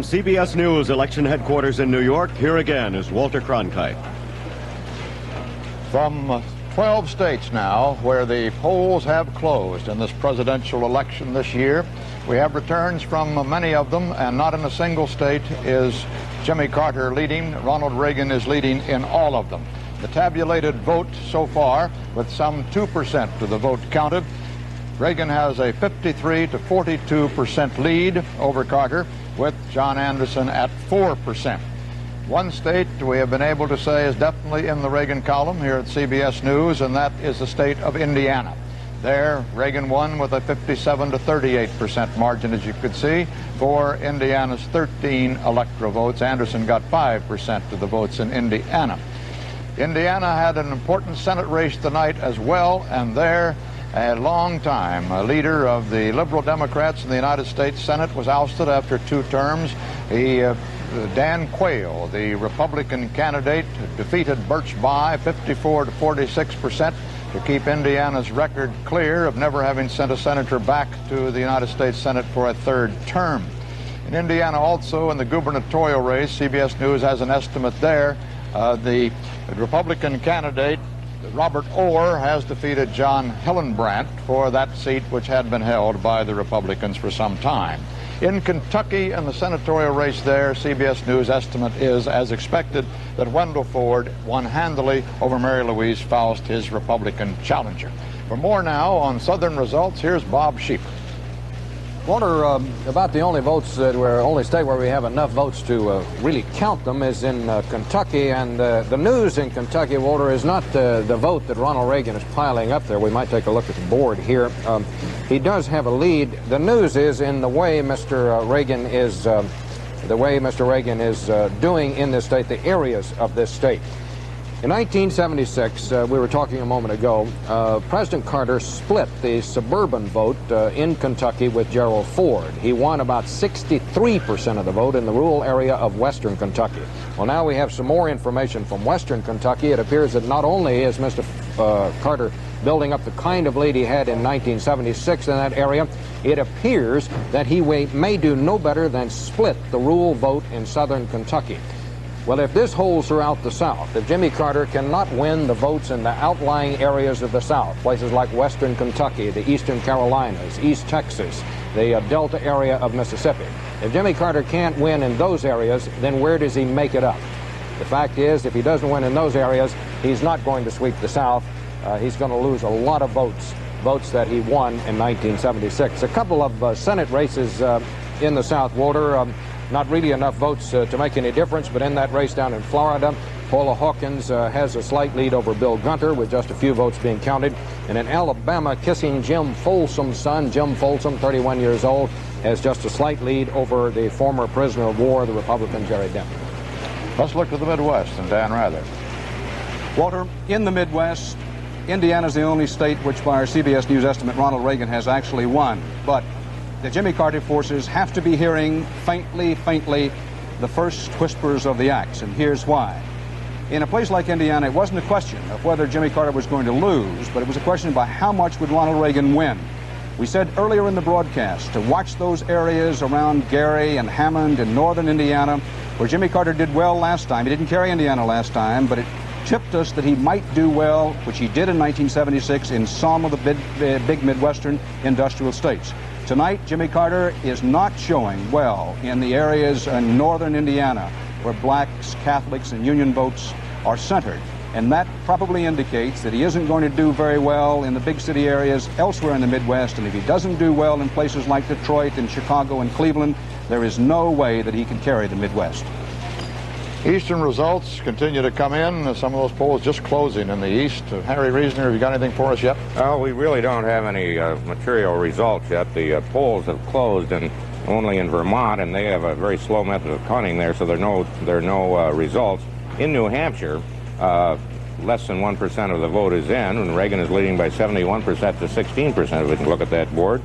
From CBS News election headquarters in New York, here again is Walter Cronkite. From 12 states now where the polls have closed in this presidential election this year, we have returns from many of them, and not in a single state is Jimmy Carter leading. Ronald Reagan is leading in all of them. The tabulated vote so far, with some 2% of the vote counted, Reagan has a 53 to 42% lead over Carter, with John Anderson at 4%. One state we have been able to say is definitely in the Reagan column here at CBS News, and that is the state of Indiana. There, Reagan won with a 57 to 38% margin, as you could see, for Indiana's 13 electoral votes. Anderson got 5% of the votes in Indiana. Indiana had an important Senate race tonight as well, and there, a long-time leader of the liberal Democrats in the United States Senate was ousted after 2 terms. Dan Quayle, the Republican candidate, defeated Birch Bayh 54 to 46% to keep Indiana's record clear of never having sent a senator back to the United States Senate for a 3rd term. In Indiana also, in the gubernatorial race, CBS News has an estimate there. The Republican candidate, Robert Orr, has defeated John Hillenbrand for that seat which had been held by the Republicans for some time. In Kentucky, in the senatorial race there, CBS News estimate is, as expected, that Wendell Ford won handily over Mary Louise Faust, his Republican challenger. For more now on Southern results, here's Bob Sheep. Walter, about the only state where we have enough votes to really count them is in Kentucky, and the news in Kentucky, Walter, is not the vote that Ronald Reagan is piling up there. We might take a look at the board here. He does have a lead. The news is in the way Mr. Reagan is doing in this state, the areas of this state. In 1976, we were talking a moment ago, President Carter split the suburban vote in Kentucky with Gerald Ford. He won about 63% of the vote in the rural area of western Kentucky. Well, now we have some more information from western Kentucky. It appears that not only is Mr. Carter building up the kind of lead he had in 1976 in that area, it appears that he may do no better than split the rural vote in southern Kentucky. Well, if this holds throughout the South, if Jimmy Carter cannot win the votes in the outlying areas of the South, places like western Kentucky, the eastern Carolinas, East Texas, the Delta area of Mississippi, if Jimmy Carter can't win in those areas, then where does he make it up? The fact is, if he doesn't win in those areas, he's not going to sweep the South. He's going to lose a lot of votes that he won in 1976. A couple of Senate races in the South, Walter. Not really enough votes to make any difference, but in that race down in Florida, Paula Hawkins has a slight lead over Bill Gunter with just a few votes being counted. And in Alabama, kissing Jim Folsom's son, Jim Folsom, 31 years old, has just a slight lead over the former prisoner of war, the Republican Jerry Denton. Let's look to the Midwest and Dan Rather. Walter, in the Midwest, Indiana's the only state which, by our CBS News estimate, Ronald Reagan has actually won. But the Jimmy Carter forces have to be hearing faintly, the first whispers of the axe, and here's why. In a place like Indiana, it wasn't a question of whether Jimmy Carter was going to lose, but it was a question about how much would Ronald Reagan win. We said earlier in the broadcast to watch those areas around Gary and Hammond in northern Indiana, where Jimmy Carter did well last time. He didn't carry Indiana last time, but it tipped us that he might do well, which he did in 1976 in some of the big Midwestern industrial states. Tonight, Jimmy Carter is not showing well in the areas in northern Indiana where blacks, Catholics, and Union votes are centered. And that probably indicates that he isn't going to do very well in the big city areas elsewhere in the Midwest. And if he doesn't do well in places like Detroit and Chicago and Cleveland, there is no way that he can carry the Midwest. Eastern results continue to come in. Some of those polls just closing in the East. Harry Reasoner, have you got anything for us yet? Well, we really don't have any material results yet. The polls have closed only in Vermont, and they have a very slow method of counting there, so there are no results. In New Hampshire, less than 1% of the vote is in, and Reagan is leading by 71% to 16%, if we can look at that board.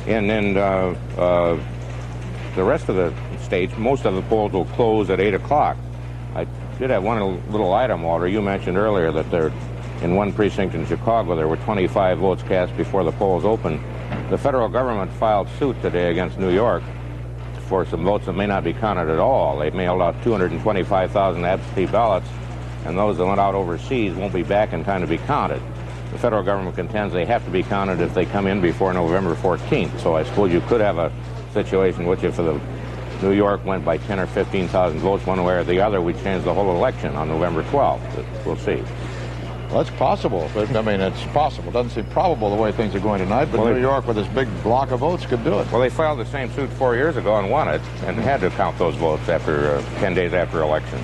And then the rest of the states, most of the polls will close at 8 o'clock. I did have one little item, Walter. You mentioned earlier that in one precinct in Chicago, there were 25 votes cast before the polls opened. The federal government filed suit today against New York for some votes that may not be counted at all. They mailed out 225,000 absentee ballots, and those that went out overseas won't be back in time to be counted. The federal government contends they have to be counted if they come in before November 14th. So I suppose you could have a situation in which if the New York went by 10 or 15,000 votes one way or the other, we'd change the whole election on November 12th. We'll see. Well, that's possible. I mean, it's possible. It doesn't seem probable the way things are going tonight, but New York with this big block of votes could do it. Well, they filed the same suit 4 years ago and won it, and had to count those votes after 10 days after election.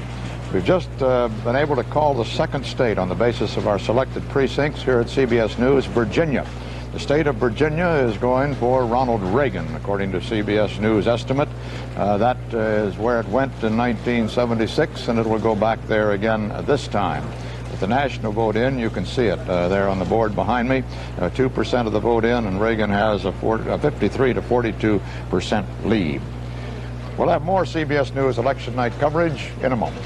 We've just been able to call the second state on the basis of our selected precincts here at CBS News, Virginia. The state of Virginia is going for Ronald Reagan, according to CBS News estimate. That is where it went in 1976, and it will go back there again this time. With the national vote in, you can see it there on the board behind me. 2% of the vote in, and Reagan has a 53 to 42% lead. We'll have more CBS News election night coverage in a moment.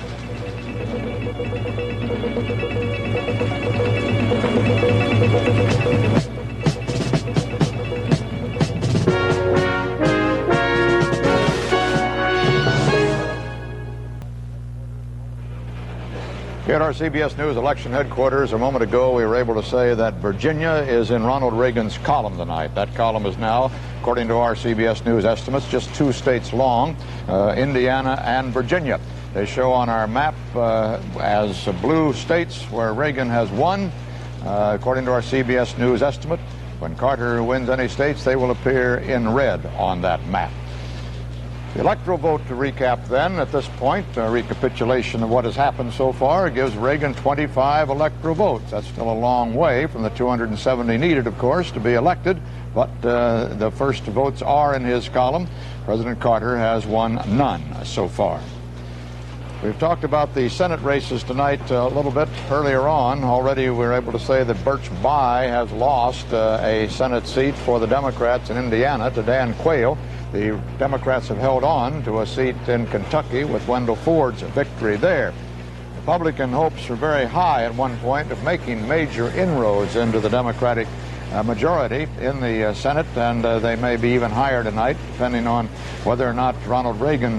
Here at our CBS News election headquarters, a moment ago, we were able to say that Virginia is in Ronald Reagan's column tonight. That column is now, according to our CBS News estimates, just 2 states long, Indiana and Virginia. They show on our map as blue states where Reagan has won. According to our CBS News estimate, when Carter wins any states, they will appear in red on that map. The electoral vote to recap then, at this point, a recapitulation of what has happened so far, gives Reagan 25 electoral votes. That's still a long way from the 270 needed, of course, to be elected, but the first votes are in his column. President Carter has won none so far. We've talked about the Senate races tonight a little bit earlier on. Already we were able to say that Birch Bayh has lost a Senate seat for the Democrats in Indiana to Dan Quayle. The Democrats have held on to a seat in Kentucky with Wendell Ford's victory there. Republican hopes were very high at one point of making major inroads into the Democratic majority in the Senate, and they may be even higher tonight, depending on whether or not Ronald Reagan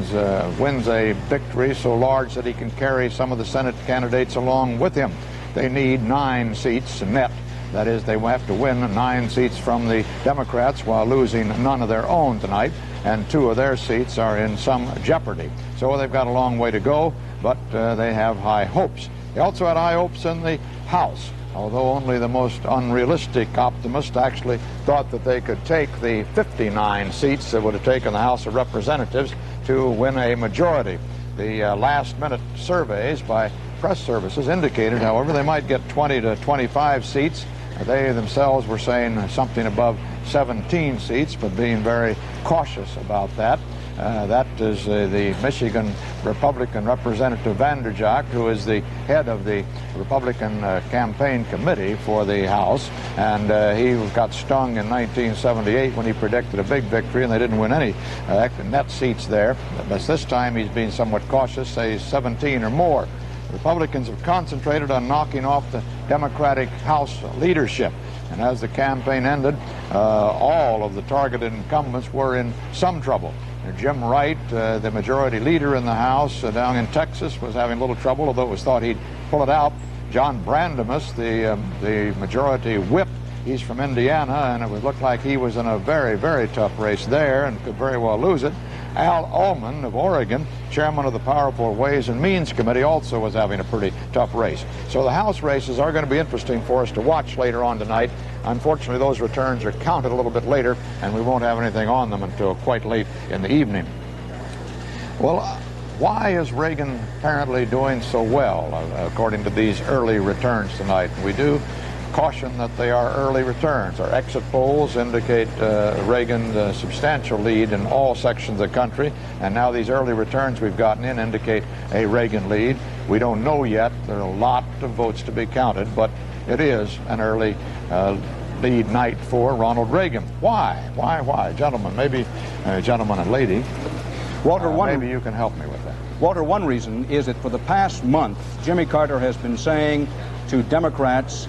wins a victory so large that he can carry some of the Senate candidates along with him. They need 9 seats net. That is, they will have to win 9 seats from the Democrats while losing none of their own tonight, and 2 of their seats are in some jeopardy. So they've got a long way to go, but they have high hopes. They also had high hopes in the House, although only the most unrealistic optimist actually thought that they could take the 59 seats that would have taken the House of Representatives to win a majority. The last-minute surveys by press services indicated, however, they might get 20 to 25 seats. They themselves were saying something above 17 seats, but being very cautious about that. That is the Michigan Republican Representative Vanderjagt, who is the head of the Republican campaign committee for the House, and he got stung in 1978 when he predicted a big victory, and they didn't win any net seats there. But this time he's being somewhat cautious, say 17 or more. Republicans have concentrated on knocking off the Democratic House leadership. And as the campaign ended, all of the targeted incumbents were in some trouble. Jim Wright, the majority leader in the House down in Texas, was having a little trouble, although it was thought he'd pull it out. John Brandemus, the majority whip, he's from Indiana, and it would look like he was in a very, very tough race there and could very well lose it. Al Ullman of Oregon, chairman of the powerful Ways and Means Committee, also was having a pretty tough race. So the House races are going to be interesting for us to watch later on tonight. Unfortunately, those returns are counted a little bit later, and we won't have anything on them until quite late in the evening. Well, why is Reagan apparently doing so well, according to these early returns tonight? We do caution that they are early returns. Our exit polls indicate Reagan's substantial lead in all sections of the country, and now these early returns we've gotten in indicate a Reagan lead. We don't know yet. There are a lot of votes to be counted, but it is an early lead night for Ronald Reagan. Why? Gentlemen, maybe gentleman and lady, Walter, maybe you can help me with that. Walter, one reason is that for the past month, Jimmy Carter has been saying to Democrats,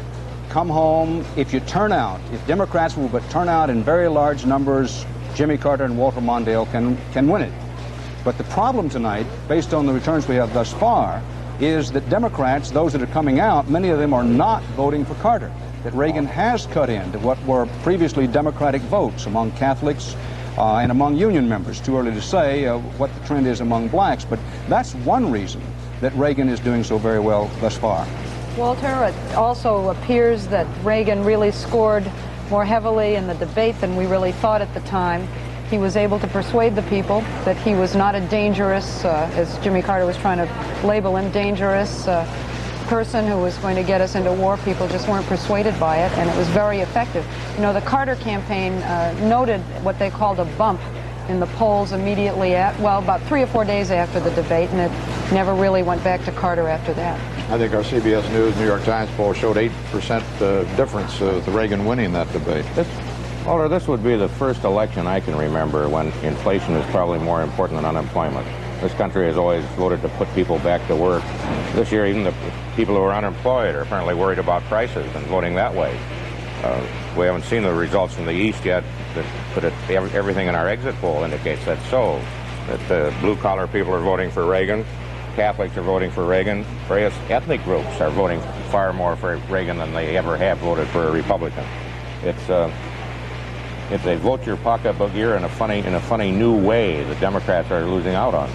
come home if you turn out. If Democrats will but turn out in very large numbers, Jimmy Carter and Walter Mondale can win it. But the problem tonight, based on the returns we have thus far, is that Democrats, those that are coming out, many of them are not voting for Carter. That Reagan has cut into what were previously Democratic votes among Catholics and among Union members. Too early to say what the trend is among blacks, but that's one reason that Reagan is doing so very well thus far. Walter, it also appears that Reagan really scored more heavily in the debate than we really thought at the time. He was able to persuade the people that he was not a dangerous, as Jimmy Carter was trying to label him, dangerous person who was going to get us into war. People just weren't persuaded by it, and it was very effective. You know, the Carter campaign noted what they called a bump in the polls immediately about 3 or 4 days after the debate, and it never really went back to Carter after that. I think our CBS News, New York Times poll showed 8% difference with Reagan winning that debate. Walter, this would be the first election I can remember when inflation is probably more important than unemployment. This country has always voted to put people back to work. This year, even the people who are unemployed are apparently worried about prices and voting that way. We haven't seen the results from the East yet, but everything in our exit poll indicates that's so. That blue-collar people are voting for Reagan, Catholics are voting for Reagan, various ethnic groups are voting far more for Reagan than they ever have voted for a Republican. It's a vote your pocketbook year in a funny new way the Democrats are losing out on.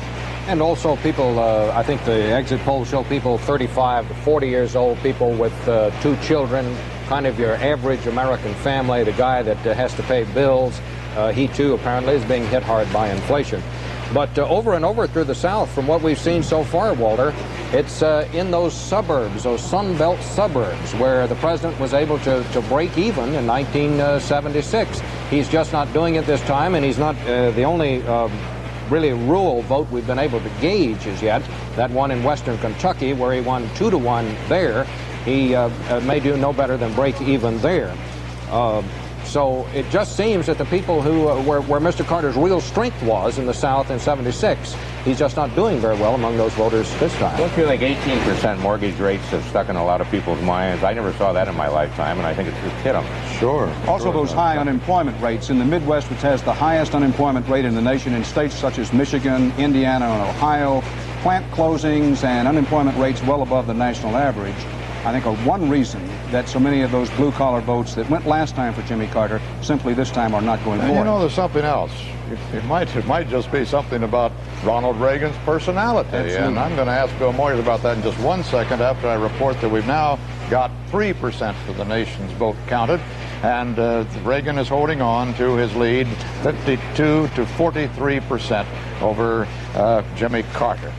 And also people, I think the exit polls show people 35 to 40 years old, people with 2 children, kind of your average American family, the guy that has to pay bills. He too apparently is being hit hard by inflation. But over and over through the South, from what we've seen so far, Walter, it's in those suburbs, those Sun Belt suburbs, where the president was able to break even in 1976. He's just not doing it this time, and he's not the only really rural vote we've been able to gauge as yet. That one in western Kentucky, where he won 2-1 there, he may do no better than break even there. So it just seems that the people who where Mr. Carter's real strength was in the South in '76, he's just not doing very well among those voters this time. Don't you think 18% mortgage rates have stuck in a lot of people's minds? I never saw that in my lifetime, and I think it's just hit them. Sure. Also, those high unemployment rates in the Midwest, which has the highest unemployment rate in the nation, in states such as Michigan, Indiana, and Ohio, plant closings and unemployment rates well above the national average, I think are one reason that so many of those blue-collar votes that went last time for Jimmy Carter simply this time are not going for And you him. know, there's something else. It might just be something about Ronald Reagan's personality. Absolutely. And I'm going to ask Bill Moyers about that in just 1 second after I report that we've now got 3% of the nation's vote counted. And Reagan is holding on to his lead, 52 to 43% over Jimmy Carter.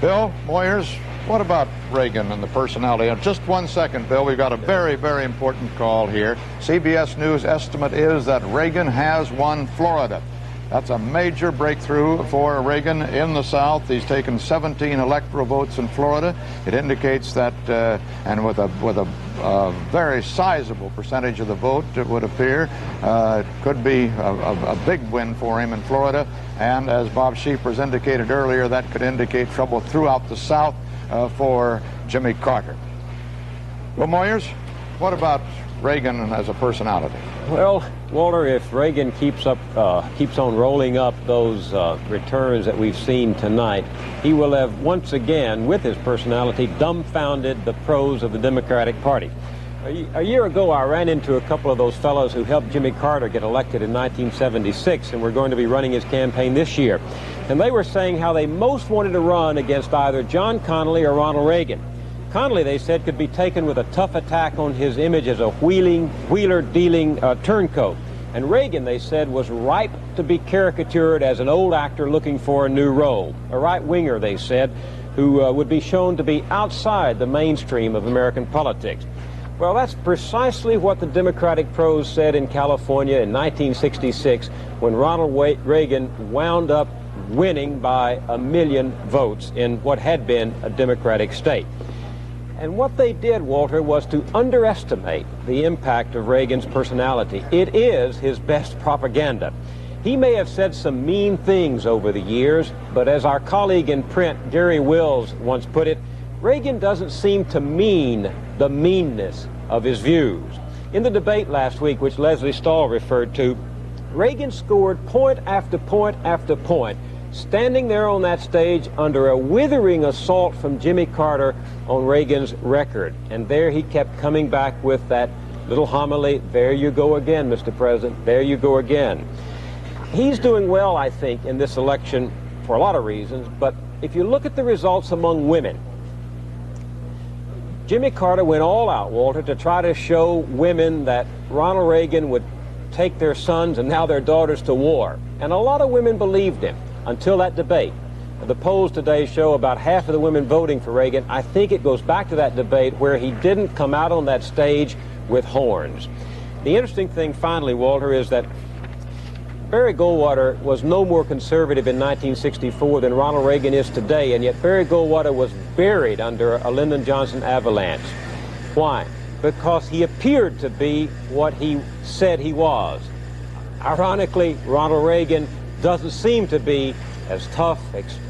Bill Moyers, what about Reagan and the personality? In just 1 second, Bill, we've got a very, very important call here. CBS News estimate is that Reagan has won Florida. That's a major breakthrough for Reagan in the South. He's taken 17 electoral votes in Florida. It indicates that, and with a very sizable percentage of the vote, it would appear, it could be a big win for him in Florida. And as Bob Schieffer's indicated earlier, that could indicate trouble throughout the South for Jimmy Carter. Well, Moyers, what about Reagan as a personality? Well, Walter, if Reagan keeps on rolling up those returns that we've seen tonight, he will have once again, with his personality, dumbfounded the pros of the Democratic Party. A year ago, I ran into a couple of those fellows who helped Jimmy Carter get elected in 1976 and were going to be running his campaign this year. And they were saying how they most wanted to run against either John Connally or Ronald Reagan. Connally, they said, could be taken with a tough attack on his image as a wheeler-dealing turncoat. And Reagan, they said, was ripe to be caricatured as an old actor looking for a new role. A right-winger, they said, who would be shown to be outside the mainstream of American politics. Well, that's precisely what the Democratic pros said in California in 1966 when Ronald Reagan wound up winning by 1 million votes in what had been a Democratic state. And what they did, Walter, was to underestimate the impact of Reagan's personality. It is his best propaganda. He may have said some mean things over the years, but as our colleague in print, Gary Wills, once put it, Reagan doesn't seem to mean the meanness of his views. In the debate last week, which Leslie Stahl referred to, Reagan scored point after point after point, standing there on that stage under a withering assault from Jimmy Carter on Reagan's record. And there he kept coming back with that little homily, "There you go again, Mr. President, there you go again." He's doing well, I think, in this election for a lot of reasons, but if you look at the results among women, Jimmy Carter went all out, Walter, to try to show women that Ronald Reagan would take their sons and now their daughters to war. And a lot of women believed him until that debate. The polls today show about half of the women voting for Reagan. I think it goes back to that debate where he didn't come out on that stage with horns. The interesting thing, finally, Walter, is that Barry Goldwater was no more conservative in 1964 than Ronald Reagan is today, and yet Barry Goldwater was buried under a Lyndon Johnson avalanche. Why? Because he appeared to be what he said he was. Ironically, Ronald Reagan doesn't seem to be as tough,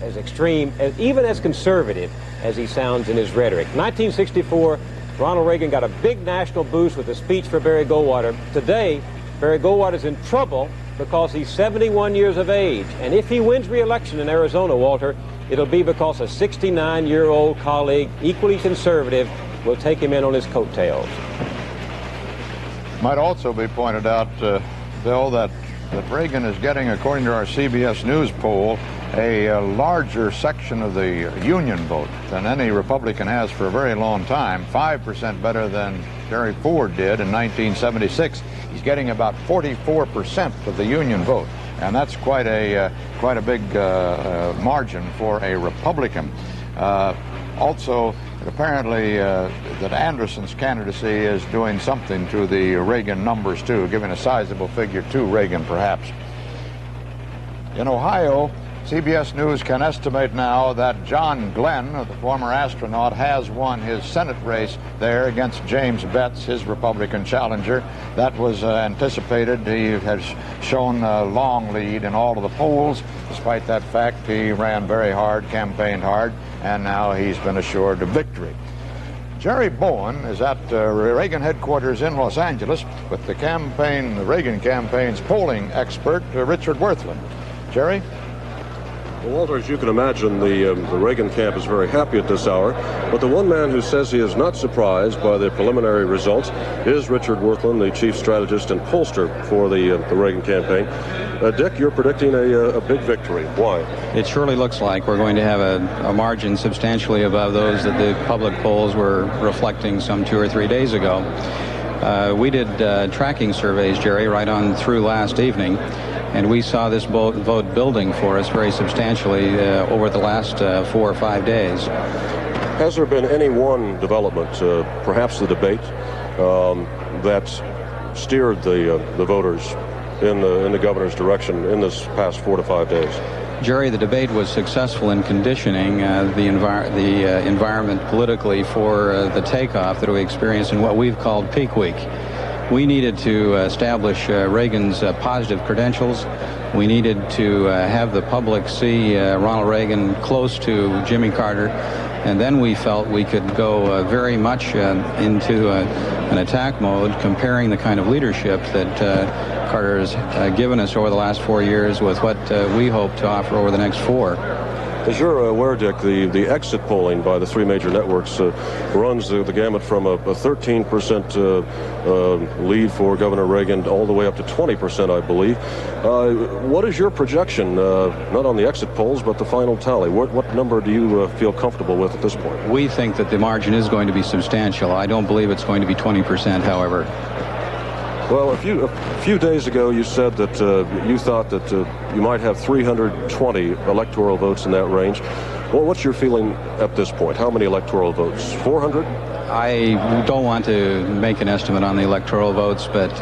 as extreme, even as conservative as he sounds in his rhetoric. 1964, Ronald Reagan got a big national boost with a speech for Barry Goldwater. Today, Barry Goldwater's in trouble because he's 71 years of age. And if he wins re-election in Arizona, Walter, it'll be because a 69-year-old colleague, equally conservative, will take him in on his coattails. Might also be pointed out, Bill, that Reagan is getting, according to our CBS News poll, a larger section of the Union vote than any Republican has for a very long time, 5% better than Jerry Ford did in 1976. He's getting about 44% of the Union vote, and that's quite a big margin for a Republican. Also, apparently that Anderson's candidacy is doing something to the Reagan numbers too, giving a sizable figure to Reagan perhaps. In Ohio, CBS News can estimate now that John Glenn, the former astronaut, has won his Senate race there against James Betts, his Republican challenger. That was anticipated. He has shown a long lead in all of the polls. Despite that fact, he ran very hard, campaigned hard, and now he's been assured of victory. Jerry Bowen is at Reagan headquarters in Los Angeles with the Reagan campaign's polling expert, Richard Worthland. Jerry? Well, Walter, as you can imagine, the Reagan camp is very happy at this hour, but the one man who says he is not surprised by the preliminary results is Richard Worthland, the chief strategist and pollster for the Reagan campaign. Dick, you're predicting a big victory. Why? It surely looks like we're going to have a margin substantially above those that the public polls were reflecting some 2 or 3 days ago. We did tracking surveys, Jerry, right on through last evening, and we saw this vote building for us very substantially over the last 4 or 5 days. Has there been any one development, perhaps the debate, that steered the voters in the governor's direction in this past 4 to 5 days? Jerry, the debate was successful in conditioning the environment politically for the takeoff that we experienced in what we've called peak week. We needed to establish Reagan's positive credentials. We needed to have the public see Ronald Reagan close to Jimmy Carter, and then we felt we could go very much into an attack mode, comparing the kind of leadership that Carter has given us over the last 4 years with what we hope to offer over the next 4. As you're aware, Dick, the exit polling by the 3 major networks runs the gamut from a 13% lead for Governor Reagan all the way up to 20%, I believe. What is your projection, not on the exit polls, but the final tally? What number do you feel comfortable with at this point? We think that the margin is going to be substantial. I don't believe it's going to be 20%, however. Well, a few days ago, you said that you thought that you might have 320 electoral votes in that range. Well, what's your feeling at this point? How many electoral votes? 400? I don't want to make an estimate on the electoral votes, but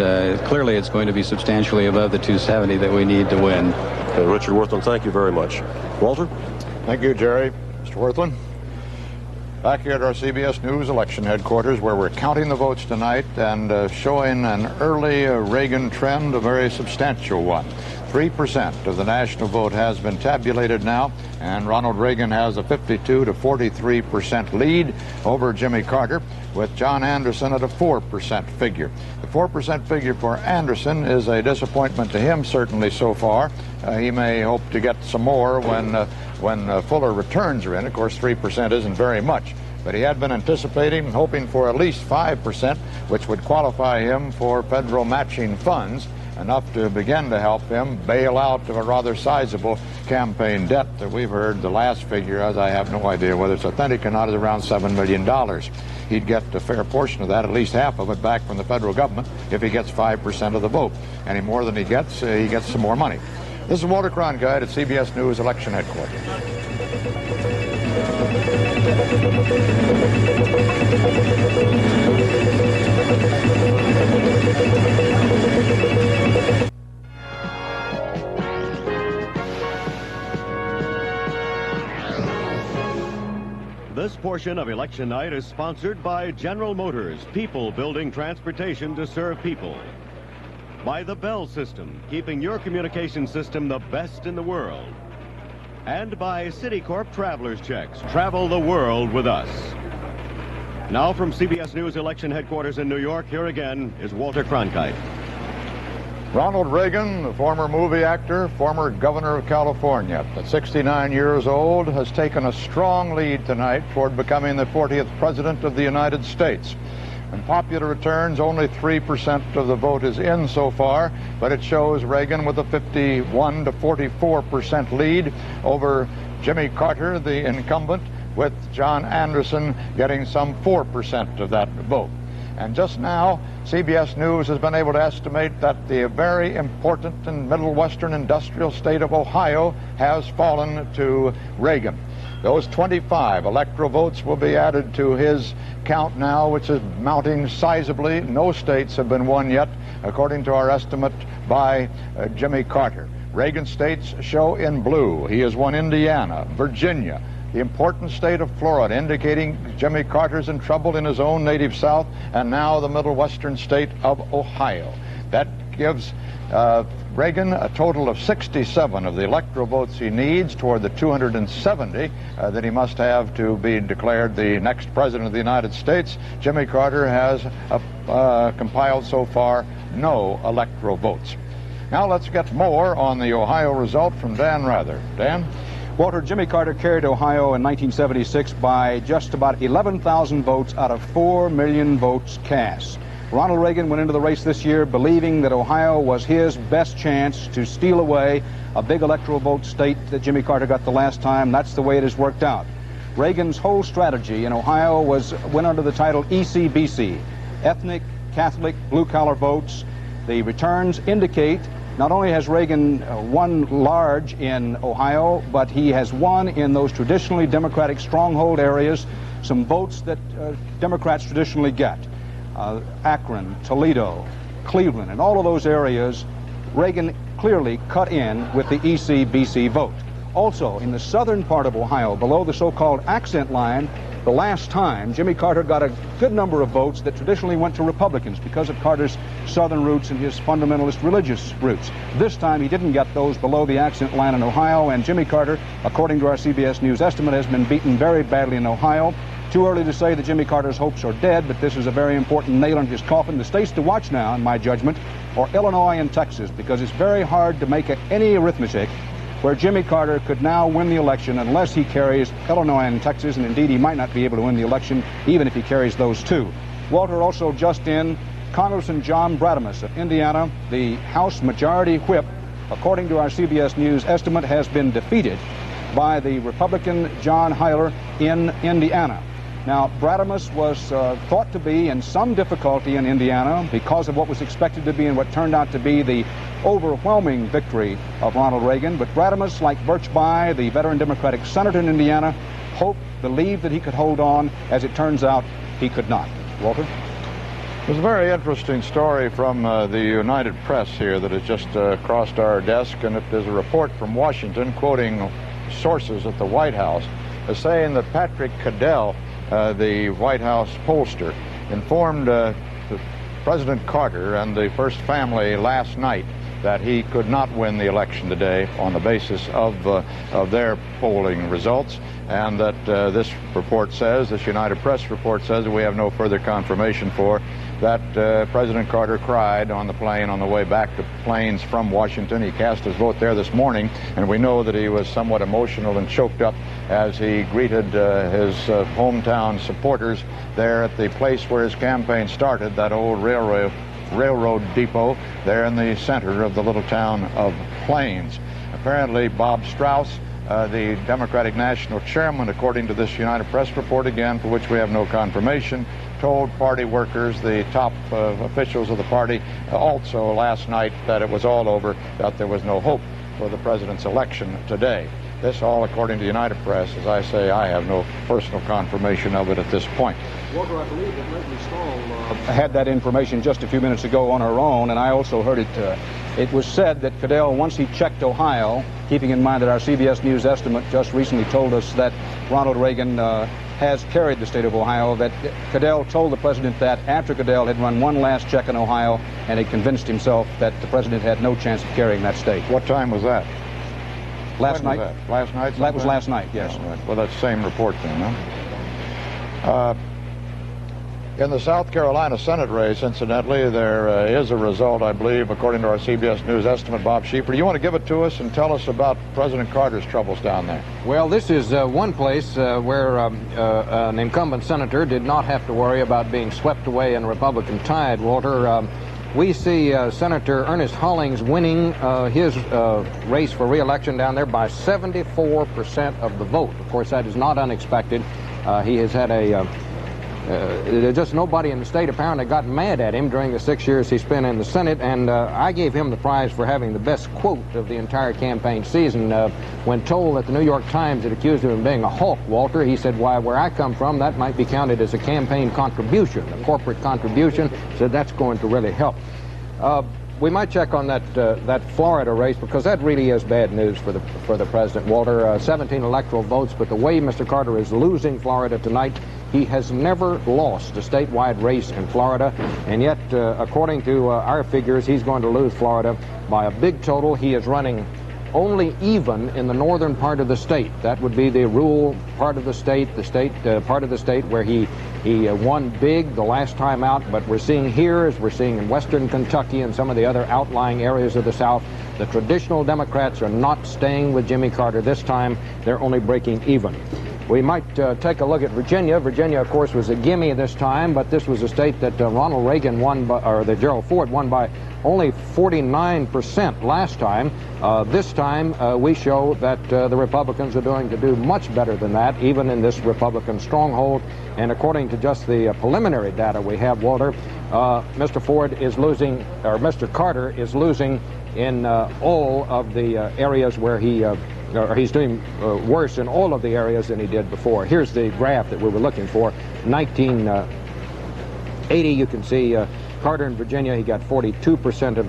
clearly it's going to be substantially above the 270 that we need to win. Richard Worthland, thank you very much. Walter? Thank you, Jerry. Mr. Worthland? Back here at our CBS News election headquarters, where we're counting the votes tonight and showing an early Reagan trend, a very substantial one. 3% of the national vote has been tabulated now, and Ronald Reagan has a 52 to 43% lead over Jimmy Carter, with John Anderson at a 4% figure. The 4% figure for Anderson is a disappointment to him, certainly so far. He may hope to get some more when fuller returns are in. Of course, 3% isn't very much. But he had been anticipating and hoping for at least 5%, which would qualify him for federal matching funds, enough to begin to help him bail out of a rather sizable campaign debt that we've heard the last figure, as I have no idea whether it's authentic or not, is around $7 million. He'd get a fair portion of that, at least half of it, back from the federal government if he gets 5% of the vote. Any more than he gets some more money. This is Walter Cronkite at CBS News Election Headquarters. This portion of election night is sponsored by General Motors, people building transportation to serve people. By the Bell System, keeping your communication system the best in the world. And by Citicorp Traveler's Checks. Travel the world with us. Now from CBS News Election Headquarters in New York, here again is Walter Cronkite. Ronald Reagan, the former movie actor, former governor of California, at 69 years old, has taken a strong lead tonight toward becoming the 40th president of the United States. In popular returns, only 3% of the vote is in so far, but it shows Reagan with a 51 to 44% lead over Jimmy Carter, the incumbent, with John Anderson getting some 4% of that vote. And just now, CBS News has been able to estimate that the very important and middle western industrial state of Ohio has fallen to Reagan. Those 25 electoral votes will be added to his count now, which is mounting sizably. No states have been won yet, according to our estimate by Jimmy Carter. Reagan states show in blue. He has won Indiana, Virginia, the important state of Florida, indicating Jimmy Carter's in trouble in his own native South, and now the middle western state of Ohio. That gives Reagan a total of 67 of the electoral votes he needs toward the 270 that he must have to be declared the next president of the United States. Jimmy Carter has compiled so far no electoral votes. Now let's get more on the Ohio result from Dan Rather. Dan? Walter, Jimmy Carter carried Ohio in 1976 by just about 11,000 votes out of 4 million votes cast. Ronald Reagan went into the race this year believing that Ohio was his best chance to steal away a big electoral vote state that Jimmy Carter got the last time. That's the way it has worked out. Reagan's whole strategy in Ohio went under the title ECBC, ethnic, Catholic, blue-collar votes. The returns indicate not only has Reagan won large in Ohio, but he has won in those traditionally Democratic stronghold areas some votes that Democrats traditionally get. Akron, Toledo, Cleveland, and all of those areas, Reagan clearly cut in with the ECBC vote. Also, in the southern part of Ohio, below the so-called accent line, the last time Jimmy Carter got a good number of votes that traditionally went to Republicans because of Carter's southern roots and his fundamentalist religious roots. This time he didn't get those below the accent line in Ohio, and Jimmy Carter, according to our CBS News estimate, has been beaten very badly in Ohio. Too early to say that Jimmy Carter's hopes are dead, but this is a very important nail in his coffin. The states to watch now, in my judgment, are Illinois and Texas, because it's very hard to make any arithmetic where Jimmy Carter could now win the election unless he carries Illinois and Texas, and indeed he might not be able to win the election even if he carries those two. Walter, also just in, Congressman John Bradamus of Indiana, the House Majority Whip, according to our CBS News estimate, has been defeated by the Republican John Hyler in Indiana. Now, Bradamus was thought to be in some difficulty in Indiana because of what was expected to be and what turned out to be the overwhelming victory of Ronald Reagan. But Bradamus, like Birch Bayh, the veteran Democratic senator in Indiana, believed that he could hold on. As it turns out, he could not. Walter? There's a very interesting story from the United Press here that has just crossed our desk, and there's a report from Washington quoting sources at the White House saying that Patrick Cadell, the White House pollster, informed President Carter and the First Family last night that he could not win the election today on the basis of their polling results, and that this report says, this United Press report says, that we have no further confirmation for that President Carter cried on the plane on the way back to planes from Washington. He cast his vote there this morning, and we know that he was somewhat emotional and choked up as he greeted his hometown supporters there at the place where his campaign started, that old railroad depot there in the center of the little town of Plains. Apparently, Bob Strauss, the Democratic National Chairman, according to this United Press report, again, for which we have no confirmation, told party workers, the top officials of the party, also last night, that it was all over, that there was no hope for the president's election today. This all according to the United Press. As I say, I have no personal confirmation of it at this point. Walter, I believe that Leslie Stahl had that information just a few minutes ago on her own, and I also heard it. It was said that Cadell, once he checked Ohio, keeping in mind that our CBS News estimate just recently told us that Ronald Reagan has carried the state of Ohio, that Cadell told the president that after Cadell had run one last check in Ohio and had convinced himself that the president had no chance of carrying that state. What time was that? Last night. Last night? That was last night, yes. Oh, right. Well, that's the same report then, huh? In the South Carolina Senate race, incidentally, there is a result, I believe, according to our CBS News estimate. Bob Schieffer, you want to give it to us and tell us about President Carter's troubles down there? Well, this is one place where an incumbent senator did not have to worry about being swept away in a Republican tide, Walter. We see Senator Ernest Hollings winning his race for re-election down there by 74% of the vote. Of course, that is not unexpected. He has had just nobody in the state apparently got mad at him during the 6 years he spent in the Senate, and I gave him the prize for having the best quote of the entire campaign season. When told that the New York Times had accused him of being a hawk, Walter, he said, "Why, where I come from, that might be counted as a campaign contribution, a corporate contribution." Said that's going to really help. We might check on that Florida race, because that really is bad news for the president, Walter. 17 electoral votes, but the way Mr. Carter is losing Florida tonight, he has never lost a statewide race in Florida, and yet, according to our figures, he's going to lose Florida by a big total. He is running only even in the northern part of the state. That would be the rural part of the state, part of the state where he won big the last time out. But we're seeing here, as we're seeing in western Kentucky and some of the other outlying areas of the South, the traditional Democrats are not staying with Jimmy Carter this time. They're only breaking even. We might take a look at Virginia. Virginia, of course, was a gimme this time, but this was a state that Ronald Reagan won by, or that Gerald Ford won by only 49% last time. This time, we show that the Republicans are going to do much better than that, even in this Republican stronghold. And according to just the preliminary data we have, Walter, Mr. Ford is losing, or Mr. Carter is losing in all of the areas where he's doing worse in all of the areas than he did before. Here's the graph that we were looking for. 1980, you can see Carter in Virginia, he got 42% of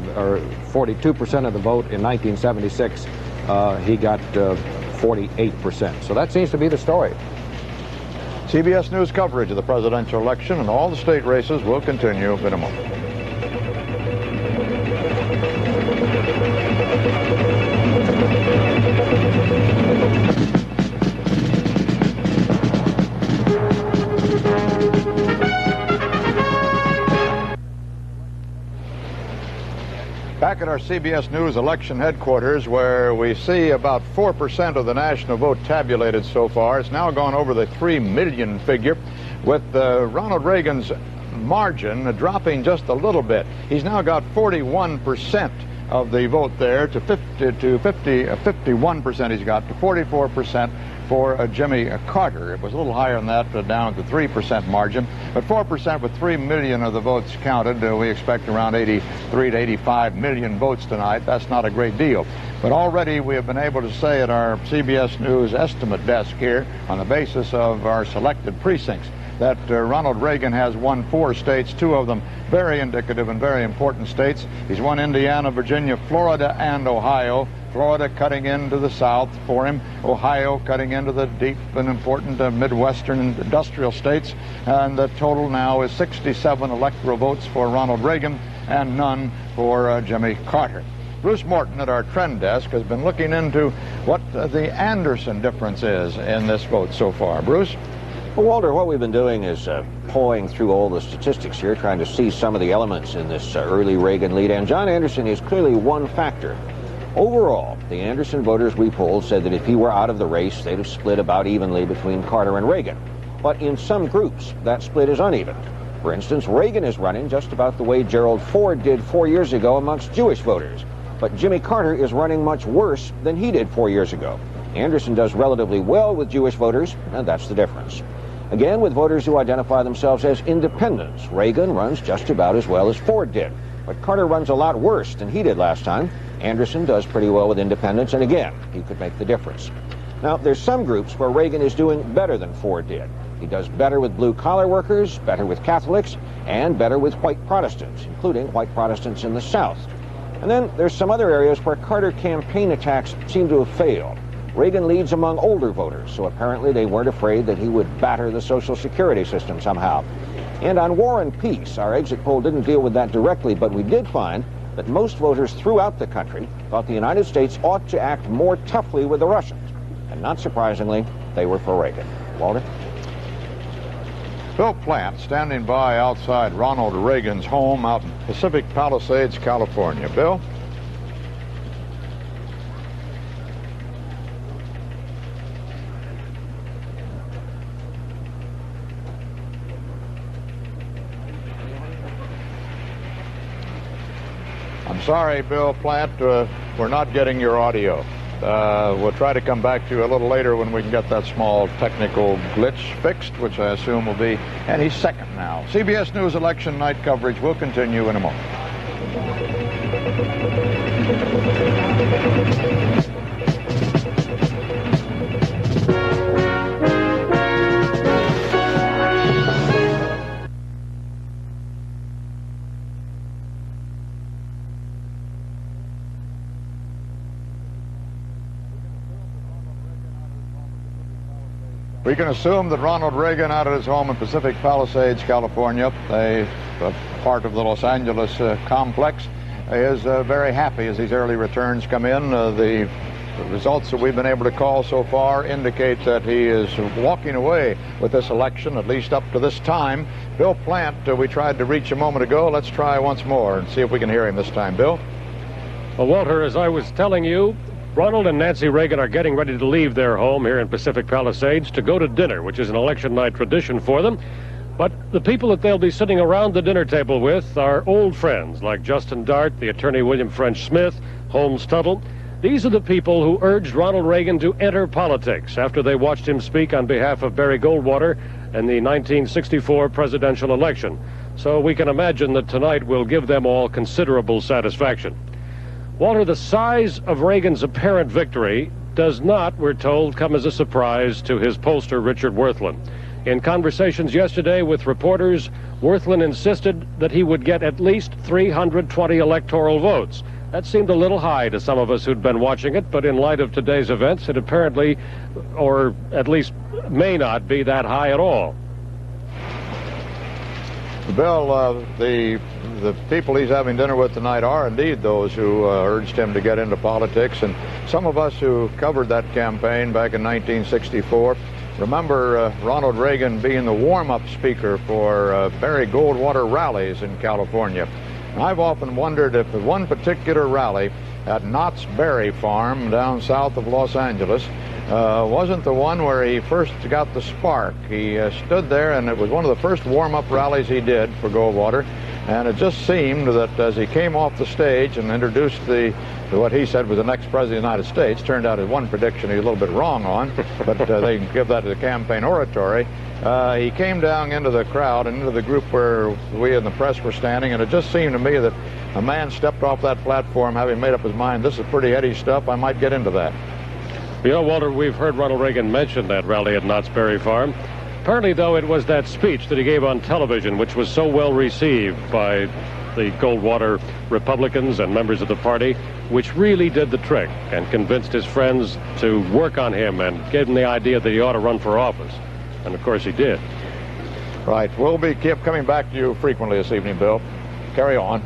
the vote. In 1976, he got 48%. So that seems to be the story. CBS News coverage of the presidential election and all the state races will continue in a moment. Back at our CBS News election headquarters, where we see about 4% of the national vote tabulated so far. It's now gone over the 3 million figure, with Ronald Reagan's margin dropping just a little bit. He's now got 41% of the vote there to 51% he's got to 44% for Jimmy Carter. It was a little higher than that, down to 3% margin. But 4% with 3 million of the votes counted. We expect around 83 to 85 million votes tonight. That's not a great deal. But already we have been able to say at our CBS News estimate desk here, on the basis of our selected precincts, that Ronald Reagan has won 4 states, 2 of them very indicative and very important states. He's won Indiana, Virginia, Florida, and Ohio. Florida cutting into the South for him, Ohio cutting into the deep and important Midwestern industrial states, and the total now is 67 electoral votes for Ronald Reagan and none for Jimmy Carter. Bruce Morton at our trend desk has been looking into what the Anderson difference is in this vote so far. Bruce? Well, Walter, what we've been doing is pulling through all the statistics here, trying to see some of the elements in this early Reagan lead, and John Anderson is clearly one factor. Overall, the Anderson voters we polled said that if he were out of the race, they'd have split about evenly between Carter and Reagan. But in some groups, that split is uneven. For instance, Reagan is running just about the way Gerald Ford did 4 years ago amongst Jewish voters. But Jimmy Carter is running much worse than he did 4 years ago. Anderson does relatively well with Jewish voters, and that's the difference. Again, with voters who identify themselves as independents, Reagan runs just about as well as Ford did. But Carter runs a lot worse than he did last time. Anderson does pretty well with independents, and again, he could make the difference. Now, there's some groups where Reagan is doing better than Ford did. He does better with blue-collar workers, better with Catholics, and better with white Protestants, including white Protestants in the South. And then there's some other areas where Carter campaign attacks seem to have failed. Reagan leads among older voters, so apparently they weren't afraid that he would batter the Social Security system somehow. And on war and peace, our exit poll didn't deal with that directly, but we did find that most voters throughout the country thought the United States ought to act more toughly with the Russians. And not surprisingly, they were for Reagan. Walter? Bill Plant standing by outside Ronald Reagan's home out in Pacific Palisades, California. Bill? I'm sorry, Bill Plant, we're not getting your audio. We'll try to come back to you a little later when we can get that small technical glitch fixed, which I assume will be any second now. CBS News election night coverage will continue in a moment. We can assume that Ronald Reagan, out at his home in Pacific Palisades, California, a part of the Los Angeles complex, is very happy as these early returns come in. The results that we've been able to call so far indicate that he is walking away with this election, at least up to this time. Bill Plant, we tried to reach a moment ago. Let's try once more and see if we can hear him this time. Bill? Well, Walter, as I was telling you, Ronald and Nancy Reagan are getting ready to leave their home here in Pacific Palisades to go to dinner, which is an election night tradition for them. But the people that they'll be sitting around the dinner table with are old friends like Justin Dart, the attorney William French Smith, Holmes Tuttle. These are the people who urged Ronald Reagan to enter politics after they watched him speak on behalf of Barry Goldwater in the 1964 presidential election. So we can imagine that tonight will give them all considerable satisfaction. Walter, the size of Reagan's apparent victory does not, we're told, come as a surprise to his pollster, Richard Worthlin. In conversations yesterday with reporters, Worthlin insisted that he would get at least 320 electoral votes. That seemed a little high to some of us who'd been watching it, but in light of today's events, it apparently, or at least may not be that high at all. Bill, the people he's having dinner with tonight are indeed those who urged him to get into politics. And some of us who covered that campaign back in 1964 remember Ronald Reagan being the warm-up speaker for Barry Goldwater rallies in California. And I've often wondered if one particular rally at Knott's Berry Farm down south of Los Angeles wasn't the one where he first got the spark. He stood there, and it was one of the first warm-up rallies he did for Goldwater, and it just seemed that as he came off the stage and introduced what he said was the next president of the United States, turned out his one prediction he was a little bit wrong on, but they can give that to the campaign oratory. He came down into the crowd and into the group where we in the press were standing, and it just seemed to me that a man stepped off that platform having made up his mind, this is pretty heady stuff, I might get into that. You know, Walter, we've heard Ronald Reagan mention that rally at Knott's Berry Farm. Apparently, though, it was that speech that he gave on television, which was so well received by the Goldwater Republicans and members of the party, which really did the trick and convinced his friends to work on him and gave him the idea that he ought to run for office. And, of course, he did. Right. We'll keep coming back to you frequently this evening, Bill. Carry on.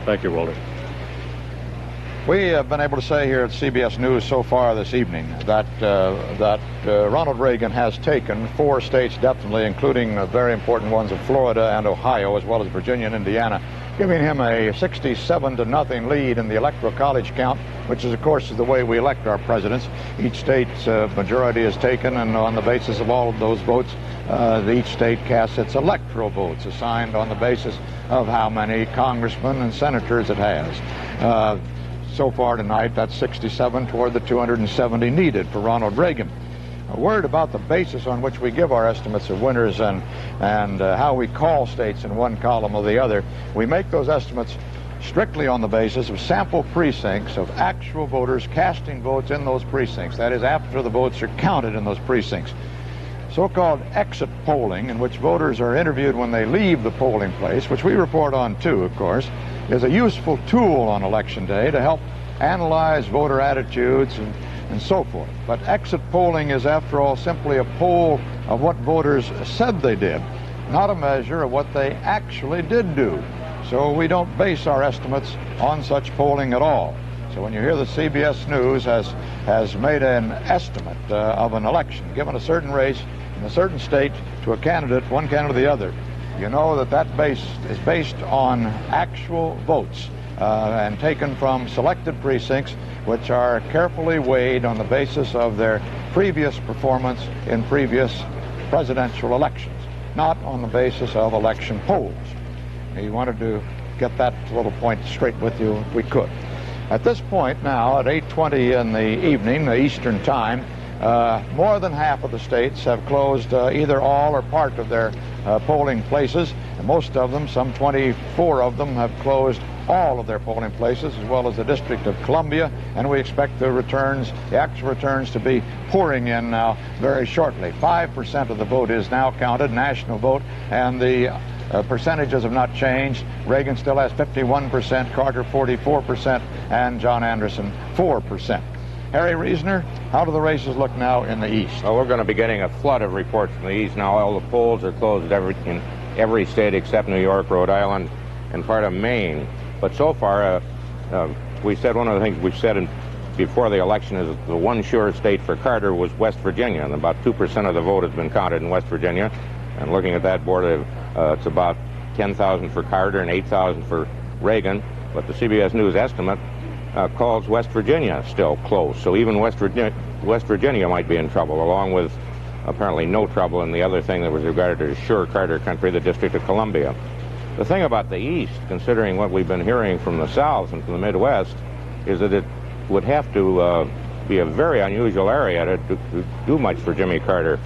Thank you, Walter. We have been able to say here at CBS News so far this evening that Ronald Reagan has taken 4 states definitely, including very important ones of Florida and Ohio, as well as Virginia and Indiana, giving him a 67-0 lead in the Electoral College count, which is, of course, the way we elect our presidents. Each state's majority is taken, and on the basis of all of those votes, each state casts its electoral votes, assigned on the basis of how many congressmen and senators it has. So far tonight, that's 67 toward the 270 needed for Ronald Reagan. A word about the basis on which we give our estimates of winners and how we call states in one column or the other. We make those estimates strictly on the basis of sample precincts of actual voters casting votes in those precincts. That is, after the votes are counted in those precincts. So-called exit polling, in which voters are interviewed when they leave the polling place, which we report on too, of course, is a useful tool on Election Day to help analyze voter attitudes and so forth. But exit polling is, after all, simply a poll of what voters said they did, not a measure of what they actually did do. So we don't base our estimates on such polling at all. So when you hear the CBS News has made an estimate of an election, given a certain race in a certain state to a candidate, one candidate or the other, you know that that base is based on actual votes and taken from selected precincts, which are carefully weighed on the basis of their previous performance in previous presidential elections, not on the basis of election polls. We wanted to get that little point straight with you if we could. At this point now, at 8:20 in the evening, Eastern Time, more than half of the states have closed either all or part of their polling places. And most of them, some 24 of them, have closed all of their polling places, as well as the District of Columbia, and we expect the actual returns to be pouring in now very shortly. 5% of the vote is now counted, national vote, and the percentages have not changed. Reagan still has 51%, Carter 44%, and John Anderson 4%. Harry Reasoner, how do the races look now in the East? Well, we're going to be getting a flood of reports from the East now. All the polls are closed in every state except New York, Rhode Island, and part of Maine. But so far, we said one of the things we've said before the election is the one sure state for Carter was West Virginia, and about 2% of the vote has been counted in West Virginia. And looking at that board, it's about 10,000 for Carter and 8,000 for Reagan. But the CBS News estimate calls West Virginia still close. So even West Virginia might be in trouble, along with apparently no trouble in the other thing that was regarded as sure Carter country, the District of Columbia. The thing about the East, considering what we've been hearing from the South and from the Midwest, is that it would have to be a very unusual area to do much for Jimmy Carter.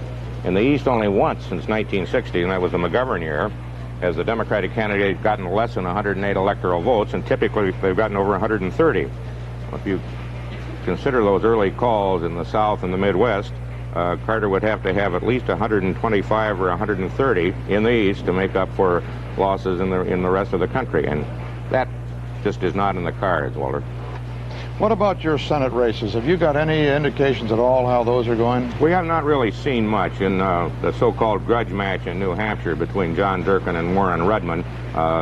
In the East, only once since 1960, and that was the McGovern year, has the Democratic candidate gotten less than 108 electoral votes, and typically they've gotten over 130. If you consider those early calls in the South and the Midwest, Carter would have to have at least 125 or 130 in the East to make up for losses in the rest of the country, and that just is not in the cards, Walter. What about your Senate races? Have you got any indications at all how those are going? We have not really seen much in the so-called grudge match in New Hampshire between John Durkin and Warren Rudman.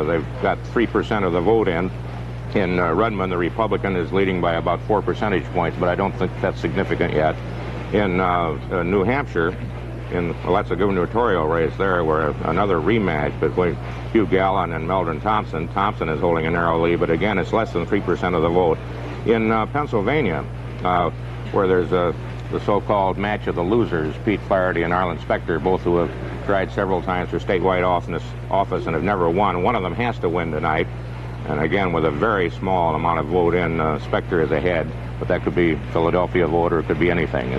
They've got 3% of the vote in. In Rudman, the Republican is leading by about 4 percentage points, but I don't think that's significant yet. In New Hampshire, well, that's a gubernatorial race there, where another rematch between Hugh Gallen and Meldon Thompson. Thompson is holding a narrow lead, but again, it's less than 3% of the vote. In Pennsylvania, where there's the so-called match of the losers, Pete Flaherty and Arlen Specter, both who have tried several times for statewide office and have never won. One of them has to win tonight, and again, with a very small amount of vote in, Specter is ahead, but that could be Philadelphia vote or it could be anything.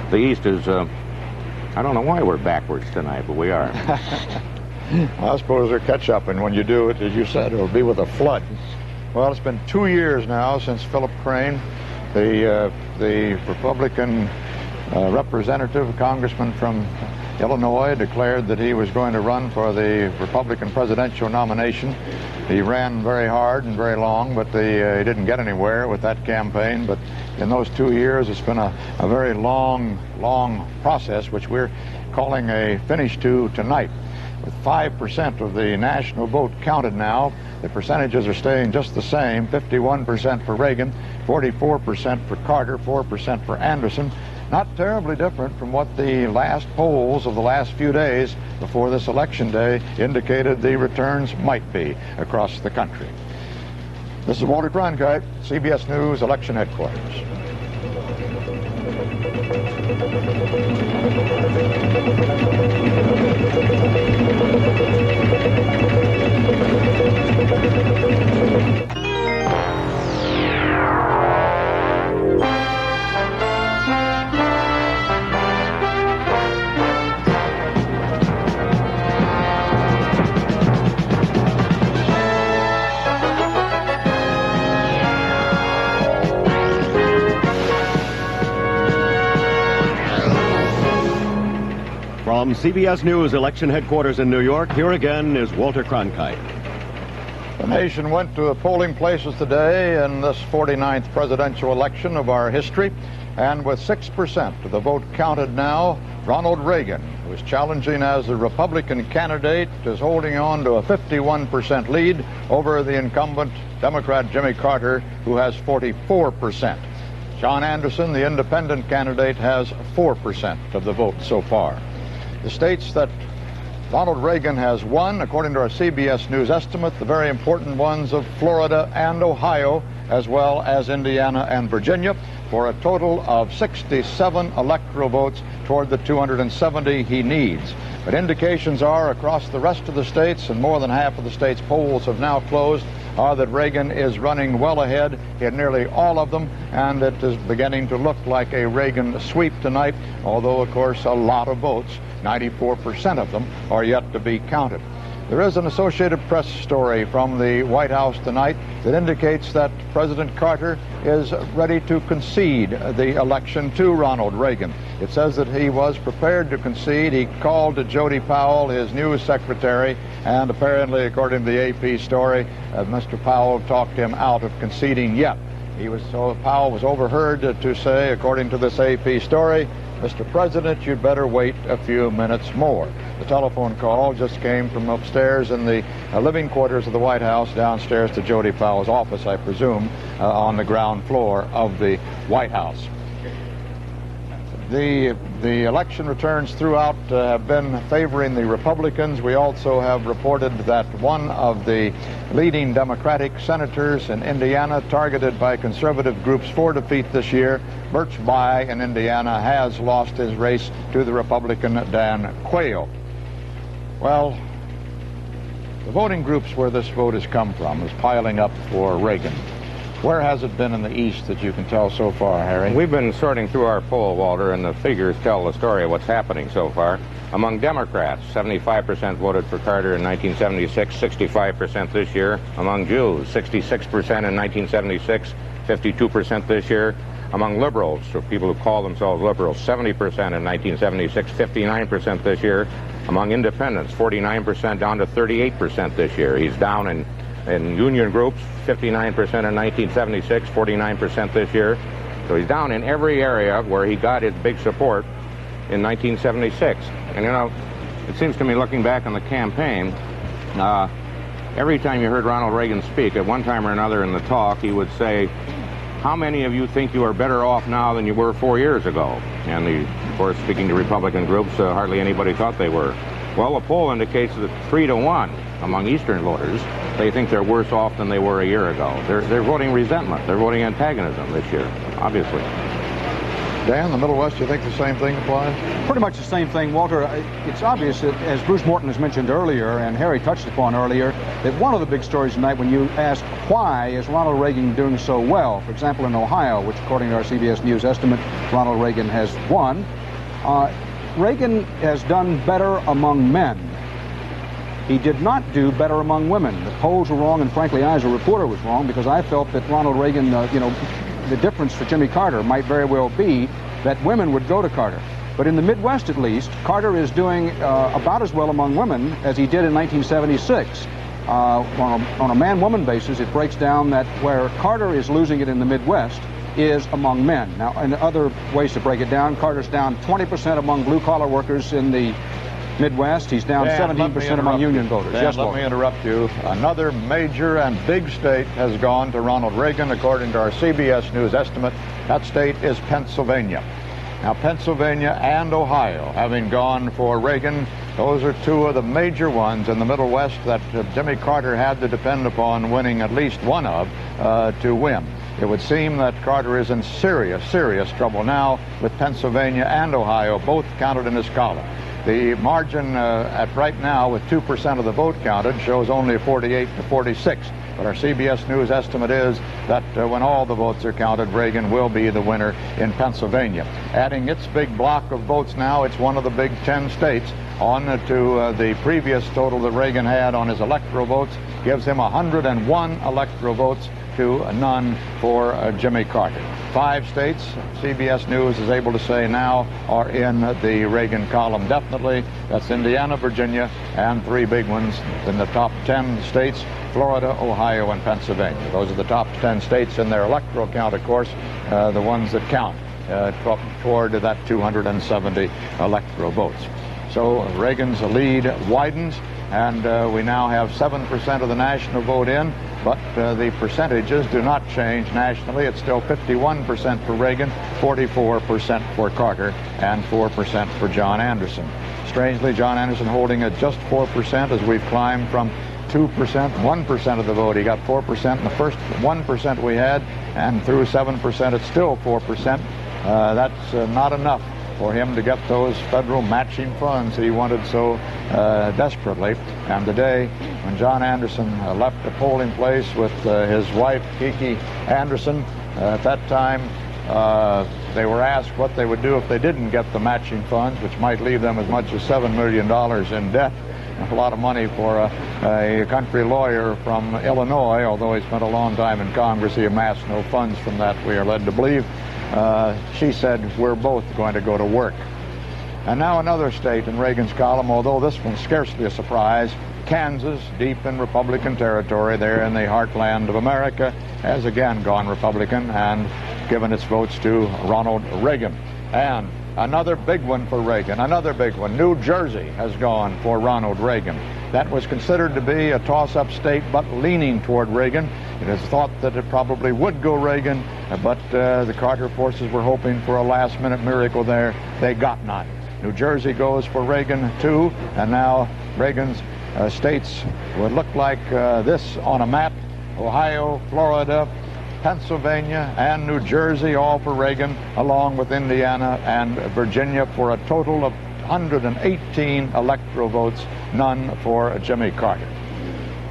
The East is, I don't know why we're backwards tonight, but we are. I suppose they're catch-up, and when you do it, as you said, it'll be with a flood. Well, it's been 2 years now since Philip Crane, the Republican representative, congressman from Illinois, declared that he was going to run for the Republican presidential nomination. He ran very hard and very long, but he didn't get anywhere with that campaign. But in those 2 years, it's been a very long process, which we're calling a finish to tonight. With 5% of the national vote counted now, The percentages are staying just the same, 51% for Reagan, 44% for Carter, 4% for Anderson. Not terribly different from what the last polls of the last few days before this election day indicated the returns might be across the country. This is Walter Cronkite, CBS News Election Headquarters. From CBS News Election Headquarters in New York, here again is Walter Cronkite. The nation went to the polling places today in this 49th presidential election of our history, and with 6% of the vote counted now, Ronald Reagan, who is challenging as the Republican candidate, is holding on to a 51% lead over the incumbent Democrat Jimmy Carter, who has 44%. John Anderson, the independent candidate, has 4% of the vote so far. The states that Ronald Reagan has won, according to our CBS News estimate, the very important ones of Florida and Ohio, as well as Indiana and Virginia, for a total of 67 electoral votes toward the 270 he needs. But indications are across the rest of the states, and more than half of the states' polls have now closed, are that Reagan is running well ahead in nearly all of them, and it is beginning to look like a Reagan sweep tonight, although, of course, a lot of votes, 94% of them, are yet to be counted. There is an Associated Press story from the White House tonight that indicates that President Carter is ready to concede the election to Ronald Reagan. It says that he was prepared to concede. He called to Jody Powell, his news secretary, and apparently, according to the AP story, Mr. Powell talked him out of conceding yet. Powell was overheard to say, according to this AP story, "Mr. President, you'd better wait a few minutes more." The telephone call just came from upstairs in the living quarters of the White House, downstairs to Jody Powell's office, I presume, on the ground floor of the White House. The election returns throughout have been favoring the Republicans. We also have reported that one of the leading Democratic senators in Indiana, targeted by conservative groups for defeat this year, Birch Bayh in Indiana, has lost his race to the Republican Dan Quayle. Well, the voting groups where this vote has come from is piling up for Reagan. Where has it been in the East that you can tell so far, Harry? We've been sorting through our poll, Walter, and the figures tell the story of what's happening so far. Among Democrats, 75% voted for Carter in 1976, 65% this year. Among Jews, 66% in 1976, 52% this year. Among liberals, or people who call themselves liberals, 70% in 1976, 59% this year. Among independents, 49% down to 38% this year. He's down in union groups, 59% in 1976, 49% this year. So he's down in every area where he got his big support in 1976. And, you know, it seems to me, looking back on the campaign, every time you heard Ronald Reagan speak, at one time or another in the talk, he would say, "How many of you think you are better off now than you were 4 years ago?" And, of course, speaking to Republican groups, hardly anybody thought they were. Well, the poll indicates that 3-1 among Eastern voters, they think they're worse off than they were a year ago. They're voting resentment. They're voting antagonism this year, obviously. Dan, the Middle West, you think the same thing applies? Pretty much the same thing, Walter. It's obvious that, as Bruce Morton has mentioned earlier, and Harry touched upon earlier, that one of the big stories tonight, when you ask why is Ronald Reagan doing so well, for example, in Ohio, which according to our CBS News estimate, Ronald Reagan has won, Reagan has done better among men. He did not do better among women. The polls were wrong, and frankly, I, as a reporter, was wrong, because I felt that Ronald Reagan, the difference for Jimmy Carter might very well be that women would go to Carter. But in the Midwest, at least, Carter is doing about as well among women as he did in 1976. On a man-woman basis, it breaks down that where Carter is losing it in the Midwest is among men. Now, in other ways to break it down, Carter's down 20% among blue-collar workers in the Midwest. He's down 17% among union voters. Dan, Yes, let Walter. me interrupt you. Another major and big state has gone to Ronald Reagan, according to our CBS News estimate. That state is Pennsylvania. Now, Pennsylvania and Ohio, having gone for Reagan, those are two of the major ones in the Middle West that Jimmy Carter had to depend upon winning at least one of to win. It would seem that Carter is in serious, serious trouble now with Pennsylvania and Ohio, both counted in his column. The margin at right now, with 2% of the vote counted, shows only 48 to 46. But our CBS News estimate is that when all the votes are counted, Reagan will be the winner in Pennsylvania. Adding its big block of votes now, it's one of the big 10 states on to the previous total that Reagan had on his electoral votes, gives him 101 electoral votes to none for Jimmy Carter. 5 states, CBS News is able to say now, are in the Reagan column definitely. That's Indiana, Virginia, and 3 big ones in the top 10 states, Florida, Ohio, and Pennsylvania. Those are the top 10 states in their electoral count, of course, the ones that count toward that 270 electoral votes. So Reagan's lead widens, and we now have 7% of the national vote in, but the percentages do not change nationally. It's still 51% for Reagan, 44% for Carter, and 4% for John Anderson. Strangely, John Anderson holding at just 4% as we've climbed from 2%, 1% of the vote. He got 4% in the first 1% we had, and through 7%, it's still 4%. That's not enough for him to get those federal matching funds he wanted so desperately. And the day when John Anderson left the polling place with his wife, Kiki Anderson, at that time, they were asked what they would do if they didn't get the matching funds, which might leave them as much as $7 million in debt. A lot of money for a country lawyer from Illinois, although he spent a long time in Congress. He amassed no funds from that, we are led to believe. She said, we're both going to go to work. And now another state in Reagan's column, although this one's scarcely a surprise, Kansas, deep in Republican territory there in the heartland of America, has again gone Republican and given its votes to Ronald Reagan. And another big one for Reagan, another big one. New Jersey has gone for Ronald Reagan. That was considered to be a toss-up state, but leaning toward Reagan. It is thought that it probably would go Reagan, but the Carter forces were hoping for a last-minute miracle there. They got none. New Jersey goes for Reagan, too, and now Reagan's states would look like this on a map. Ohio, Florida, Pennsylvania, and New Jersey, all for Reagan, along with Indiana and Virginia, for a total of 118 electoral votes, none for Jimmy Carter.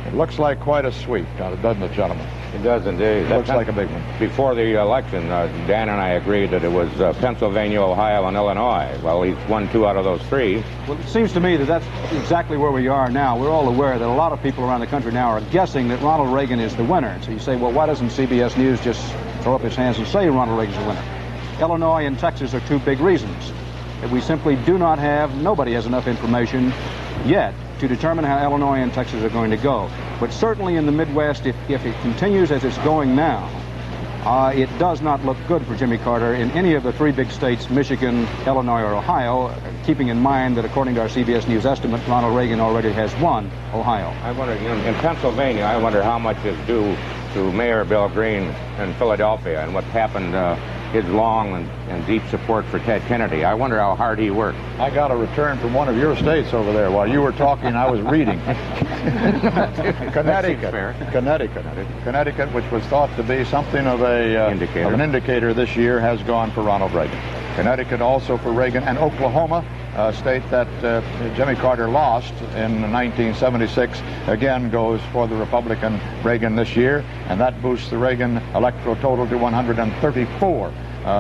It looks like quite a sweep, doesn't it, gentlemen? It does indeed. Looks like a big one. Before the election, Dan and I agreed that it was Pennsylvania, Ohio, and Illinois. Well, he's won 2 out of those 3. Well, it seems to me that that's exactly where we are now. We're all aware that a lot of people around the country now are guessing that Ronald Reagan is the winner. So you say, well, why doesn't CBS News just throw up its hands and say Ronald Reagan's the winner? Illinois and Texas are 2 big reasons. That we simply do not have, nobody has enough information yet to determine how Illinois and Texas are going to go. But certainly in the Midwest, if it continues as it's going now, it does not look good for Jimmy Carter in any of the 3 big states, Michigan, Illinois, or Ohio, keeping in mind that according to our CBS News estimate, Ronald Reagan already has won Ohio. I wonder, in Pennsylvania, I wonder how much is due to Mayor Bill Green in Philadelphia and what happened, his long and deep support for Ted Kennedy. I wonder how hard he worked. I got a return from one of your states over there. While you were talking, I was reading. Connecticut, which was thought to be something of an indicator this year, has gone for Ronald Reagan. Connecticut also for Reagan, and Oklahoma, a state that Jimmy Carter lost in 1976, again goes for the Republican Reagan this year, and that boosts the Reagan electoral total to 134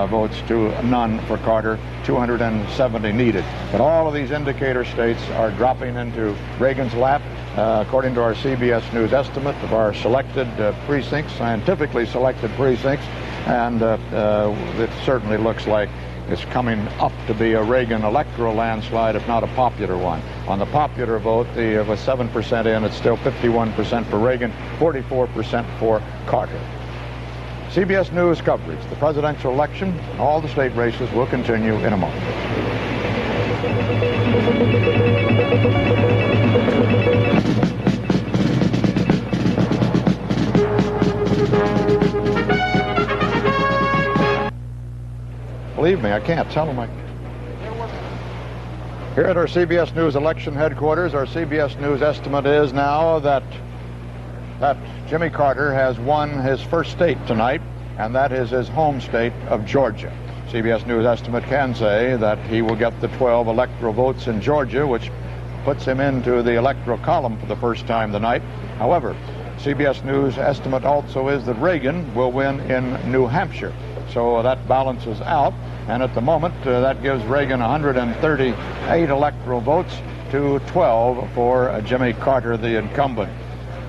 votes to none for Carter, 270 needed. But all of these indicator states are dropping into Reagan's lap. According to our CBS News estimate of our selected precincts, scientifically selected precincts, and it certainly looks like it's coming up to be a Reagan electoral landslide, if not a popular one. On the popular vote, with 7% in, it's still 51% for Reagan, 44% for Carter. CBS News coverage, the presidential election, and all the state races will continue in a moment. Believe me, I can't tell them. Here at our CBS News election headquarters, our CBS News estimate is now that Jimmy Carter has won his first state tonight, and that is his home state of Georgia. CBS News estimate can say that he will get the 12 electoral votes in Georgia, which puts him into the electoral column for the first time tonight. However, CBS News estimate also is that Reagan will win in New Hampshire. So that balances out, and at the moment that gives Reagan 138 electoral votes to 12 for Jimmy Carter, the incumbent.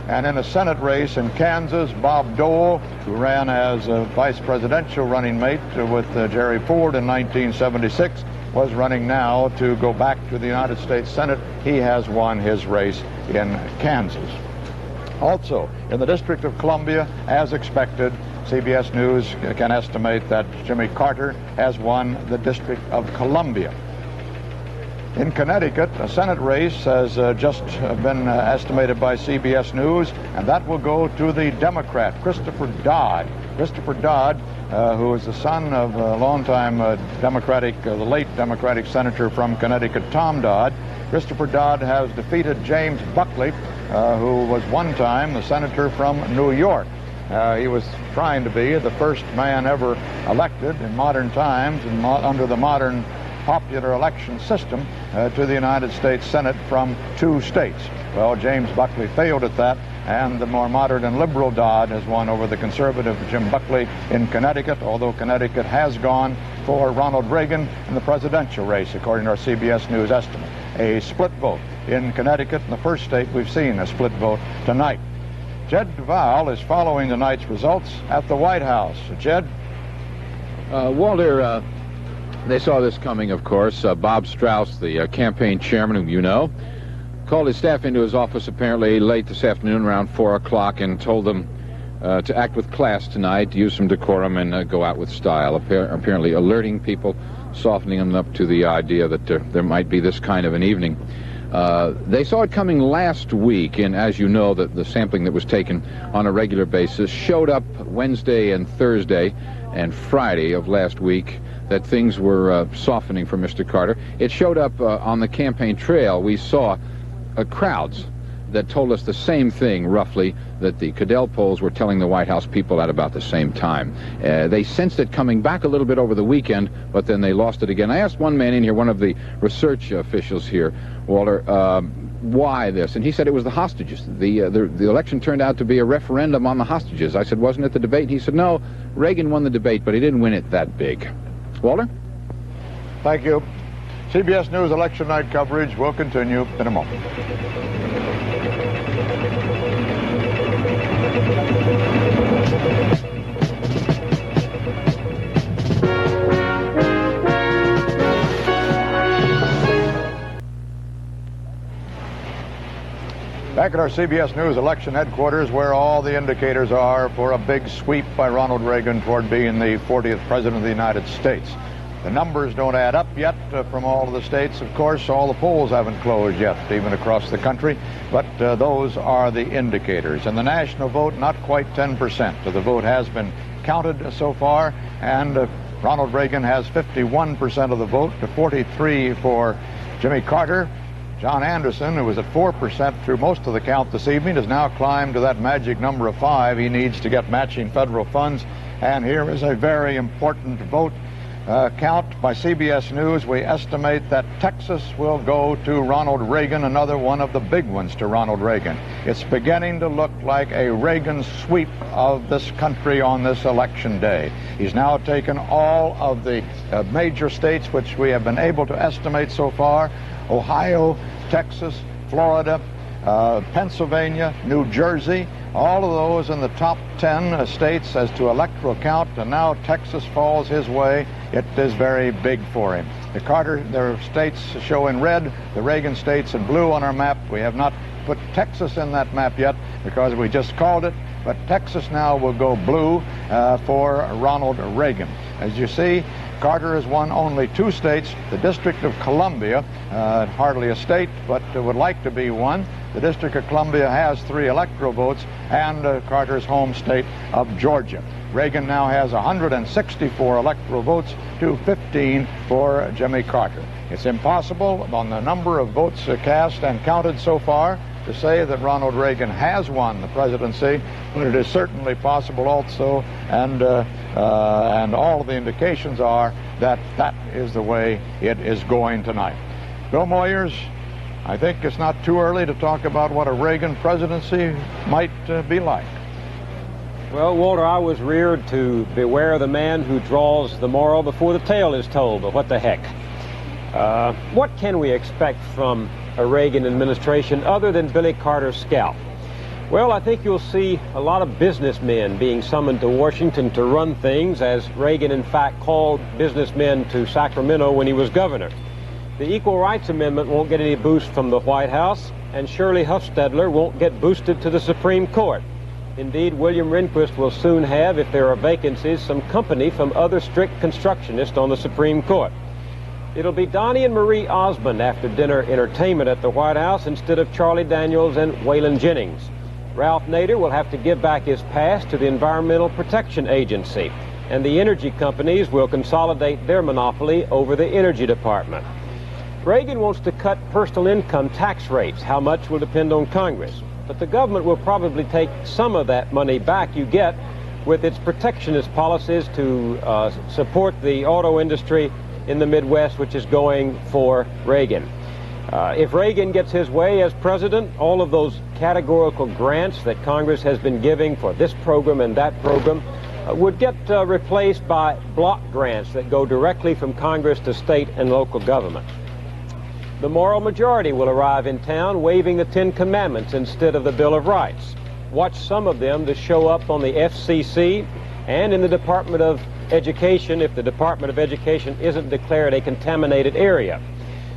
And in a Senate race in Kansas, Bob Dole, who ran as a vice presidential running mate with Jerry Ford in 1976, was running now to go back to the United States Senate. He has won his race in Kansas. Also, in the District of Columbia, as expected, CBS News can estimate that Jimmy Carter has won the District of Columbia. In Connecticut, a Senate race has just been estimated by CBS News, and that will go to the Democrat, Christopher Dodd. Christopher Dodd, who is the son of a longtime the late Democratic senator from Connecticut, Tom Dodd. Christopher Dodd has defeated James Buckley, who was one time the senator from New York. He was trying to be the first man ever elected in modern times and under the modern popular election system to the United States Senate from 2 states. Well, James Buckley failed at that, and the more moderate and liberal Dodd has won over the conservative Jim Buckley in Connecticut, although Connecticut has gone for Ronald Reagan in the presidential race, according to our CBS News estimate. A split vote in Connecticut, in the first state we've seen a split vote tonight. Jed Duval is following tonight's results at the White House. Jed? Walter, they saw this coming, of course. Bob Strauss, the campaign chairman, whom you know, called his staff into his office apparently late this afternoon around 4 o'clock and told them to act with class tonight, use some decorum, and go out with style, apparently alerting people, softening them up to the idea that there might be this kind of an evening. They saw it coming last week, and as you know, the sampling that was taken on a regular basis showed up Wednesday and Thursday and Friday of last week that things were softening for Mr. Carter. It showed up on the campaign trail. We saw crowds that told us the same thing, roughly, that the Cadell polls were telling the White House people at about the same time. They sensed it coming back a little bit over the weekend, but then they lost it again. I asked one man in here, one of the research officials here, Walter, why this? And he said it was the hostages. The election turned out to be a referendum on the hostages. I said, wasn't it the debate? He said, no, Reagan won the debate, but he didn't win it that big. Walter? Thank you. CBS News election night coverage will continue in a moment. Back at our CBS News election headquarters, where all the indicators are for a big sweep by Ronald Reagan toward being the 40th president of the United States. The numbers don't add up yet from all of the states. Of course, all the polls haven't closed yet, even across the country, but those are the indicators. And the national vote, not quite 10%. The vote has been counted so far, and Ronald Reagan has 51% of the vote to 43% for Jimmy Carter. John Anderson, who was at 4% through most of the count this evening, has now climbed to that magic number of 5 he needs to get matching federal funds. And here is a very important vote count by CBS News. We estimate that Texas will go to Ronald Reagan, another one of the big ones to Ronald Reagan. It's beginning to look like a Reagan sweep of this country on this election day. He's now taken all of the major states which we have been able to estimate so far: Ohio, Texas, Florida, Pennsylvania, New Jersey, all of those in the top 10 states as to electoral count, and now Texas falls his way. It is very big for him. The states show in red, the Reagan states in blue on our map. We have not put Texas in that map yet because we just called it, but Texas now will go blue for Ronald Reagan. As you see, Carter has won only 2 states. The District of Columbia, hardly a state, but would like to be one. The District of Columbia has 3 electoral votes, and Carter's home state of Georgia. Reagan now has 164 electoral votes to 15 for Jimmy Carter. It's impossible on the number of votes cast and counted so far to say that Ronald Reagan has won the presidency, but it is certainly possible also, and all of the indications are that that is the way it is going tonight. Bill Moyers, I think it's not too early to talk about what a Reagan presidency might be like. Well, Walter, I was reared to beware the man who draws the moral before the tale is told, but what the heck? What can we expect from a Reagan administration other than Billy Carter's scalp? Well, I think you'll see a lot of businessmen being summoned to Washington to run things, as Reagan in fact called businessmen to Sacramento when he was governor. The Equal Rights Amendment won't get any boost from the White House, and Shirley Hufstedler won't get boosted to the Supreme Court. Indeed, William Rehnquist will soon have, if there are vacancies, some company from other strict constructionists on the Supreme Court. It'll be Donnie and Marie Osmond after dinner entertainment at the White House instead of Charlie Daniels and Waylon Jennings. Ralph Nader will have to give back his pass to the Environmental Protection Agency, and the energy companies will consolidate their monopoly over the Energy Department. Reagan wants to cut personal income tax rates. How much will depend on Congress, but the government will probably take some of that money back you get with its protectionist policies to support the auto industry in the Midwest, which is going for Reagan. If Reagan gets his way as president, all of those categorical grants that Congress has been giving for this program and that program would get replaced by block grants that go directly from Congress to state and local government. The moral majority will arrive in town waving the 10 Commandments instead of the Bill of Rights. Watch some of them to show up on the FCC and in the Department of Education if the Department of Education isn't declared a contaminated area.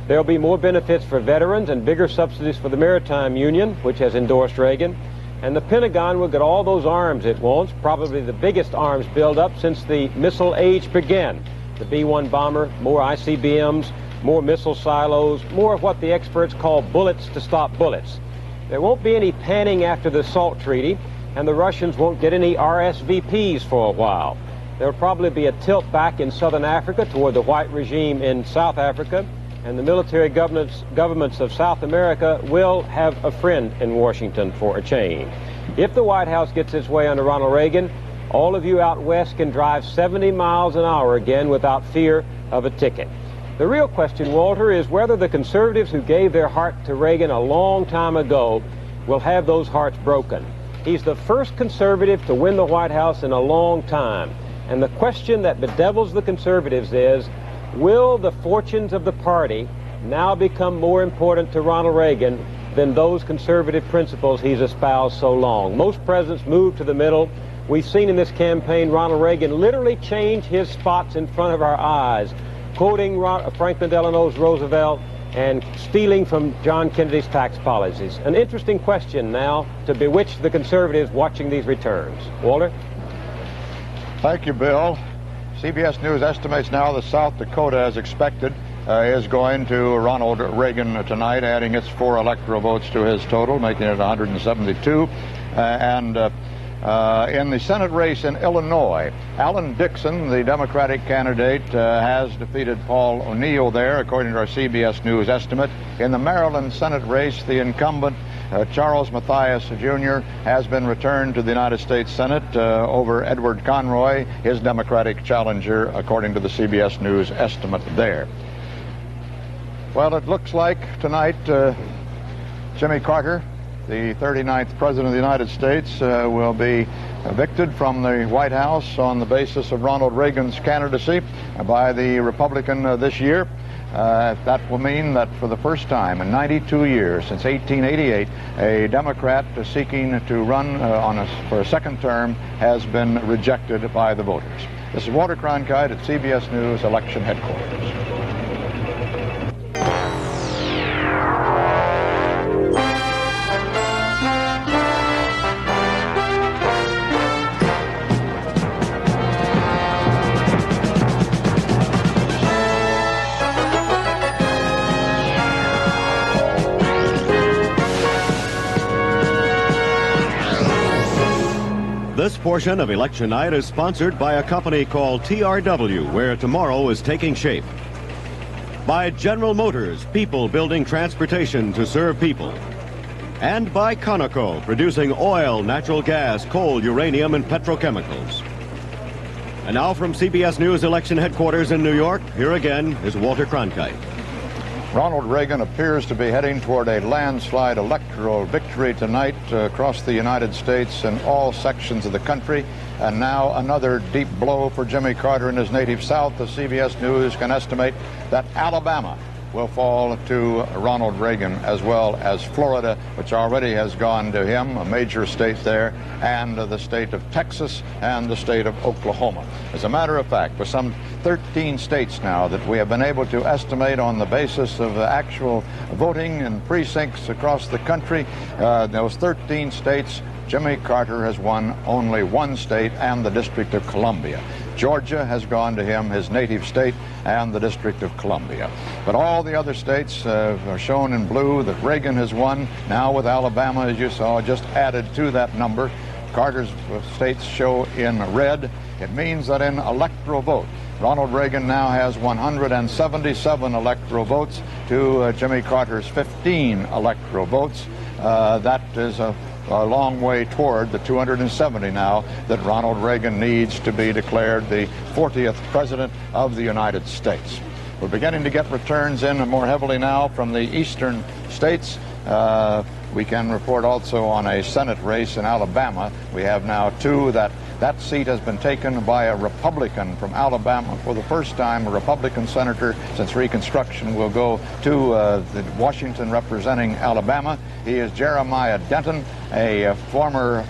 There'll be more benefits for veterans and bigger subsidies for the Maritime Union, which has endorsed Reagan. And the Pentagon will get all those arms it wants, probably the biggest arms buildup since the missile age began. The B-1 bomber, more ICBMs, more missile silos, more of what the experts call bullets to stop bullets. There won't be any panning after the SALT treaty, and the Russians won't get any RSVPs for a while. There'll probably be a tilt back in southern Africa toward the white regime in South Africa, and the military governments of South America will have a friend in Washington for a change. If the White House gets its way under Ronald Reagan, all of you out west can drive 70 miles an hour again without fear of a ticket. The real question, Walter, is whether the conservatives who gave their heart to Reagan a long time ago will have those hearts broken. He's the first conservative to win the White House in a long time. And the question that bedevils the conservatives is, will the fortunes of the party now become more important to Ronald Reagan than those conservative principles he's espoused so long? Most presidents move to the middle. We've seen in this campaign Ronald Reagan literally change his spots in front of our eyes, quoting Franklin Delano Roosevelt and stealing from John Kennedy's tax policies. An interesting question now to bewitch the conservatives watching these returns. Walter? Thank you, Bill. CBS News estimates now that South Dakota, as expected, is going to Ronald Reagan tonight, adding its 4 electoral votes to his total, making it 172. In the Senate race in Illinois, Alan Dixon, the Democratic candidate, has defeated Paul O'Neill there, according to our CBS News estimate. In the Maryland Senate race, the incumbent, Charles Mathias Jr., has been returned to the United States Senate over Edward Conroy, his Democratic challenger, according to the CBS News estimate there. Well, it looks like tonight Jimmy Carter, the 39th President of the United States, will be evicted from the White House on the basis of Ronald Reagan's candidacy by the Republican this year. That will mean that for the first time in 92 years, since 1888, a Democrat seeking to run for a second term has been rejected by the voters. This is Walter Cronkite at CBS News Election Headquarters. portion of election night is sponsored by a company called TRW, where tomorrow is taking shape. By General Motors, people building transportation to serve people. And by Conoco, producing oil, natural gas, coal, uranium, and petrochemicals. And now from CBS News election headquarters in New York, here again is Walter Cronkite. Ronald Reagan appears to be heading toward a landslide electoral victory tonight across the United States and all sections of the country. And now another deep blow for Jimmy Carter in his native South. The CBS News can estimate that Alabama will fall to Ronald Reagan, as well as Florida, which already has gone to him, a major state there, and the state of Texas and the state of Oklahoma. As a matter of fact, with some 13 states now that we have been able to estimate on the basis of actual voting in precincts across the country, those 13 states, Jimmy Carter has won only one state, and the District of Columbia. Georgia has gone to him, his native state, and the District of Columbia. But all the other states are shown in blue that Reagan has won. Now with Alabama, as you saw, just added to that number. Carter's states show in red. It means that in electoral vote, Ronald Reagan now has 177 electoral votes to Jimmy Carter's 15 electoral votes. That is a long way toward the 270 now that Ronald Reagan needs to be declared the 40th president of the United States. We're beginning to get returns in more heavily now from the eastern states. We can report also on a Senate race in Alabama. We have now two. That seat has been taken by a Republican from Alabama. For the first time, a Republican senator since Reconstruction will go to Washington representing Alabama. He is Jeremiah Denton, a former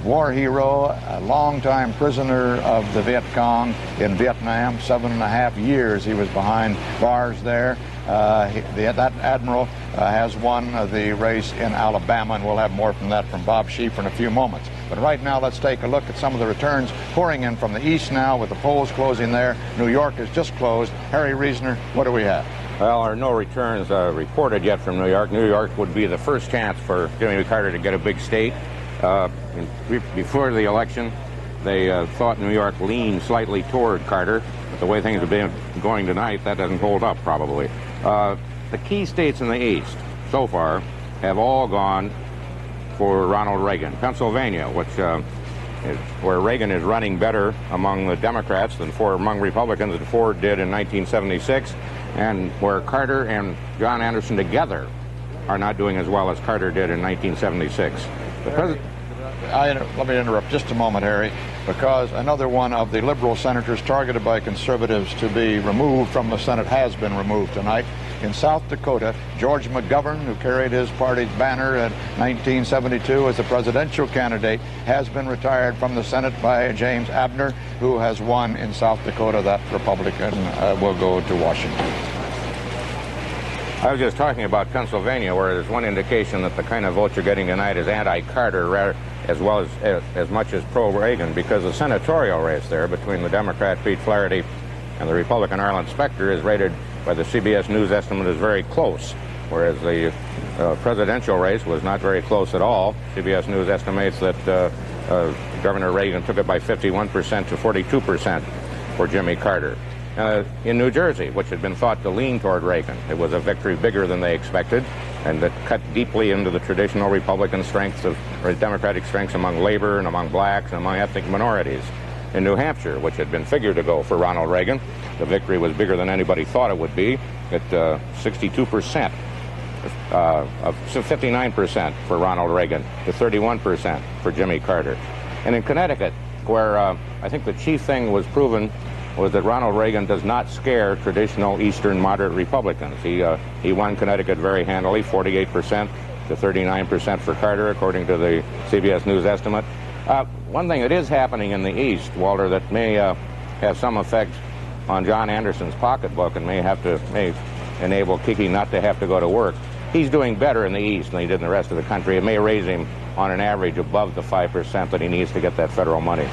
war hero, a longtime prisoner of the Viet Cong in Vietnam. 7.5 years he was behind bars there. That admiral has won the race in Alabama, and we'll have more from that from Bob Schieffer in a few moments. But right now, let's take a look at some of the returns pouring in from the east now, with the polls closing there. New York is just closed. Harry Reasoner, what do we have? Well, there are no returns reported yet from New York. New York would be the first chance for Jimmy Carter to get a big state. Before the election, they thought New York leaned slightly toward Carter, but the way things have been going tonight, that doesn't hold up probably. The key states in the east so far have all gone for Ronald Reagan. Pennsylvania, which is where Reagan is running better among the Democrats than among Republicans than Ford did in 1976, and where Carter and John Anderson together are not doing as well as Carter did in 1976. Let me interrupt just a moment, Harry, because another one of the liberal senators targeted by conservatives to be removed from the Senate has been removed tonight. In South Dakota, George McGovern, who carried his party's banner in 1972 as the presidential candidate, has been retired from the Senate by James Abner, who has won in South Dakota. That Republican will go to Washington. I was just talking about Pennsylvania, where there's one indication that the kind of vote you're getting tonight is anti-Carter as well as much as pro-Reagan, because the senatorial race there between the Democrat Pete Flaherty and the Republican Arlen Specter is rated by the CBS News estimate as very close, whereas the presidential race was not very close at all. CBS News estimates that Governor Reagan took it by 51% to 42% for Jimmy Carter. In New Jersey, which had been thought to lean toward Reagan, it was a victory bigger than they expected, and that cut deeply into the traditional Republican strengths or Democratic strengths among labor and among blacks and among ethnic minorities. In New Hampshire, which had been figured to go for Ronald Reagan, the victory was bigger than anybody thought it would be, at 62%, of 59% for Ronald Reagan to 31% for Jimmy Carter. And in Connecticut, where I think the chief thing was proven was that Ronald Reagan does not scare traditional Eastern moderate Republicans. He won Connecticut very handily, 48% to 39% for Carter, according to the CBS News estimate. One thing that is happening in the East, Walter, that may have some effect on John Anderson's pocketbook and may enable Kiki not to have to go to work. He's doing better in the East than he did in the rest of the country. It may raise him on an average above the 5% that he needs to get that federal money.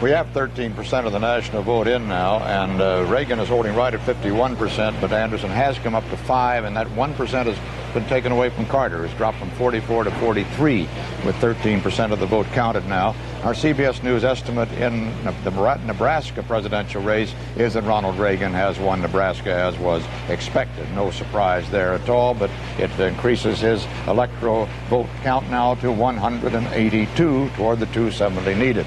We have 13% of the national vote in now, and Reagan is holding right at 51%, but Anderson has come up to 5%, and that 1% has been taken away from Carter. It's dropped from 44 to 43, with 13% of the vote counted now. Our CBS News estimate in the Nebraska presidential race is that Ronald Reagan has won Nebraska, as was expected. No surprise there at all, but it increases his electoral vote count now to 182 toward the 270 needed.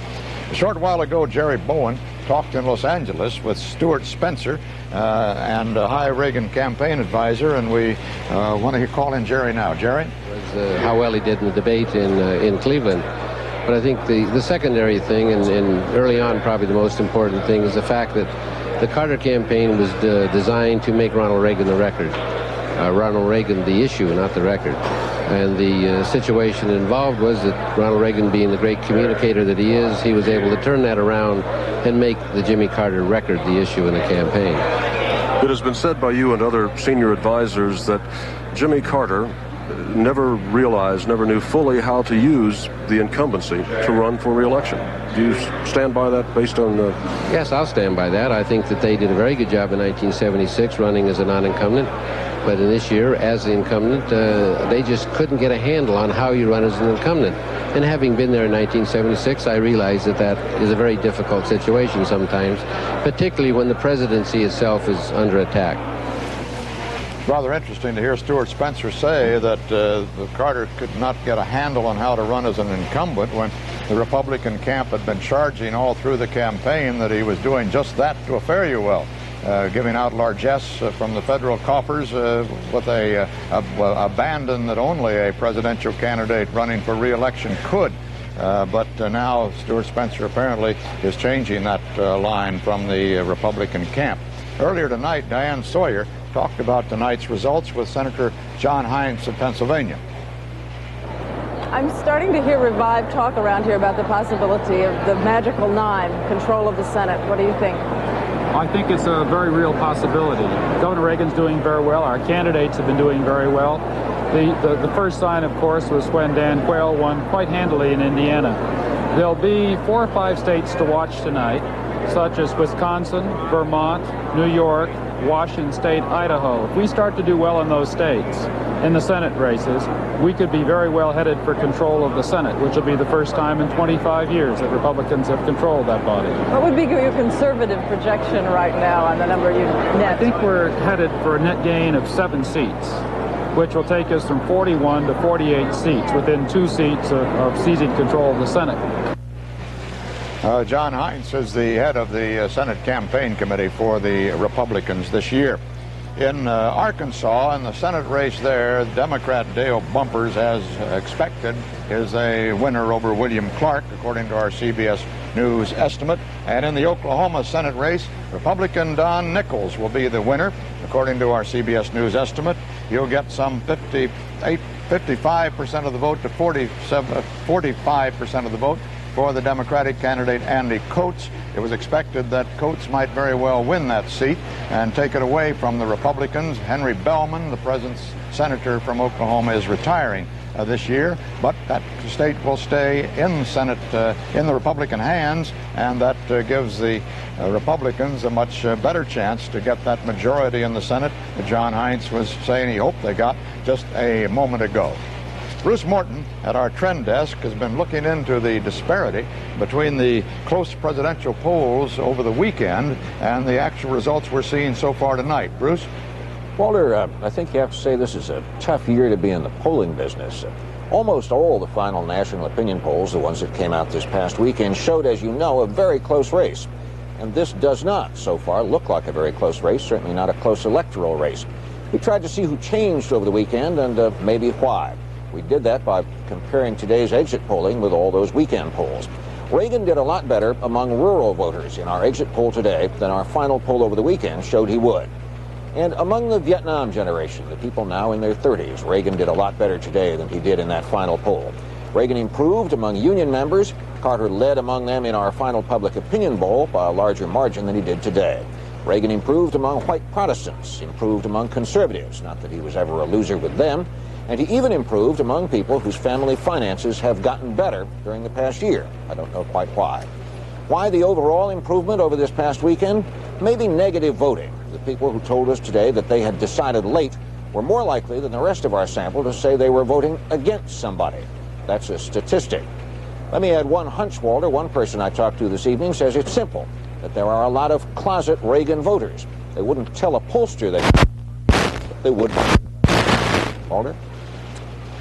A short while ago, Jerry Bowen talked in Los Angeles with Stuart Spencer and a high Reagan campaign advisor, and we want to call in Jerry now. Jerry? It was how well he did in the debate in Cleveland. But I think the secondary thing, and early on probably the most important thing, is the fact that the Carter campaign was designed to make Ronald Reagan the record. Ronald Reagan the issue, not the record. And the situation involved was that Ronald Reagan, being the great communicator that he is, he was able to turn that around and make the Jimmy Carter record the issue in the campaign. It has been said by you and other senior advisors that Jimmy Carter never knew fully how to use the incumbency to run for re-election. Do you stand by that based on the... Yes, I'll stand by that. I think that they did a very good job in 1976 running as a non-incumbent. But in this year, as the incumbent, they just couldn't get a handle on how you run as an incumbent. And having been there in 1976, I realize that that is a very difficult situation sometimes, particularly when the presidency itself is under attack. Rather interesting to hear Stuart Spencer say that Carter could not get a handle on how to run as an incumbent when the Republican camp had been charging all through the campaign that he was doing just that to a fare-you-well. Giving out largesse from the federal coffers with a abandon that only a presidential candidate running for re-election could. But now Stuart Spencer apparently is changing that line from the Republican camp. Earlier tonight, Diane Sawyer talked about tonight's results with Senator John Heinz of Pennsylvania. I'm starting to hear revived talk around here about the possibility of the magical 9, control of the Senate. What do you think? I think it's a very real possibility. Governor Reagan's doing very well. Our candidates have been doing very well. The first sign, of course, was when Dan Quayle won quite handily in Indiana. There'll be 4 or 5 states to watch tonight, such as Wisconsin, Vermont, New York, Washington State, Idaho. If we start to do well in those states, in the Senate races, we could be very well headed for control of the Senate, which will be the first time in 25 years that Republicans have controlled that body. What would be your conservative projection right now on the number you net? I think we're headed for a net gain of 7 seats, which will take us from 41 to 48 seats, within 2 seats of seizing control of the Senate. John Heinz is the head of the Senate Campaign Committee for the Republicans this year. In Arkansas, in the Senate race there, Democrat Dale Bumpers, as expected, is a winner over William Clark, according to our CBS News estimate. And in the Oklahoma Senate race, Republican Don Nichols will be the winner, according to our CBS News estimate. He'll get some 55% of the vote to 45% of the vote for the Democratic candidate Andy Coates. It was expected that Coates might very well win that seat and take it away from the Republicans. Henry Bellman, the president's senator from Oklahoma, is retiring this year, but that state will stay in Senate in the Republican hands, and that gives the Republicans a much better chance to get that majority in the Senate that John Heinz was saying he hoped they got just a moment ago. Bruce Morton at our trend desk has been looking into the disparity between the close presidential polls over the weekend and the actual results we're seeing so far tonight. Bruce? Walter, I think you have to say this is a tough year to be in the polling business. Almost all the final national opinion polls, the ones that came out this past weekend, showed, as you know, a very close race. And this does not, so far, look like a very close race, certainly not a close electoral race. We tried to see who changed over the weekend and maybe why. We did that by comparing today's exit polling with all those weekend polls. Reagan did a lot better among rural voters in our exit poll today than our final poll over the weekend showed he would. And among the Vietnam generation, the people now in their 30s, Reagan did a lot better today than he did in that final poll. Reagan improved among union members. Carter led among them in our final public opinion poll by a larger margin than he did today. Reagan improved among white Protestants, improved among conservatives, not that he was ever a loser with them. And he even improved among people whose family finances have gotten better during the past year. I don't know quite why. Why the overall improvement over this past weekend? Maybe negative voting. The people who told us today that they had decided late were more likely than the rest of our sample to say they were voting against somebody. That's a statistic. Let me add one hunch, Walter. One person I talked to this evening says it's simple, that there are a lot of closet Reagan voters. They wouldn't tell a pollster they would. Walter?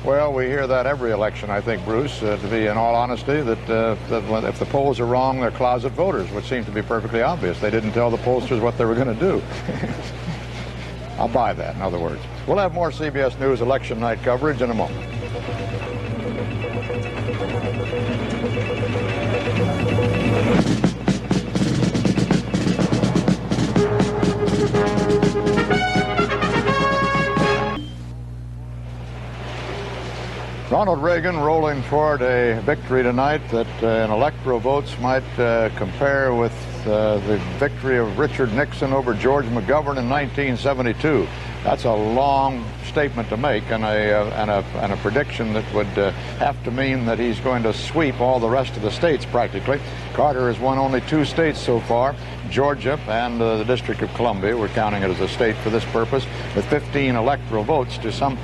Well, we hear that every election, I think, Bruce, to be in all honesty, that if the polls are wrong, they're closet voters, which seems to be perfectly obvious. They didn't tell the pollsters what they were going to do. I'll buy that, in other words. We'll have more CBS News election night coverage in a moment. Ronald Reagan rolling toward a victory tonight that in electoral votes might compare with the victory of Richard Nixon over George McGovern in 1972. That's a long statement to make, and a prediction that would have to mean that he's going to sweep all the rest of the states practically. Carter has won only 2 states so far, Georgia and the District of Columbia. We're counting it as a state for this purpose, with 15 electoral votes to some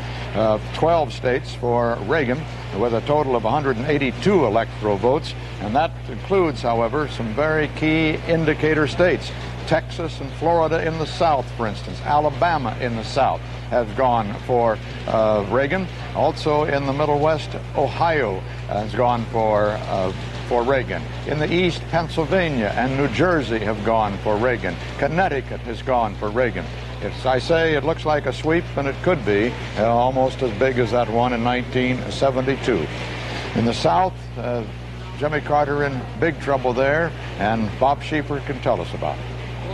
12 states for Reagan, with a total of 182 electoral votes. And that includes, however, some very key indicator states. Texas and Florida in the South, for instance. Alabama in the South has gone for Reagan. Also in the Middle West, Ohio has gone for Reagan. In the East, Pennsylvania and New Jersey have gone for Reagan. Connecticut has gone for Reagan. As I say, it looks like a sweep, and it could be almost as big as that one in 1972. In the South, Jimmy Carter in big trouble there, and Bob Schieffer can tell us about it.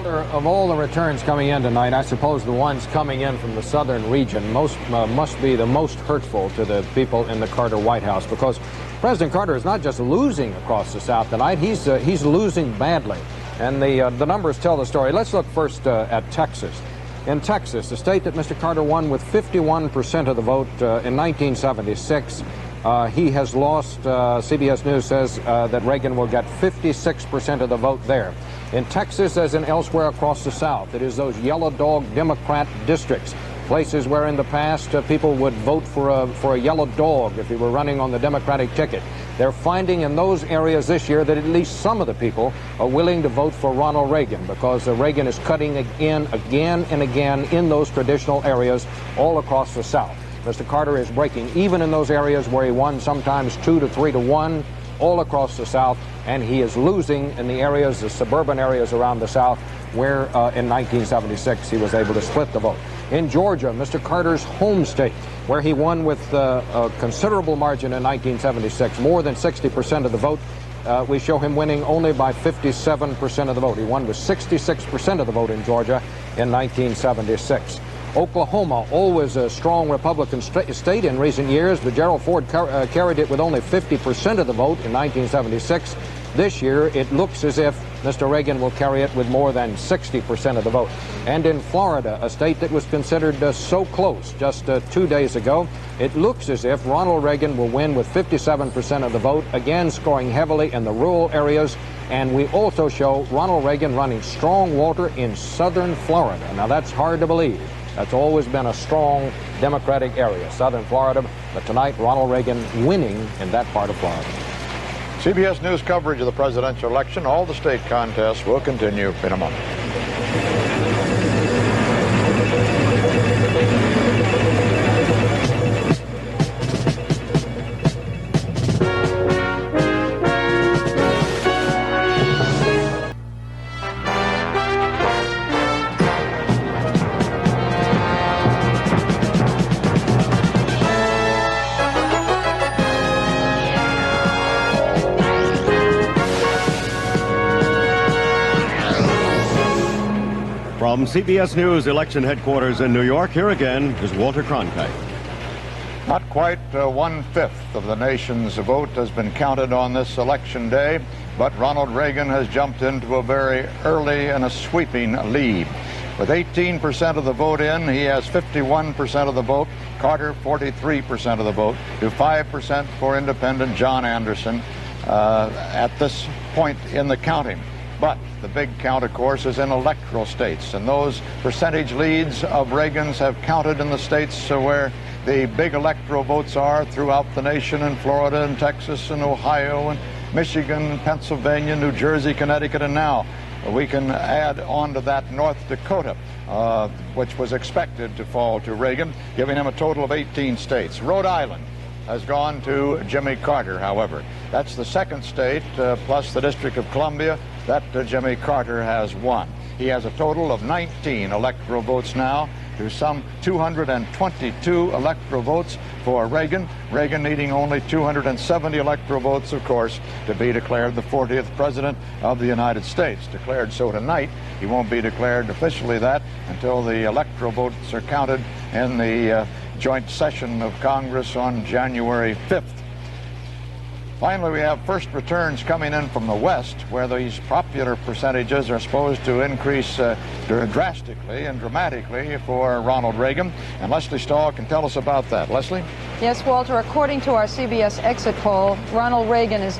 Of all the returns coming in tonight, I suppose the ones coming in from the southern region must be the most hurtful to the people in the Carter White House, because President Carter is not just losing across the South tonight, he's losing badly. And the numbers tell the story. Let's look first at Texas. In Texas, the state that Mr. Carter won with 51% of the vote in 1976, he has lost, CBS News says that Reagan will get 56% of the vote there. In Texas, as in elsewhere across the South, it is those yellow dog Democrat districts, places where in the past people would vote for a yellow dog if he were running on the Democratic ticket. They're finding in those areas this year that at least some of the people are willing to vote for Ronald Reagan, because Reagan is cutting in again and again in those traditional areas all across the South. Mr. Carter is breaking even in those areas where he won sometimes 2 to 3 to 1 all across the South, and he is losing in the areas, the suburban areas around the South, where in 1976 he was able to split the vote. In Georgia, Mr. Carter's home state, where he won with a considerable margin in 1976, more than 60% of the vote, we show him winning only by 57% of the vote. He won with 66% of the vote in Georgia in 1976. Oklahoma, always a strong Republican state in recent years, but Gerald Ford carried it with only 50% of the vote in 1976. This year, it looks as if Mr. Reagan will carry it with more than 60% of the vote. And in Florida, a state that was considered so close just 2 days ago, it looks as if Ronald Reagan will win with 57% of the vote, again scoring heavily in the rural areas. And we also show Ronald Reagan running strong, Walter, in southern Florida. Now, that's hard to believe. That's always been a strong Democratic area, southern Florida. But tonight, Ronald Reagan winning in that part of Florida. CBS News coverage of the presidential election, all the state contests, will continue in a moment. From CBS News election headquarters in New York, here again is Walter Cronkite. Not quite 1/5 of the nation's vote has been counted on this election day, but Ronald Reagan has jumped into a very early and a sweeping lead. With 18% of the vote in, he has 51% of the vote. Carter, 43% of the vote, to 5% for independent John Anderson at this point in the counting. But the big count, of course, is in electoral states, and those percentage leads of Reagan's have counted in the states where the big electoral votes are throughout the nation in Florida and Texas and Ohio and Michigan and Pennsylvania, New Jersey, Connecticut, and now we can add on to that North Dakota, which was expected to fall to Reagan, giving him a total of 18 states. Rhode Island has gone to Jimmy Carter, however. That's the second state, plus the District of Columbia, that Jimmy Carter has won. He has a total of 19 electoral votes now to some 222 electoral votes for Reagan. Reagan needing only 270 electoral votes, of course, to be declared the 40th President of the United States. Declared so tonight. He won't be declared officially that until the electoral votes are counted in the joint session of Congress on January 5th. Finally, we have first returns coming in from the West, where these popular percentages are supposed to increase drastically and dramatically for Ronald Reagan. And Leslie Stahl can tell us about that. Leslie? Yes, Walter, according to our CBS exit poll, Ronald Reagan is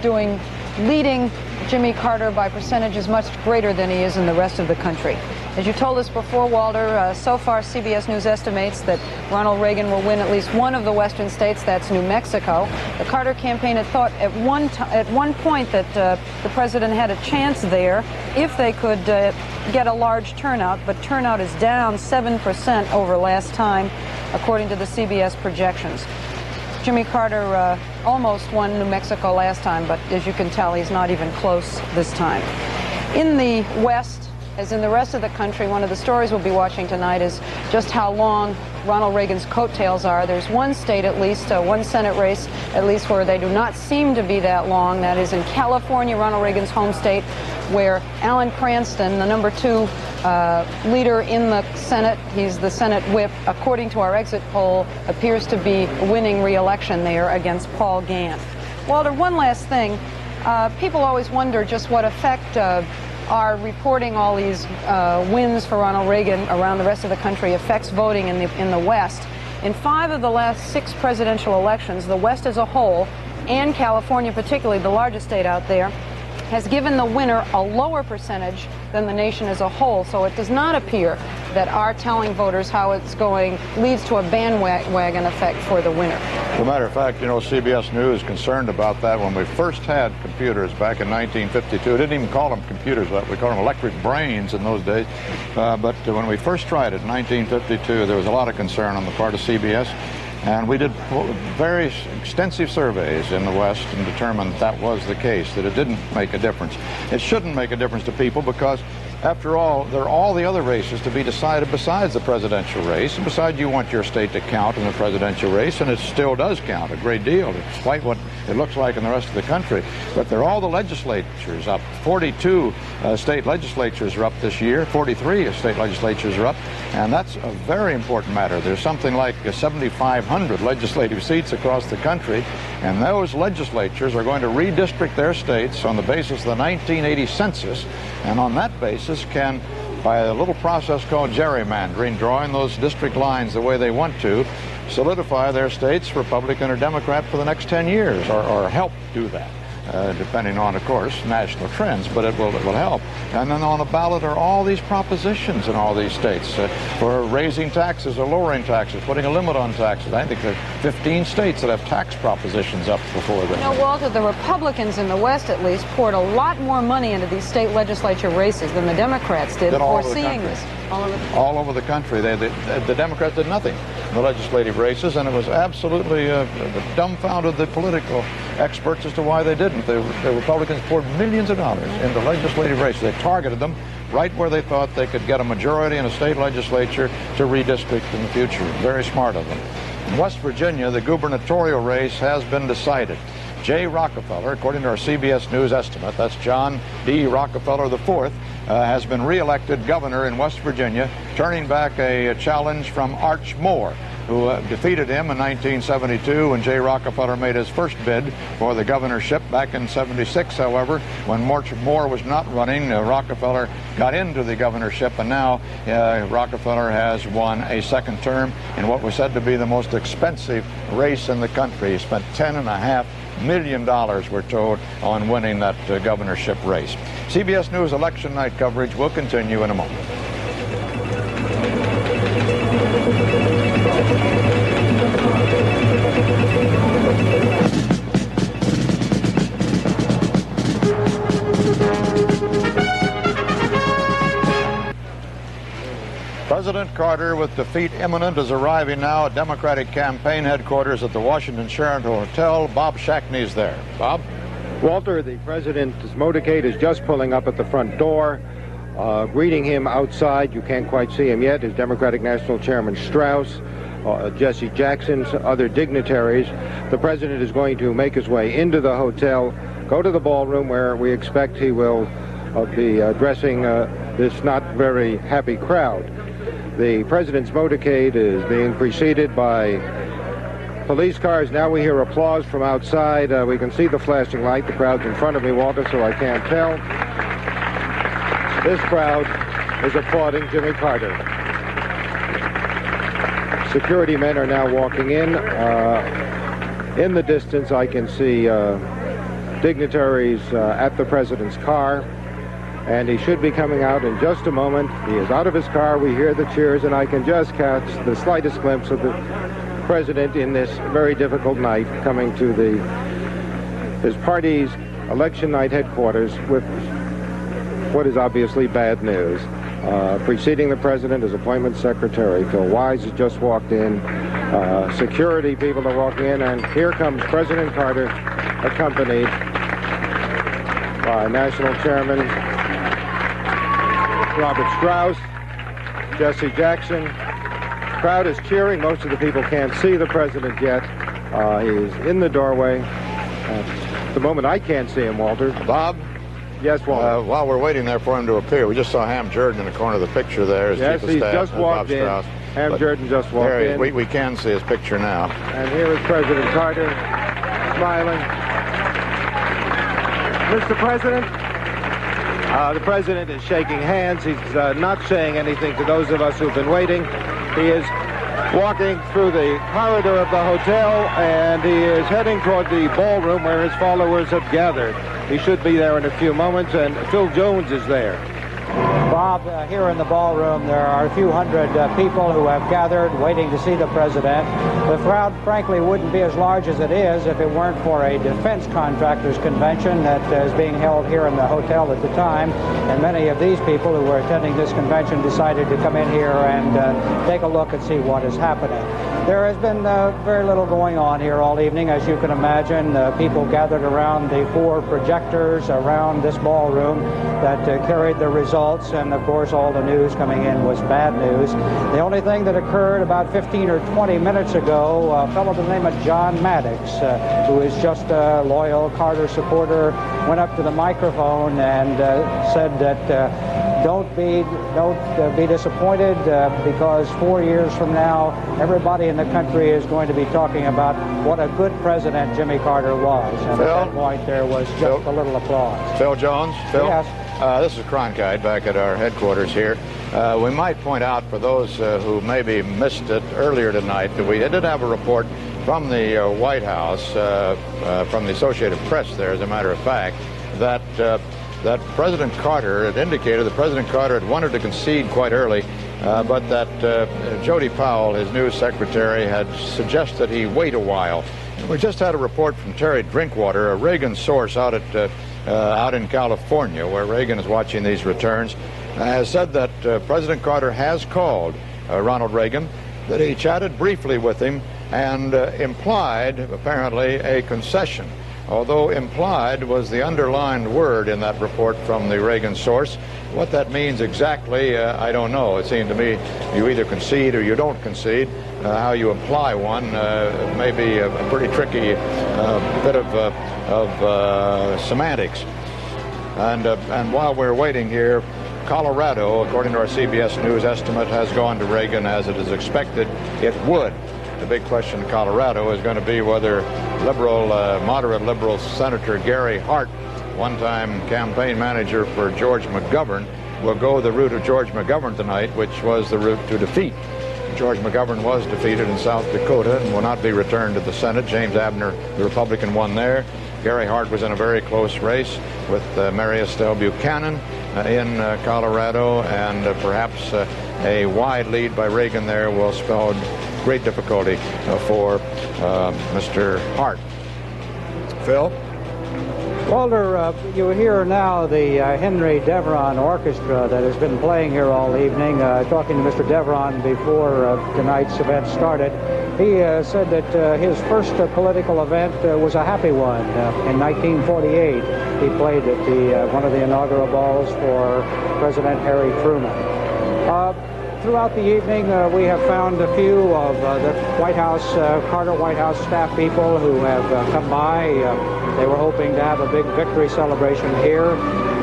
leading Jimmy Carter by percentages much greater than he is in the rest of the country. As you told us before, Walter, so far CBS News estimates that Ronald Reagan will win at least one of the western states, that's New Mexico. The Carter campaign had thought at one point that the president had a chance there if they could get a large turnout, but turnout is down 7% over last time, according to the CBS projections. Jimmy Carter almost won New Mexico last time, but as you can tell, he's not even close this time. In the West, as in the rest of the country, one of the stories we'll be watching tonight is just how long Ronald Reagan's coattails are. There's one state at least, one Senate race at least, where they do not seem to be that long. That is in California, Ronald Reagan's home state, where Alan Cranston, the number 2 leader in the Senate, he's the Senate whip, according to our exit poll, appears to be winning re-election there against Paul Gant. Walter, one last thing. People always wonder just what effect our reporting all these wins for Ronald Reagan around the rest of the country affects voting in the West. In 5 of the last 6 presidential elections, the West as a whole, and California particularly, the largest state out there, has given the winner a lower percentage than the nation as a whole. So it does not appear that our telling voters how it's going leads to a bandwagon effect for the winner. As a matter of fact, you know, CBS News is concerned about that. When we first had computers back in 1952, we didn't even call them computers, we called them electric brains in those days. But when we first tried it in 1952, there was a lot of concern on the part of CBS. And we did very extensive surveys in the West and determined that was the case, that it didn't make a difference. It shouldn't make a difference to people because, after all, there are all the other races to be decided besides the presidential race. And besides, you want your state to count in the presidential race, and it still does count a great deal, despite what it looks like in the rest of the country. But there are all the legislatures up. 42 state legislatures are up this year. 43 state legislatures are up. And that's a very important matter. There's something like 7,500 legislative seats across the country, and those legislatures are going to redistrict their states on the basis of the 1980 census, and on that basis can, by a little process called gerrymandering, drawing those district lines the way they want to, solidify their states, Republican or Democrat, for the next 10 years, or help do that. Depending on, of course, national trends, but it will help. And then on the ballot are all these propositions in all these states for raising taxes or lowering taxes, putting a limit on taxes. I think there are 15 states that have tax propositions up before them. You know, Walter, the Republicans in the West, at least, poured a lot more money into these state legislature races than the Democrats did, foreseeing this. All over the country. The Democrats did nothing in the legislative races, and it was absolutely dumbfounded the political experts as to why they didn't. The Republicans poured millions of dollars into legislative races. They targeted them right where they thought they could get a majority in a state legislature to redistrict in the future. Very smart of them. In West Virginia, the gubernatorial race has been decided. Jay Rockefeller, according to our CBS News estimate, that's John D. Rockefeller IV, has been reelected governor in West Virginia, turning back a challenge from Arch Moore, who defeated him in 1972 when Jay Rockefeller made his first bid for the governorship. Back in '76, however, when Moore was not running, Rockefeller got into the governorship, and now Rockefeller has won a second term in what was said to be the most expensive race in the country. He spent $10.5 million, we're told, on winning that governorship race. CBS News election night coverage will continue in a moment. President Carter, with defeat imminent, is arriving now at Democratic campaign headquarters at the Washington Sheraton Hotel. Bob Shackney's there. Bob? Walter, the president's motorcade is just pulling up at the front door. Greeting him outside, you can't quite see him yet, is Democratic National Chairman Strauss, Jesse Jackson, other dignitaries. The president is going to make his way into the hotel, go to the ballroom where we expect he will be addressing this not very happy crowd. The president's motorcade is being preceded by police cars. Now we hear applause from outside. We can see the flashing light. The crowd's in front of me, Walter, so I can't tell. This crowd is applauding Jimmy Carter. Security men are now walking in. In the distance, I can see dignitaries at the president's car. And he should be coming out in just a moment. He is out of his car. We hear the cheers, and I can just catch the slightest glimpse of the president in this very difficult night coming to his party's election night headquarters with what is obviously bad news. Preceding the president is appointment secretary Phil Wise has just walked in. Security people are walking in, and here comes President Carter, accompanied by National Chairman Robert Strauss, Jesse Jackson. The crowd is cheering. Most of the people can't see the president yet. He's in the doorway. At the moment, I can't see him, Walter. Bob? Yes, Walter. While we're waiting there for him to appear, we just saw Ham Jordan in the corner of the picture there. Yes, he's just walked in. Ham Jordan just walked in. We can see his picture now. And here is President Carter, smiling. Mr. President, the president is shaking hands. He's not saying anything to those of us who've been waiting. He is walking through the corridor of the hotel, and he is heading toward the ballroom where his followers have gathered. He should be there in a few moments, and Phil Jones is there. Bob, here in the ballroom, there are a few hundred people who have gathered waiting to see the president. The crowd, frankly, wouldn't be as large as it is if it weren't for a defense contractors convention that is being held here in the hotel at the time. And many of these people who were attending this convention decided to come in here and take a look and see what is happening. There has been very little going on here all evening, as you can imagine. People gathered around the 4 projectors around this ballroom that carried the results, and of course all the news coming in was bad news. The only thing that occurred about 15 or 20 minutes ago, a fellow by the name of John Maddox, who is just a loyal Carter supporter, went up to the microphone and said that don't be disappointed because 4 years from now, everybody in the country is going to be talking about what a good president Jimmy Carter was. And at that point, there was just a little applause. Phil Jones? Phil? Yes. This is Cronkite back at our headquarters here. We might point out for those who maybe missed it earlier tonight that we did have a report from the White House, from the Associated Press there, as a matter of fact, that President Carter had indicated that President Carter had wanted to concede quite early, but that Jody Powell, his news secretary, had suggested he wait a while. We just had a report from Terry Drinkwater, a Reagan source out in California, where Reagan is watching these returns, has said that President Carter has called Ronald Reagan, that he chatted briefly with him and implied, apparently, a concession. Although implied was the underlined word in that report from the Reagan source. What that means exactly, I don't know. It seemed to me you either concede or you don't concede. How you imply one may be a pretty tricky bit of semantics. And while we're waiting here, Colorado, according to our CBS News estimate, has gone to Reagan as it is expected it would. The big question in Colorado is going to be whether moderate liberal Senator Gary Hart, one-time campaign manager for George McGovern, will go the route of George McGovern tonight, which was the route to defeat. George McGovern was defeated in South Dakota and will not be returned to the Senate. James Abner, the Republican, won there. Gary Hart was in a very close race with Mary Estelle Buchanan in Colorado, and perhaps a wide lead by Reagan there will spell great difficulty for Mr. Hart. Phil? Walter, you hear now the Henry Deveron Orchestra that has been playing here all evening. Talking to Mr. Deveron before tonight's event started, he said that his first political event was a happy one. In 1948, he played at one of the inaugural balls for President Harry Truman. Throughout the evening, we have found a few of the White House, Carter White House staff people who have come by. They were hoping to have a big victory celebration here,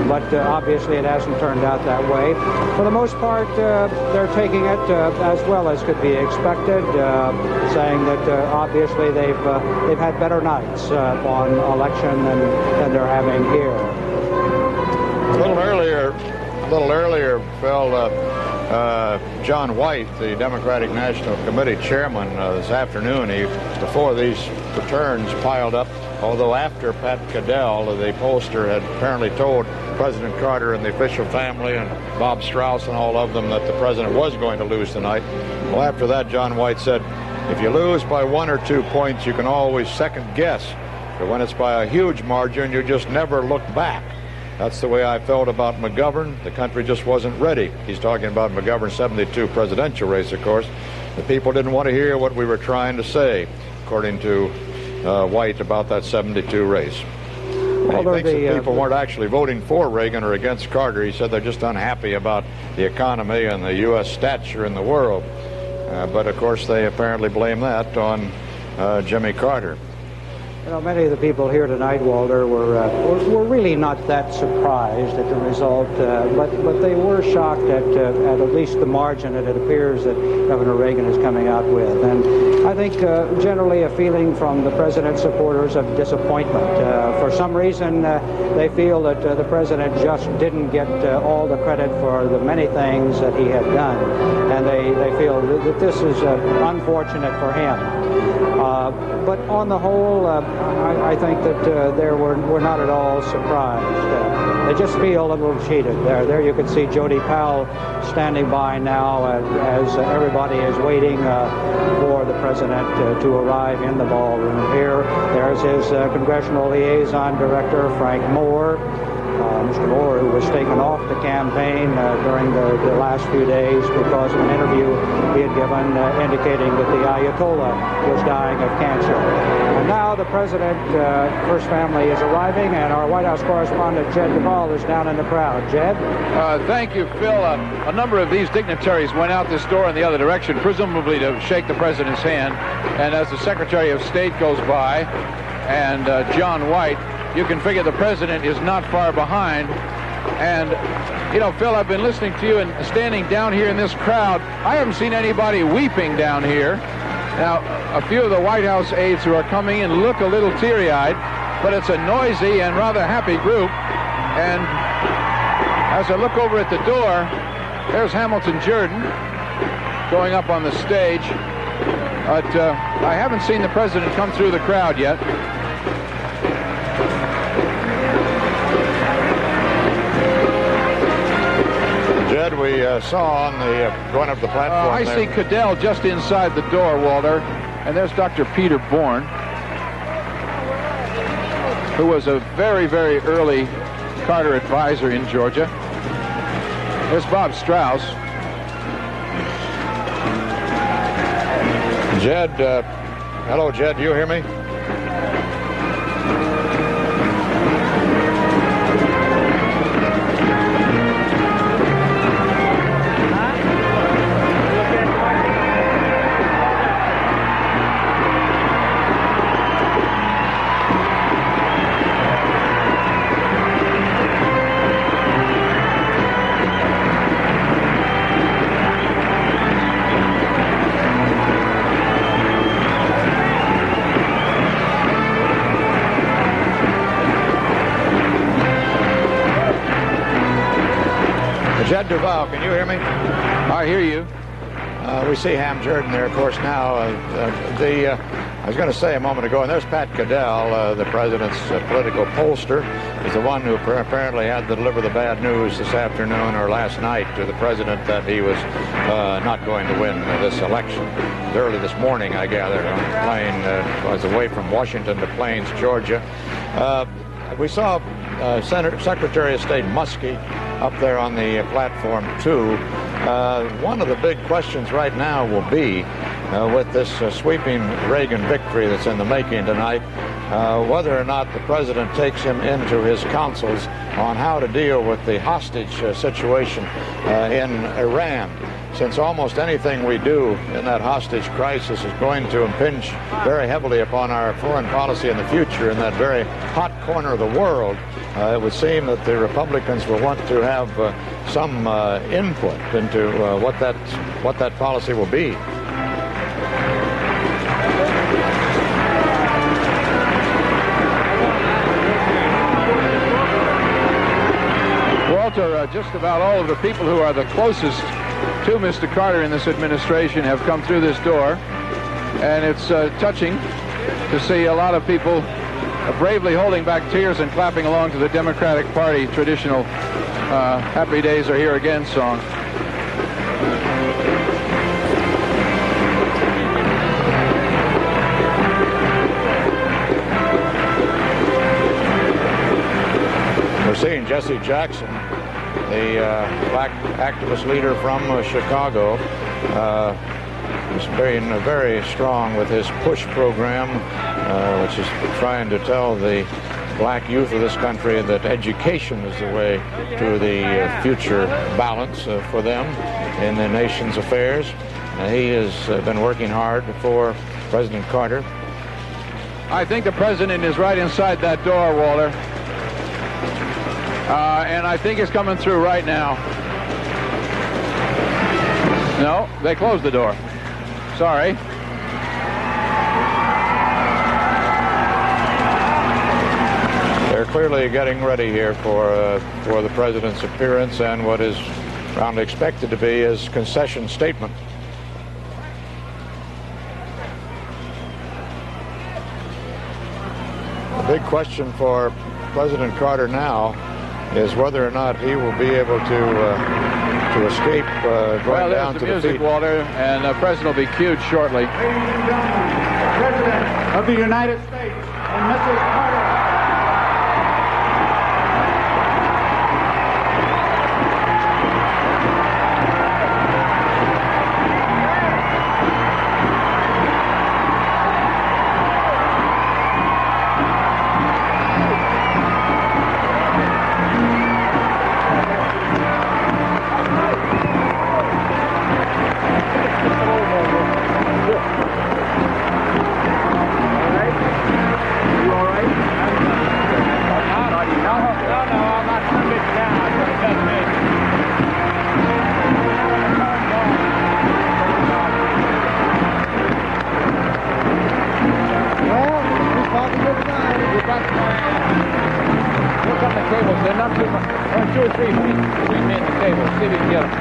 but obviously it hasn't turned out that way. For the most part, they're taking it as well as could be expected, saying that obviously they've had better nights on election than they're having here. A little earlier, Phil. John White, the Democratic National Committee chairman, this afternoon, before these returns piled up, although after Pat Caddell, the pollster, had apparently told President Carter and the official family and Bob Strauss and all of them that the president was going to lose tonight. Well, after that, John White said, if you lose by 1 or 2 points, you can always second guess. But when it's by a huge margin, you just never look back. That's the way I felt about McGovern. The country just wasn't ready. He's talking about McGovern's 72 presidential race, of course. The people didn't want to hear what we were trying to say, according to White, about that 72 race. Well, he thinks that people weren't actually voting for Reagan or against Carter. He said they're just unhappy about the economy and the U.S. stature in the world. But, of course, they apparently blame that on Jimmy Carter. You know, many of the people here tonight, Walter, were really not that surprised at the result, but they were shocked at least the margin that it appears that Governor Reagan is coming out with. And I think generally a feeling from the president's supporters of disappointment. For some reason, they feel that the president just didn't get all the credit for the many things that he had done, and they feel that this is unfortunate for him. But on the whole, I think that we're not at all surprised. They just feel a little cheated. There you can see Jody Powell standing by now as everybody is waiting for the president to arrive in the ballroom here. There's his congressional liaison director, Frank Moore. Mr. Moore, who was taken off the campaign during the last few days because of an interview he had given indicating that the Ayatollah was dying of cancer. And now the president, First Family, is arriving, and our White House correspondent, Jed Duvall, is down in the crowd. Jed? Thank you, Phil. A number of these dignitaries went out this door in the other direction, presumably to shake the president's hand. And as the Secretary of State goes by, and John White, you can figure the president is not far behind. And, you know, Phil, I've been listening to you and standing down here in this crowd. I haven't seen anybody weeping down here. Now, a few of the White House aides who are coming in look a little teary-eyed, but it's a noisy and rather happy group. And as I look over at the door, there's Hamilton Jordan going up on the stage. But I haven't seen the president come through the crowd yet. Jed, we saw on the going up the platform I see Caddell just inside the door, Walter, and there's Dr. Peter Bourne, who was a very, very early Carter advisor in Georgia. There's Bob Strauss. Jed, hello, Jed, do you hear me? Jed Duvall, can you hear me? I hear you. We see Ham Jordan there, of course, now. I was going to say a moment ago, and there's Pat Caddell, the president's political pollster. He's the one who apparently had to deliver the bad news this afternoon or last night to the president that he was not going to win this election. It was early this morning, I gather, on a plane was away from Washington to Plains, Georgia. We saw Secretary of State Muskie up there on the platform, too. One of the big questions right now will be, with this sweeping Reagan victory that's in the making tonight, whether or not the president takes him into his counsels on how to deal with the hostage situation in Iran, since almost anything we do in that hostage crisis is going to impinge very heavily upon our foreign policy in the future in that very hot corner of the world. It would seem that the Republicans will want to have some input into what that policy will be. Walter, just about all of the people who are the closest to Mr. Carter in this administration have come through this door, and it's touching to see a lot of people bravely holding back tears and clapping along to the Democratic Party traditional Happy Days Are Here Again song. We're seeing Jesse Jackson, the black activist leader from Chicago, is being very strong with his PUSH program, which is trying to tell the black youth of this country that education is the way to the future balance for them in the nation's affairs. He has been working hard for President Carter. I think the president is right inside that door, Walter. And I think it's coming through right now. No, they closed the door. Sorry. They're clearly getting ready here for the president's appearance and what is roundly expected to be his concession statement. The big question for President Carter now is whether or not he will be able to escape going down to the music, defeat. Walter, and the president will be cued shortly. Ladies and gentlemen, the President of the United States and Mrs. Carter. They're not too much. 2 or 3 feet between me and the table. See if we can get them.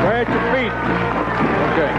Right at your feet. Okay.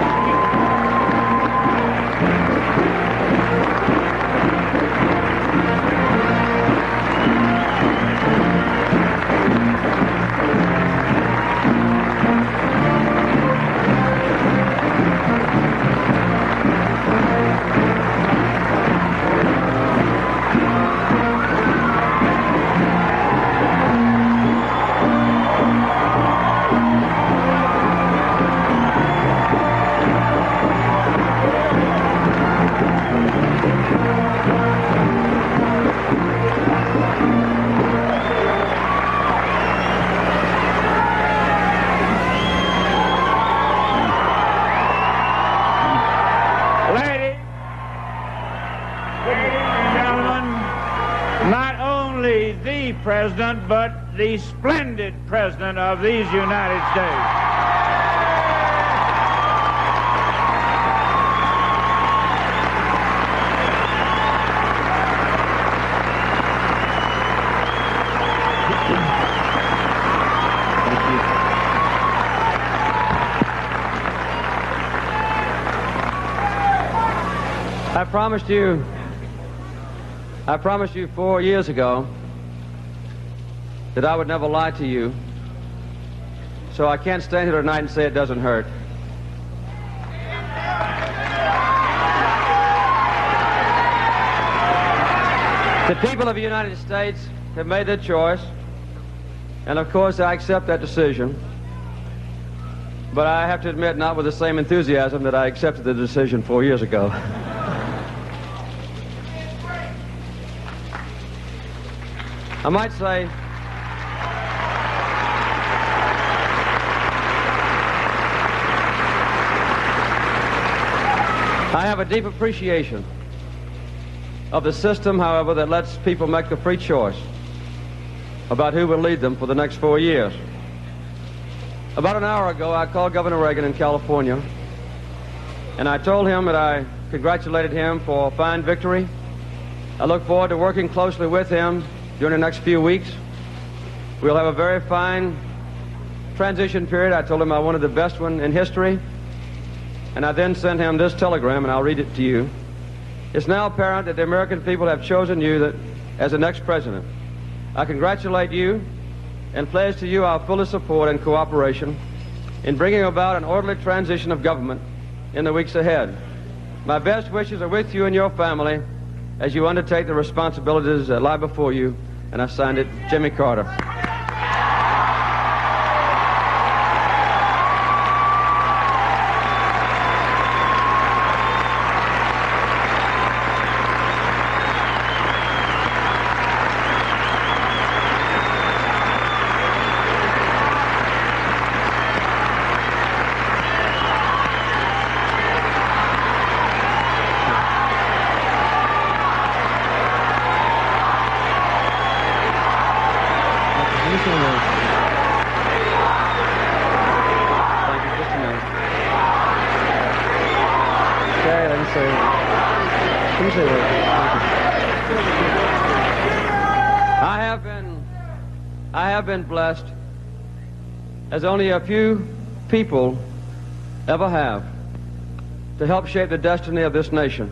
President, but the splendid president of these United States. I promised you 4 years ago that I would never lie to you, so I can't stand here tonight and say it doesn't hurt. The people of the United States have made their choice, and of course I accept that decision. But I have to admit, not with the same enthusiasm that I accepted the decision 4 years ago. I might say I have a deep appreciation of the system, however, that lets people make the free choice about who will lead them for the next 4 years. About an hour ago, I called Governor Reagan in California, and I told him that I congratulated him for a fine victory. I look forward to working closely with him during the next few weeks. We'll have a very fine transition period. I told him I wanted the best one in history, and I then sent him this telegram, and I'll read it to you. It's now apparent that the American people have chosen you as the next president. I congratulate you and pledge to you our fullest support and cooperation in bringing about an orderly transition of government in the weeks ahead. My best wishes are with you and your family as you undertake the responsibilities that lie before you, and I signed it, Jimmy Carter. I have been blessed, as only a few people ever have, to help shape the destiny of this nation.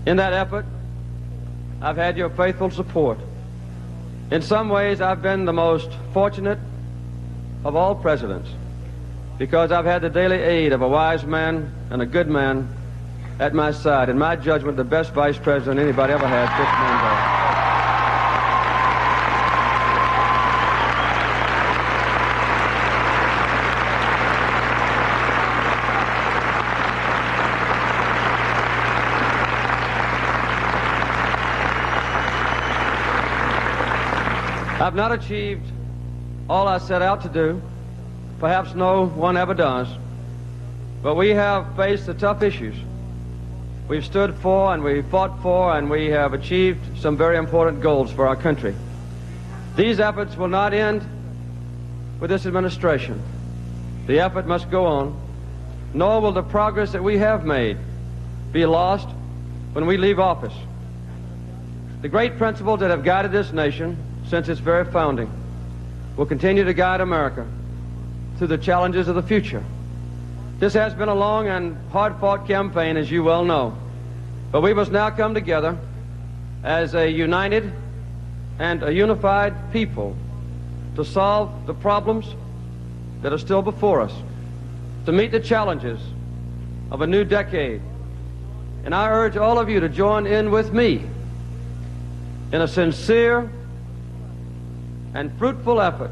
In that effort, I've had your faithful support. In some ways, I've been the most fortunate of all presidents, because I've had the daily aid of a wise man and a good man at my side. In my judgment, the best vice president anybody ever had, Dick Mondale. I've not achieved all I set out to do. Perhaps no one ever does. But we have faced the tough issues. We've stood for and we've fought for and we have achieved some very important goals for our country. These efforts will not end with this administration. The effort must go on, nor will the progress that we have made be lost when we leave office. The great principles that have guided this nation since its very founding will continue to guide America through the challenges of the future. This has been a long and hard-fought campaign, as you well know, but we must now come together as a united and a unified people to solve the problems that are still before us, to meet the challenges of a new decade. And I urge all of you to join in with me in a sincere and fruitful effort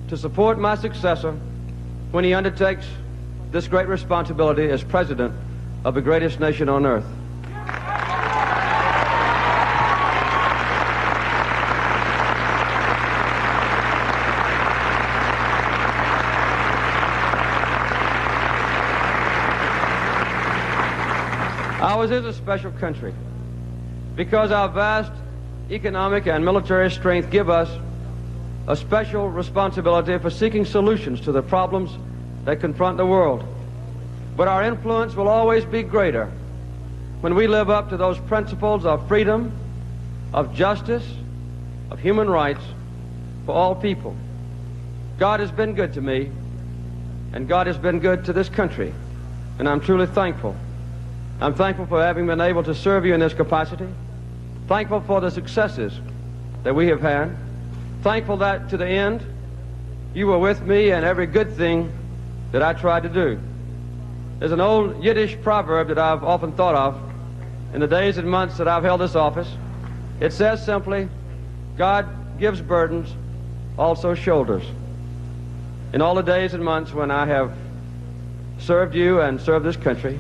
to support my successor when he undertakes this great responsibility as president of the greatest nation on earth. Ours is a special country because our vast economic and military strength give us a special responsibility for seeking solutions to the problems that confront the world. But our influence will always be greater when we live up to those principles of freedom, of justice, of human rights for all people. God has been good to me, and God has been good to this country, and I'm truly thankful. I'm thankful for having been able to serve you in this capacity, thankful for the successes that we have had, thankful that to the end you were with me in every good thing that I tried to do. There's an old Yiddish proverb that I've often thought of in the days and months that I've held this office. It says simply, God gives burdens, also shoulders. In all the days and months when I have served you and served this country,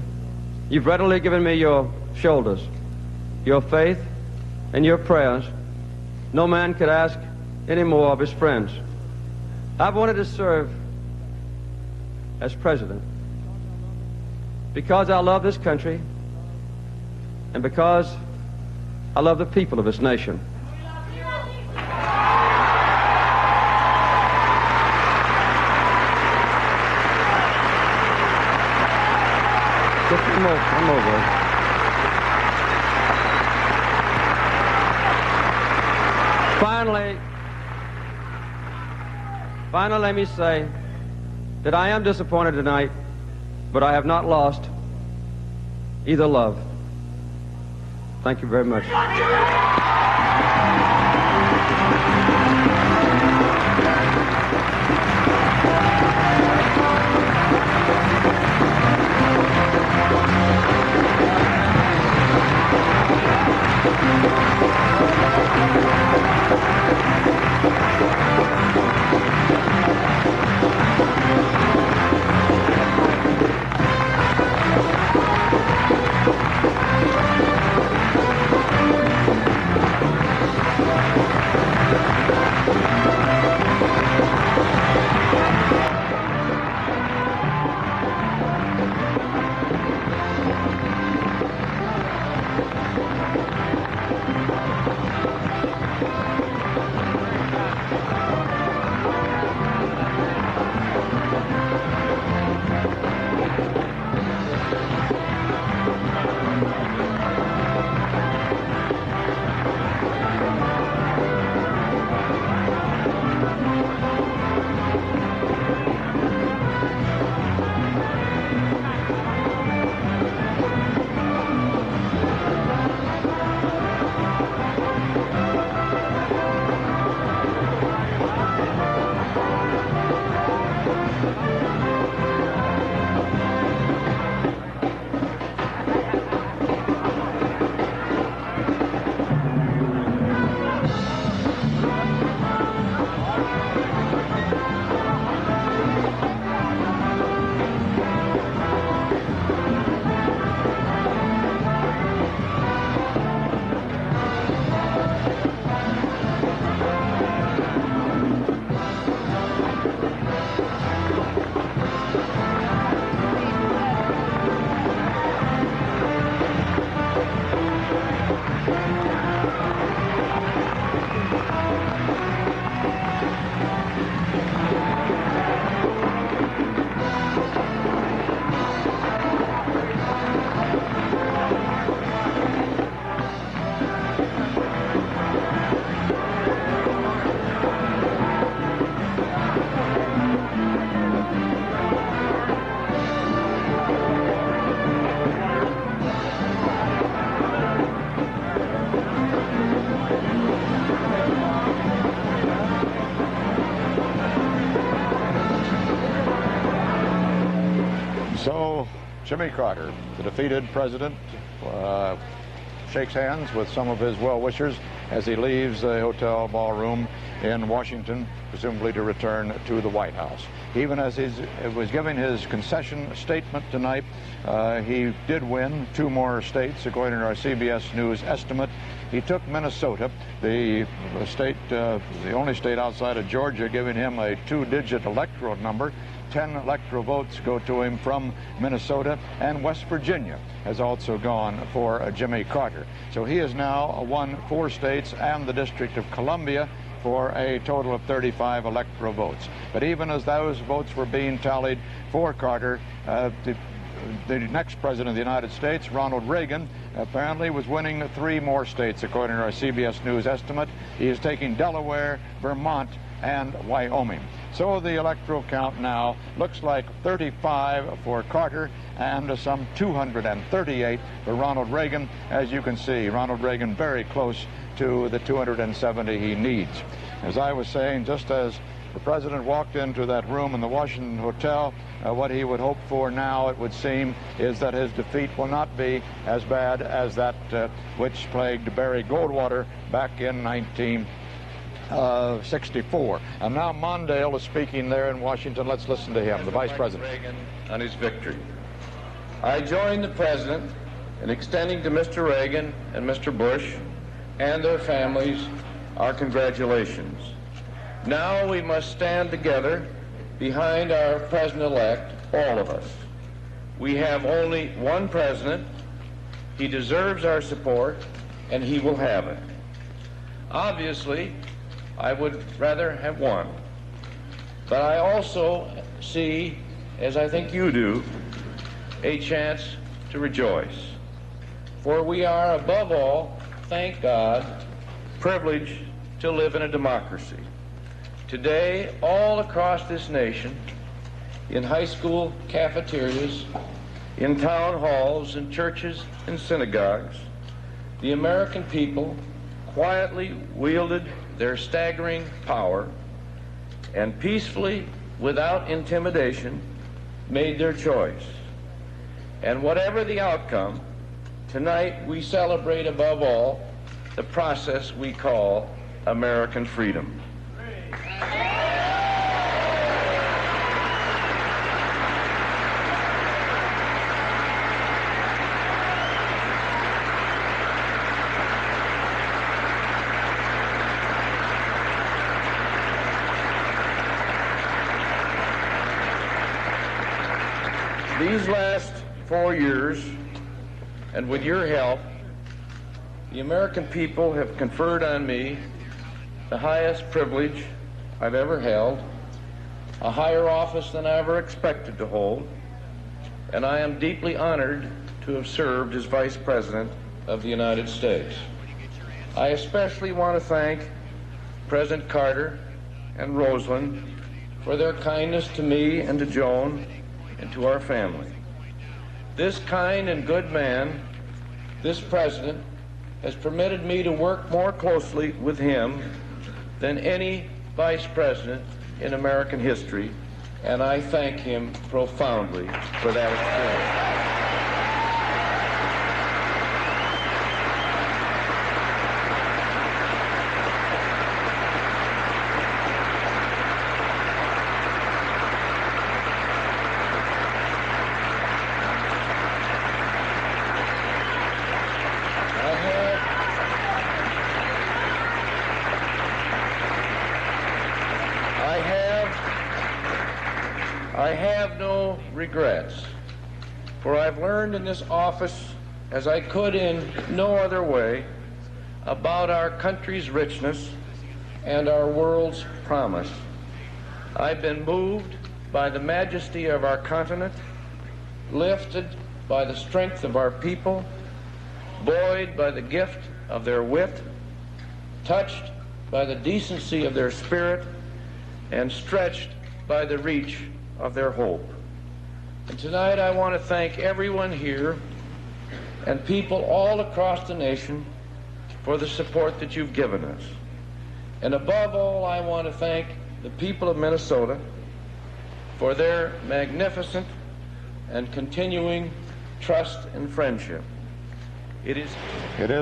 you've readily given me your shoulders, your faith, and your prayers. No man could ask any more of his friends. I've wanted to serve as president because I love this country and because I love the people of this nation. Just one more. Finally, let me say that I am disappointed tonight, but I have not lost either love. Thank you very much. So, Jimmy Carter, the defeated president, shakes hands with some of his well-wishers as he leaves the hotel ballroom in Washington, presumably to return to the White House. Even as he was giving his concession statement tonight, he did win 2 more states, according to our CBS News estimate. He took Minnesota, the only state outside of Georgia, giving him a 2-digit electoral number. 10 electoral votes go to him from Minnesota, and West Virginia has also gone for Jimmy Carter. So he has now won 4 states and the District of Columbia for a total of 35 electoral votes. But even as those votes were being tallied for Carter, the next president of the United States, Ronald Reagan, apparently was winning 3 more states, according to our CBS News estimate. He is taking Delaware, Vermont, and Wyoming. So the electoral count now looks like 35 for Carter and some 238 for Ronald Reagan. As you can see, Ronald Reagan very close to the 270 he needs. As I was saying, just as the president walked into that room in the Washington Hotel, what he would hope for now, it would seem, is that his defeat will not be as bad as that which plagued Barry Goldwater back in 1964. And now Mondale is speaking there in Washington. Let's listen to him, the Vice President. Reagan on his victory. I join the President in extending to Mr. Reagan and Mr. Bush and their families our congratulations. Now we must stand together behind our President-elect, all of us. We have only one President. He deserves our support, and he will have it. Obviously, I would rather have one. But I also see, as I think you do, a chance to rejoice. For we are, above all, thank God, privileged to live in a democracy. Today, all across this nation, in high school cafeterias, in town halls, in churches and synagogues, the American people quietly wielded their staggering power and peacefully, without intimidation, made their choice. And whatever the outcome, tonight we celebrate above all the process we call American freedom. These last 4 years, and with your help, the American people have conferred on me the highest privilege I've ever held, a higher office than I ever expected to hold, and I am deeply honored to have served as Vice President of the United States. I especially want to thank President Carter and Rosalind for their kindness to me and to Joan and to our family. This kind and good man, this president, has permitted me to work more closely with him than any vice president in American history, and I thank him profoundly for that experience. I have no regrets, for I've learned in this office, as I could in no other way, about our country's richness and our world's promise. I've been moved by the majesty of our continent, lifted by the strength of our people, buoyed by the gift of their wit, touched by the decency of their spirit, and stretched by the reach of their hope. And tonight I want to thank everyone here and people all across the nation for the support that you've given us. And above all, I want to thank the people of Minnesota for their magnificent and continuing trust and friendship. It is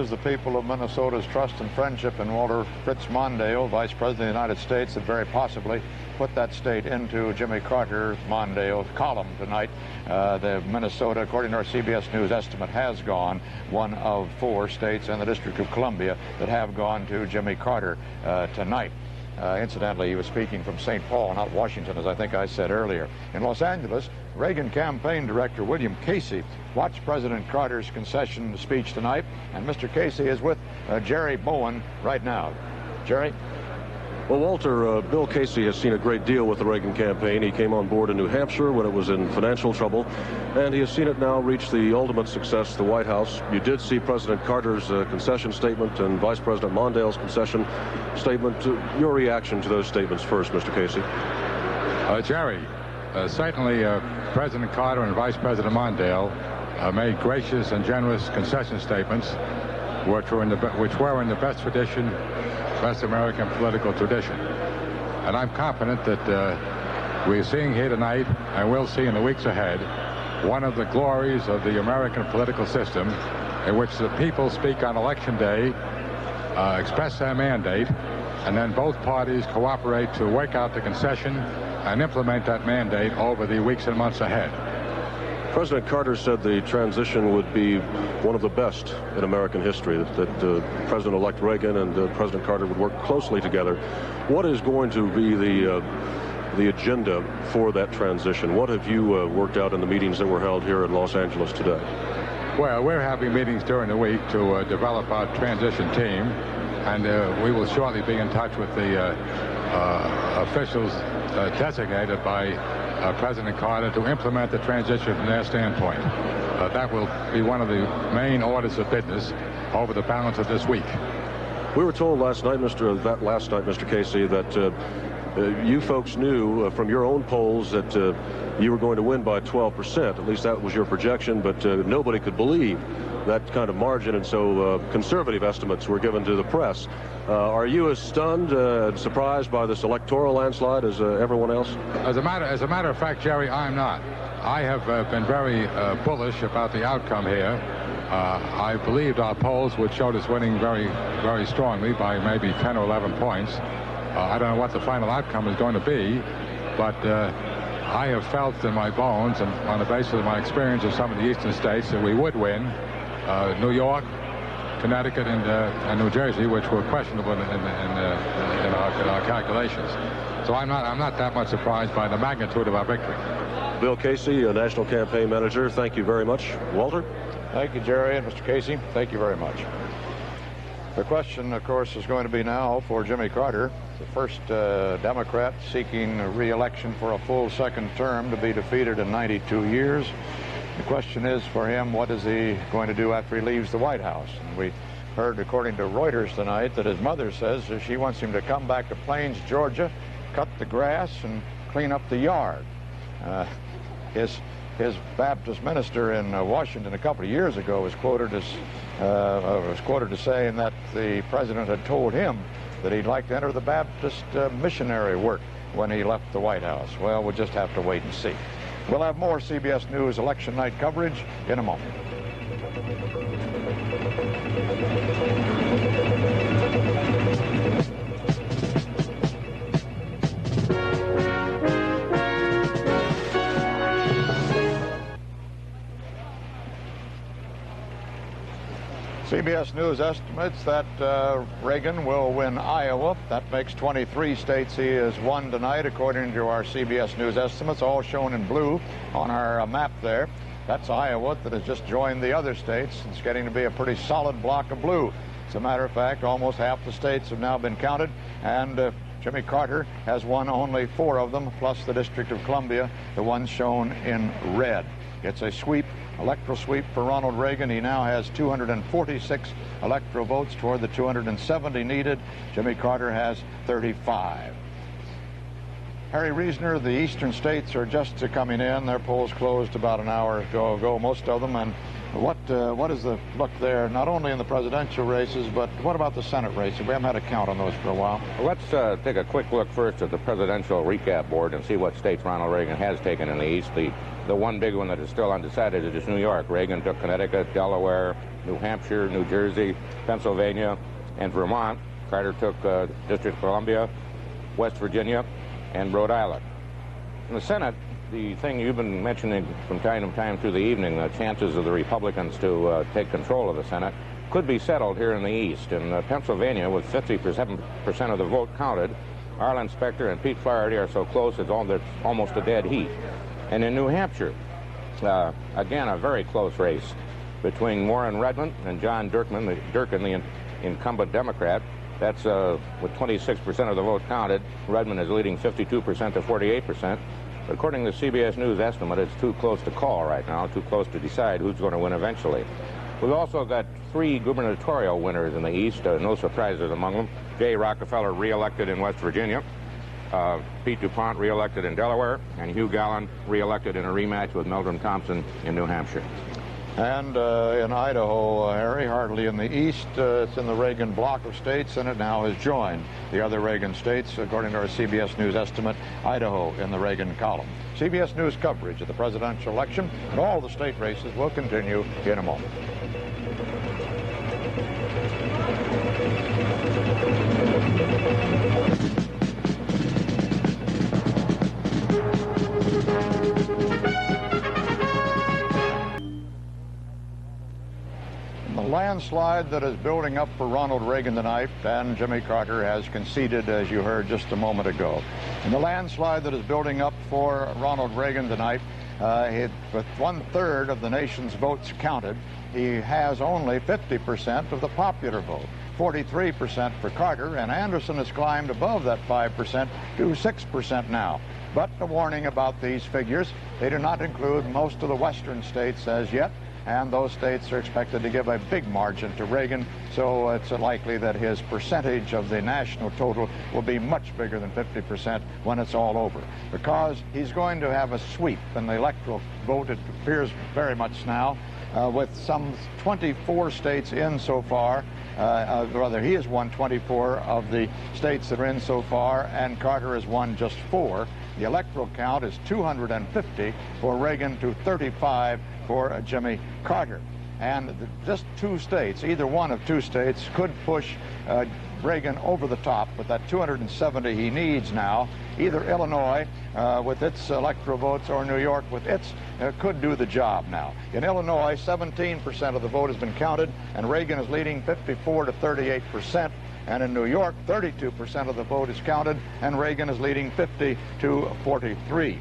the people of Minnesota's trust and friendship in Walter Fritz Mondale, Vice President of the United States, that very possibly put that state into Jimmy Carter Mondale's column tonight. The Minnesota, according to our CBS News estimate, has gone one of 4 states in the District of Columbia that have gone to Jimmy Carter tonight. Incidentally, he was speaking from St. Paul, not Washington, as I think I said earlier. In Los Angeles, Reagan campaign director William Casey watched President Carter's concession speech tonight, and Mr. Casey is with Jerry Bowen right now. Jerry? Well, Walter, Bill Casey has seen a great deal with the Reagan campaign. He came on board in New Hampshire when it was in financial trouble, and he has seen it now reach the ultimate success, the White House. You did see President Carter's concession statement and Vice President Mondale's concession statement. Your reaction to those statements first, Mr. Casey? Jerry, certainly President Carter and Vice President Mondale made gracious and generous concession statements which were in the best tradition, best American political tradition. And I'm confident that we're seeing here tonight, and we'll see in the weeks ahead, one of the glories of the American political system in which the people speak on Election Day, express their mandate, and then both parties cooperate to work out the concession and implement that mandate over the weeks and months ahead. President Carter said the transition would be one of the best in American history, that President-elect Reagan and President Carter would work closely together. What is going to be the agenda for that transition? What have you worked out in the meetings that were held here in Los Angeles today? Well, we're having meetings during the week to develop our transition team, and we will shortly be in touch with the officials designated by President Carter to implement the transition from their standpoint. That will be one of the main orders of business over the balance of this week. We were told last night, Mr. Casey, that you folks knew from your own polls that you were going to win by 12%. At least that was your projection, but nobody could believe that kind of margin, and so conservative estimates were given to the press. Are you as stunned and surprised by this electoral landslide as everyone else? As a matter of fact, Jerry, I'm not. I have been very bullish about the outcome here. I believed our polls would show us winning very, very strongly by maybe 10 or 11 points. I don't know what the final outcome is going to be, but I have felt in my bones and on the basis of my experience of some of the eastern states that we would win. New York, Connecticut, and New Jersey, which were questionable in our calculations. So I'm not that much surprised by the magnitude of our victory. Bill Casey, a National Campaign Manager, thank you very much. Walter? Thank you, Jerry, and Mr. Casey, thank you very much. The question, of course, is going to be now for Jimmy Carter, the first Democrat seeking re-election for a full second term to be defeated in 92 years. The question is for him, what is he going to do after he leaves the White House? And we heard, according to Reuters tonight, that his mother says that she wants him to come back to Plains, Georgia, cut the grass, and clean up the yard. His Baptist minister in Washington a couple of years ago was quoted as saying that the president had told him that he'd like to enter the Baptist missionary work when he left the White House. Well, we'll just have to wait and see. We'll have more CBS News election night coverage in a moment. CBS News estimates that Reagan will win Iowa. That makes 23 states he has won tonight, according to our CBS News estimates, all shown in blue on our map there. That's Iowa that has just joined the other states. It's getting to be a pretty solid block of blue. As a matter of fact, almost half the states have now been counted, and Jimmy Carter has won only 4 of them, plus the District of Columbia, the ones shown in red. It's a sweep, electoral sweep for Ronald Reagan. He now has 246 electoral votes toward the 270 needed. Jimmy Carter has 35. Harry Reasoner, the eastern states are just coming in. Their polls closed about an hour ago, most of them. And what is the look there, not only in the presidential races, but what about the Senate races? We haven't had a count on those for a while. Let's take a quick look first at the presidential recap board and see what states Ronald Reagan has taken in the East. The one big one that is still undecided is New York. Reagan took Connecticut, Delaware, New Hampshire, New Jersey, Pennsylvania, and Vermont. Carter took District of Columbia, West Virginia, and Rhode Island. In the Senate, the thing you've been mentioning from time to time through the evening, the chances of the Republicans to take control of the Senate, could be settled here in the East. In Pennsylvania, with 57% of the vote counted, Arlen Specter and Pete Flaherty are so close it's almost a dead heat. And in New Hampshire, again, a very close race between Warren Redmond and John Durkin, the incumbent Democrat. That's with 26% of the vote counted. Redmond is leading 52% to 48%. But according to CBS News estimate, it's too close to call right now, too close to decide who's going to win eventually. We've also got 3 gubernatorial winners in the East, no surprises among them. Jay Rockefeller re-elected in West Virginia. Pete DuPont reelected in Delaware, and Hugh Gallen reelected in a rematch with Meldrum Thompson in New Hampshire. And in Idaho, Harry, hardly in the east, it's in the Reagan bloc of states, and it now has joined the other Reagan states, according to our CBS News estimate, Idaho in the Reagan column. CBS News coverage of the presidential election and all the state races will continue in a moment. The landslide that is building up for Ronald Reagan tonight, and Jimmy Carter has conceded, as you heard just a moment ago. And the landslide that is building up for Ronald Reagan tonight, with 1/3 of the nation's votes counted, he has only 50% of the popular vote. 43% for Carter, and Anderson has climbed above that 5% to 6% now. But a warning about these figures, they do not include most of the western states as yet, and those states are expected to give a big margin to Reagan, so it's likely that his percentage of the national total will be much bigger than 50% when it's all over, because he's going to have a sweep in the electoral vote, it appears very much now, with some 24 states in so far. Rather, he has won 24 of the states that are in so far, and Carter has won just 4. The electoral count is 250 for Reagan to 35 for Jimmy Carter. And just 2 states, either one of 2 states, could push Reagan over the top with that 270 he needs now. Either Illinois with its electoral votes or New York with its could do the job now. In Illinois, 17% of the vote has been counted, and Reagan is leading 54 to 38%. And in New York, 32% of the vote is counted, and Reagan is leading 50 to 43.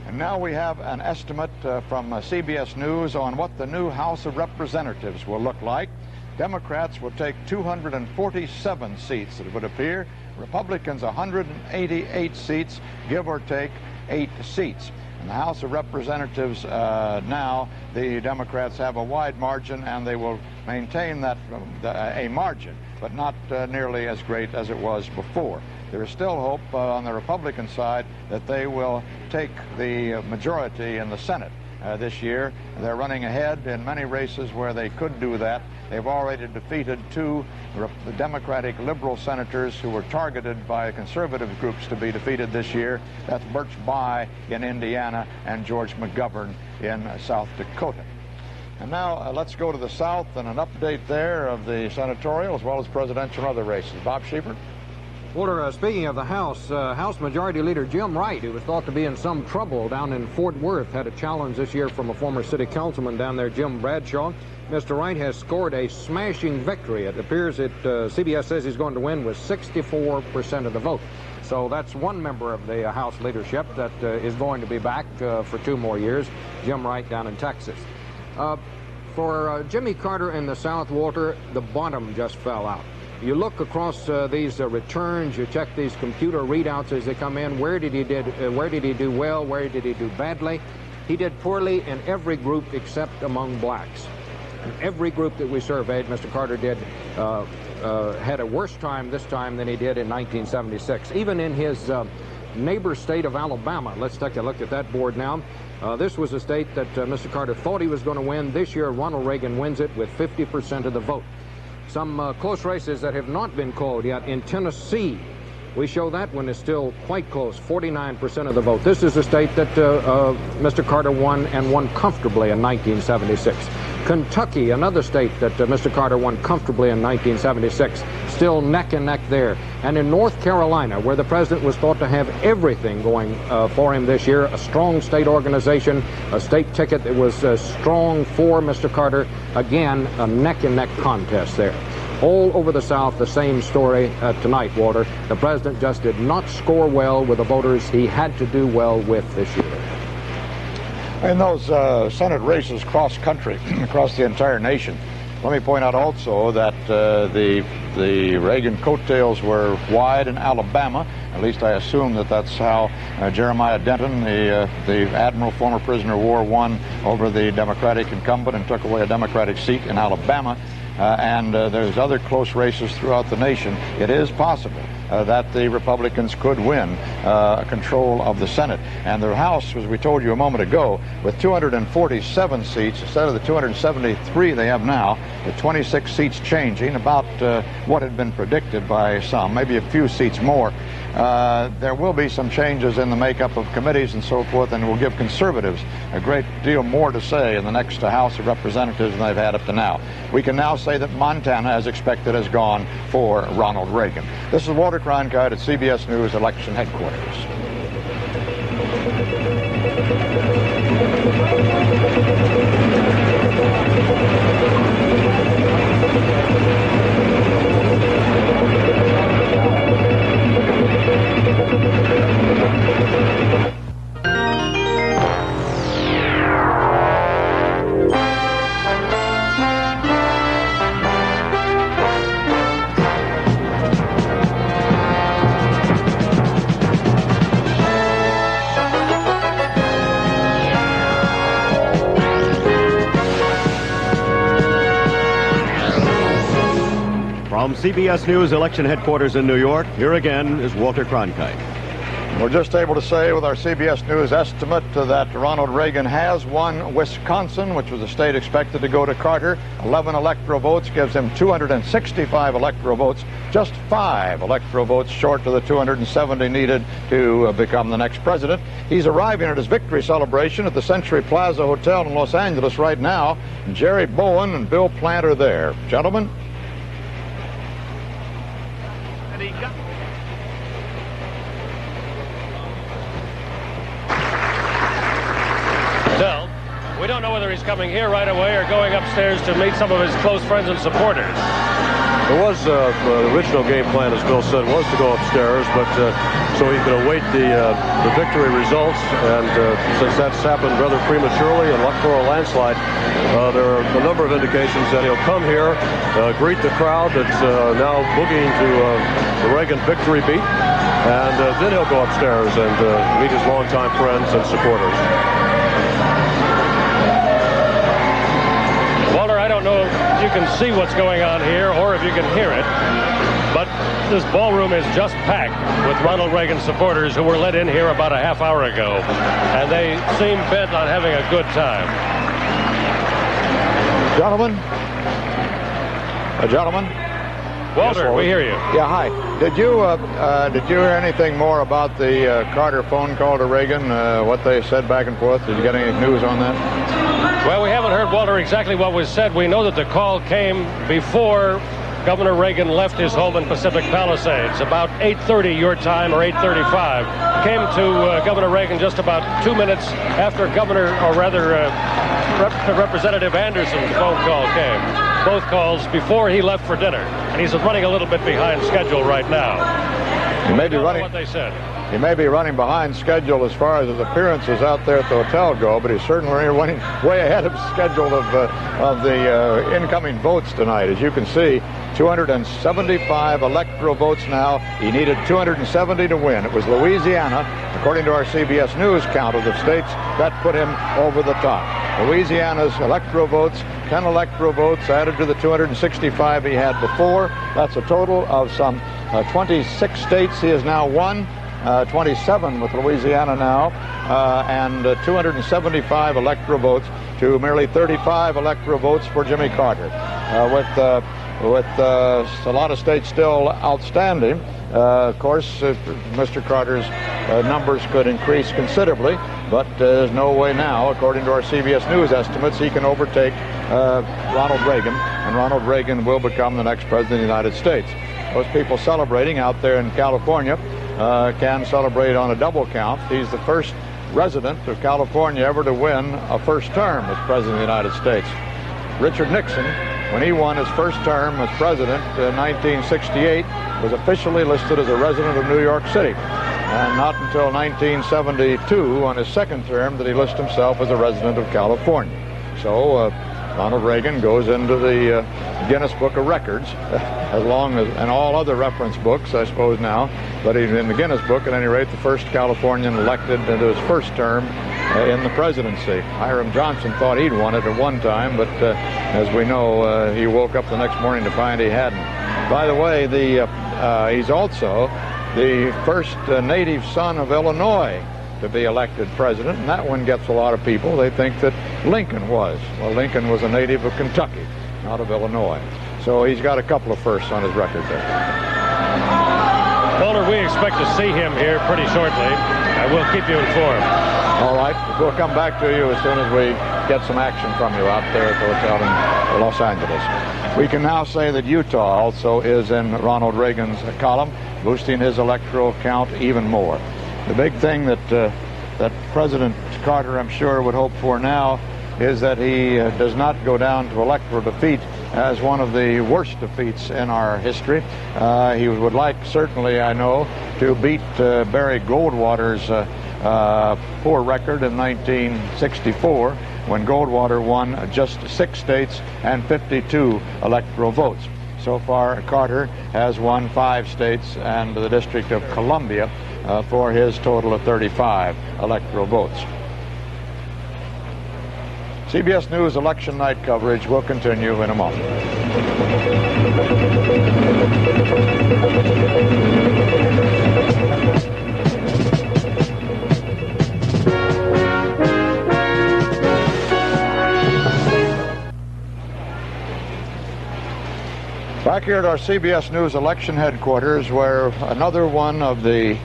And now we have an estimate from CBS News on what the new House of Representatives will look like. Democrats will take 247 seats, it would appear. Republicans 188 seats, give or take 8 seats. In the House of Representatives now, the Democrats have a wide margin, and they will maintain that a margin, but not nearly as great as it was before. There is still hope on the Republican side that they will take the majority in the Senate this year. They're running ahead in many races where they could do that. They've already defeated 2 Democratic liberal senators who were targeted by conservative groups to be defeated this year. That's Birch Bayh in Indiana and George McGovern in South Dakota. And now let's go to the South and an update there of the senatorial as well as presidential and other races. Bob Schieffer. Walter, speaking of the House, House Majority Leader Jim Wright, who was thought to be in some trouble down in Fort Worth, had a challenge this year from a former city councilman down there, Jim Bradshaw. Mr. Wright has scored a smashing victory. It appears that CBS says he's going to win with 64% of the vote. So that's one member of the House leadership that is going to be back for 2 more years, Jim Wright down in Texas. For Jimmy Carter in the South, Walter, the bottom just fell out. You look across these returns, you check these computer readouts as they come in. Where did he do well? Where did he do badly? He did poorly in every group except among blacks. In every group that we surveyed, Mr. Carter did had a worse time this time than he did in 1976. Even in his neighbor state of Alabama, let's take a look at that board now. This was a state that Mr. Carter thought he was going to win. This year, Ronald Reagan wins it with 50% of the vote. Some close races that have not been called yet. In Tennessee, we show that one is still quite close, 49% of the vote. This is a state that Mr. Carter won, and won comfortably in 1976. Kentucky, another state that Mr. Carter won comfortably in 1976, still neck and neck there. And in North Carolina, where the president was thought to have everything going for him this year, a strong state organization, a state ticket that was strong for Mr. Carter, again, a neck and neck contest there. All over the South, the same story tonight, Walter. The president just did not score well with the voters he had to do well with this year. In those Senate races cross-country, across the entire nation, let me point out also that the Reagan coattails were wide in Alabama. At least I assume that that's how Jeremiah Denton, the admiral, former prisoner of war, won over the Democratic incumbent and took away a Democratic seat in Alabama. And there's other close races throughout the nation. It is possible that the Republicans could win control of the Senate. And the House, as we told you a moment ago, with 247 seats instead of the 273 they have now, with 26 seats changing, about what had been predicted by some, maybe a few seats more. There will be some changes in the makeup of committees and so forth, and will give conservatives a great deal more to say in the next House of Representatives than they've had up to now. We can now say that Montana, as expected, has gone for Ronald Reagan. This is Walter Cronkite at CBS News Election Headquarters. From CBS News Election Headquarters in New York, here again is Walter Cronkite. We're just able to say with our CBS News estimate that Ronald Reagan has won Wisconsin, which was a state expected to go to Carter. 11 electoral votes gives him 265 electoral votes, just 5 electoral votes short of the 270 needed to become the next president. He's arriving at his victory celebration at the Century Plaza Hotel in Los Angeles right now. Jerry Bowen and Bill Plant are there. Gentlemen. We don't know whether he's coming here right away or going upstairs to meet some of his close friends and supporters. There was the original game plan, as Bill said, was to go upstairs, but so he could await the victory results. And since that's happened rather prematurely, an electoral landslide, there are a number of indications that he'll come here, greet the crowd that's now boogieing to the Reagan victory beat, and then he'll go upstairs and meet his longtime friends and supporters. Walter, I don't know if you can see what's going on here or if you can hear it, but this ballroom is just packed with Ronald Reagan supporters who were let in here about a half hour ago, and they seem bent on having a good time. Gentlemen? Gentlemen? Walter, yes, we hear you. Yeah, hi. Did you hear anything more about the Carter phone call to Reagan, what they said back and forth? Did you get any news on that? Well, we haven't heard, Walter, exactly what was said. We know that the call came before Governor Reagan left his home in Pacific Palisades, about 8:30 your time, or 8:35. Came to Governor Reagan just about 2 minutes after Representative Anderson's phone call came. Both calls before he left for dinner, and he's running a little bit behind schedule right now. He may be running what they said. He may be running behind schedule as far as his appearances out there at the hotel go, but he's certainly running way ahead of schedule of the incoming votes tonight. As you can see, 275 electoral votes now. He needed 270 to win. It was Louisiana, according to our CBS News count of the states, that put him over the top. Louisiana's electoral votes, 10 electoral votes added to the 265 he had before. That's a total of some 26 states he has now won. 27 with Louisiana now, and 275 electoral votes to merely 35 electoral votes for Jimmy Carter. With a lot of states still outstanding, of course, Mr. Carter's numbers could increase considerably, but there's no way now, according to our CBS News estimates, he can overtake Ronald Reagan, and Ronald Reagan will become the next president of the United States. Those people celebrating out there in California can celebrate on a double count. He's the first resident of California ever to win a first term as president of the United States. Richard Nixon, when he won his first term as president in 1968, was officially listed as a resident of New York City. And not until 1972, on his second term, did he list himself as a resident of California. So Ronald Reagan goes into the Guinness Book of Records, as long as, and all other reference books, I suppose now, but he's in the Guinness Book, at any rate, the first Californian elected into his first term in the presidency. Hiram Johnson thought he'd won it at one time, but as we know, he woke up the next morning to find he hadn't. By the way, the he's also the first native son of Illinois to be elected president, and that one gets a lot of people. They think that Lincoln was. Well, Lincoln was a native of Kentucky, not of Illinois. So he's got a couple of firsts on his record there. Walter, we expect to see him here pretty shortly. We'll keep you informed. All right. We'll come back to you as soon as we get some action from you out there at the hotel in Los Angeles. We can now say that Utah also is in Ronald Reagan's column, boosting his electoral count even more. The big thing that President Carter, I'm sure, would hope for now is that he does not go down to electoral defeat as one of the worst defeats in our history. He would like, certainly, I know, to beat Barry Goldwater's poor record in 1964, when Goldwater won just 6 states and 52 electoral votes. So far, Carter has won 5 states and the District of Columbia for his total of 35 electoral votes. CBS News election night coverage will continue in a moment. Back here at our CBS News election headquarters, where another one of the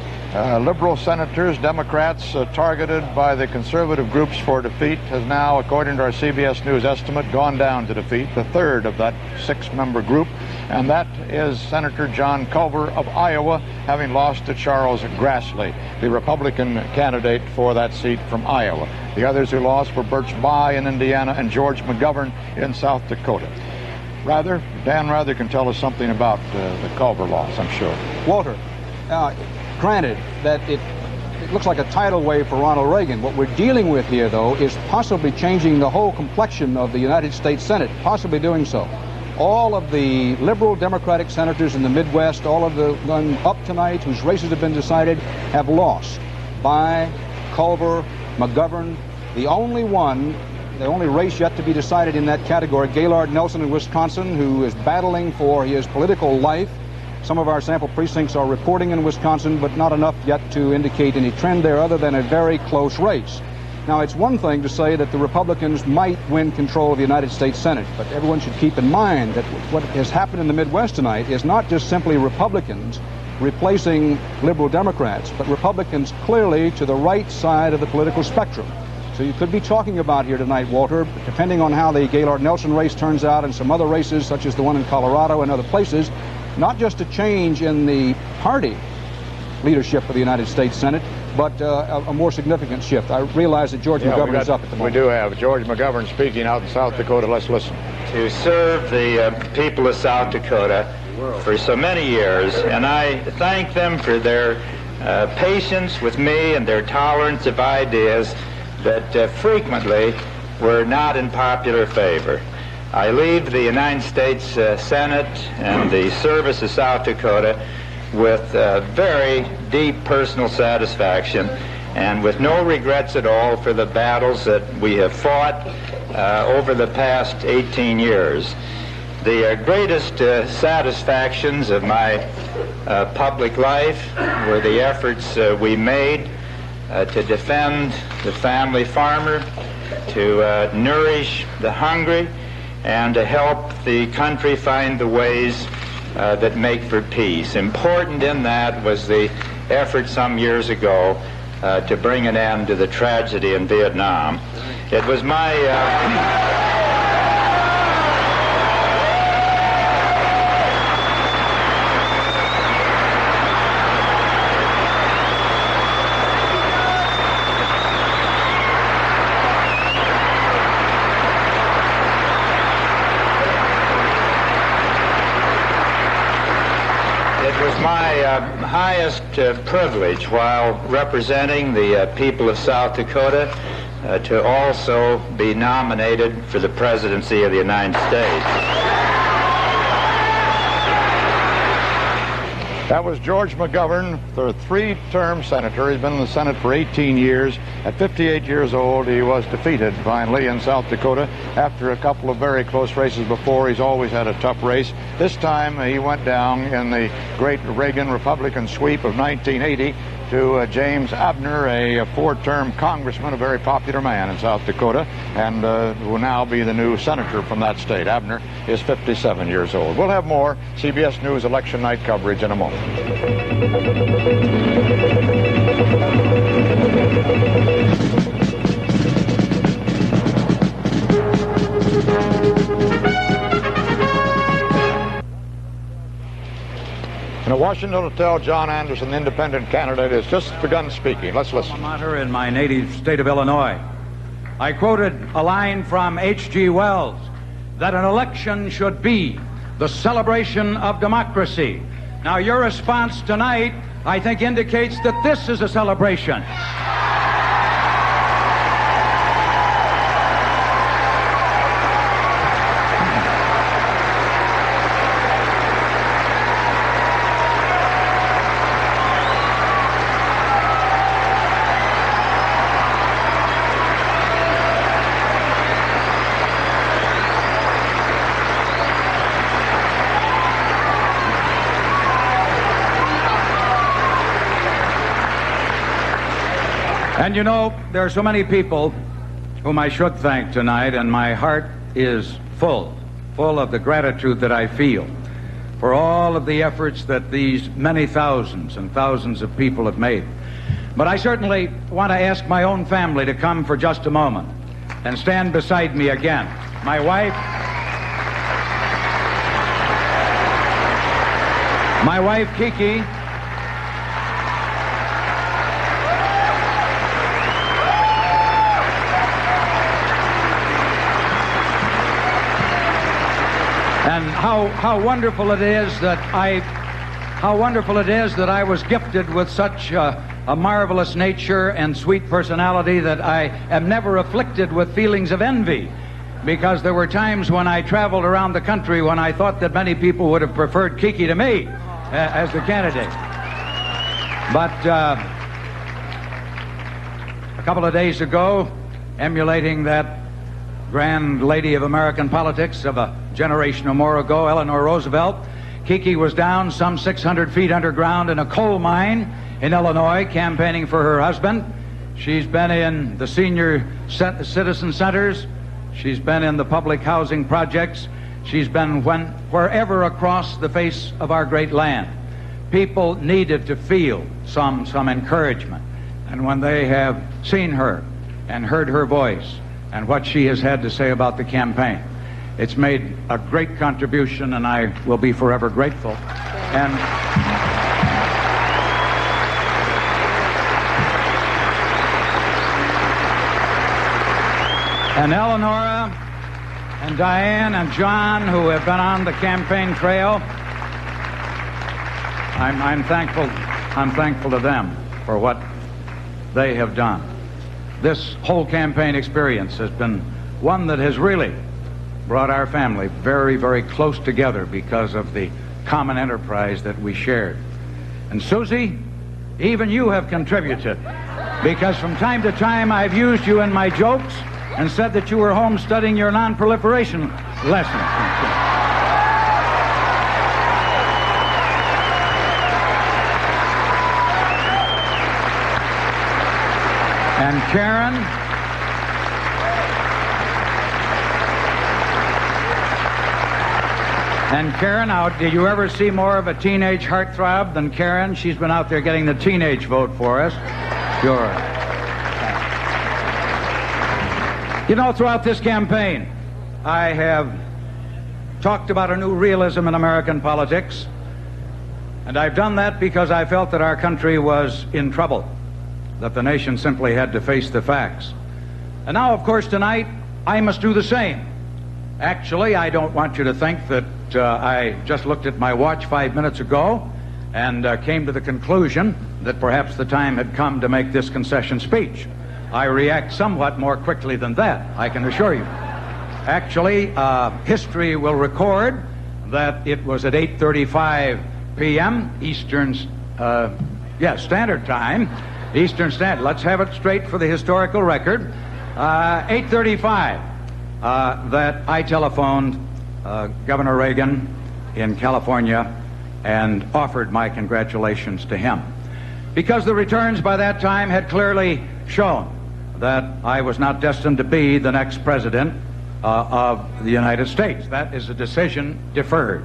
liberal senators, Democrats, targeted by the conservative groups for defeat, has now, according to our CBS News estimate, gone down to defeat, the third of that 6-member group, and that is Senator John Culver of Iowa, having lost to Charles Grassley, the Republican candidate for that seat from Iowa. The others who lost were Birch Bayh in Indiana and George McGovern in South Dakota. Dan Rather can tell us something about the Culver loss, I'm sure. Walter, granted that it looks like a tidal wave for Ronald Reagan. What we're dealing with here, though, is possibly changing the whole complexion of the United States Senate, possibly doing so. All of the liberal Democratic senators in the Midwest, all of the ones up tonight whose races have been decided, have lost. Bayh, Culver, McGovern, the only race yet to be decided in that category, Gaylord Nelson in Wisconsin, who is battling for his political life. Some of our sample precincts are reporting in Wisconsin, but not enough yet to indicate any trend there other than a very close race. Now, it's one thing to say that the Republicans might win control of the United States Senate, but everyone should keep in mind that what has happened in the Midwest tonight is not just simply Republicans replacing liberal Democrats, but Republicans clearly to the right side of the political spectrum. So you could be talking about here tonight, Walter, depending on how the Gaylord Nelson race turns out and some other races, such as the one in Colorado and other places, not just a change in the party leadership of the United States Senate, but a more significant shift. I realize that George McGovern is up at the moment. We do have George McGovern speaking out in South Dakota. Let's listen. To serve the people of South Dakota for so many years, and I thank them for their patience with me and their tolerance of ideas that frequently were not in popular favor. I leave the United States Senate and the service of South Dakota with very deep personal satisfaction and with no regrets at all for the battles that we have fought over the past 18 years. The greatest satisfactions of my public life were the efforts we made to defend the family farmer, to nourish the hungry, and to help the country find the ways that make for peace. Important in that was the effort some years ago to bring an end to the tragedy in Vietnam. It was my... highest privilege while representing the people of South Dakota to also be nominated for the presidency of the United States. That was George McGovern, the three-term senator. He's been in the Senate for 18 years. At 58 years old, he was defeated finally in South Dakota after a couple of very close races before. He's always had a tough race. This time, he went down in the great Reagan Republican sweep of 1980 to James Abner, a four-term congressman, a very popular man in South Dakota, and will now be the new senator from that state. Abner is 57 years old. We'll have more CBS News election night coverage in a moment. In a Washington hotel, John Anderson, the independent candidate, has just begun speaking. Let's listen. Alma mater in my native state of Illinois. I quoted a line from H.G. Wells that an election should be the celebration of democracy. Now, your response tonight, I think, indicates that this is a celebration. And you know, there are so many people whom I should thank tonight, and my heart is full of the gratitude that I feel for all of the efforts that these many thousands and thousands of people have made. But I certainly want to ask my own family to come for just a moment and stand beside me again. My wife Kiki, and how wonderful it is that I was gifted with such a marvelous nature and sweet personality that I am never afflicted with feelings of envy, because there were times when I traveled around the country when I thought that many people would have preferred Kiki to me as the candidate. But a couple of days ago, emulating that grand lady of American politics of a generation or more ago, Eleanor Roosevelt, Kiki was down some 600 feet underground in a coal mine in Illinois campaigning for her husband. She's been in the senior citizen centers. She's been in the public housing projects. She's been wherever across the face of our great land. People needed to feel some encouragement. And when they have seen her and heard her voice and what she has had to say about the campaign, it's made a great contribution, and I will be forever grateful. And Eleanora and Diane and John, who have been on the campaign trail, I'm thankful to them for what they have done. This whole campaign experience has been one that has really brought our family very, very close together because of the common enterprise that we shared. And Susie, even you have contributed, because from time to time I've used you in my jokes and said that you were home studying your non-proliferation lesson. And Karen, now, did you ever see more of a teenage heartthrob than Karen? She's been out there getting the teenage vote for us. Sure. You know, throughout this campaign, I have talked about a new realism in American politics, and I've done that because I felt that our country was in trouble, that the nation simply had to face the facts. And now, of course, tonight, I must do the same. Actually, I don't want you to think that I just looked at my watch 5 minutes ago and came to the conclusion that perhaps the time had come to make this concession speech. I react somewhat more quickly than that, I can assure you. Actually, history will record that it was at 8:35 p.m. Eastern, Standard Time. Eastern Standard. Let's have it straight for the historical record. 8:35 that I telephoned Governor Reagan in California and offered my congratulations to him, because the returns by that time had clearly shown that I was not destined to be the next president of the United States. That is a decision deferred.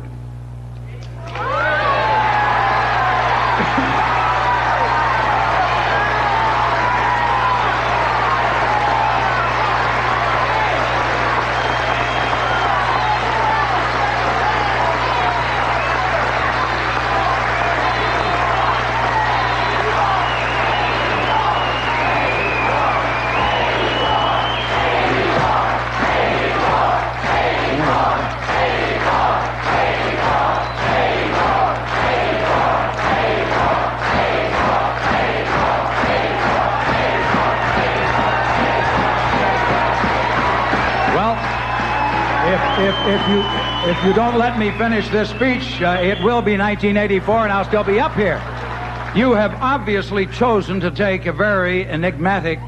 If you don't let me finish this speech, it will be 1984 and I'll still be up here. You have obviously chosen to take a very enigmatic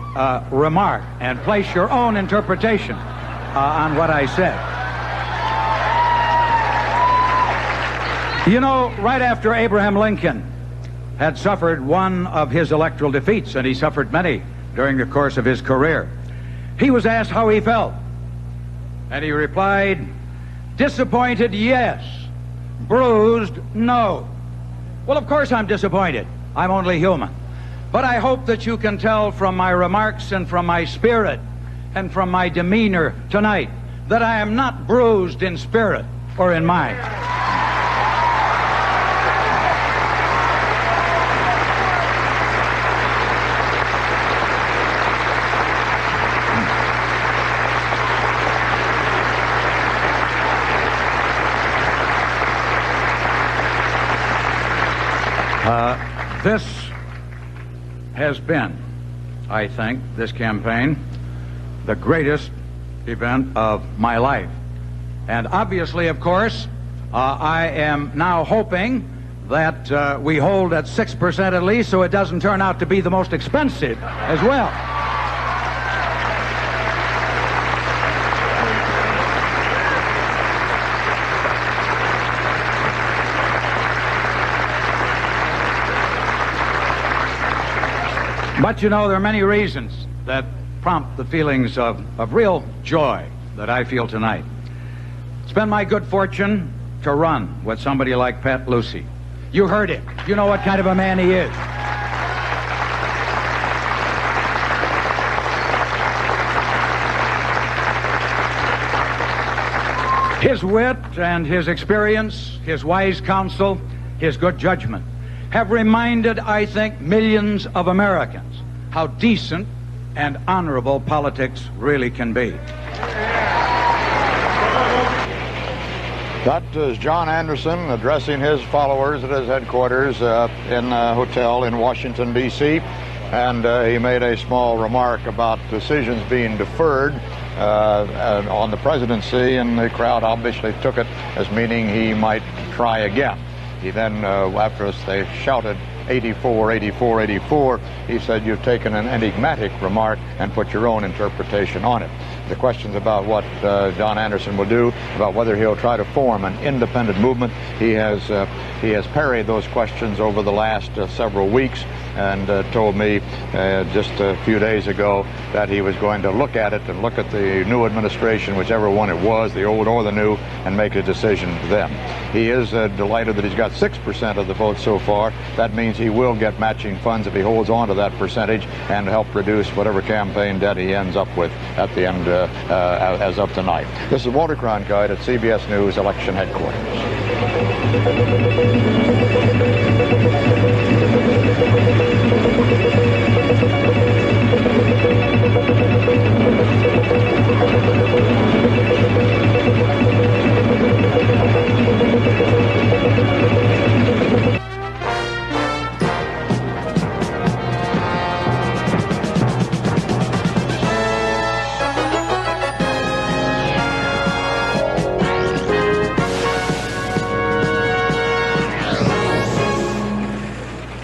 remark and place your own interpretation on what I said. You know, right after Abraham Lincoln had suffered one of his electoral defeats, and he suffered many during the course of his career, he was asked how he felt. And he replied, "Disappointed, yes. Bruised, no." Well, of course I'm disappointed. I'm only human. But I hope that you can tell from my remarks and from my spirit and from my demeanor tonight that I am not bruised in spirit or in mind. This has been, I think, this campaign, the greatest event of my life. And obviously, of course, I am now hoping that we hold at 6% at least, so it doesn't turn out to be the most expensive as well. But you know, there are many reasons that prompt the feelings of real joy that I feel tonight. It's been my good fortune to run with somebody like Pat Lucey. You heard it. You know what kind of a man he is. His wit and his experience, his wise counsel, his good judgment have reminded, I think, millions of Americans how decent and honorable politics really can be. That is John Anderson addressing his followers at his headquarters in a hotel in Washington, D.C. And he made a small remark about decisions being deferred on the presidency, and the crowd obviously took it as meaning he might try again. He then, after they shouted 84, 84, 84, he said, "You've taken an enigmatic remark and put your own interpretation on it." The questions about what John Anderson will do, about whether he'll try to form an independent movement, he has parried those questions over the last several weeks, and told me just a few days ago that he was going to look at it and look at the new administration, whichever one it was, the old or the new, and make a decision then. He is delighted that he's got 6% of the vote so far. That means he will get matching funds if he holds on to that percentage and help reduce whatever campaign debt he ends up with at the end as of tonight. This is Walter Cronkite at CBS News Election Headquarters.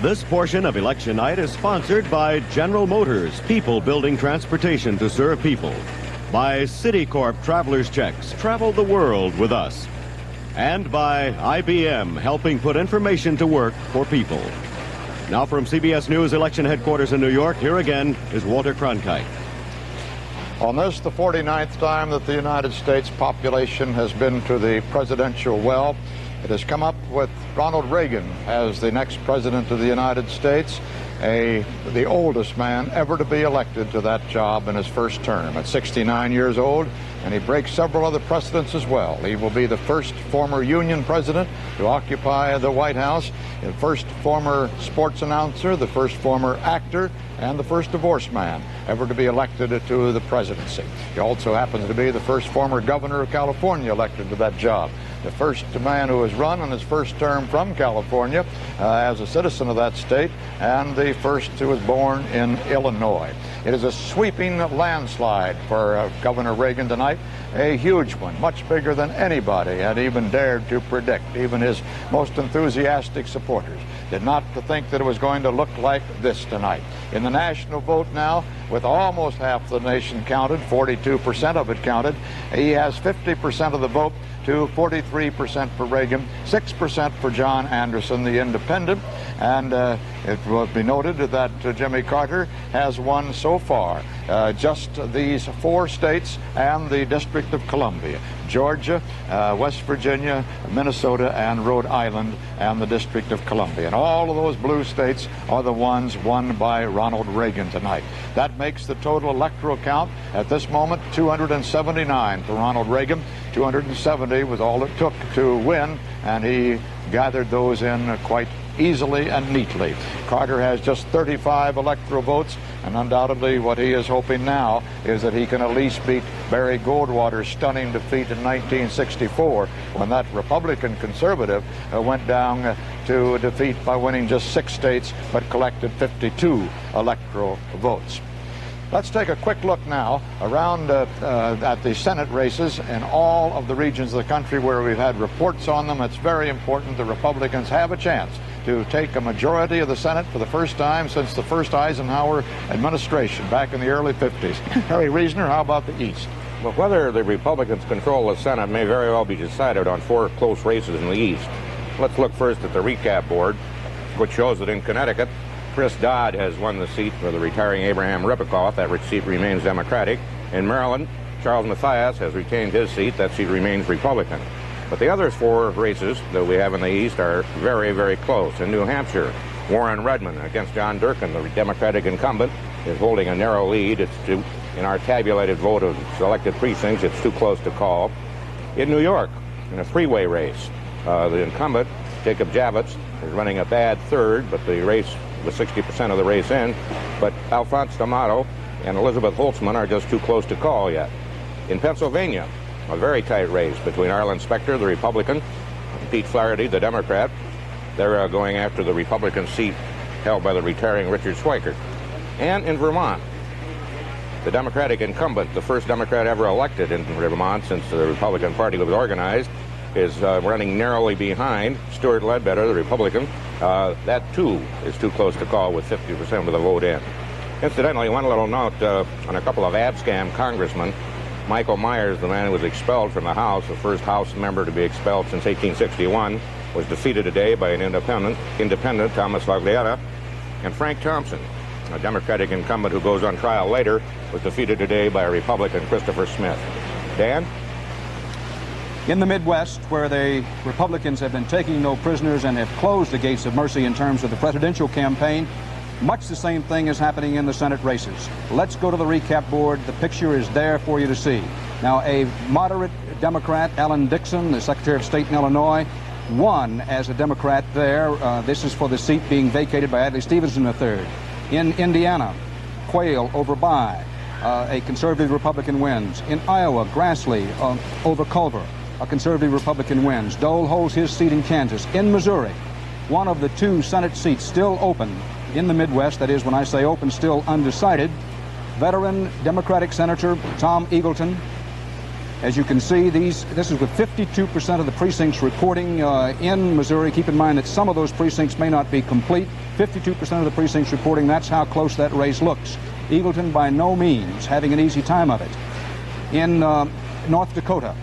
This portion of election night is sponsored by General Motors, people building transportation to serve people. By Citicorp Traveler's Checks, travel the world with us. And by IBM, helping put information to work for people. Now from CBS News election headquarters in New York, here again is Walter Cronkite. On this, the 49th time that the United States population has been to the presidential well, it has come up with Ronald Reagan as the next president of the United States, the oldest man ever to be elected to that job in his first term at 69 years old, and he breaks several other precedents as well. He will be the first former Union president to occupy the White House, the first former sports announcer, the first former actor, and the first divorced man ever to be elected to the presidency. He also happens to be the first former governor of California elected to that job. The first man who has run in his first term from California as a citizen of that state, and the first who was born in Illinois. It is a sweeping landslide for Governor Reagan tonight, a huge one, much bigger than anybody had even dared to predict. Even his most enthusiastic supporters did not think that it was going to look like this tonight. In the national vote now, with almost half the nation counted, 42% of it counted, he has 50% of the vote to 43% for Reagan, 6% for John Anderson, the independent. And it will be noted that Jimmy Carter has won so far just these 4 states and the District of Columbia: Georgia, West Virginia, Minnesota, and Rhode Island, and the District of Columbia. And all of those blue states are the ones won by Ronald Reagan tonight. That makes the total electoral count at this moment 279 for Ronald Reagan. 270 was all it took to win, and he gathered those in quite easily and neatly. Carter has just 35 electoral votes, and undoubtedly what he is hoping now is that he can at least beat Barry Goldwater's stunning defeat in 1964, when that Republican conservative went down to defeat by winning just 6 states but collected 52 electoral votes. Let's take a quick look now around at the Senate races in all of the regions of the country where we've had reports on them. It's very important the Republicans have a chance to take a majority of the Senate for the first time since the first Eisenhower administration back in the early 50s. Harry Reasoner, how about the East? Well, whether the Republicans control the Senate may very well be decided on 4 close races in the East. Let's look first at the recap board, which shows that in Connecticut, Chris Dodd has won the seat for the retiring Abraham Rippikoff. That seat remains Democratic. In Maryland, Charles Mathias has retained his seat. That seat remains Republican. But the other 4 races that we have in the East are very, very close. In New Hampshire, Warren Redmond against John Durkin, the Democratic incumbent, is holding a narrow lead. In our tabulated vote of selected precincts, it's too close to call. In New York, in a 3-way race, the incumbent, Jacob Javits, is running a bad third, but the race with 60% of the race in, but Alphonse D'Amato and Elizabeth Holtzman are just too close to call yet. In Pennsylvania, a very tight race between Arlen Specter, the Republican, and Pete Flaherty, the Democrat. They're going after the Republican seat held by the retiring Richard Schweikert. And in Vermont, the Democratic incumbent, the first Democrat ever elected in Vermont since the Republican Party was organized, is running narrowly behind Stuart Ledbetter, the Republican. That, too, is too close to call with 50% of the vote in. Incidentally, one little note on a couple of abscam congressmen. Michael Myers, the man who was expelled from the House, the first House member to be expelled since 1861, was defeated today by an independent, Thomas Laglietta. And Frank Thompson, a Democratic incumbent who goes on trial later, was defeated today by a Republican, Christopher Smith. Dan? In the Midwest, where the Republicans have been taking no prisoners and have closed the gates of mercy in terms of the presidential campaign, much the same thing is happening in the Senate races. Let's go to the recap board. The picture is there for you to see. Now, a moderate Democrat, Alan Dixon, the Secretary of State in Illinois, won as a Democrat there. This is for the seat being vacated by Adlai Stevenson III. In Indiana, Quayle over By, a conservative Republican wins. In Iowa, Grassley over Culver, a conservative Republican wins. Dole holds his seat in Kansas. In Missouri, one of the 2 Senate seats still open in the Midwest, that is, when I say open, still undecided. Veteran Democratic Senator Tom Eagleton As you can see, this is with 52% of the precincts reporting in Missouri. Keep in mind that some of those precincts may not be complete. 52% of the precincts reporting. That's how close that race looks. Eagleton by no means having an easy time of it. In North Dakota,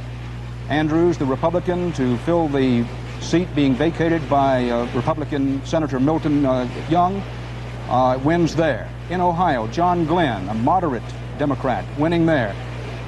Andrews, the Republican, to fill the seat being vacated by Republican Senator Milton Young, wins there. In Ohio, John Glenn, a moderate Democrat, winning there.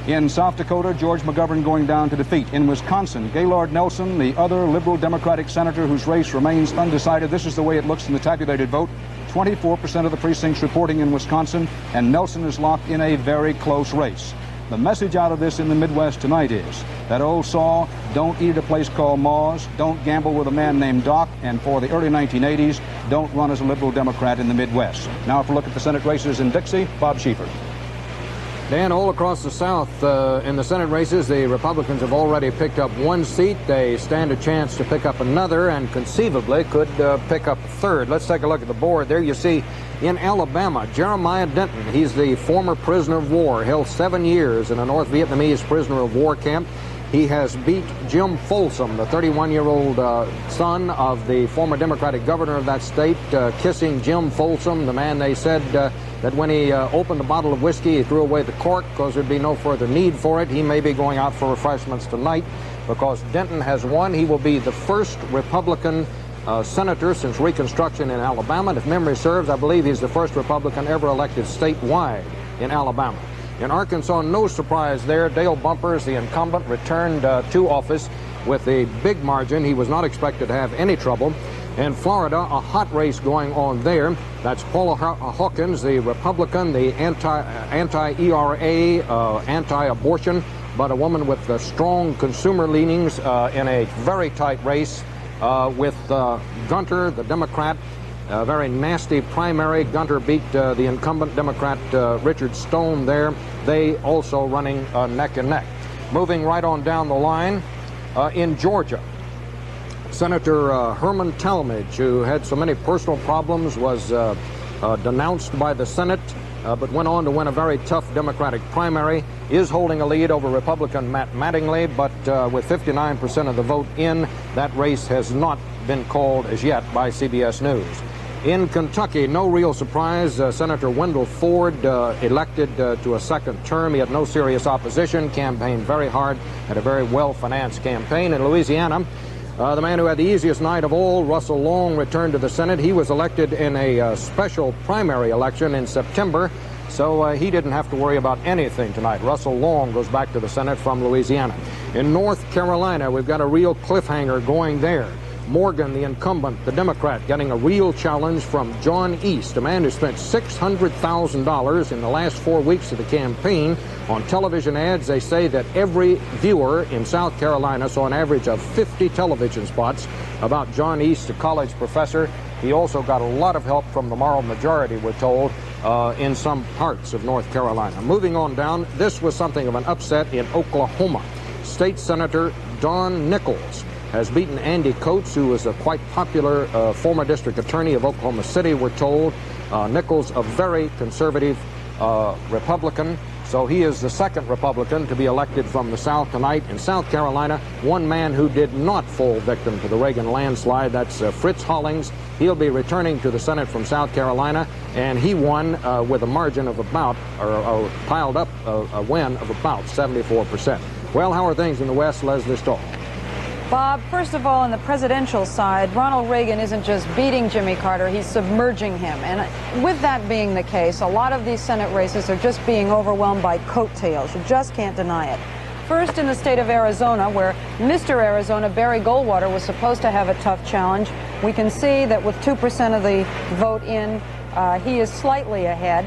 In South Dakota, George McGovern going down to defeat. In Wisconsin, Gaylord Nelson, the other liberal Democratic senator whose race remains undecided. This is the way it looks in the tabulated vote. 24% of the precincts reporting in Wisconsin, and Nelson is locked in a very close race. The message out of this in the Midwest tonight is that old saw, don't eat at a place called Mau's, don't gamble with a man named Doc, and for the early 1980s, don't run as a liberal Democrat in the Midwest. Now for a look at the Senate races in Dixie, Bob Schieffer. Dan, all across the South in the Senate races, the Republicans have already picked up one seat. They stand a chance to pick up another and conceivably could pick up a third. Let's take a look at the board. There you see in Alabama, Jeremiah Denton. He's the former prisoner of war, held 7 years in a North Vietnamese prisoner of war camp. He has beat Jim Folsom, the 31-year-old son of the former Democratic governor of that state, kissing Jim Folsom, the man they said that when he opened a bottle of whiskey, he threw away the cork because there'd be no further need for it. He may be going out for refreshments tonight because Denton has won. He will be the first Republican senator since Reconstruction in Alabama. And if memory serves, I believe he's the first Republican ever elected statewide in Alabama. In Arkansas, no surprise there. Dale Bumpers, the incumbent, returned to office with a big margin. He was not expected to have any trouble. In Florida, a hot race going on there. That's Paula Hawkins, the Republican, the anti-ERA, anti-abortion, but a woman with strong consumer leanings in a very tight race with Gunter, the Democrat. A very nasty primary. Gunter beat the incumbent Democrat Richard Stone there. They also running neck and neck. Moving right on down the line, in Georgia, Senator Herman Talmadge, who had so many personal problems, was denounced by the Senate, but went on to win a very tough Democratic primary, is holding a lead over Republican Matt Mattingly, but with 59% of the vote in, that race has not been called as yet by CBS News. In Kentucky, no real surprise, Senator Wendell Ford elected to a second term. He had no serious opposition, campaigned very hard, had a very well-financed campaign. In Louisiana, the man who had the easiest night of all, Russell Long, returned to the Senate. He was elected in a special primary election in September, so he didn't have to worry about anything tonight. Russell Long goes back to the Senate from Louisiana. In North Carolina, we've got a real cliffhanger going there. Morgan, the incumbent, the Democrat, getting a real challenge from John East, a man who spent $600,000 in the last 4 weeks of the campaign on television ads. They say that every viewer in South Carolina saw an average of 50 television spots about John East, a college professor. He also got a lot of help from the moral majority, we're told, in some parts of North Carolina. Moving on down, this was something of an upset in Oklahoma. State Senator Don Nichols has beaten Andy Coates, who was a quite popular former district attorney of Oklahoma City, we're told. Nichols, a very conservative Republican, so he is the second Republican to be elected from the South tonight. In South Carolina, one man who did not fall victim to the Reagan landslide, that's Fritz Hollings. He'll be returning to the Senate from South Carolina, and he won with a margin of about, or piled up a win of about 74%. Well, how are things in the West? Leslie Stahl. Bob, first of all, on the presidential side, Ronald Reagan isn't just beating Jimmy Carter, he's submerging him. And with that being the case, a lot of these Senate races are just being overwhelmed by coattails. You just can't deny it. First, in the state of Arizona, where Mr. Arizona, Barry Goldwater, was supposed to have a tough challenge, we can see that with 2% of the vote in, he is slightly ahead.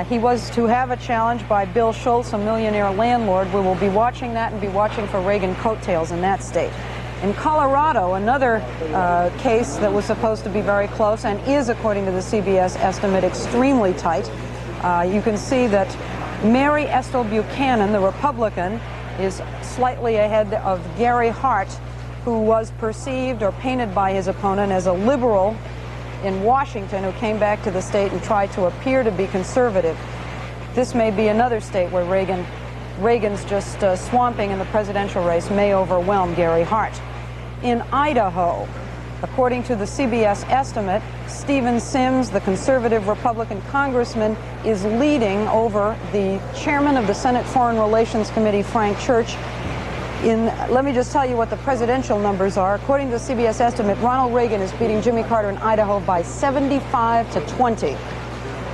He was to have a challenge by Bill Schultz, a millionaire landlord. We will be watching that and be watching for Reagan coattails in that state. In Colorado, another case that was supposed to be very close and is, according to the CBS estimate, extremely tight. You can see that Mary Estill Buchanan, the Republican, is slightly ahead of Gary Hart, who was perceived or painted by his opponent as a liberal in Washington, who came back to the state and tried to appear to be conservative. This may be another state where Reagan Reagan's just swamping in the presidential race may overwhelm Gary Hart. In Idaho, according to the CBS estimate, Stephen Sims, the conservative Republican congressman, is leading over the chairman of the Senate Foreign Relations Committee, Frank Church. Let me just tell you what the presidential numbers are. According to the CBS estimate, Ronald Reagan is beating Jimmy Carter in Idaho by 75-20.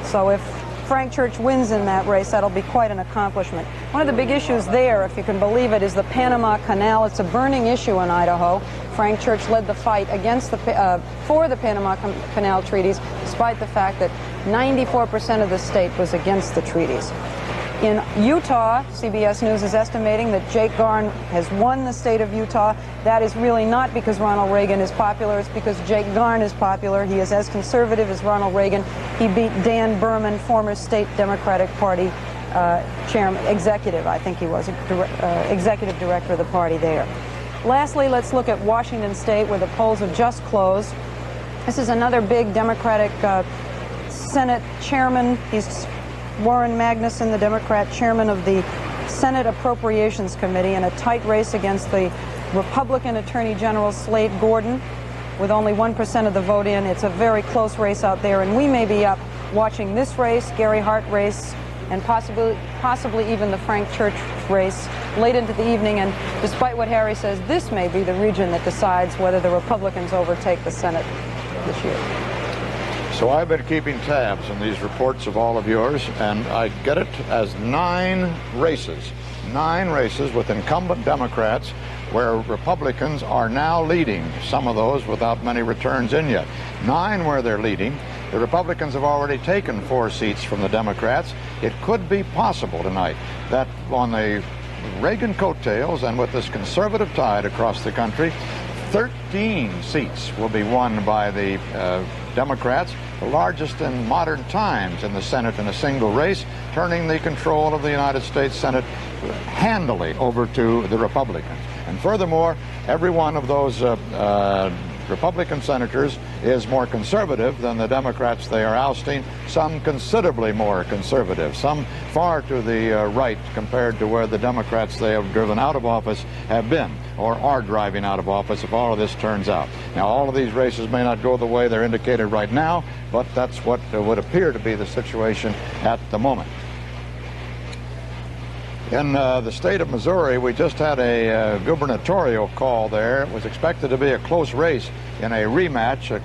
So if Frank Church wins in that race, that'll be quite an accomplishment. One of the big issues there, if you can believe it, is the Panama Canal. It's a burning issue in Idaho. Frank Church led the fight against for the Panama Canal treaties, despite the fact that 94% of the state was against the treaties. In Utah, CBS News is estimating that Jake Garn has won the state of Utah. That is really not because Ronald Reagan is popular. It's because Jake Garn is popular. He is as conservative as Ronald Reagan. He beat Dan Berman, former state Democratic Party chairman, executive, I think he was, executive director of the party there. Lastly, let's look at Washington State, where the polls have just closed. This is another big Democratic Senate chairman. He's Warren Magnuson, the Democrat chairman of the Senate Appropriations Committee, in a tight race against the Republican Attorney General Slade Gordon, with only 1% of the vote in. It's a very close race out there, and we may be up watching this race, Gary Hart race, and possibly even the Frank Church race late into the evening. And despite what Harry says, this may be the region that decides whether the Republicans overtake the Senate this year. So I've been keeping tabs on these reports of all of yours, and I get it as 9 races with incumbent Democrats where Republicans are now leading, some of those without many returns in yet. 9 where they're leading. The Republicans have already taken 4 seats from the Democrats. It could be possible tonight that on the Reagan coattails and with this conservative tide across the country, 13 seats will be won by the Democrats, the largest in modern times in the Senate in a single race, turning the control of the United States Senate handily over to the Republicans. And furthermore, every one of those Republican senators is more conservative than the Democrats they are ousting, some considerably more conservative, some far to the right compared to where the Democrats they have driven out of office have been, or are driving out of office if all of this turns out. Now, all of these races may not go the way they're indicated right now, but that's what would appear to be the situation at the moment. In the state of Missouri, we just had a gubernatorial call there. It was expected to be a close race in a rematch, a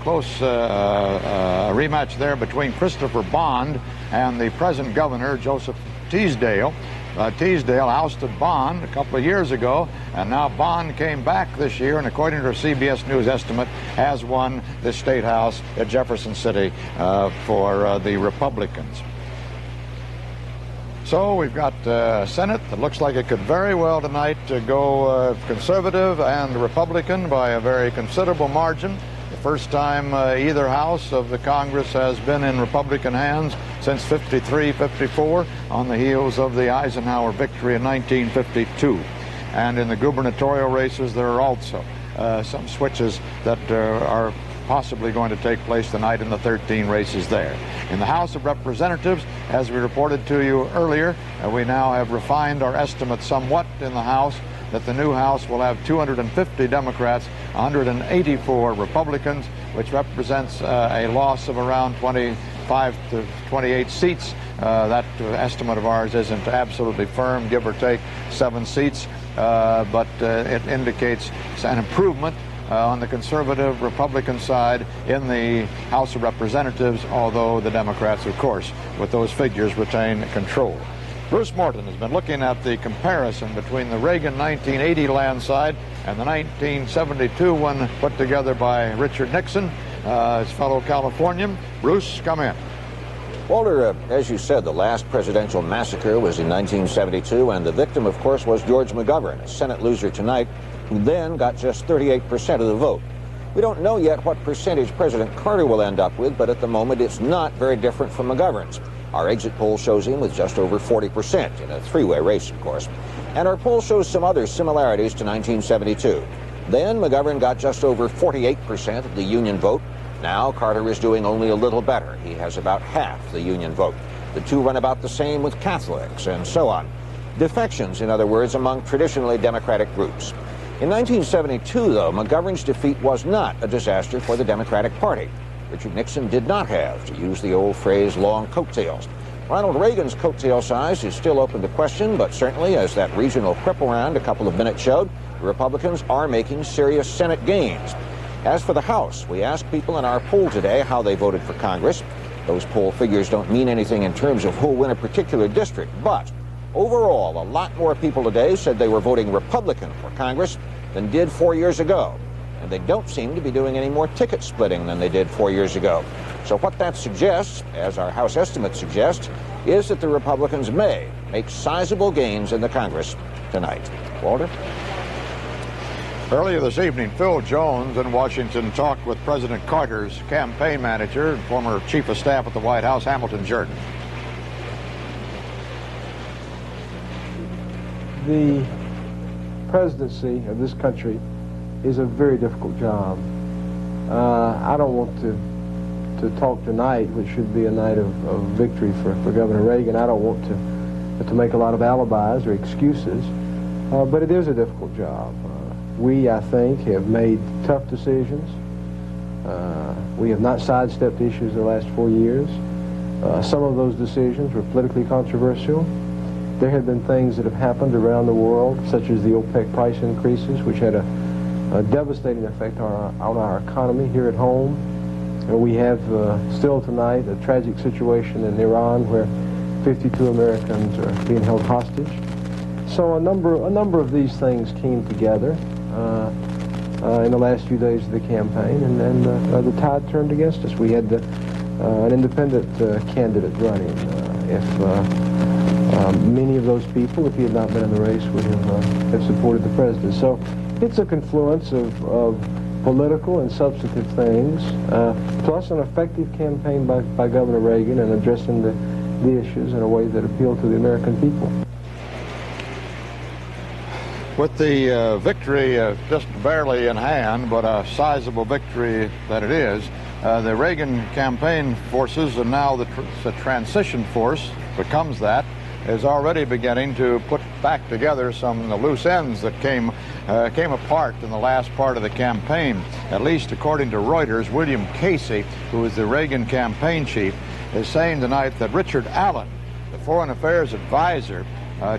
rematch there between Christopher Bond and the present governor, Joseph Teasdale. Teasdale ousted Bond a couple of years ago, and now Bond came back this year, and according to a CBS News estimate, has won the state house at Jefferson City for the Republicans. So we've got a Senate that looks like it could very well tonight go conservative and Republican by a very considerable margin. The first time either house of the Congress has been in Republican hands since 53-54 on the heels of the Eisenhower victory in 1952. And in the gubernatorial races, there are also some switches that are possibly going to take place tonight in the 13 races there. In the House of Representatives, as we reported to you earlier, we now have refined our estimate somewhat in the House that the new House will have 250 Democrats, 184 Republicans, which represents a loss of around 25 to 28 seats. That estimate of ours isn't absolutely firm, give or take 7 seats, but it indicates an improvement on the conservative Republican side in the House of Representatives, although the Democrats, of course, with those figures, retain control. Bruce Morton has been looking at the comparison between the Reagan 1980 landslide and the 1972 one put together by Richard Nixon, his fellow Californian. Bruce, come in. Walter, as you said, the last presidential massacre was in 1972, and the victim, of course, was George McGovern, a Senate loser tonight, who then got just 38% of the vote. We don't know yet what percentage President Carter will end up with, but at the moment it's not very different from McGovern's. Our exit poll shows him with just over 40% in a three-way race, of course. And our poll shows some other similarities to 1972. Then McGovern got just over 48% of the Union vote. Now Carter is doing only a little better. He has about half the Union vote. The two run about the same with Catholics and so on. Defections, in other words, among traditionally Democratic groups. In 1972, though, McGovern's defeat was not a disaster for the Democratic Party. Richard Nixon did not have, to use the old phrase, long coattails. Ronald Reagan's coattail size is still open to question, but certainly, as that regional cripple round a couple of minutes showed, the Republicans are making serious Senate gains. As for the House, we asked people in our poll today how they voted for Congress. Those poll figures don't mean anything in terms of who'll win a particular district, but overall, a lot more people today said they were voting Republican for Congress than did 4 years ago. And they don't seem to be doing any more ticket splitting than they did 4 years ago. So what that suggests, as our House estimates suggest, is that the Republicans may make sizable gains in the Congress tonight. Walter? Earlier this evening, Phil Jones in Washington talked with President Carter's campaign manager and former chief of staff at the White House, Hamilton Jordan. The presidency of this country is a very difficult job. I don't want to talk tonight, which should be a night of victory for Governor Reagan. I don't want to make a lot of alibis or excuses, but it is a difficult job. We, I think, have made tough decisions. We have not sidestepped issues the last 4 years. Some of those decisions were politically controversial. There have been things that have happened around the world, such as the OPEC price increases, which had a devastating effect on our economy here at home. And we have still tonight a tragic situation in Iran where 52 Americans are being held hostage. So a number of these things came together in the last few days of the campaign, and then the tide turned against us. We had an independent candidate running. If many of those people, if he had not been in the race, would have supported the president. So it's a confluence of political and substantive things, plus an effective campaign by Governor Reagan in addressing the issues in a way that appeal to the American people. With the victory just barely in hand, but a sizable victory that it is, the Reagan campaign forces, and now the transition force becomes that, is already beginning to put back together some of the loose ends that came apart in the last part of the campaign. At least according to Reuters, William Casey, who is the Reagan campaign chief, is saying tonight that Richard Allen, the foreign affairs advisor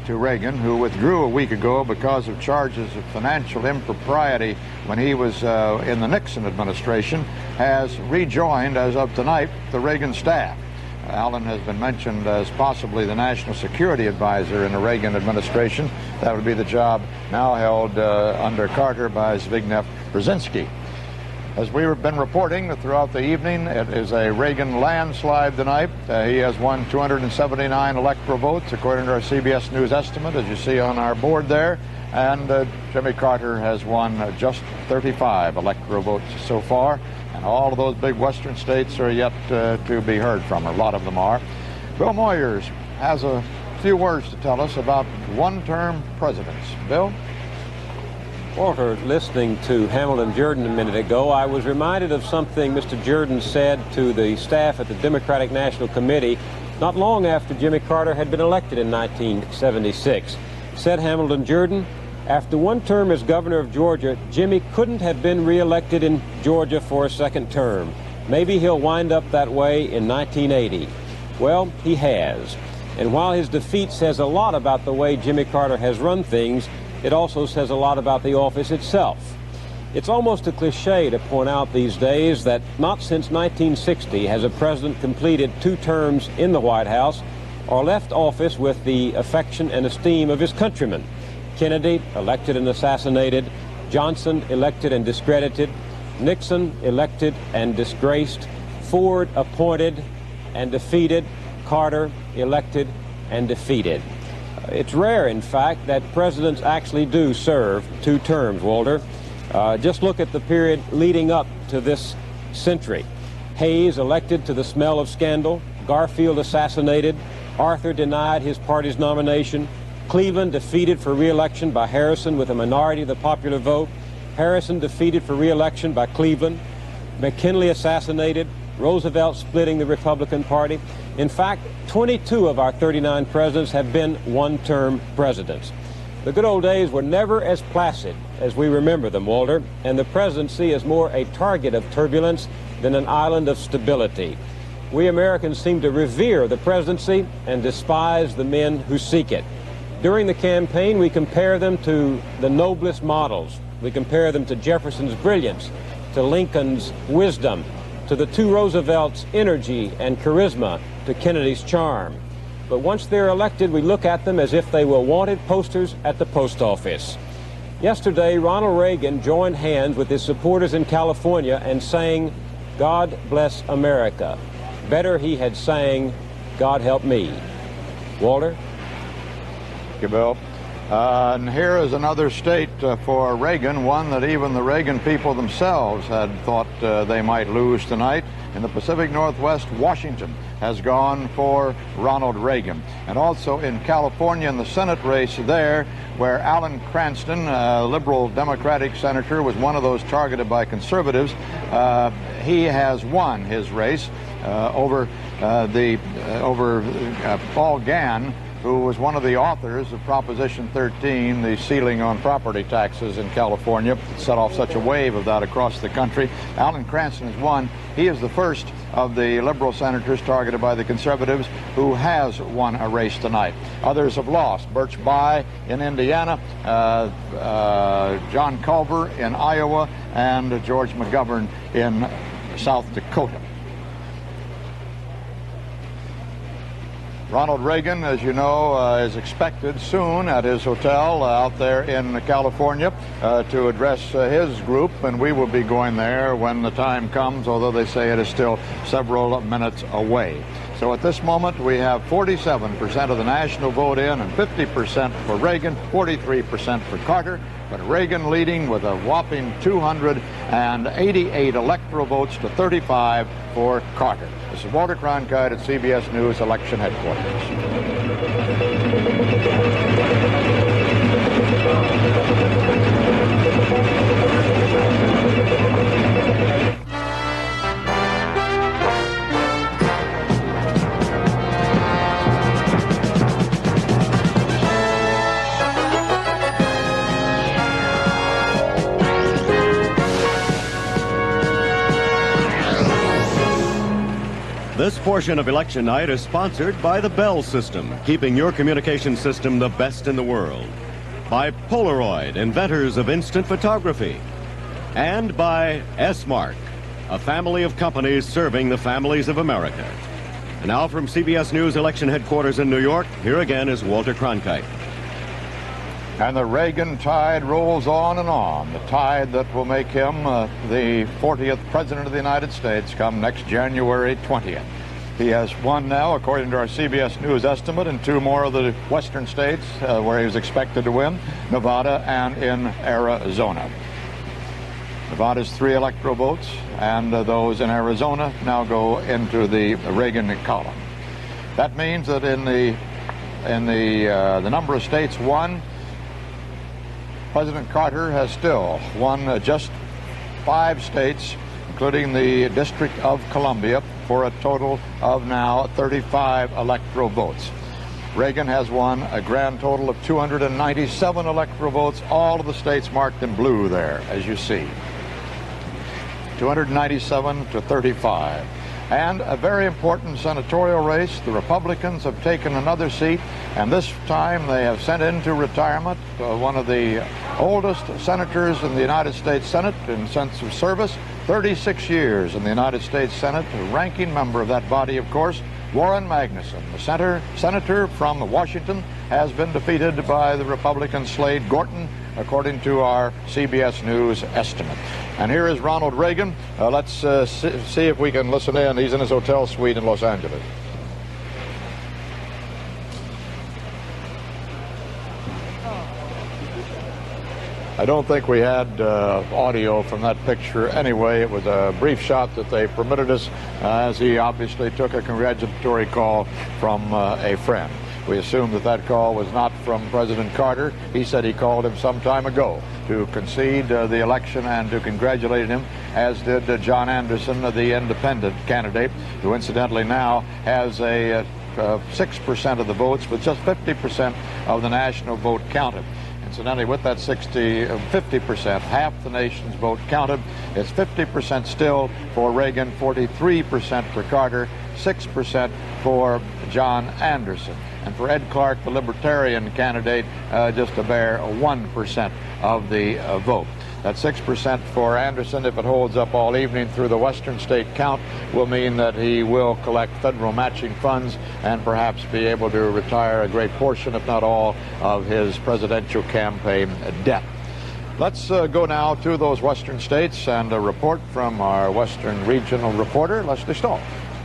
to Reagan, who withdrew a week ago because of charges of financial impropriety when he was in the Nixon administration, has rejoined, as of tonight, the Reagan staff. Allen has been mentioned as possibly the national security advisor in the Reagan administration. That would be the job now held under Carter by Zbigniew Brzezinski. As we've been reporting throughout the evening, it is a Reagan landslide tonight. He has won 279 electoral votes, according to our CBS News estimate, as you see on our board there. And Jimmy Carter has won just 35 electoral votes so far. And all of those big western states are yet to be heard from, or a lot of them are. Bill Moyers has a few words to tell us about one-term presidents. Bill? Walter, listening to Hamilton Jordan a minute ago, I was reminded of something Mr. Jordan said to the staff at the Democratic National Committee not long after Jimmy Carter had been elected in 1976. Said Hamilton Jordan, after one term as governor of Georgia, Jimmy couldn't have been reelected in Georgia for a second term. Maybe he'll wind up that way in 1980. Well, he has. And while his defeat says a lot about the way Jimmy Carter has run things, it also says a lot about the office itself. It's almost a cliche to point out these days that not since 1960 has a president completed 2 terms in the White House or left office with the affection and esteem of his countrymen. Kennedy, elected and assassinated. Johnson, elected and discredited. Nixon, elected and disgraced. Ford, appointed and defeated. Carter, elected and defeated. It's rare, in fact, that presidents actually do serve 2 terms, Walter. Just look at the period leading up to this century. Hayes elected to the smell of scandal. Garfield assassinated. Arthur denied his party's nomination. Cleveland defeated for re-election by Harrison with a minority of the popular vote. Harrison defeated for re-election by Cleveland. McKinley assassinated. Roosevelt splitting the Republican Party. In fact, 22 of our 39 presidents have been one-term presidents. The good old days were never as placid as we remember them, Walter, and the presidency is more a target of turbulence than an island of stability. We Americans seem to revere the presidency and despise the men who seek it. During the campaign, we compare them to the noblest models. We compare them to Jefferson's brilliance, to Lincoln's wisdom, to the two Roosevelts' energy and charisma, to Kennedy's charm. But once they're elected, we look at them as if they were wanted posters at the post office. Yesterday, Ronald Reagan joined hands with his supporters in California and sang, "God bless America." Better he had sang, "God help me." Walter? Thank you, Bill. And here is another state for Reagan, one that even the Reagan people themselves had thought they might lose tonight. In the Pacific Northwest, Washington has gone for Ronald Reagan. And also in California, in the Senate race there, where Alan Cranston, a liberal Democratic senator, was one of those targeted by conservatives, he has won his race over Paul Gann, who was one of the authors of Proposition 13, the ceiling on property taxes in California. It set off such a wave of that across the country. Alan Cranston has won. He is the first of the liberal senators targeted by the conservatives who has won a race tonight. Others have lost. Birch Bayh in Indiana, John Culver in Iowa, and George McGovern in South Dakota. Ronald Reagan, as you know, is expected soon at his hotel out there in California to address his group, and we will be going there when the time comes, although they say it is still several minutes away. So at this moment, we have 47% of the national vote in and 50% for Reagan, 43% for Carter, but Reagan leading with a whopping 288 electoral votes to 35 for Carter. This is Walter Cronkite at CBS News Election Headquarters. This portion of election night is sponsored by the Bell System, keeping your communication system the best in the world. By Polaroid, inventors of instant photography. And by S-Mark, a family of companies serving the families of America. And now from CBS News Election Headquarters in New York, here again is Walter Cronkite. And the Reagan tide rolls on and on, the tide that will make him the 40th President of the United States come next January 20th. He has won now, according to our CBS News estimate, in two more of the western states where he was expected to win, Nevada and in Arizona. Nevada's 3 electoral votes, and those in Arizona now go into the Reagan column. That means that in the number of states won, President Carter has still won just 5 states, including the District of Columbia, for a total of now 35 electoral votes. Reagan has won a grand total of 297 electoral votes, all of the states marked in blue there, as you see. 297 to 35. And a very important senatorial race. The Republicans have taken another seat, and this time they have sent into retirement one of the oldest senators in the United States Senate in sense of service, 36 years in the United States Senate, a ranking member of that body, of course, Warren Magnuson, the senator from Washington, has been defeated by the Republican Slade Gorton, according to our CBS News estimate. And here is Ronald Reagan. Let's see if we can listen in. He's in his hotel suite in Los Angeles. I don't think we had audio from that picture anyway. It was a brief shot that they permitted us as he obviously took a congratulatory call from a friend. We assume that that call was not from President Carter. He said he called him some time ago to concede the election and to congratulate him. as did John Anderson, the independent candidate, who incidentally now has a 6% of the votes, with just 50% of the national vote counted. Incidentally, with that 50%, half the nation's vote counted, it's 50% still for Reagan, 43% for Carter, 6% for John Anderson. And for Ed Clark, the Libertarian candidate, just a bare 1% of the vote. That 6% for Anderson, if it holds up all evening through the Western state count, will mean that he will collect federal matching funds and perhaps be able to retire a great portion, if not all, of his presidential campaign debt. Let's go now to those Western states and a report from our Western regional reporter, Leslie Stahl.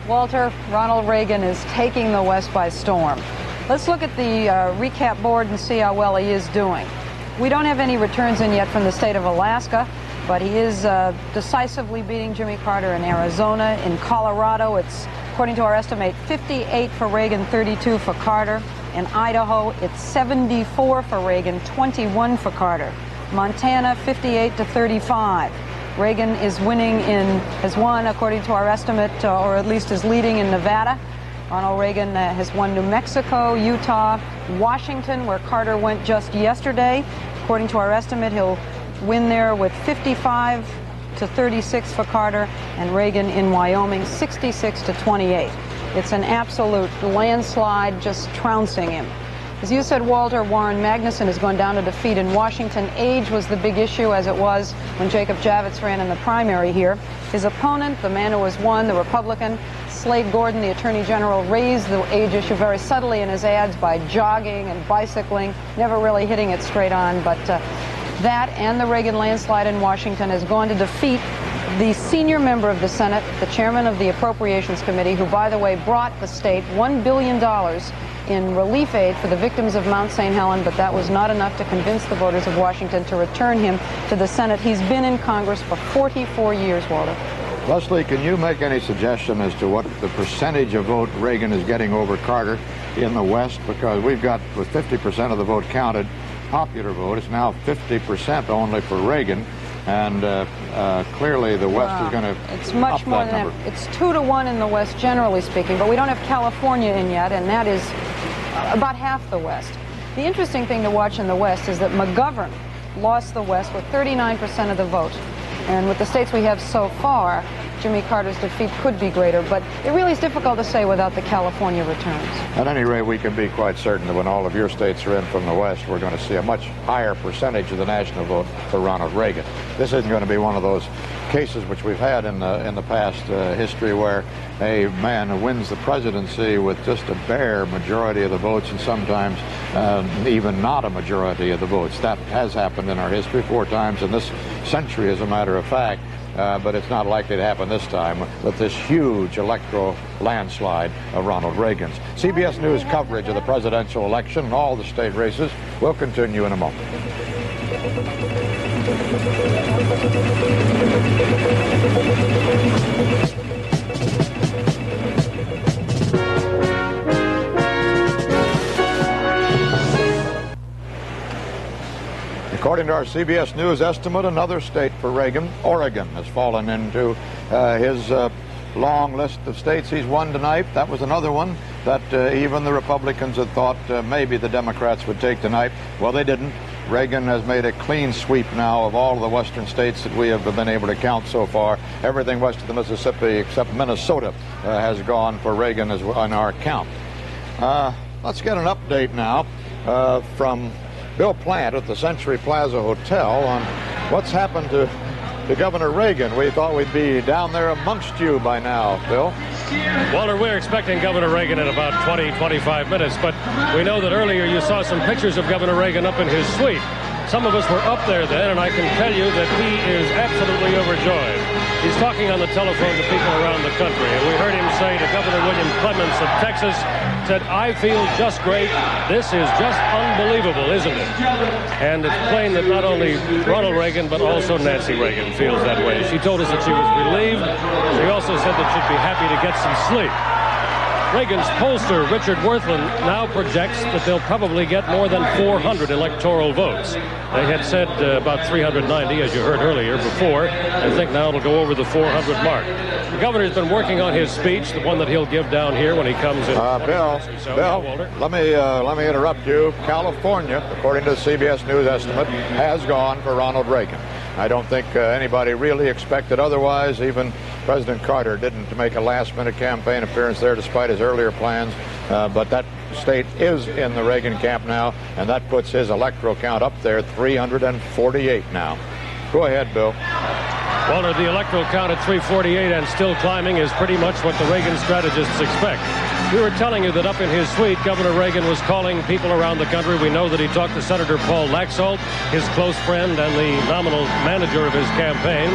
Walter, Ronald Reagan is taking the West by storm. Let's look at the recap board and see how well he is doing. We don't have any returns in yet from the state of Alaska, but he is decisively beating Jimmy Carter in Arizona. In Colorado, it's, according to our estimate, 58 for Reagan, 32 for Carter. In Idaho, it's 74 for Reagan, 21 for Carter. Montana, 58 to 35. Reagan is winning has won, according to our estimate, or at least is leading in Nevada. Ronald Reagan has won New Mexico, Utah, Washington, where Carter went just yesterday. According to our estimate, he'll win there with 55 to 36 for Carter, and Reagan in Wyoming, 66 to 28. It's an absolute landslide, just trouncing him. As you said, Walter, Warren Magnuson has gone down to defeat in Washington. Age was the big issue, as it was when Jacob Javits ran in the primary here. His opponent, the man who has won, the Republican, Slade Gordon, the Attorney General, raised the age issue very subtly in his ads by jogging and bicycling, never really hitting it straight on. But that and the Reagan landslide in Washington has gone to defeat the senior member of the Senate, the chairman of the Appropriations Committee, who, by the way, brought the state $1 billion in relief aid for the victims of Mount St. Helens, but that was not enough to convince the voters of Washington to return him to the Senate. He's been in Congress for 44 years, Walter. Leslie, can you make any suggestion as to what the percentage of vote Reagan is getting over Carter in the West? Because we've got, with 50% of the vote counted, popular vote, it's now 50% only for Reagan. And clearly the West is going to It's much more than that. It's 2 to 1 in the West, generally speaking, but we don't have California in yet, and that is about half the West. The interesting thing to watch in the West is that McGovern lost the West with 39% of the vote. And with the states we have so far, Jimmy Carter's defeat could be greater, but it really is difficult to say without the California returns. At any rate, we can be quite certain that when all of your states are in from the West, we're going to see a much higher percentage of the national vote for Ronald Reagan. This isn't going to be one of those cases which we've had in the past history where a man who wins the presidency with just a bare majority of the votes and sometimes even not a majority of the votes. That has happened in our history 4 times in this century, as a matter of fact. But it's not likely to happen this time with this huge electoral landslide of Ronald Reagan's. CBS News coverage of the presidential election and all the state races will continue in a moment. According to our CBS News estimate, another state for Reagan, Oregon, has fallen into his long list of states he's won tonight. That was another one that even the Republicans had thought maybe the Democrats would take tonight. Well, they didn't. Reagan has made a clean sweep now of all of the western states that we have been able to count so far. Everything west of the Mississippi except Minnesota has gone for Reagan on our count. Let's get an update now from Bill Plant at the Century Plaza Hotel on what's happened to Governor Reagan. We thought we'd be down there amongst you by now, Bill. Walter, we're expecting Governor Reagan in about 20-25 minutes, but we know that earlier you saw some pictures of Governor Reagan up in his suite. Some of us were up there then, and I can tell you that he is absolutely overjoyed. He's talking on the telephone to people around the country, and we heard him say to Governor William Clements of Texas, said, "I feel just great. This is just unbelievable, isn't it?" And it's plain that not only Ronald Reagan, but also Nancy Reagan feels that way. She told us that she was relieved. She also said that she'd be happy to get some sleep. Reagan's pollster, Richard Worthland, now projects that they'll probably get more than 400 electoral votes. They had said about 390, as you heard earlier before. I think now it'll go over the 400 mark. The governor's been working on his speech, the one that he'll give down here when he comes in. Bill, let me interrupt you. California, according to the CBS News estimate, has gone for Ronald Reagan. I don't think anybody really expected otherwise. Even President Carter didn't make a last-minute campaign appearance there despite his earlier plans. But that state is in the Reagan camp now, and that puts his electoral count up there, 348 now. Go ahead, Bill. Walter, the electoral count at 348 and still climbing is pretty much what the Reagan strategists expect. We were telling you that up in his suite, Governor Reagan was calling people around the country. We know that he talked to Senator Paul Laxalt, his close friend and the nominal manager of his campaign.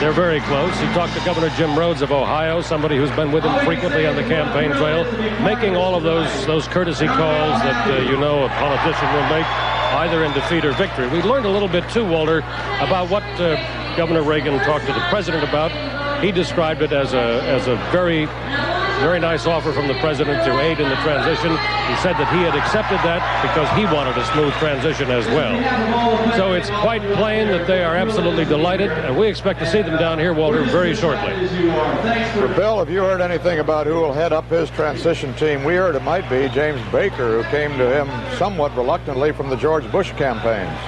They're very close. He talked to Governor Jim Rhodes of Ohio, somebody who's been with him frequently on the campaign trail, making all of those courtesy calls that you know a politician will make, either in defeat or victory. We learned a little bit, too, Walter, about what Governor Reagan talked to the president about. He described it as a very nice offer from the president to aid in the transition. He said that he had accepted that because he wanted a smooth transition as well. So it's quite plain that they are absolutely delighted, and we expect to see them down here, Walter, very shortly. Bill, have you heard anything about who will head up his transition team? We heard it might be James Baker, who came to him somewhat reluctantly from the George Bush campaigns.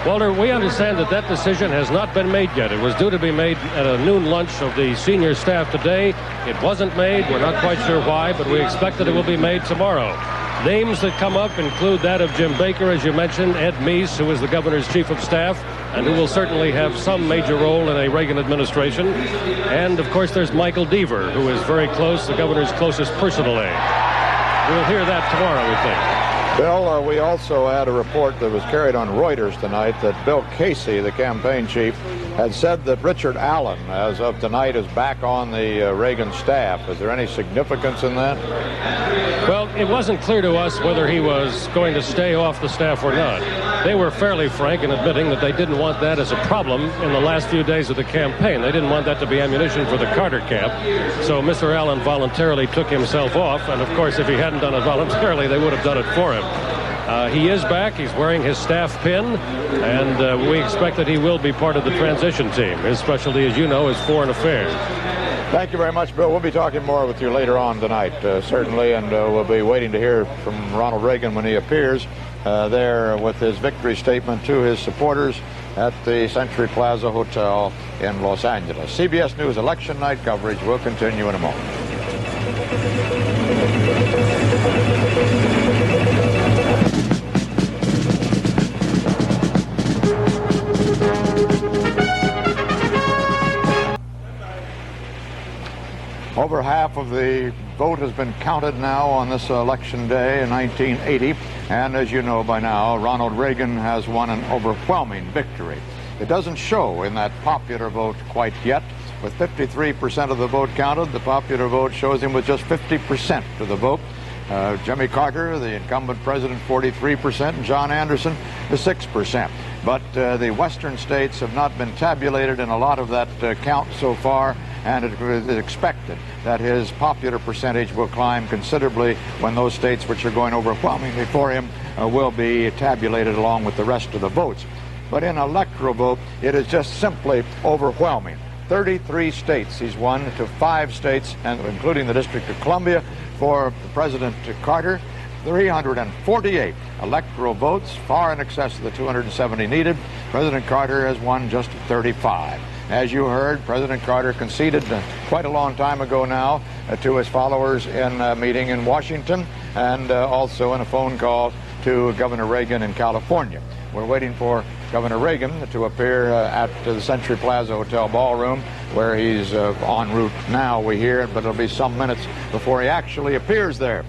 Walter, we understand that that decision has not been made yet. It was due to be made at a noon lunch of the senior staff today. It wasn't made. We're not quite sure why, but we expect that it will be made tomorrow. Names that come up include that of Jim Baker, as you mentioned, Ed Meese, who is the governor's chief of staff, and who will certainly have some major role in a Reagan administration. And, of course, there's Michael Deaver, who is very close, the governor's closest personal aide. We'll hear that tomorrow, we think. Bill, we also had a report that was carried on Reuters tonight that Bill Casey, the campaign chief, had said that Richard Allen, as of tonight, is back on the Reagan staff. Is there any significance in that? Well, it wasn't clear to us whether he was going to stay off the staff or not. They were fairly frank in admitting that they didn't want that as a problem in the last few days of the campaign. They didn't want that to be ammunition for the Carter camp. So Mr. Allen voluntarily took himself off, and of course, if he hadn't done it voluntarily, they would have done it for him. He is back. He's wearing his staff pin, and we expect that he will be part of the transition team. His specialty, as you know, is foreign affairs. Thank you very much, Bill. We'll be talking more with you later on tonight, certainly, and we'll be waiting to hear from Ronald Reagan when he appears there with his victory statement to his supporters at the Century Plaza Hotel in Los Angeles. CBS News election night coverage will continue in a moment. Over half of the vote has been counted now on this election day in 1980, and as you know by now, Ronald Reagan has won an overwhelming victory. It doesn't show in that popular vote quite yet. With 53% of the vote counted, the popular vote shows him with just 50% of the vote. Jimmy Carter, the incumbent president, 43%, and John Anderson, 6%. But the western states have not been tabulated in a lot of that count so far, and it is expected that his popular percentage will climb considerably when those states which are going overwhelmingly for him will be tabulated along with the rest of the votes. But in electoral vote, it is just simply overwhelming. 33 states he's won to 5 states, and including the District of Columbia for President Carter. 348 electoral votes, far in excess of the 270 needed. President Carter has won just 35. As you heard, President Carter conceded quite a long time ago now to his followers in a meeting in Washington, and also in a phone call to Governor Reagan in California. We're waiting for Governor Reagan to appear at the Century Plaza Hotel ballroom, where he's en route now, we hear, but it'll be some minutes before he actually appears there.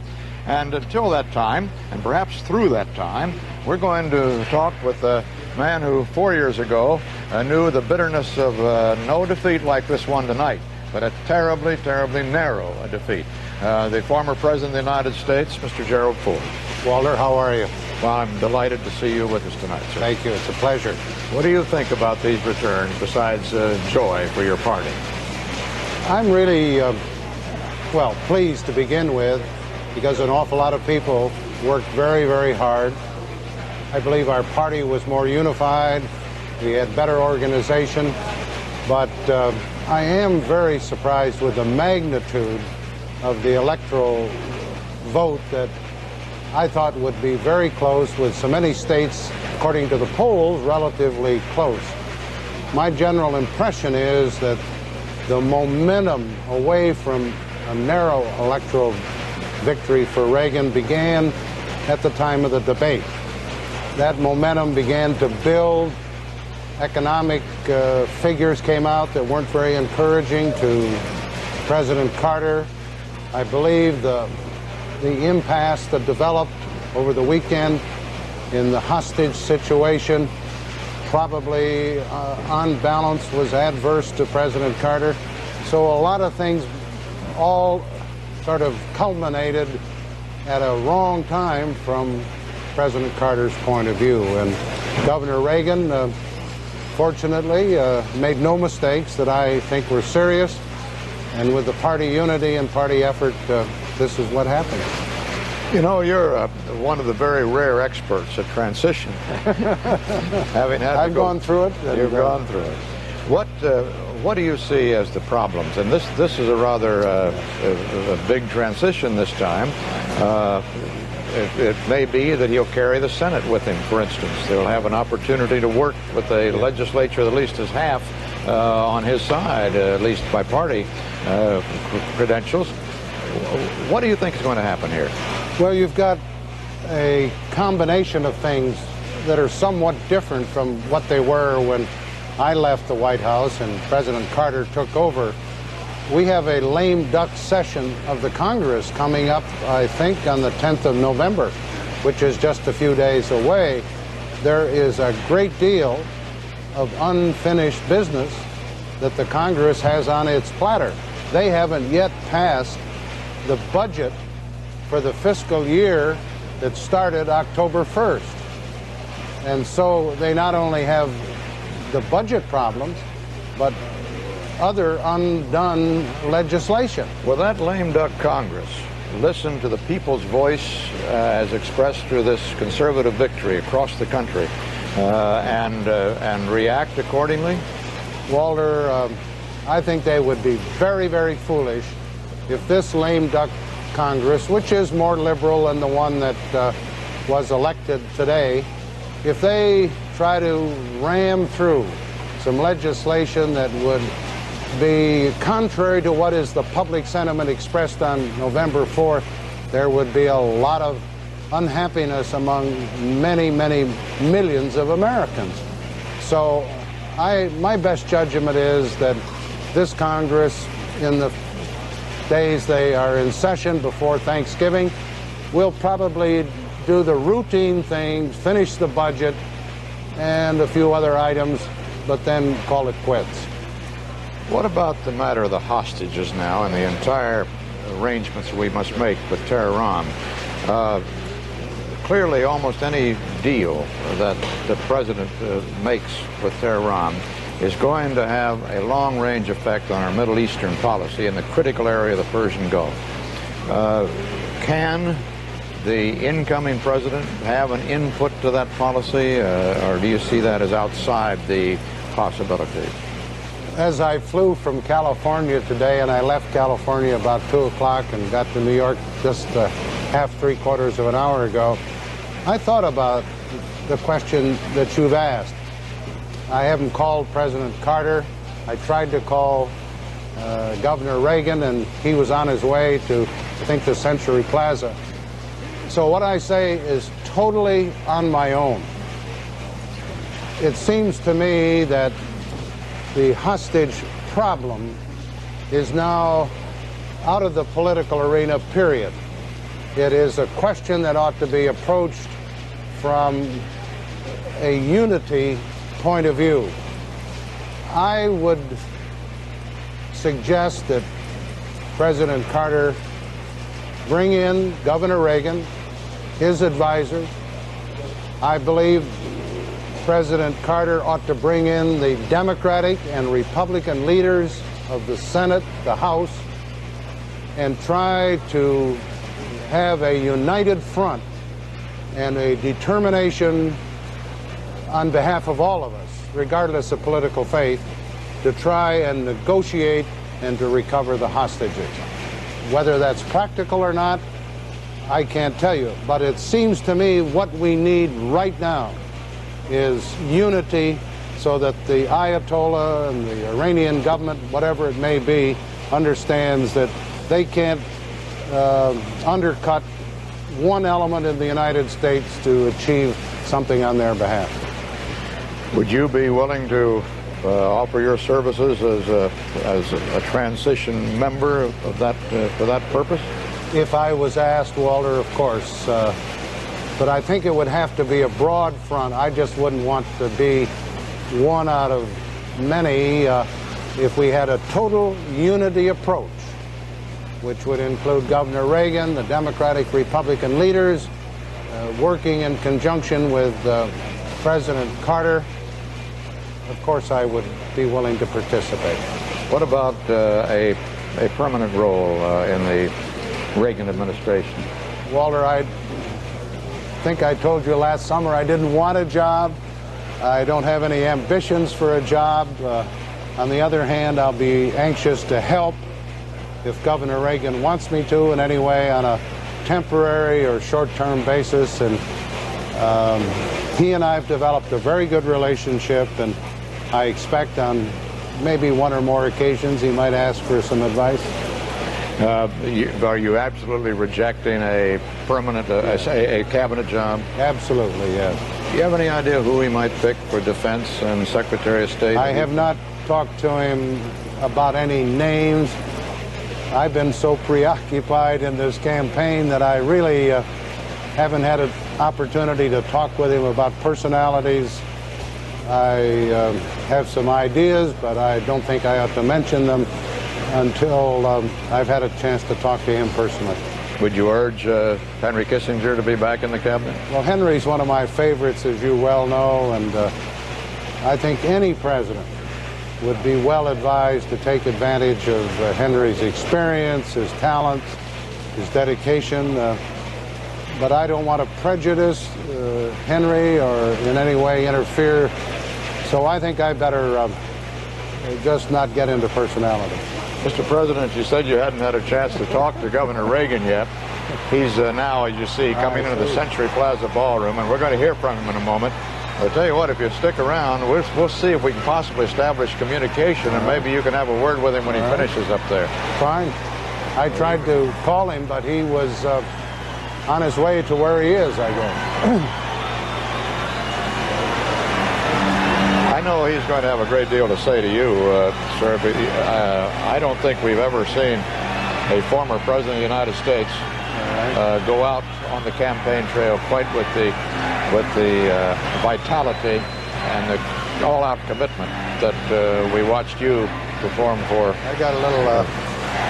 And until that time, and perhaps through that time, we're going to talk with a man who 4 years ago knew the bitterness of no defeat like this one tonight, but a terribly, terribly narrow defeat. The former President of the United States, Mr. Gerald Ford. Walter, how are you? Well, I'm delighted to see you with us tonight, sir. Thank you. It's a pleasure. What do you think about these returns, besides joy for your party? I'm really well, pleased to begin with, because an awful lot of people worked very, very hard. I believe our party was more unified. We had better organization. But I am very surprised with the magnitude of the electoral vote that I thought would be very close, with so many states, according to the polls, relatively close. My general impression is that the momentum away from a narrow electoral victory for Reagan began at the time of the debate. That momentum began to build. Economic figures came out that weren't very encouraging to President Carter. I believe the impasse that developed over the weekend in the hostage situation probably, on balance, was adverse to President Carter. So a lot of things all sort of culminated at a wrong time from President Carter's point of view. And Governor Reagan, fortunately, made no mistakes that I think were serious. And with the party unity and party effort, this is what happened. You know, you're one of the very rare experts at transition. Having had I've gone through it. You've gone through it. What do you see as the problems? And this is a rather a big transition this time. It may be that he'll carry the Senate with him, for instance. They'll have an opportunity to work with the legislature that at least is half on his side, at least by party credentials. What do you think is going to happen here? Well, you've got a combination of things that are somewhat different from what they were when I left the White House and President Carter took over. We have a lame duck session of the Congress coming up, I think, on the 10th of November, which is just a few days away. There is a great deal of unfinished business that the Congress has on its platter. They haven't yet passed the budget for the fiscal year that started October 1st. And so they not only have the budget problems, but other undone legislation. Will that lame duck Congress listen to the people's voice as expressed through this conservative victory across the country and react accordingly? Walter, I think they would be very, very foolish if this lame duck Congress, which is more liberal than the one that was elected today, if they try to ram through some legislation that would be contrary to what is the public sentiment expressed on November 4th, there would be a lot of unhappiness among many, many millions of Americans. So my best judgment is that this Congress, in the days they are in session before Thanksgiving, will probably do the routine thing, finish the budget and a few other items, but then call it quits. What about the matter of the hostages now and the entire arrangements we must make with Tehran? Clearly, almost any deal that the president makes with Tehran is going to have a long-range effect on our Middle Eastern policy in the critical area of the Persian Gulf. Can the incoming president have an input to that policy, or do you see that as outside the possibility? As I flew from California today, and I left California about 2 o'clock and got to New York just three-quarters of an hour ago, I thought about the question that you've asked. I haven't called President Carter. I tried to call Governor Reagan, and he was on his way to, I think, the Century Plaza. So what I say is totally on my own. It seems to me that the hostage problem is now out of the political arena, period. It is a question that ought to be approached from a unity point of view. I would suggest that President Carter bring in Governor Reagan, his advisors. I believe President Carter ought to bring in the Democratic and Republican leaders of the Senate, the House, and try to have a united front and a determination on behalf of all of us, regardless of political faith, to try and negotiate and to recover the hostages. Whether that's practical or not, I can't tell you, but it seems to me what we need right now is unity so that the Ayatollah and the Iranian government, whatever it may be, understands that they can't undercut one element in the United States to achieve something on their behalf. Would you be willing to offer your services as a transition member of that for that purpose? If I was asked, Walter, of course. But I think it would have to be a broad front. I just wouldn't want to be one out of many. If we had a total unity approach, which would include Governor Reagan, the Democratic Republican leaders, working in conjunction with President Carter, of course I would be willing to participate. What about a permanent role in the Reagan administration? Walter, I think I told you last summer I didn't want a job. I don't have any ambitions for a job. On the other hand, I'll be anxious to help if Governor Reagan wants me to in any way on a temporary or short-term basis. And he and I have developed a very good relationship, and I expect on maybe one or more occasions he might ask for some advice. Are you absolutely rejecting a permanent, a cabinet job? Absolutely, yes. Do you have any idea who he might pick for defense and Secretary of State? I have not talked to him about any names. I've been so preoccupied in this campaign that I really haven't had an opportunity to talk with him about personalities. I have some ideas, but I don't think I ought to mention them until I've had a chance to talk to him personally. Would you urge Henry Kissinger to be back in the cabinet? Well, Henry's one of my favorites, as you well know, and I think any president would be well advised to take advantage of Henry's experience, his talents, his dedication. But I don't want to prejudice Henry or in any way interfere, so I think I better just not get into personality. Mr. President, you said you hadn't had a chance to talk to Governor Reagan yet. He's now, as you see, coming into the Century Plaza Ballroom, and we're going to hear from him in a moment. I'll tell you what, if you stick around, we'll see if we can possibly establish communication, and maybe you can have a word with him when he finishes up there. Fine. I tried to call him, but he was on his way to where he is, I guess. I know he's going to have a great deal to say to you, sir, but I don't think we've ever seen a former president of the United States go out on the campaign trail quite with the vitality and the all-out commitment that we watched you perform for. I got a little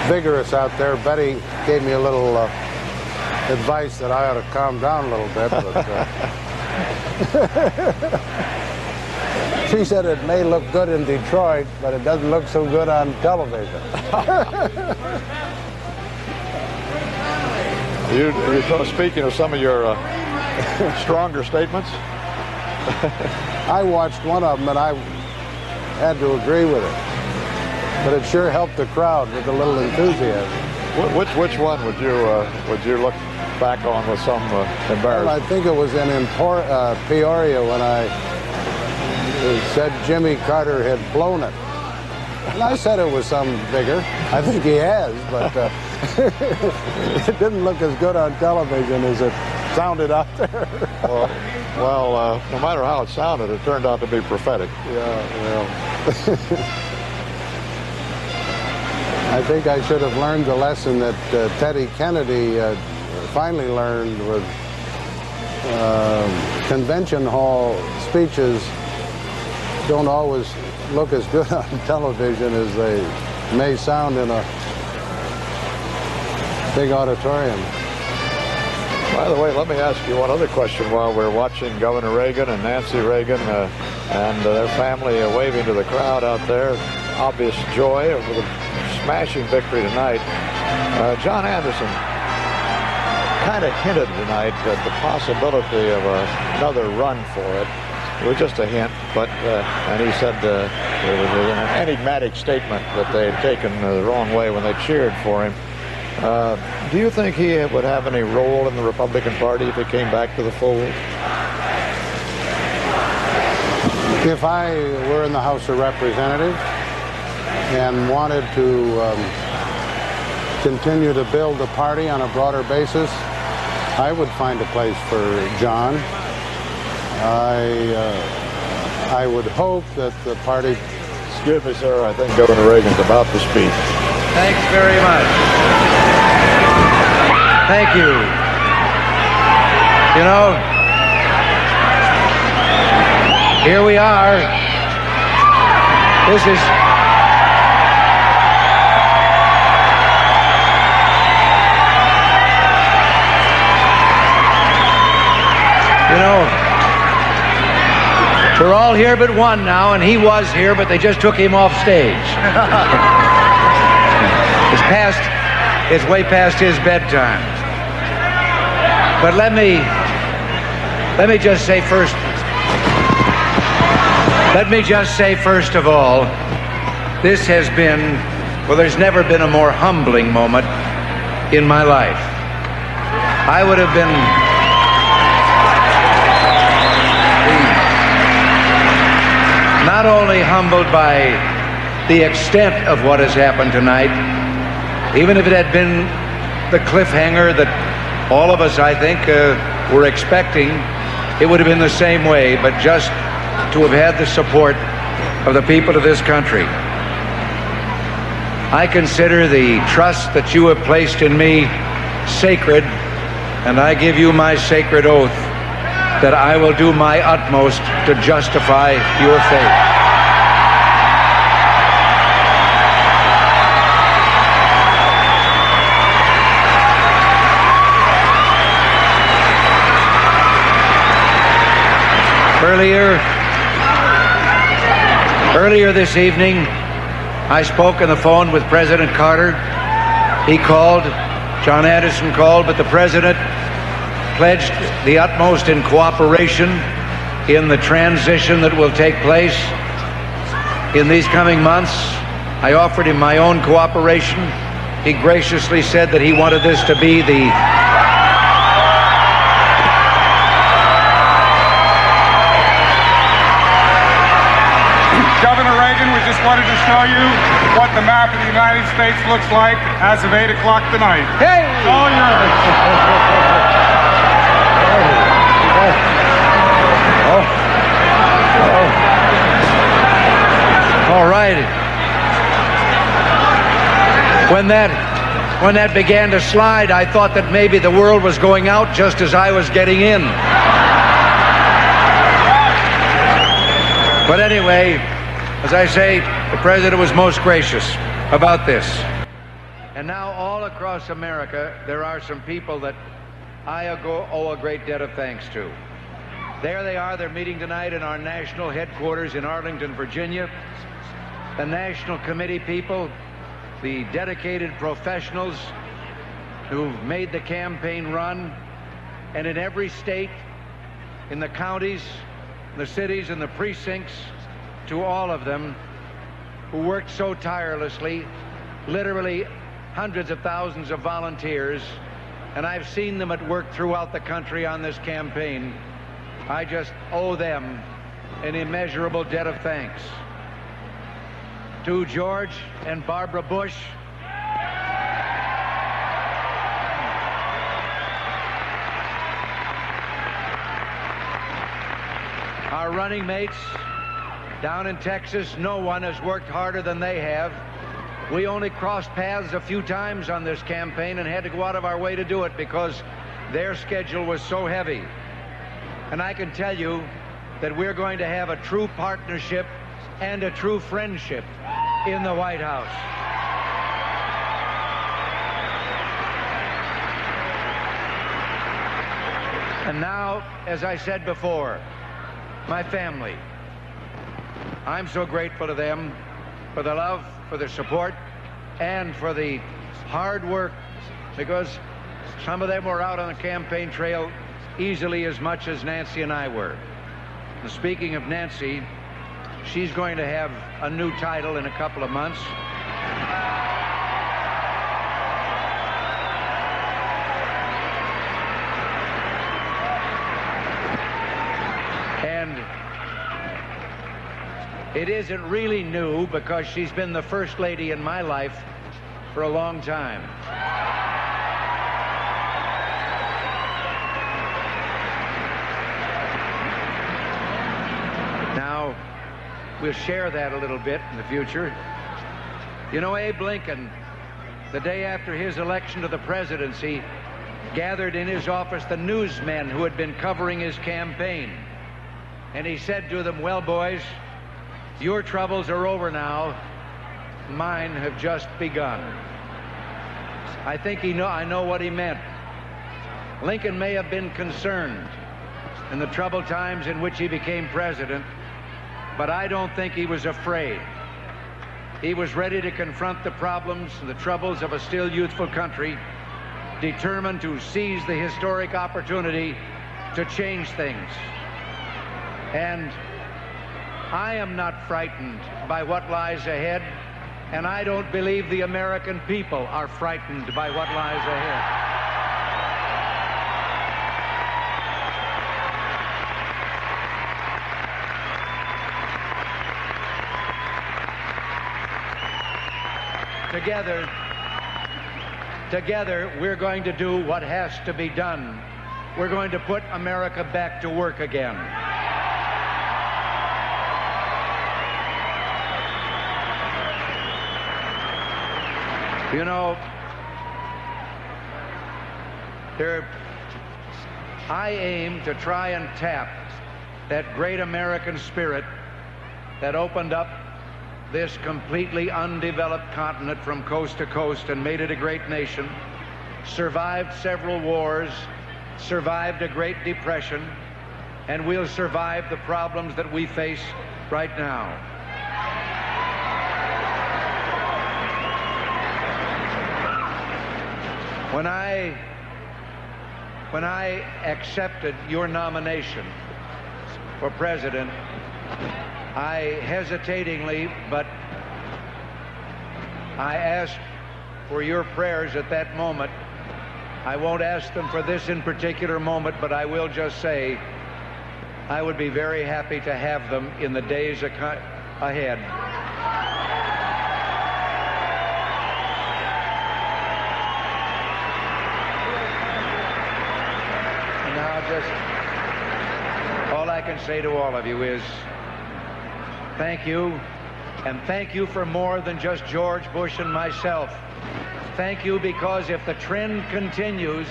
vigorous out there. Betty gave me a little advice that I ought to calm down a little bit. But, she said it may look good in Detroit, but it doesn't look so good on television. You're speaking of some of your stronger statements? I watched one of them and I had to agree with it. But it sure helped the crowd with a little enthusiasm. Which one would you look back on with some embarrassment? Well, I think it was in Peoria when I said Jimmy Carter had blown it. And I said it was some bigger. I think he has, but it didn't look as good on television as it sounded out there. well, no matter how it sounded, it turned out to be prophetic. Yeah, well. I think I should have learned the lesson that Teddy Kennedy finally learned with convention hall speeches don't always look as good on television as they may sound in a big auditorium. By the way, let me ask you one other question while we're watching Governor Reagan and Nancy Reagan and their family waving to the crowd out there. Obvious joy over the smashing victory tonight. John Anderson kind of hinted tonight at the possibility of another run for it. It was just a hint, but and he said it was an enigmatic statement that they had taken the wrong way when they cheered for him. Do you think he would have any role in the Republican Party if he came back to the fold? If I were in the House of Representatives and wanted to continue to build the party on a broader basis, I would find a place for John. I would hope that the party... Excuse me, sir, I think Governor Reagan's about to speak. Thanks very much. Thank you. You know, here we are. This is... You know, we're all here but one now, and he was here, but they just took him off stage. It's way past his bedtime. But let me just say first. Let me just say first of all, this has been, well, there's never been a more humbling moment in my life. I would have been not only humbled by the extent of what has happened tonight, even if it had been the cliffhanger that all of us, I think, were expecting, it would have been the same way, but just to have had the support of the people of this country. I consider the trust that you have placed in me sacred, and I give you my sacred oath that I will do my utmost to justify your faith. Earlier this evening, I spoke on the phone with President Carter. He called, John Anderson called, but the President pledged the utmost in cooperation in the transition that will take place in these coming months. I offered him my own cooperation. He graciously said that he wanted this to be the Governor Reagan, we just wanted to show you what the map of the United States looks like as of 8 o'clock tonight. Hey! It's all yours. All right. When that began to slide, I thought that maybe the world was going out just as I was getting in. But anyway, as I say, the President was most gracious about this. And now all across America, there are some people that I owe a great debt of thanks to. There they are. They're meeting tonight in our national headquarters in Arlington, Virginia. The National Committee people, the dedicated professionals who've made the campaign run, and in every state, in the counties, the cities, and the precincts, to all of them who worked so tirelessly, literally hundreds of thousands of volunteers, and I've seen them at work throughout the country on this campaign. I just owe them an immeasurable debt of thanks. To George and Barbara Bush, our running mates down in Texas, no one has worked harder than they have. We only crossed paths a few times on this campaign and had to go out of our way to do it because their schedule was so heavy. And I can tell you that we're going to have a true partnership and a true friendship in the White House. And now, as I said before, my family. I'm so grateful to them for the love, for the support, and for the hard work because some of them were out on the campaign trail easily as much as Nancy and I were. And speaking of Nancy, she's going to have a new title in a couple of months. And it isn't really new because she's been the first lady in my life for a long time. Now, we'll share that a little bit in the future. You know, Abe Lincoln, the day after his election to the presidency, gathered in his office the newsmen who had been covering his campaign. And he said to them, "Well, boys, your troubles are over now. Mine have just begun." I think I know what he meant. Lincoln may have been concerned in the troubled times in which he became president, but I don't think he was afraid. He was ready to confront the problems and the troubles of a still youthful country, determined to seize the historic opportunity to change things. And I am not frightened by what lies ahead, and I don't believe the American people are frightened by what lies ahead. Together, we're going to do what has to be done. We're going to put America back to work again. You know, I aim to try and tap that great American spirit that opened up this completely undeveloped continent from coast to coast and made it a great nation, survived several wars, survived a Great Depression, and we'll survive the problems that we face right now. When I accepted your nomination for president, I hesitatingly, but I asked for your prayers at that moment. I won't ask them for this in particular moment, but I will just say I would be very happy to have them in the days ahead. And now all I can say to all of you is thank you, and thank you for more than just George Bush and myself. Thank you because if the trend continues,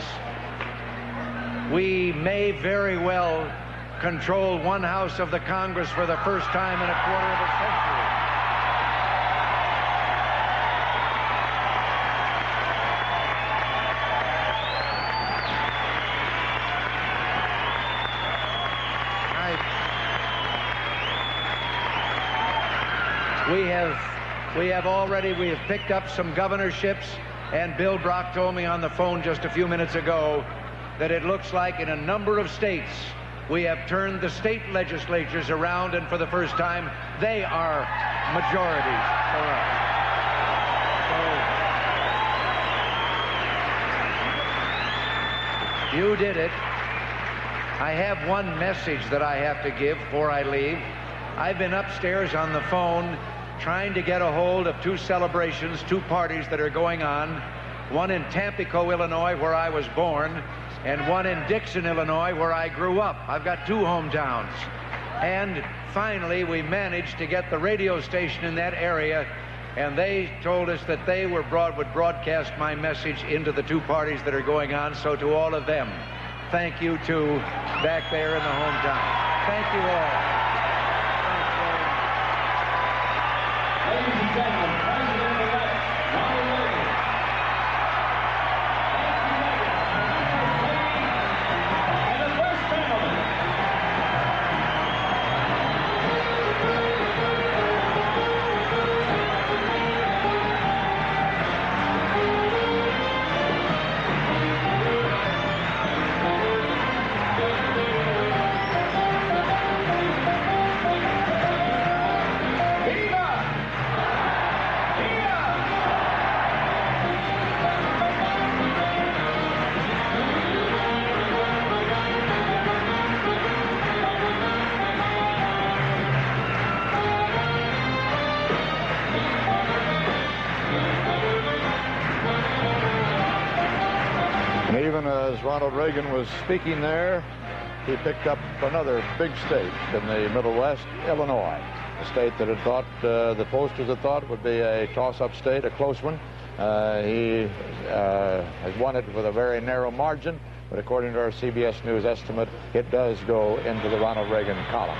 we may very well control one house of the Congress for the first time in a quarter of a century. We have picked up some governorships, and Bill Brock told me on the phone just a few minutes ago that it looks like in a number of states we have turned the state legislatures around, and for the first time they are majorities for us. So you did it. I have one message that I have to give before I leave. I've been upstairs on the phone trying to get a hold of two celebrations, two parties that are going on, one in Tampico, Illinois, where I was born, and one in Dixon, Illinois, where I grew up. I've got two hometowns. And finally, we managed to get the radio station in that area, and they told us that they would broadcast my message into the two parties that are going on. So to all of them, thank you too, back there in the hometown. Thank you all. Ladies and gentlemen, President-elect Ronald Reagan. And the first gentleman. as Ronald Reagan was speaking there, he picked up another big state in the Middle West, Illinois, a state that had thought, the pollsters had thought would be a toss-up state, a close one. He has won it with a very narrow margin, but according to our CBS News estimate, it does go into the Ronald Reagan column,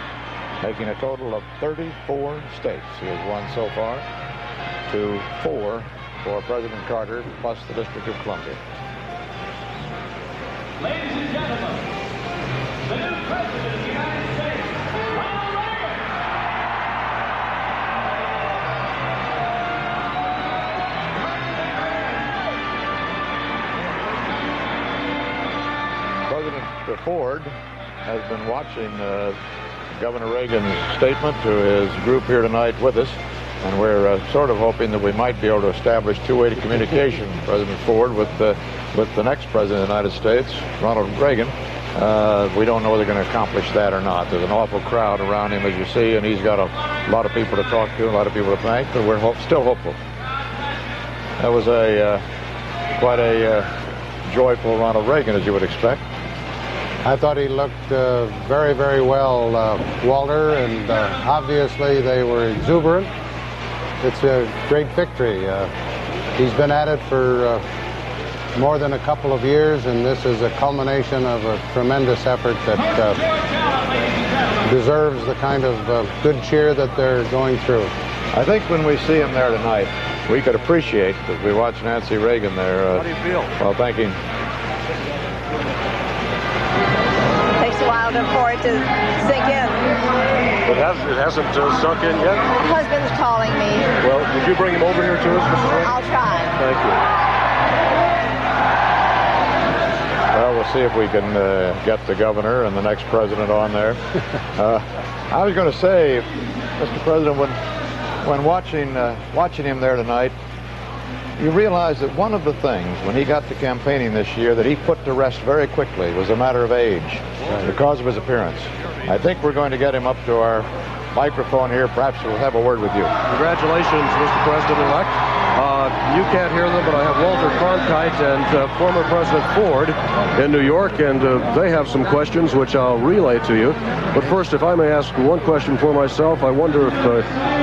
making a total of 34 states he has won so far, to 4 for President Carter, plus the District of Columbia. Ladies and gentlemen, the new President of the United States, Ronald Reagan. President Ford has been watching Governor Reagan's statement to his group here tonight with us, and we're sort of hoping that we might be able to establish two-way communication, President Ford, with the next President of the United States, Ronald Reagan. We don't know whether they're going to accomplish that or not. There's an awful crowd around him, as you see, and he's got a lot of people to talk to, a lot of people to thank, but we're still hopeful. That was quite a joyful Ronald Reagan, as you would expect. I thought he looked very, very well, Walter, and obviously they were exuberant. It's a great victory. He's been at it for more than a couple of years, and this is a culmination of a tremendous effort that deserves the kind of good cheer that they're going through. I think when we see him there tonight, we could appreciate, as we watch Nancy Reagan there. How do you feel? Well, thanking. Takes a while for it to sink in. It hasn't sunk in yet? My husband's calling me. Well, would you bring him over here to us, Mrs. Reagan? I'll try. Thank you. Well, we'll see if we can get the governor and the next president on there. I was going to say, Mr. President, when watching him there tonight, you realize that one of the things, when he got to campaigning this year, that he put to rest very quickly was a matter of age, because of his appearance. I think we're going to get him up to our microphone here. Perhaps we'll have a word with you. Congratulations, Mr. President-elect. You can't hear them, but I have Walter Cronkite and former President Ford in New York, and they have some questions which I'll relay to you. But first, if I may ask one question for myself, I wonder if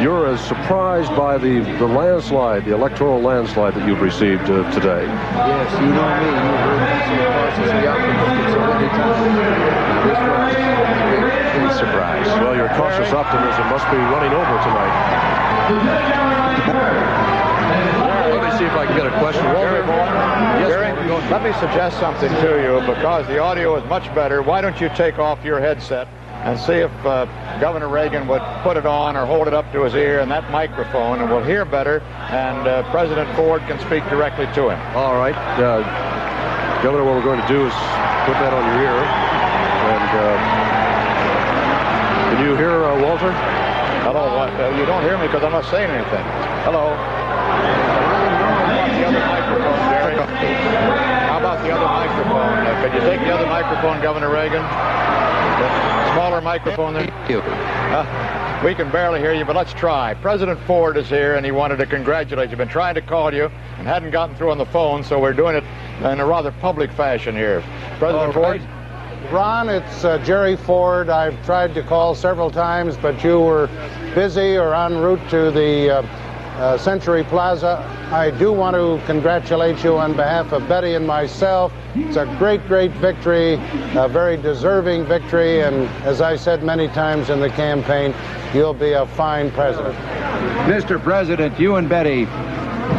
you're as surprised by the landslide, the electoral landslide that you've received today. Yes, you know me. You've heard me so cautiously optimistic so many times. This one is a big surprise. Well, your cautious optimism must be running over tonight. Let me see if I can get a question. Walter, yes, Gary, let me suggest something to you, because the audio is much better. Why don't you take off your headset and see if Governor Reagan would put it on or hold it up to his ear and that microphone, and we'll hear better, and President Ford can speak directly to him. All right. Governor, what we're going to do is put that on your ear. And can you hear Walter? Hello. You don't hear me because I'm not saying anything. Hello. The other microphone, Gary. How about the other microphone? Could you take the other microphone, Governor Reagan? The smaller microphone there? We can barely hear you, but let's try. President Ford is here, and he wanted to congratulate you. Been trying to call you and hadn't gotten through on the phone, so we're doing it in a rather public fashion here. President Ford? Ron, it's Jerry Ford. I've tried to call several times, but you were busy or en route to the Century Plaza. I do want to congratulate you on behalf of Betty and myself. It's a great, great victory, a very deserving victory, and as I said many times in the campaign, you'll be a fine president. Mr. President, you and Betty,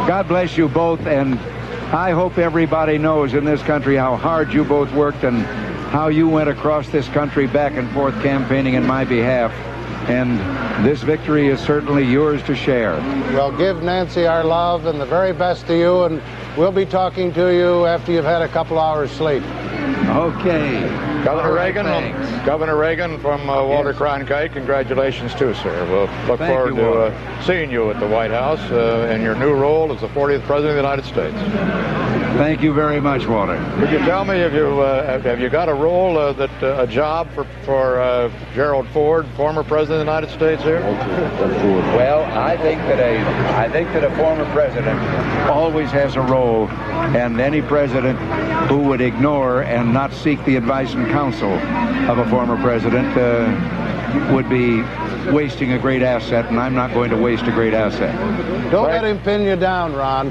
God bless you both, and I hope everybody knows in this country how hard you both worked and how you went across this country back and forth campaigning in my behalf. And this victory is certainly yours to share. Well, give Nancy our love and the very best to you, and we'll be talking to you after you've had a couple hours sleep. Okay. Governor All right, Reagan, thanks. Governor Reagan from Walter Cronkite, congratulations too, sir. We'll look Thank forward you, Walter. to seeing you at the White House in your new role as the 40th President of the United States. Thank you very much, Walter. Could you tell me if you have you got a role a job for Gerald Ford, former President of the United States here? Well, I think that a former president always has a role, and any president who would ignore and not seek the advice and counsel of a former president would be wasting a great asset, and I'm not going to waste a great asset. Don't let him pin you down, Ron.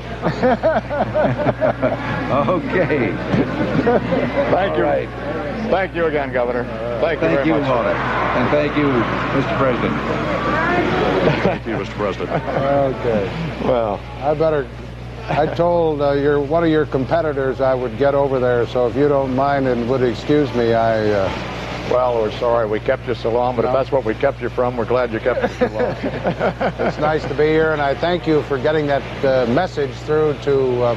Okay. Thank you. Right. Thank you again, Governor. Thank you very much. Walter. And thank you, Mr. President. Thank you, Mr. President. Okay. Well, I told one of your competitors I would get over there, so if you don't mind and would excuse me, Well, we're sorry we kept you so long, but if that's what we kept you from, we're glad you kept us so long. It's nice to be here, and I thank you for getting that message through to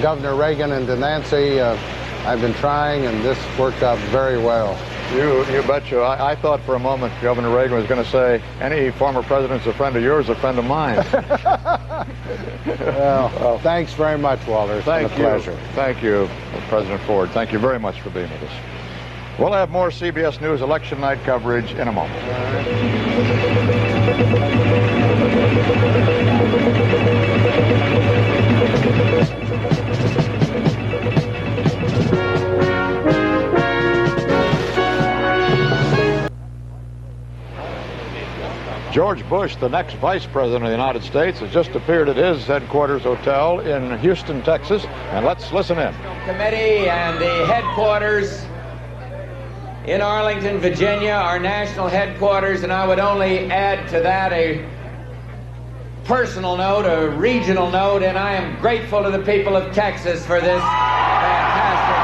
Governor Reagan and to Nancy. I've been trying, and this worked out very well. You betcha. I thought for a moment Governor Reagan was going to say, any former president's a friend of yours, a friend of mine. Well, thanks very much, Walter. It's been a pleasure. Thank you, President Ford. Thank you very much for being with us. We'll have more CBS News election night coverage in a moment. George Bush, the next Vice President of the United States, has just appeared at his headquarters hotel in Houston, Texas, and let's listen in. Committee and the headquarters in Arlington, Virginia, our national headquarters, and I would only add to that a personal note, a regional note, and I am grateful to the people of Texas for this fantastic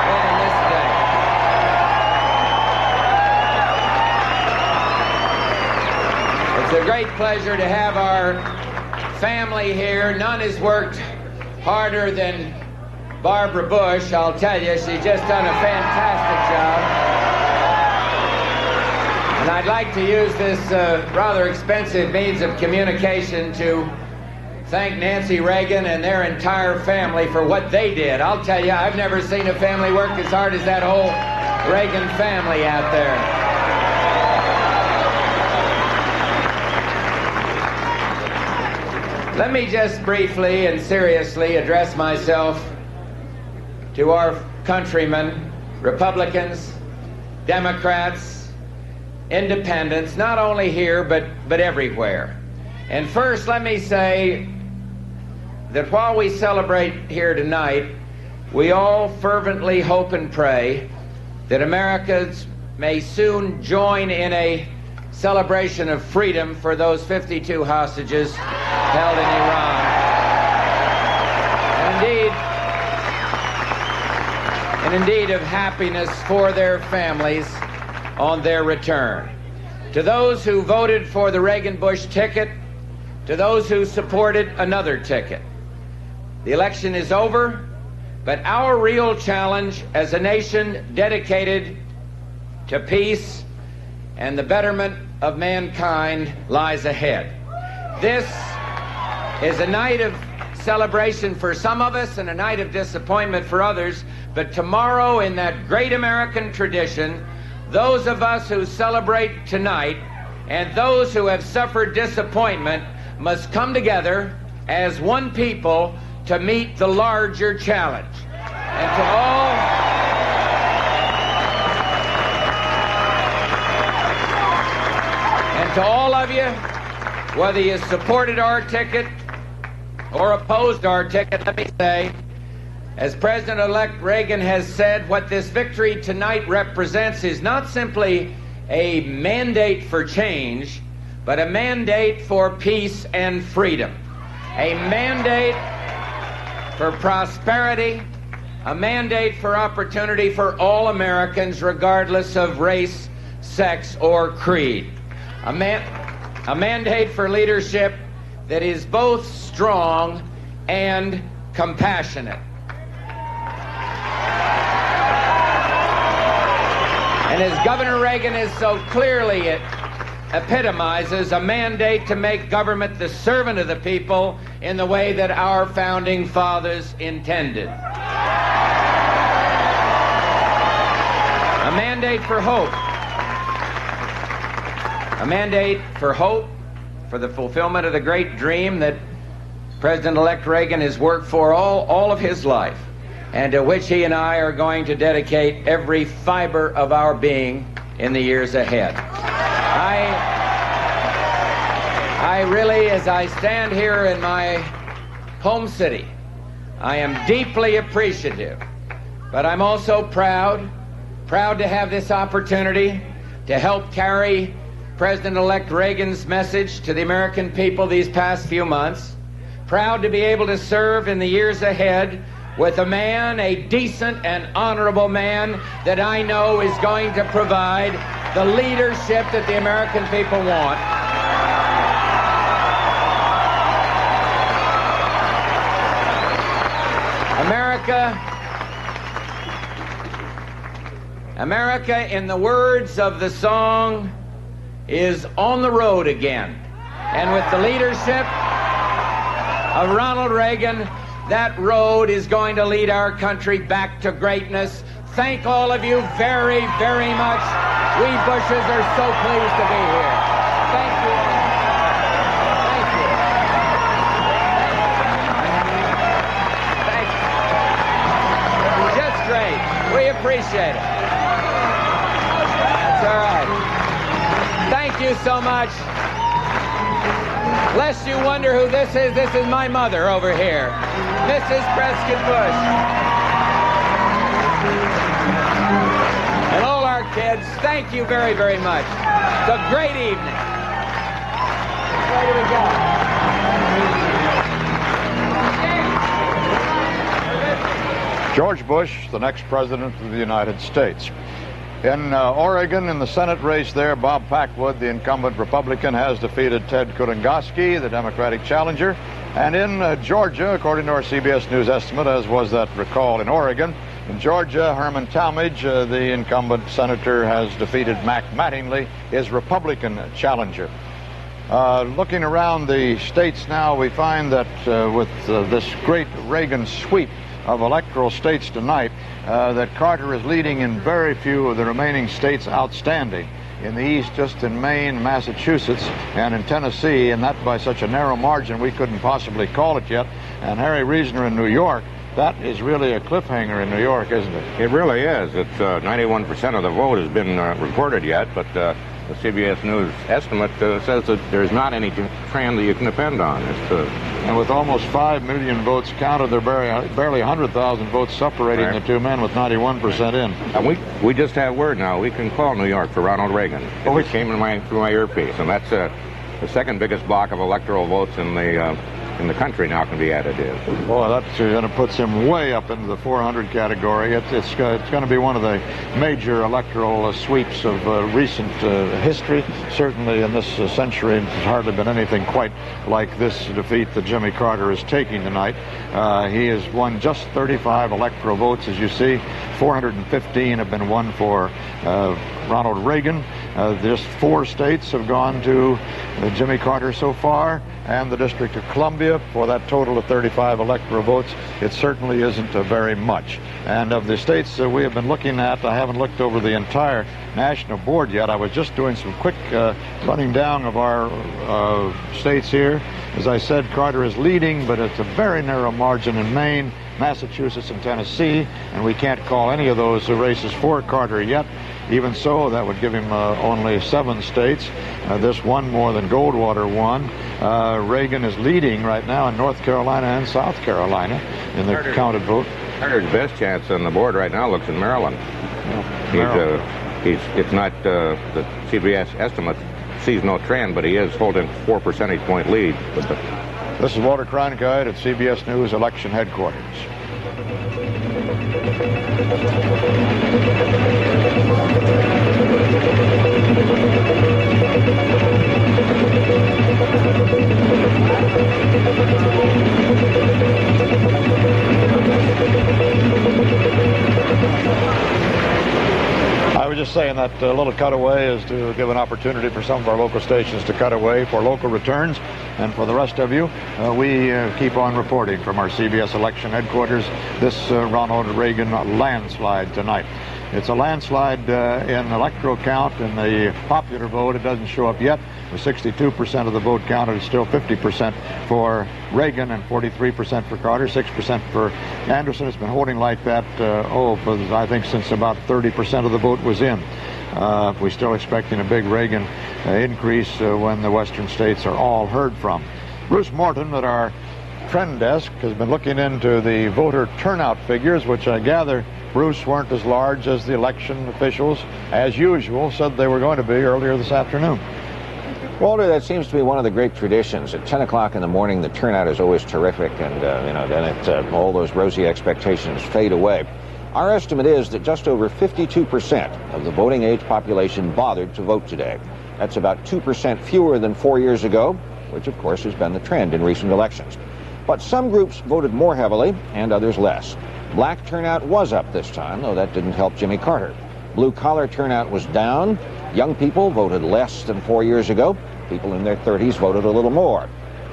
win this day. It's a great pleasure to have our family here. None has worked harder than Barbara Bush, I'll tell you. She's just done a fantastic job. And I'd like to use this rather expensive means of communication to thank Nancy Reagan and their entire family for what they did. I'll tell you, I've never seen a family work as hard as that whole Reagan family out there. Let me just briefly and seriously address myself to our countrymen, Republicans, Democrats, independents, not only here but everywhere. And first, let me say that while we celebrate here tonight, we all fervently hope and pray that Americans may soon join in a celebration of freedom for those 52 hostages held in Iran. And indeed of happiness for their families on their return. To those who voted for the Reagan-Bush ticket, to those who supported another ticket, the election is over, but our real challenge as a nation dedicated to peace and the betterment of mankind lies ahead. This is a night of celebration for some of us and a night of disappointment for others, but tomorrow, in that great American tradition, those of us who celebrate tonight and those who have suffered disappointment must come together as one people to meet the larger challenge. And to all of you, whether you supported our ticket or opposed our ticket, let me say, as President-elect Reagan has said, what this victory tonight represents is not simply a mandate for change, but a mandate for peace and freedom. A mandate for prosperity, a mandate for opportunity for all Americans, regardless of race, sex, or creed. A mandate for leadership that is both strong and And as Governor Reagan is so clearly epitomizes, a mandate to make government the servant of the people in the way that our founding fathers intended. A mandate for hope. A mandate for hope, for the fulfillment of the great dream that President-elect Reagan has worked for all of his life, and to which he and I are going to dedicate every fiber of our being in the years ahead. I really, as I stand here in my home city, I am deeply appreciative, but I'm also proud to have this opportunity to help carry President-elect Reagan's message to the American people these past few months. Proud to be able to serve in the years ahead with a man, a decent and honorable man that I know is going to provide the leadership that the American people want. America, in the words of the song, is on the road again. And with the leadership of Ronald Reagan, that road is going to lead our country back to greatness. Thank all of you very, very much. We Bushes are so pleased to be here. Thank you. Thank you. Thank you. Just great. We appreciate it. That's all right. Thank you so much. Lest you wonder who this is my mother over here, Mrs. Prescott Bush. And all our kids, thank you very, very much. It's a great evening. Where do we go? George Bush, the next president of the United States. In Oregon, in the Senate race there, Bob Packwood, the incumbent Republican, has defeated Ted Kulingoski, the Democratic challenger. And in Georgia, according to our CBS News estimate, as was that recall in Oregon, in Georgia, Herman Talmadge, the incumbent senator, has defeated Mac Mattingly, his Republican challenger. Looking around the states now, we find that with this great Reagan sweep of electoral states tonight, that Carter is leading in very few of the remaining states outstanding. In the East, just in Maine, Massachusetts, and in Tennessee, and that by such a narrow margin we couldn't possibly call it yet. And Harry Reasoner in New York, that is really a cliffhanger in New York, isn't it? It really is. It's 91% of the vote has been recorded yet, but the CBS News estimate says that there's not any trend that you can depend on. And with almost 5 million votes counted, there are barely 100,000 votes separating the two men with 91% in. And we just have word now. We can call New York for Ronald Reagan. It came through my earpiece, and that's the second biggest block of electoral votes in the country now can be added in. Boy, that kind of puts him way up into the 400 category. It's going to be one of the major electoral sweeps of recent history. Certainly in this century, there's hardly been anything quite like this defeat that Jimmy Carter is taking tonight. He has won just 35 electoral votes, as you see. 415 have been won for Ronald Reagan. Just 4 states have gone to Jimmy Carter so far, and the District of Columbia, for that total of 35 electoral votes. It certainly isn't very much. And of the states that we have been looking at, I haven't looked over the entire national board yet. I was just doing some quick running down of our states here. As I said, Carter is leading, but it's a very narrow margin in Maine, Massachusetts, and Tennessee, and we can't call any of those races for Carter yet. Even so, that would give him only 7 states. This one more than Goldwater won. Reagan is leading right now in North Carolina and South Carolina in the counted vote. Carter's best chance on the board right now looks in Maryland. It's not the CBS estimate sees no trend, but he is holding 4 percentage point lead. This is Walter Cronkite at CBS News Election Headquarters. I was just saying that little cutaway is to give an opportunity for some of our local stations to cut away for local returns. And for the rest of you, we keep on reporting from our CBS election headquarters this Ronald Reagan landslide tonight. It's a landslide in electoral count. In the popular vote, it doesn't show up yet. With 62% of the vote counted, it's still 50% for Reagan and 43% for Carter, 6% for Anderson. It's been holding like that, I think since about 30% of the vote was in. We're still expecting a big Reagan increase when the western states are all heard from. Bruce Morton at our trend desk has been looking into the voter turnout figures, which I gather, Bruce, weren't as large as the election officials, as usual, said they were going to be earlier this afternoon. Walter, that seems to be one of the great traditions. At 10 o'clock in the morning, the turnout is always terrific, and then all those rosy expectations fade away. Our estimate is that just over 52% of the voting age population bothered to vote today. That's about 2% fewer than 4 years ago, which of course has been the trend in recent elections. But some groups voted more heavily and others less. Black turnout was up this time, though that didn't help Jimmy Carter. Blue-collar turnout was down. Young people voted less than 4 years ago. People in their 30s voted a little more.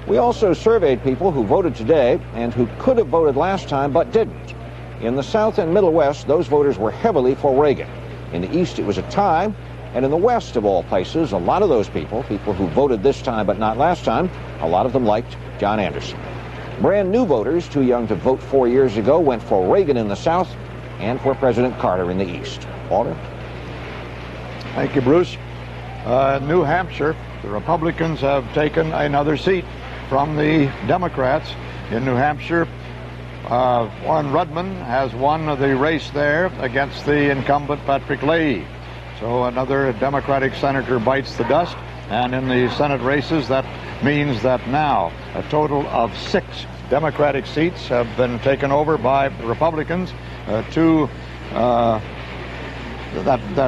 We also surveyed people who voted today and who could have voted last time but didn't. In the South and Middle West, those voters were heavily for Reagan. In the East, it was a tie. And in the West, of all places, a lot of those people who voted this time but not last time, a lot of them liked John Anderson. Brand new voters, too young to vote 4 years ago, went for Reagan in the South and for President Carter in the East. Walter? Thank you, Bruce. New Hampshire, the Republicans have taken another seat from the Democrats. In New Hampshire, Warren Rudman has won the race there against the incumbent Patrick Leahy. So another Democratic senator bites the dust. And in the Senate races, that means that now a total of 6 Democratic seats have been taken over by Republicans. That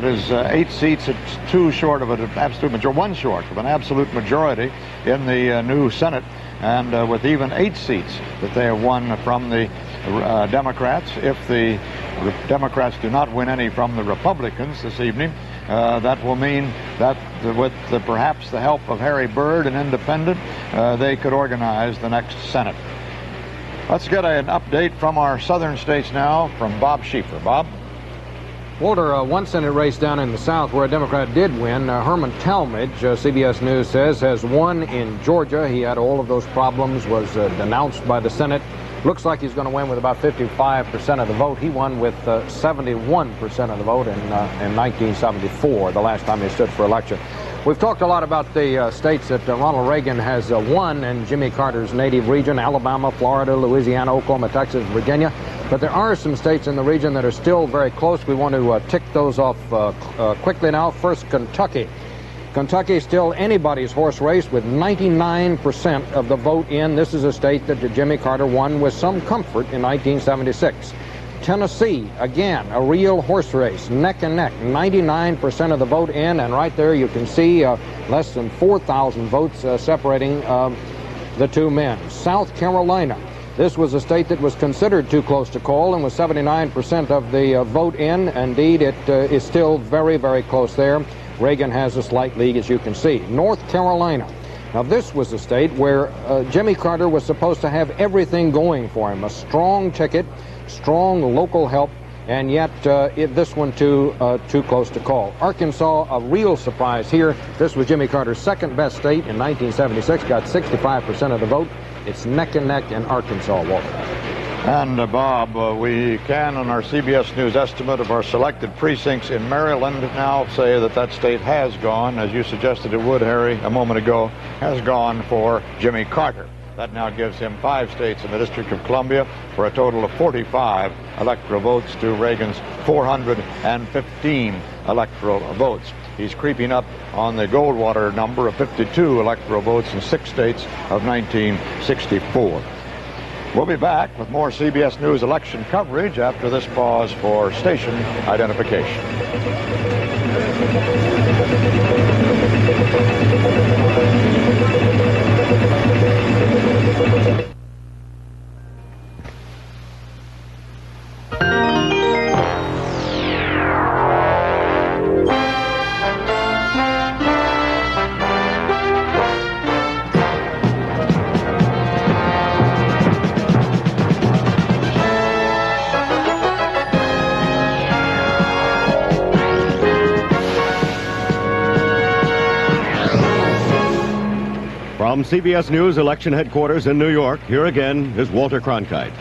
is 8 seats. It's 2 short of an absolute majority, 1 short of an absolute majority in the new Senate, and with even 8 seats that they have won from the Democrats. If the Democrats do not win any from the Republicans this evening, that will mean that with perhaps the help of Harry Byrd, an independent, they could organize the next Senate. Let's get an update from our southern states now from Bob Schieffer. Bob? Walter, one Senate race down in the South where a Democrat did win. Herman Talmadge, CBS News says, has won in Georgia. He had all of those problems, was denounced by the Senate. Looks like he's going to win with about 55% of the vote. He won with 71% of the vote in 1974, the last time he stood for election. We've talked a lot about the states that Ronald Reagan has won in Jimmy Carter's native region: Alabama, Florida, Louisiana, Oklahoma, Texas, Virginia. But there are some states in the region that are still very close. We want to tick those off quickly now. First, Kentucky. Kentucky is still anybody's horse race with 99% of the vote in. This is a state that Jimmy Carter won with some comfort in 1976. Tennessee, again, a real horse race, neck and neck, 99% of the vote in, and right there you can see less than 4,000 votes separating the two men. South Carolina, this was a state that was considered too close to call and was 79% of the vote in. Indeed, it is still very, very close there. Reagan has a slight lead, as you can see. North Carolina. Now, this was a state where Jimmy Carter was supposed to have everything going for him, a strong ticket, strong local help, and yet this one too close to call. Arkansas, a real surprise here. This was Jimmy Carter's second best state in 1976, got 65% of the vote. It's neck and neck in Arkansas, Walter. And Bob, we can, on our CBS News estimate of our selected precincts in Maryland, now say that that state has gone, as you suggested it would, Harry, a moment ago, has gone for Jimmy Carter. That now gives him 5 states in the District of Columbia for a total of 45 electoral votes to Reagan's 415 electoral votes. He's creeping up on the Goldwater number of 52 electoral votes in 6 states of 1964. We'll be back with more CBS News election coverage after this pause for station identification. From CBS News election headquarters in New York, here again is Walter Cronkite.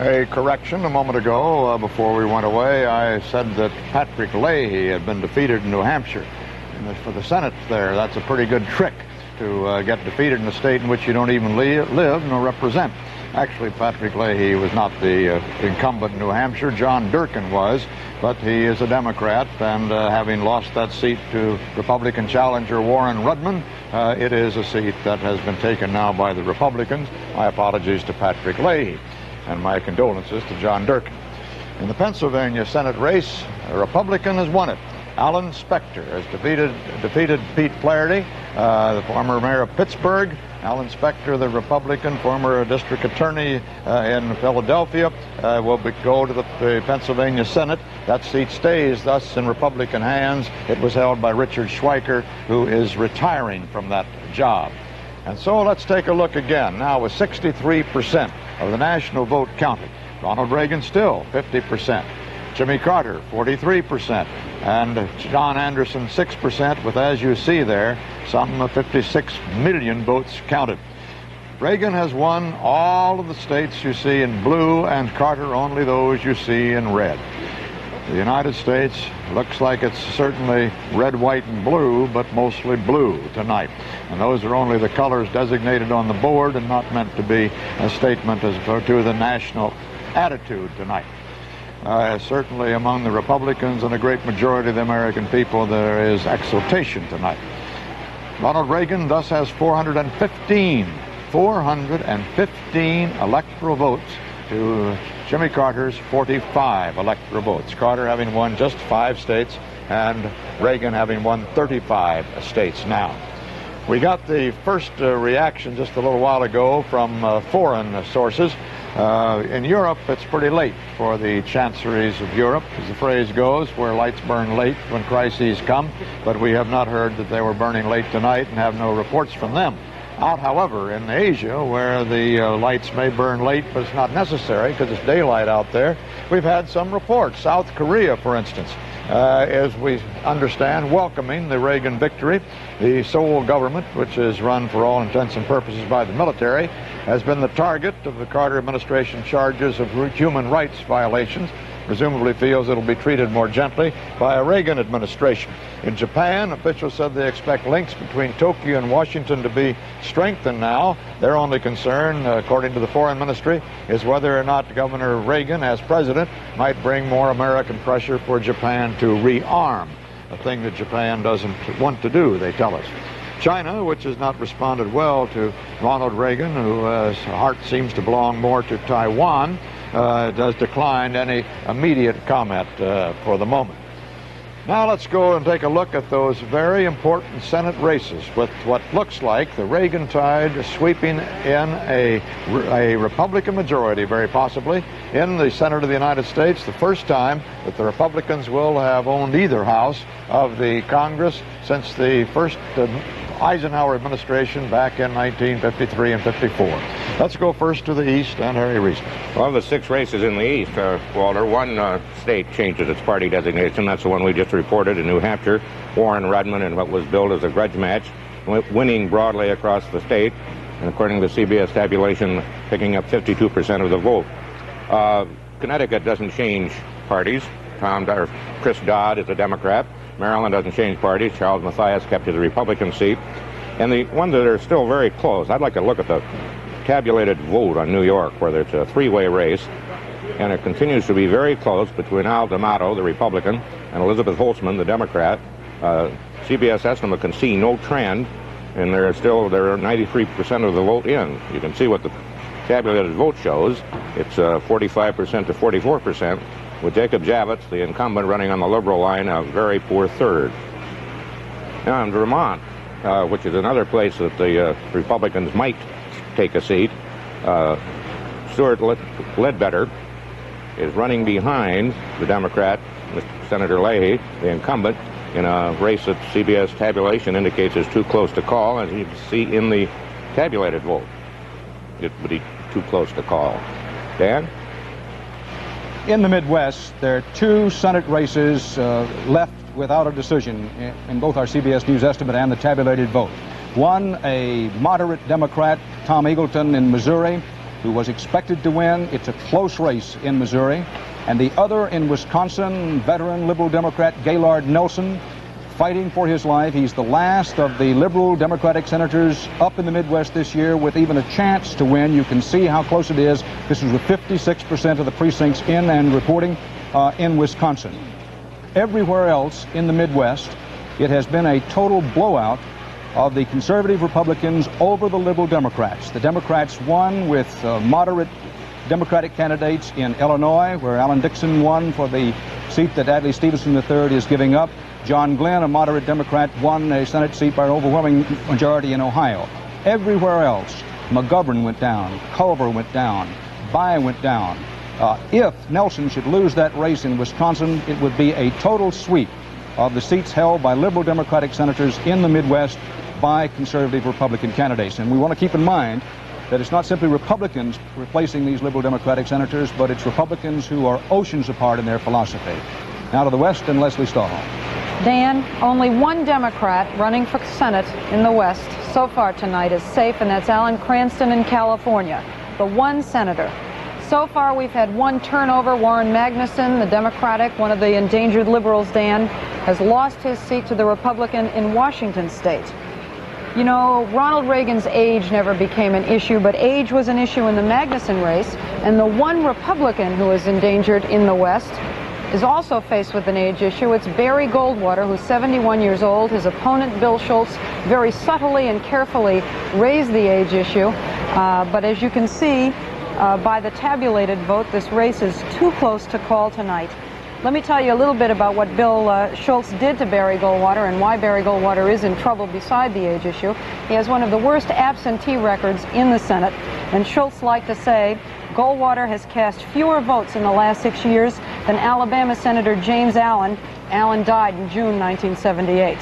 A correction a moment ago, before we went away, I said that Patrick Leahy had been defeated in New Hampshire. And for the Senate there, that's a pretty good trick to get defeated in a state in which you don't even live nor represent. Actually, Patrick Leahy was not the incumbent in New Hampshire. John Durkin was, but he is a Democrat, and having lost that seat to Republican challenger Warren Rudman, it is a seat that has been taken now by the Republicans. My apologies to Patrick Leahy, and my condolences to John Durkin. In the Pennsylvania Senate race, a Republican has won it. Alan Spector has defeated Pete Flaherty, the former mayor of Pittsburgh. Alan Spector, the Republican, former district attorney in Philadelphia, will go to the Pennsylvania Senate. That seat stays thus in Republican hands. It was held by Richard Schweiker, who is retiring from that job. And so let's take a look again. Now, with 63% of the national vote counted, Ronald Reagan still 50%. Jimmy Carter, 43%, and John Anderson, 6%, with, as you see there, some 56 million votes counted. Reagan has won all of the states you see in blue, and Carter only those you see in red. The United States looks like it's certainly red, white, and blue, but mostly blue tonight. And those are only the colors designated on the board and not meant to be a statement as to the national attitude tonight. Certainly among the Republicans and a great majority of the American people, there is exultation tonight. Ronald Reagan thus has 415 electoral votes to Jimmy Carter's 45 electoral votes. Carter having won just 5 states and Reagan having won 35 states now. We got the first reaction just a little while ago from foreign sources. In Europe, it's pretty late for the chanceries of Europe, as the phrase goes, where lights burn late when crises come. But we have not heard that they were burning late tonight and have no reports from them. Out, however, in Asia, where the lights may burn late, but it's not necessary because it's daylight out there, we've had some reports. South Korea, for instance, as we understand, welcoming the Reagan victory. The Seoul government, which is run for all intents and purposes by the military, has been the target of the Carter administration charges of human rights violations. Presumably feels it'll be treated more gently by a Reagan administration. In Japan, officials said they expect links between Tokyo and Washington to be strengthened now. Their only concern, according to the foreign ministry, is whether or not Governor Reagan, as president, might bring more American pressure for Japan to rearm, a thing that Japan doesn't want to do, they tell us. China, which has not responded well to Ronald Reagan, whose heart seems to belong more to Taiwan, does decline any immediate comment for the moment. Now let's go and take a look at those very important Senate races with what looks like the Reagan tide sweeping in a Republican majority, very possibly, in the Senate of the United States, the first time that the Republicans will have owned either house of the Congress since the first Eisenhower administration back in 1953 and 54. Let's go first to the East and Harry Reese. Well, the 6 races in the East, Walter, one state changes its party designation. That's the one we just reported in New Hampshire. Warren Rudman in what was billed as a grudge match, winning broadly across the state, and according to the CBS tabulation, picking up 52% of the vote. Connecticut doesn't change parties. Chris Dodd is a Democrat. Maryland doesn't change parties. Charles Mathias kept to the Republican seat. And the ones that are still very close, I'd like to look at the tabulated vote on New York, where it's a 3-way race, and it continues to be very close between Al D'Amato, the Republican, and Elizabeth Holtzman, the Democrat. CBS estimate can see no trend, and there are 93% of the vote in. You can see what the tabulated vote shows. It's 45% to 44%. With Jacob Javits, the incumbent, running on the Liberal line, a very poor third. Now in Vermont, which is another place that the Republicans might take a seat, Stuart Ledbetter is running behind the Democrat, Senator Leahy, the incumbent, in a race that CBS tabulation indicates is too close to call, as you can see in the tabulated vote. It would be too close to call. Dan? In the Midwest, there are 2 Senate races left without a decision in both our CBS News estimate and the tabulated vote. One, a moderate Democrat, Tom Eagleton in Missouri, who was expected to win. It's a close race in Missouri. And the other in Wisconsin, veteran liberal Democrat Gaylord Nelson, fighting for his life. He's the last of the liberal Democratic senators up in the Midwest this year with even a chance to win. You can see how close it is. This is with 56% of the precincts in and reporting in Wisconsin. Everywhere else in the Midwest, it has been a total blowout of the conservative Republicans over the liberal Democrats. The Democrats won with moderate Democratic candidates in Illinois, where Alan Dixon won for the seat that Adlai Stevenson III is giving up. John Glenn, a moderate Democrat, won a Senate seat by an overwhelming majority in Ohio. Everywhere else, McGovern went down, Culver went down, Bayh went down. If Nelson should lose that race in Wisconsin, it would be a total sweep of the seats held by liberal Democratic senators in the Midwest by conservative Republican candidates. And we want to keep in mind that it's not simply Republicans replacing these liberal Democratic senators, but it's Republicans who are oceans apart in their philosophy. Now to the West and Leslie Stahl. Dan, only one Democrat running for Senate in the West so far tonight is safe, and that's Alan Cranston in California, the one senator. So far, we've had one turnover. Warren Magnuson, the Democratic, one of the endangered liberals, Dan, has lost his seat to the Republican in Washington state. You know, Ronald Reagan's age never became an issue, but age was an issue in the Magnuson race, and the one Republican who is endangered in the West is also faced with an age issue. It's Barry Goldwater, who's 71 years old. His opponent, Bill Schultz, very subtly and carefully raised the age issue, but as you can see, by the tabulated vote, this race is too close to call tonight. Let me tell you a little bit about what Bill Schultz did to Barry Goldwater and why Barry Goldwater is in trouble beside the age issue. He has one of the worst absentee records in the Senate, and Schultz liked to say Goldwater has cast fewer votes in the last 6 years than Alabama Senator James Allen. Allen died in June 1978.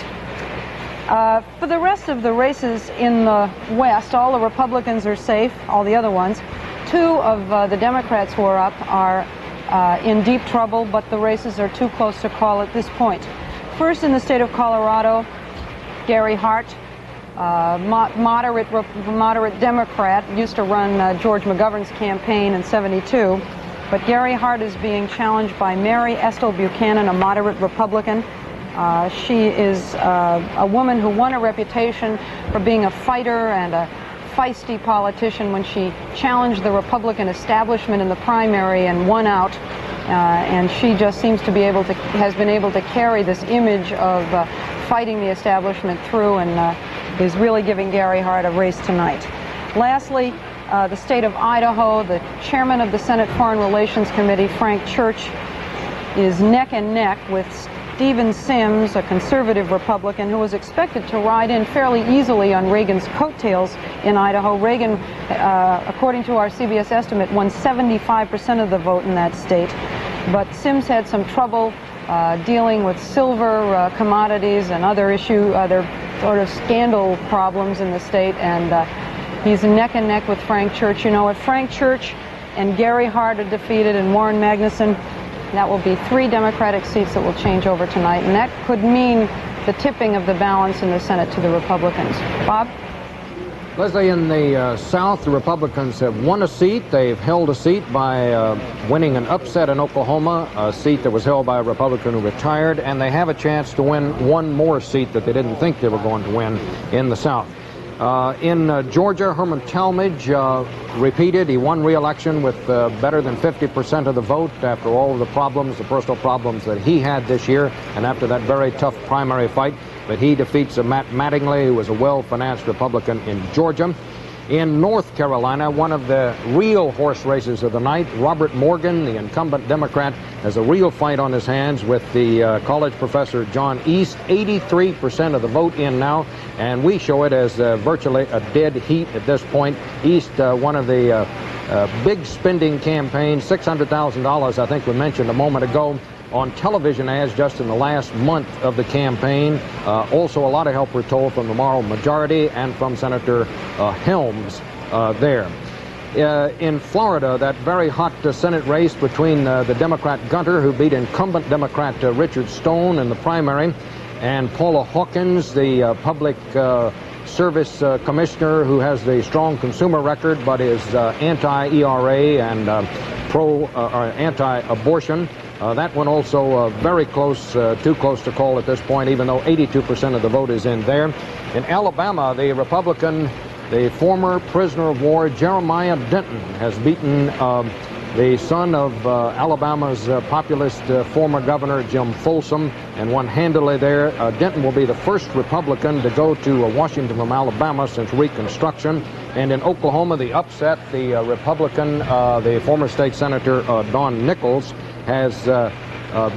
For the rest of the races in the West, all the Republicans are safe, all the other ones. Two of the Democrats who are up are in deep trouble, but the races are too close to call at this point. First, in the state of Colorado, Gary Hart, moderate Democrat, used to run George McGovern's campaign in '72, but Gary Hart is being challenged by Mary Estelle Buchanan, a moderate Republican. She is a woman who won a reputation for being a fighter and a feisty politician when she challenged the Republican establishment in the primary and won out, and she just seems to be able to, has been able to carry this image of fighting the establishment through, and is really giving Gary Hart a race tonight. Lastly, the state of Idaho, the chairman of the Senate Foreign Relations Committee, Frank Church, is neck and neck with Stephen Sims, a conservative Republican who was expected to ride in fairly easily on Reagan's coattails in Idaho. Reagan, according to our CBS estimate, won 75% of the vote in that state. But Sims had some trouble dealing with silver commodities and other sort of scandal problems in the state, and he's neck and neck with Frank Church. You know, if Frank Church and Gary Hart are defeated and Warren Magnuson, that will be 3 Democratic seats that will change over tonight, and that could mean the tipping of the balance in the Senate to the Republicans. Bob? Leslie, in the South, the Republicans have won a seat. They've held a seat by winning an upset in Oklahoma, a seat that was held by a Republican who retired, and they have a chance to win one more seat that they didn't think they were going to win in the South. In Georgia, Herman Talmadge repeated. He won re-election with better than 50% of the vote after all of the problems, the personal problems that he had this year, and after that very tough primary fight. But he defeats Matt Mattingly, who was a well-financed Republican in Georgia. In North Carolina, one of the real horse races of the night, Robert Morgan, the incumbent Democrat, has a real fight on his hands with the college professor John East. 83% of the vote in now, and we show it as virtually a dead heat at this point. East, one of the big spending campaigns, $600,000, I think we mentioned a moment ago, on television ads just in the last month of the campaign. Also a lot of help, we're told, from the moral majority and from Senator Helms there. In Florida, that very hot Senate race between the Democrat Gunter, who beat incumbent Democrat Richard Stone in the primary, and Paula Hawkins, the public service commissioner who has a strong consumer record but is anti-ERA and anti-abortion. That one also very close, too close to call at this point, even though 82% of the vote is in there. In Alabama, the Republican, the former prisoner of war, Jeremiah Denton, has beaten the son of Alabama's populist former governor, Jim Folsom, and won handily there. Denton will be the first Republican to go to Washington from Alabama since Reconstruction. And in Oklahoma, the upset, the Republican, the former state senator, Don Nichols, has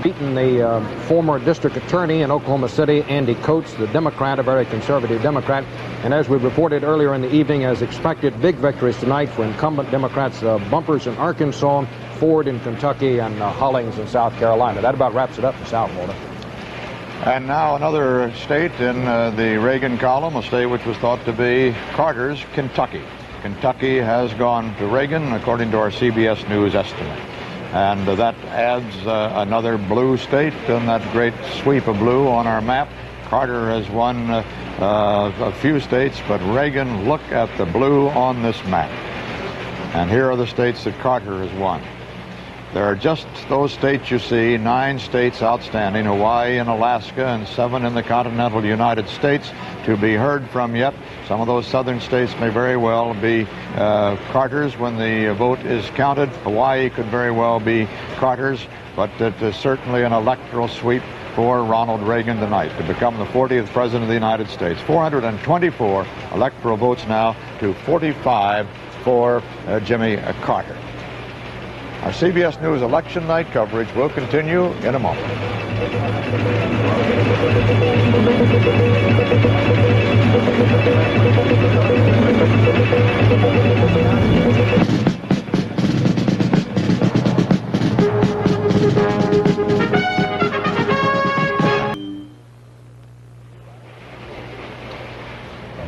beaten the former district attorney in Oklahoma City, Andy Coates, the Democrat, a very conservative Democrat. And as we reported earlier in the evening, as expected, big victories tonight for incumbent Democrats, Bumpers in Arkansas, Ford in Kentucky, and Hollings in South Carolina. That about wraps it up for South, Walter. And now another state in the Reagan column, a state which was thought to be Carter's, Kentucky. Kentucky has gone to Reagan, according to our CBS News estimate. And that adds another blue state in that great sweep of blue on our map. Carter has won a few states, but Reagan, look at the blue on this map. And here are the states that Carter has won. There are just those states you see, 9 states outstanding, Hawaii and Alaska, and 7 in the continental United States to be heard from yet. Some of those southern states may very well be Carter's when the vote is counted. Hawaii could very well be Carter's, but it is certainly an electoral sweep for Ronald Reagan tonight to become the 40th President of the United States. 424 electoral votes now to 45 for Jimmy Carter. Our CBS News election night coverage will continue in a moment.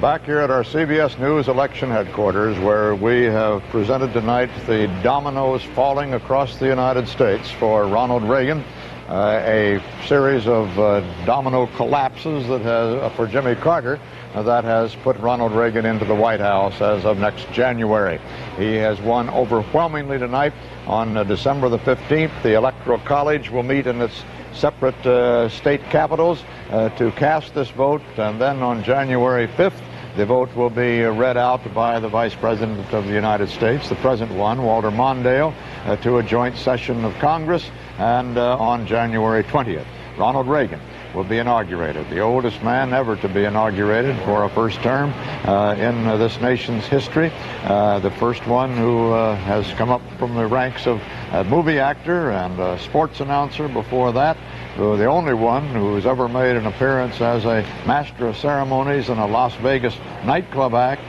Back here at our CBS News election headquarters, where we have presented tonight the dominoes falling across the United States for Ronald Reagan, a series of domino collapses that has, for Jimmy Carter, that has put Ronald Reagan into the White House as of next January. He has won overwhelmingly tonight. On December the 15th, the Electoral College will meet in its separate state capitals to cast this vote, and then on January 5th, the vote will be read out by the Vice President of the United States, the present one, Walter Mondale, to a joint session of Congress, and on January 20th, Ronald Reagan will be inaugurated, the oldest man ever to be inaugurated for a first term in this nation's history, the first one who has come up from the ranks of a movie actor and a sports announcer before that, the only one who's ever made an appearance as a master of ceremonies in a Las Vegas nightclub act,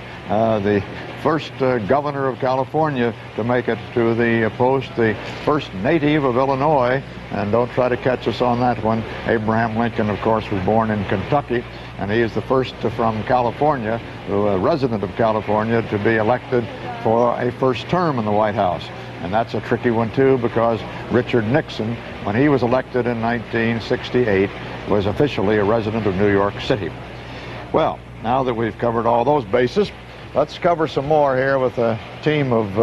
the first governor of California to make it to the post, the first native of Illinois, and don't try to catch us on that one. Abraham Lincoln, of course, was born in Kentucky, and he is the first from California, a resident of California, to be elected for a first term in the White House. And that's a tricky one, too, because Richard Nixon, when he was elected in 1968, was officially a resident of New York City. Well, now that we've covered all those bases, let's cover some more here with a team of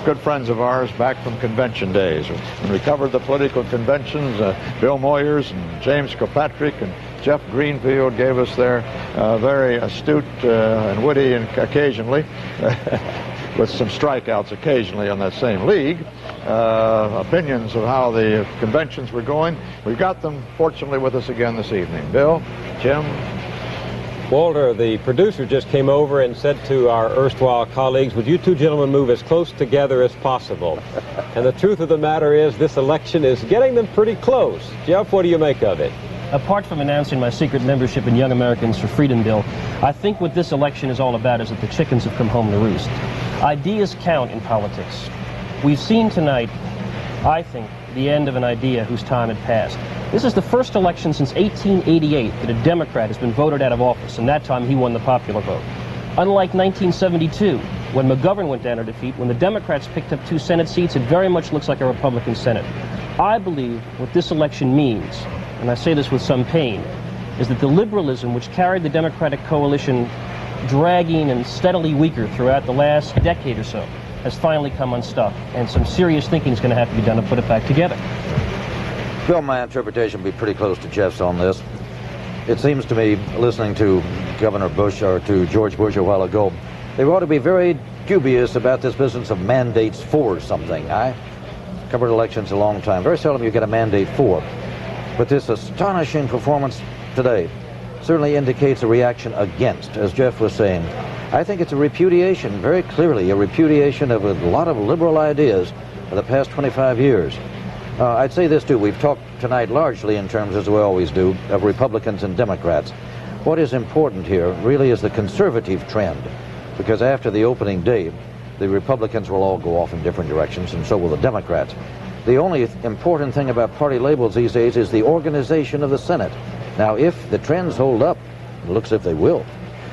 good friends of ours back from convention days. When we covered the political conventions, Bill Moyers and James Kilpatrick and Jeff Greenfield gave us their very astute and witty and occasionally with some strikeouts occasionally on that same league, opinions of how the conventions were going. We've got them, fortunately, with us again this evening. Bill, Jim. Walter, the producer just came over and said to our erstwhile colleagues, would you two gentlemen move as close together as possible? And the truth of the matter is, this election is getting them pretty close. Jeff, what do you make of it? Apart from announcing my secret membership in Young Americans for Freedom Bill, I think what this election is all about is that the chickens have come home to roost. Ideas count in politics. We've seen tonight, I think, the end of an idea whose time had passed. This is the first election since 1888 that a Democrat has been voted out of office, and that time he won the popular vote. Unlike 1972, when McGovern went down to defeat, when the Democrats picked up 2 Senate seats, it very much looks like a Republican Senate. I believe what this election means, and I say this with some pain, is that the liberalism which carried the Democratic coalition dragging and steadily weaker throughout the last decade or so has finally come unstuck, and some serious thinking is going to have to be done to put it back together. Bill, my interpretation would be pretty close to Jeff's on this. It seems to me, listening to Governor Bush or to George Bush a while ago, they ought to be very dubious about this business of mandates for something. I covered elections a long time. Very seldom you get a mandate for. But this astonishing performance today certainly indicates a reaction against, as Jeff was saying. I think it's a repudiation, very clearly, a repudiation of a lot of liberal ideas of the past 25 years. I'd say this, too. We've talked tonight largely in terms, as we always do, of Republicans and Democrats. What is important here really is the conservative trend, because after the opening day, the Republicans will all go off in different directions, and so will the Democrats. The only important thing about party labels these days is the organization of the Senate. Now, if the trends hold up, it looks as if they will,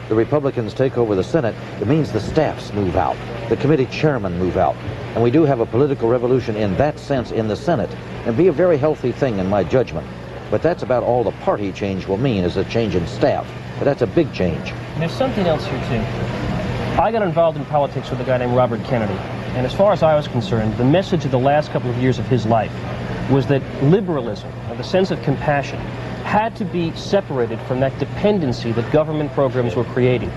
the Republicans take over the Senate, it means the staffs move out, the committee chairmen move out, and we do have a political revolution in that sense in the Senate, and be a very healthy thing in my judgment. But that's about all the party change will mean, is a change in staff. But that's a big change. And there's something else here, too. I got involved in politics with a guy named Robert Kennedy, and as far as I was concerned, the message of the last couple of years of his life was that liberalism, or the sense of compassion, had to be separated from that dependency that government programs were creating.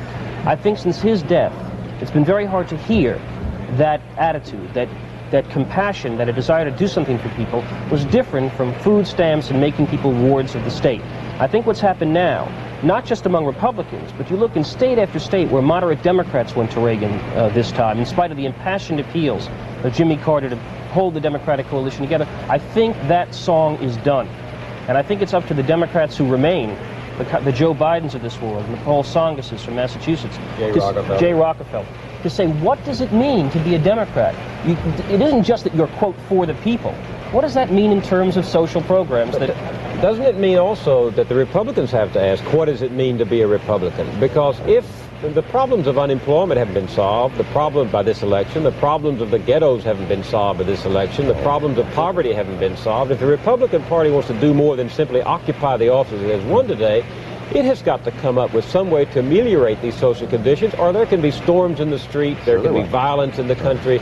I think since his death, it's been very hard to hear that attitude, that compassion, that a desire to do something for people was different from food stamps and making people wards of the state. I think what's happened now, not just among Republicans, but you look in state after state where moderate Democrats went to Reagan this time, in spite of the impassioned appeals of Jimmy Carter to hold the Democratic coalition together, I think that song is done. And I think it's up to the Democrats who remain, the Joe Bidens of this world, and the Paul Tsongases from Massachusetts, Jay Rockefeller, to say, what does it mean to be a Democrat? It isn't just that you're, quote, for the people. What does that mean in terms of social programs? Doesn't it mean also that the Republicans have to ask, what does it mean to be a Republican? Because if the problems of unemployment haven't been solved, the problem by this election, the problems of the ghettos haven't been solved by this election, the problems of poverty haven't been solved, if the Republican Party wants to do more than simply occupy the office it has won today, it has got to come up with some way to ameliorate these social conditions, or there can be storms in the street, there can be violence in the country.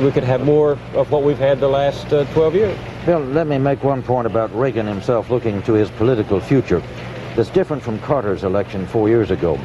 We could have more of what we've had the last 12 years. Bill, let me make one point about Reagan himself looking to his political future that's different from Carter's election 4 years ago.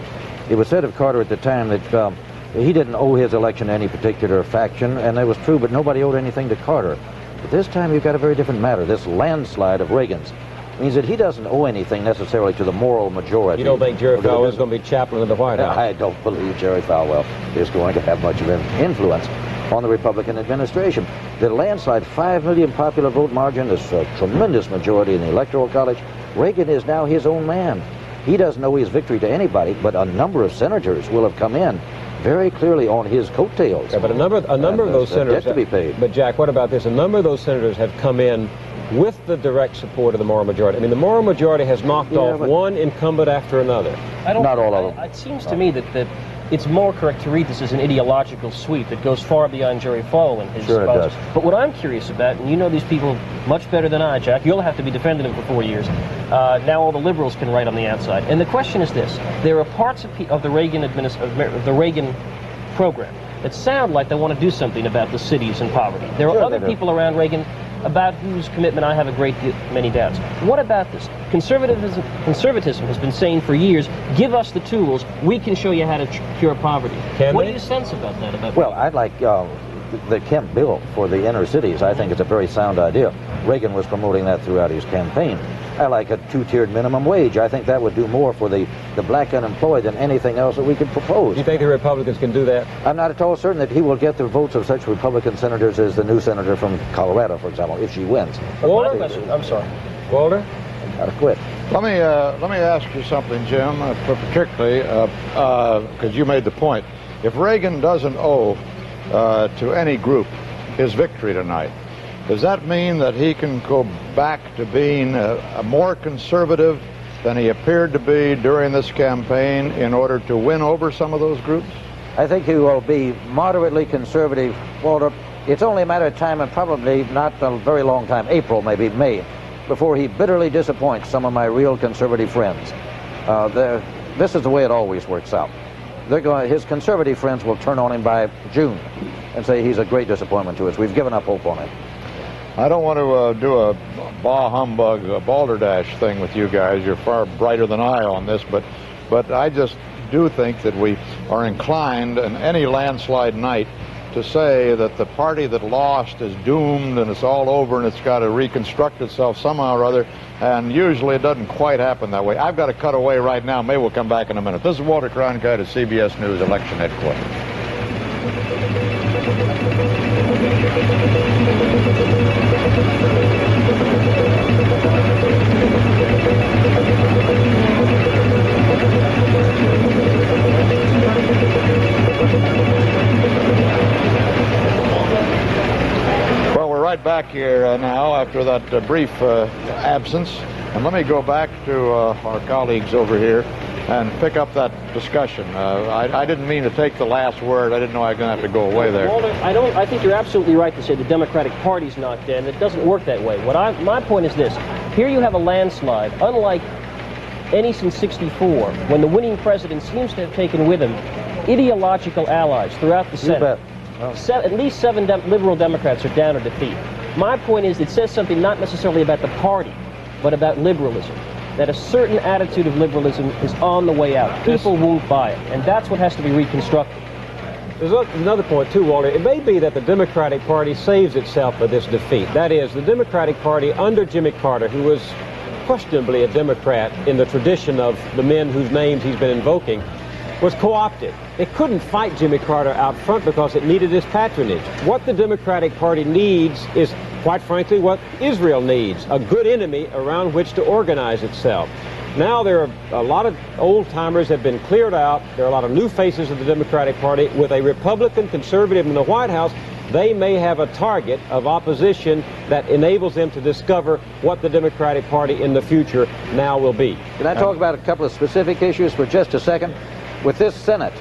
It was said of Carter at the time that he didn't owe his election to any particular faction, and that was true, but nobody owed anything to Carter. But this time you've got a very different matter. This landslide of Reagan's means that he doesn't owe anything necessarily to the moral majority. You don't think Jerry Falwell is going to be chaplain of the White House? I don't believe Jerry Falwell is going to have much of an influence on the Republican administration. The landslide 5 million popular vote margin is a tremendous majority in the Electoral College. Reagan is now his own man. He doesn't owe his victory to anybody, but a number of senators will have come in very clearly on his coattails. Yeah, but a number of those senators to be paid. But Jack, what about this? A number of those senators have come in with the direct support of the moral majority. I mean, the moral majority has knocked off one incumbent after another. Not all of them. It seems to me that it's more correct to read this as an ideological sweep that goes far beyond Jerry Falwell and his sponsors. But what I'm curious about, and you know these people much better than I, Jack, you'll have to be defending them for 4 years. Now all the liberals can write on the outside. And the question is this: there are parts of the Reagan program that sound like they want to do something about the cities and poverty. There are other people around Reagan about whose commitment I have a great many doubts. What about this? Conservatism has been saying for years, give us the tools, we can show you how to cure poverty. What do you sense about that? Well, I'd like the Kemp bill for the inner cities. I think it's a very sound idea. Reagan was promoting that throughout his campaign. I like a two-tiered minimum wage. I think that would do more for the black unemployed than anything else that we could propose. You think the Republicans can do that? I'm not at all certain that he will get the votes of such Republican senators as the new senator from Colorado, for example, if she wins. Walter? I'm sorry. Walter? Gotta quit. Let me ask you something, Jim, particularly because you made the point. If Reagan doesn't owe to any group his victory tonight, does that mean that he can go back to being a more conservative than he appeared to be during this campaign in order to win over some of those groups? I think he will be moderately conservative, Walter. It's only a matter of time, and probably not a very long time, April, maybe May, before he bitterly disappoints some of my real conservative friends. this is the way it always works out. His conservative friends will turn on him by June and say he's a great disappointment to us. We've given up hope on him. I don't want to do a bah humbug, a balderdash thing with you guys. You're far brighter than I on this, but I just do think that we are inclined in any landslide night to say that the party that lost is doomed and it's all over and it's got to reconstruct itself somehow or other, and usually it doesn't quite happen that way. I've got to cut away right now. Maybe we'll come back in a minute. This is Walter Cronkite at CBS News Election Headquarters. Well, we're right back here now after that brief absence. And let me go back to our colleagues over here and pick up that discussion. I didn't mean to take the last word. I didn't know I was going to have to go away there. Walter, I think you're absolutely right to say the Democratic Party's not dead. It doesn't work that way. My point is this. Here you have a landslide, unlike any since '64, when the winning president seems to have taken with him ideological allies throughout the Senate. At least 7 liberal Democrats are down or defeat. My point is it says something not necessarily about the party, but about liberalism. That a certain attitude of liberalism is on the way out. People won't buy it, and that's what has to be reconstructed. There's another point, too, Walter. It may be that the Democratic Party saves itself by this defeat. That is, the Democratic Party under Jimmy Carter, who was questionably a Democrat in the tradition of the men whose names he's been invoking, was co-opted. It couldn't fight Jimmy Carter out front because it needed his patronage. What the Democratic Party needs is, quite frankly, what Israel needs, a good enemy around which to organize itself. Now there are a lot of old-timers have been cleared out. There are a lot of new faces of the Democratic Party. With a Republican conservative in the White House, they may have a target of opposition that enables them to discover what the Democratic Party in the future now will be. Can I talk about a couple of specific issues for just a second? With this Senate,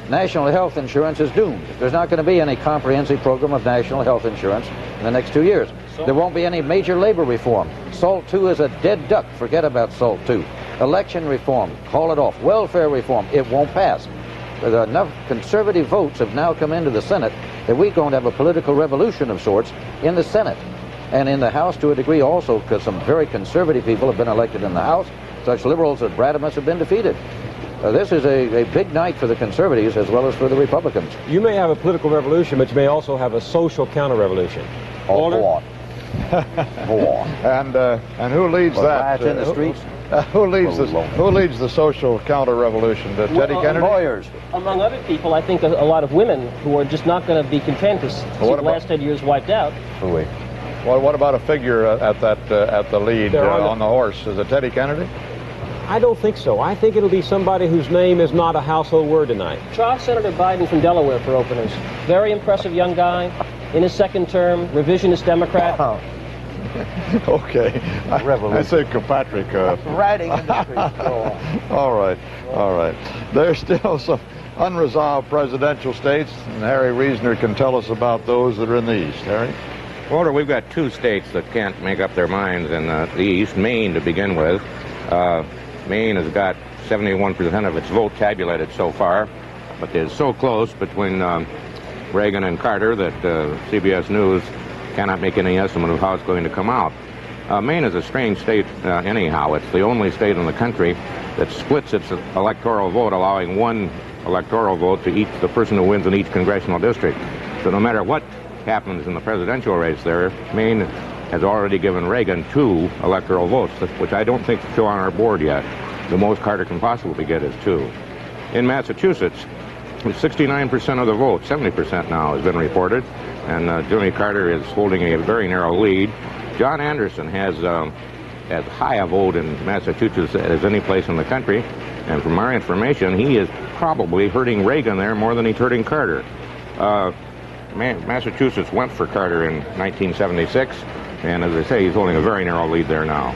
national health insurance is doomed. There's not going to be any comprehensive program of national health insurance in the next 2 years. There won't be any major labor reform. SALT II is a dead duck. Forget about SALT II. Election reform, call it off. Welfare reform, it won't pass. There are enough conservative votes have now come into the Senate that we're going to have a political revolution of sorts in the Senate. And in the House to a degree also, because some very conservative people have been elected in the House. Such liberals as Bradamus have been defeated. This is a big night for the conservatives as well as for the Republicans. You may have a political revolution, but you may also have a social counter-revolution. Oh, go on. Go on. And who leads that? In the streets? Who leads the social counter-revolution? Teddy Kennedy? Lawyers. Among other people, I think a lot of women who are just not going to be content to see the last 10 years wiped out. Well, what about a figure at the lead on the horse? Is it Teddy Kennedy? I don't think so. I think it'll be somebody whose name is not a household word tonight. Try Senator Biden from Delaware for openers. Very impressive young guy. In his second term, revisionist Democrat. Okay. I say Kilpatrick. Riding in the streets. All right. There's still some unresolved presidential states, and Harry Reasoner can tell us about those that are in the East. Harry? Walter, we've got 2 states that can't make up their minds in the East. Maine, to begin with. Maine has got 71% of its vote tabulated so far, but they're so close between Reagan and Carter that CBS News cannot make any estimate of how it's going to come out. Maine is a strange state anyhow. It's the only state in the country that splits its electoral vote, allowing one electoral vote to the person who wins in each congressional district. So no matter what happens in the presidential race there, Maine has already given Reagan 2 electoral votes, which I don't think show on our board yet. The most Carter can possibly get is 2. In Massachusetts, 69% of the vote, 70% now has been reported, and Jimmy Carter is holding a very narrow lead. John Anderson has as high a vote in Massachusetts as any place in the country, and from our information, he is probably hurting Reagan there more than he's hurting Carter. Massachusetts went for Carter in 1976, and as I say, he's holding a very narrow lead there now.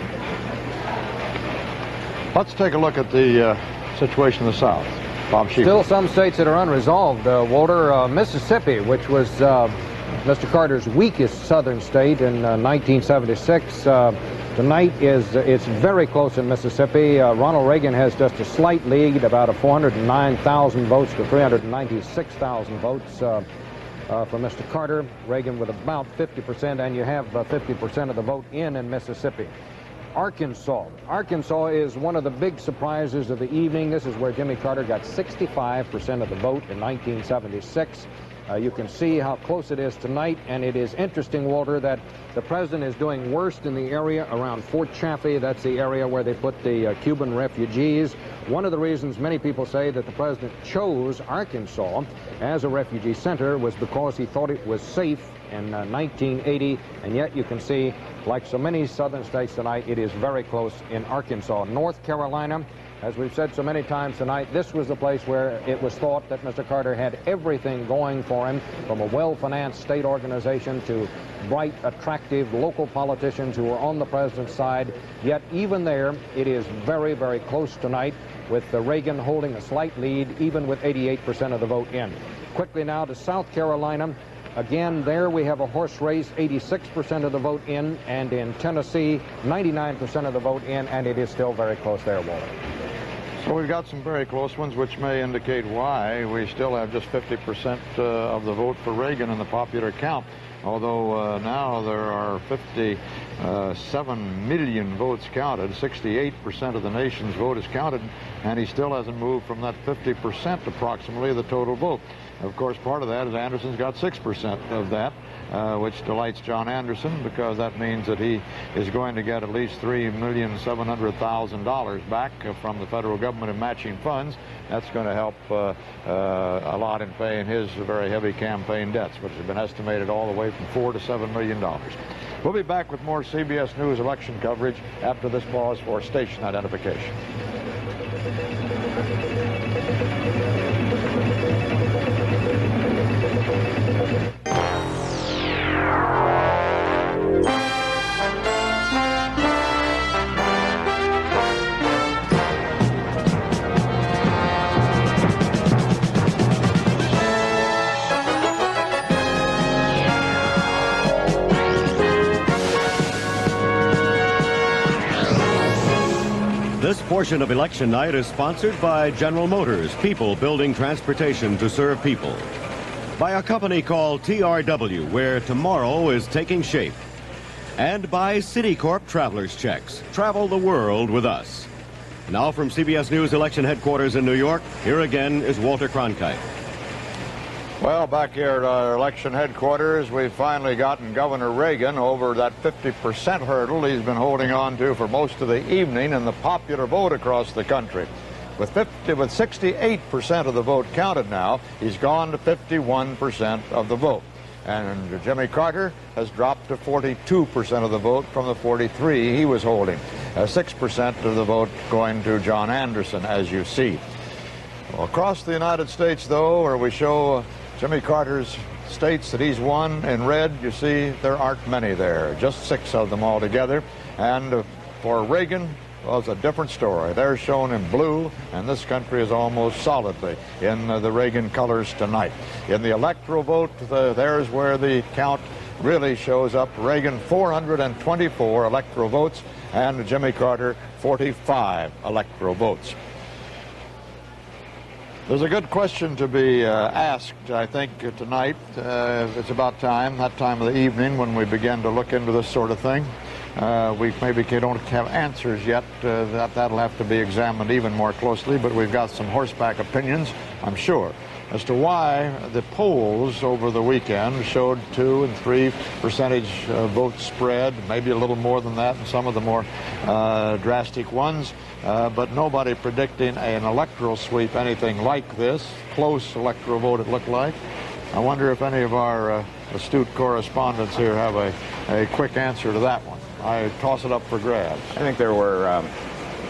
Let's take a look at the situation in the South. Bob Schieffer. Still some states that are unresolved, Walter. Mississippi, which was Mr. Carter's weakest southern state in 1976, Tonight it's very close in Mississippi. Ronald Reagan has just a slight lead, about a 409,000 votes to 396,000 votes for Mr. Carter. Reagan with about 50%, and you have 50% of the vote in Mississippi. Arkansas. Arkansas is one of the big surprises of the evening. This is where Jimmy Carter got 65% of the vote in 1976. You can see how close it is tonight, and it is interesting, Walter, that the president is doing worst in the area around Fort Chaffee. That's the area where they put the Cuban refugees. One of the reasons many people say that the president chose Arkansas as a refugee center was because he thought it was safe in 1980, and yet you can see, like so many southern states tonight, it is very close in Arkansas. North Carolina, as we've said so many times tonight, this was the place where it was thought that Mr. Carter had everything going for him, from a well-financed state organization to bright, attractive local politicians who were on the president's side. Yet even there, it is very, very close tonight, with Reagan holding a slight lead, even with 88% of the vote in. Quickly now to South Carolina. Again, there we have a horse race, 86% of the vote in, and in Tennessee, 99% of the vote in, and it is still very close there, Walter. So we've got some very close ones, which may indicate why we still have just 50% of the vote for Reagan in the popular count. Although now there are 57 million votes counted, 68% of the nation's vote is counted, and he still hasn't moved from that 50% approximately of the total vote. Of course, part of that is Anderson's got 6% of that, which delights John Anderson, because that means that he is going to get at least $3,700,000 back from the federal government in matching funds. That's going to help a lot in paying his very heavy campaign debts, which have been estimated all the way from $4 to $7 million. We'll be back with more CBS News election coverage after this pause for station identification. This portion of election night is sponsored by General Motors, people building transportation to serve people. By a company called TRW, where tomorrow is taking shape. And by Citicorp Traveler's Checks. Travel the world with us. Now from CBS News election headquarters in New York, here again is Walter Cronkite. Well, back here at our election headquarters, we've finally gotten Governor Reagan over that 50% hurdle he's been holding on to for most of the evening in the popular vote across the country. With 68% of the vote counted now, he's gone to 51% of the vote. And Jimmy Carter has dropped to 42% of the vote from the 43% he was holding. 6% of the vote going to John Anderson, as you see. Well, across the United States, though, where we show Jimmy Carter's states that he's won in red, you see there aren't many there, just 6 of them altogether. And for Reagan, well, it's a different story. They're shown in blue, and this country is almost solidly in the Reagan colors tonight. In the electoral vote, there's where the count really shows up. Reagan, 424 electoral votes, and Jimmy Carter, 45 electoral votes. There's a good question to be asked, I think, tonight. It's about time, that time of the evening, when we begin to look into this sort of thing. We maybe don't have answers yet. That'll have to be examined even more closely, but we've got some horseback opinions, I'm sure, as to why the polls over the weekend showed 2 and 3 percentage vote spread, maybe a little more than that in some of the more drastic ones, but nobody predicting an electoral sweep, anything like this. Close electoral vote it looked like. I wonder if any of our astute correspondents here have a quick answer to that one. I toss it up for grabs. I think there were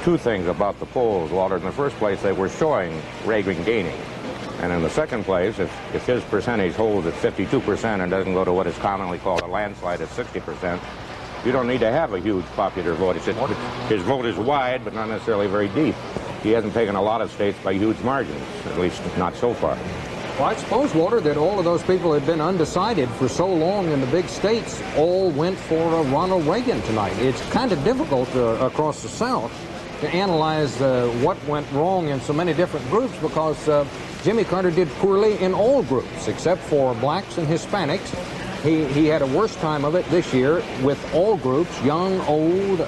2 things about the polls, Walter. In the first place, they were showing Reagan gaining. And in the second place, if his percentage holds at 52% and doesn't go to what is commonly called a landslide at 60%, you don't need to have a huge popular vote. His vote is wide, but not necessarily very deep. He hasn't taken a lot of states by huge margins, at least not so far. Well, I suppose, Walter, that all of those people had been undecided for so long in the big states all went for Ronald Reagan tonight. It's kind of difficult across the South to analyze what went wrong in so many different groups, because Jimmy Carter did poorly in all groups except for blacks and Hispanics. He had a worse time of it this year with all groups, young, old,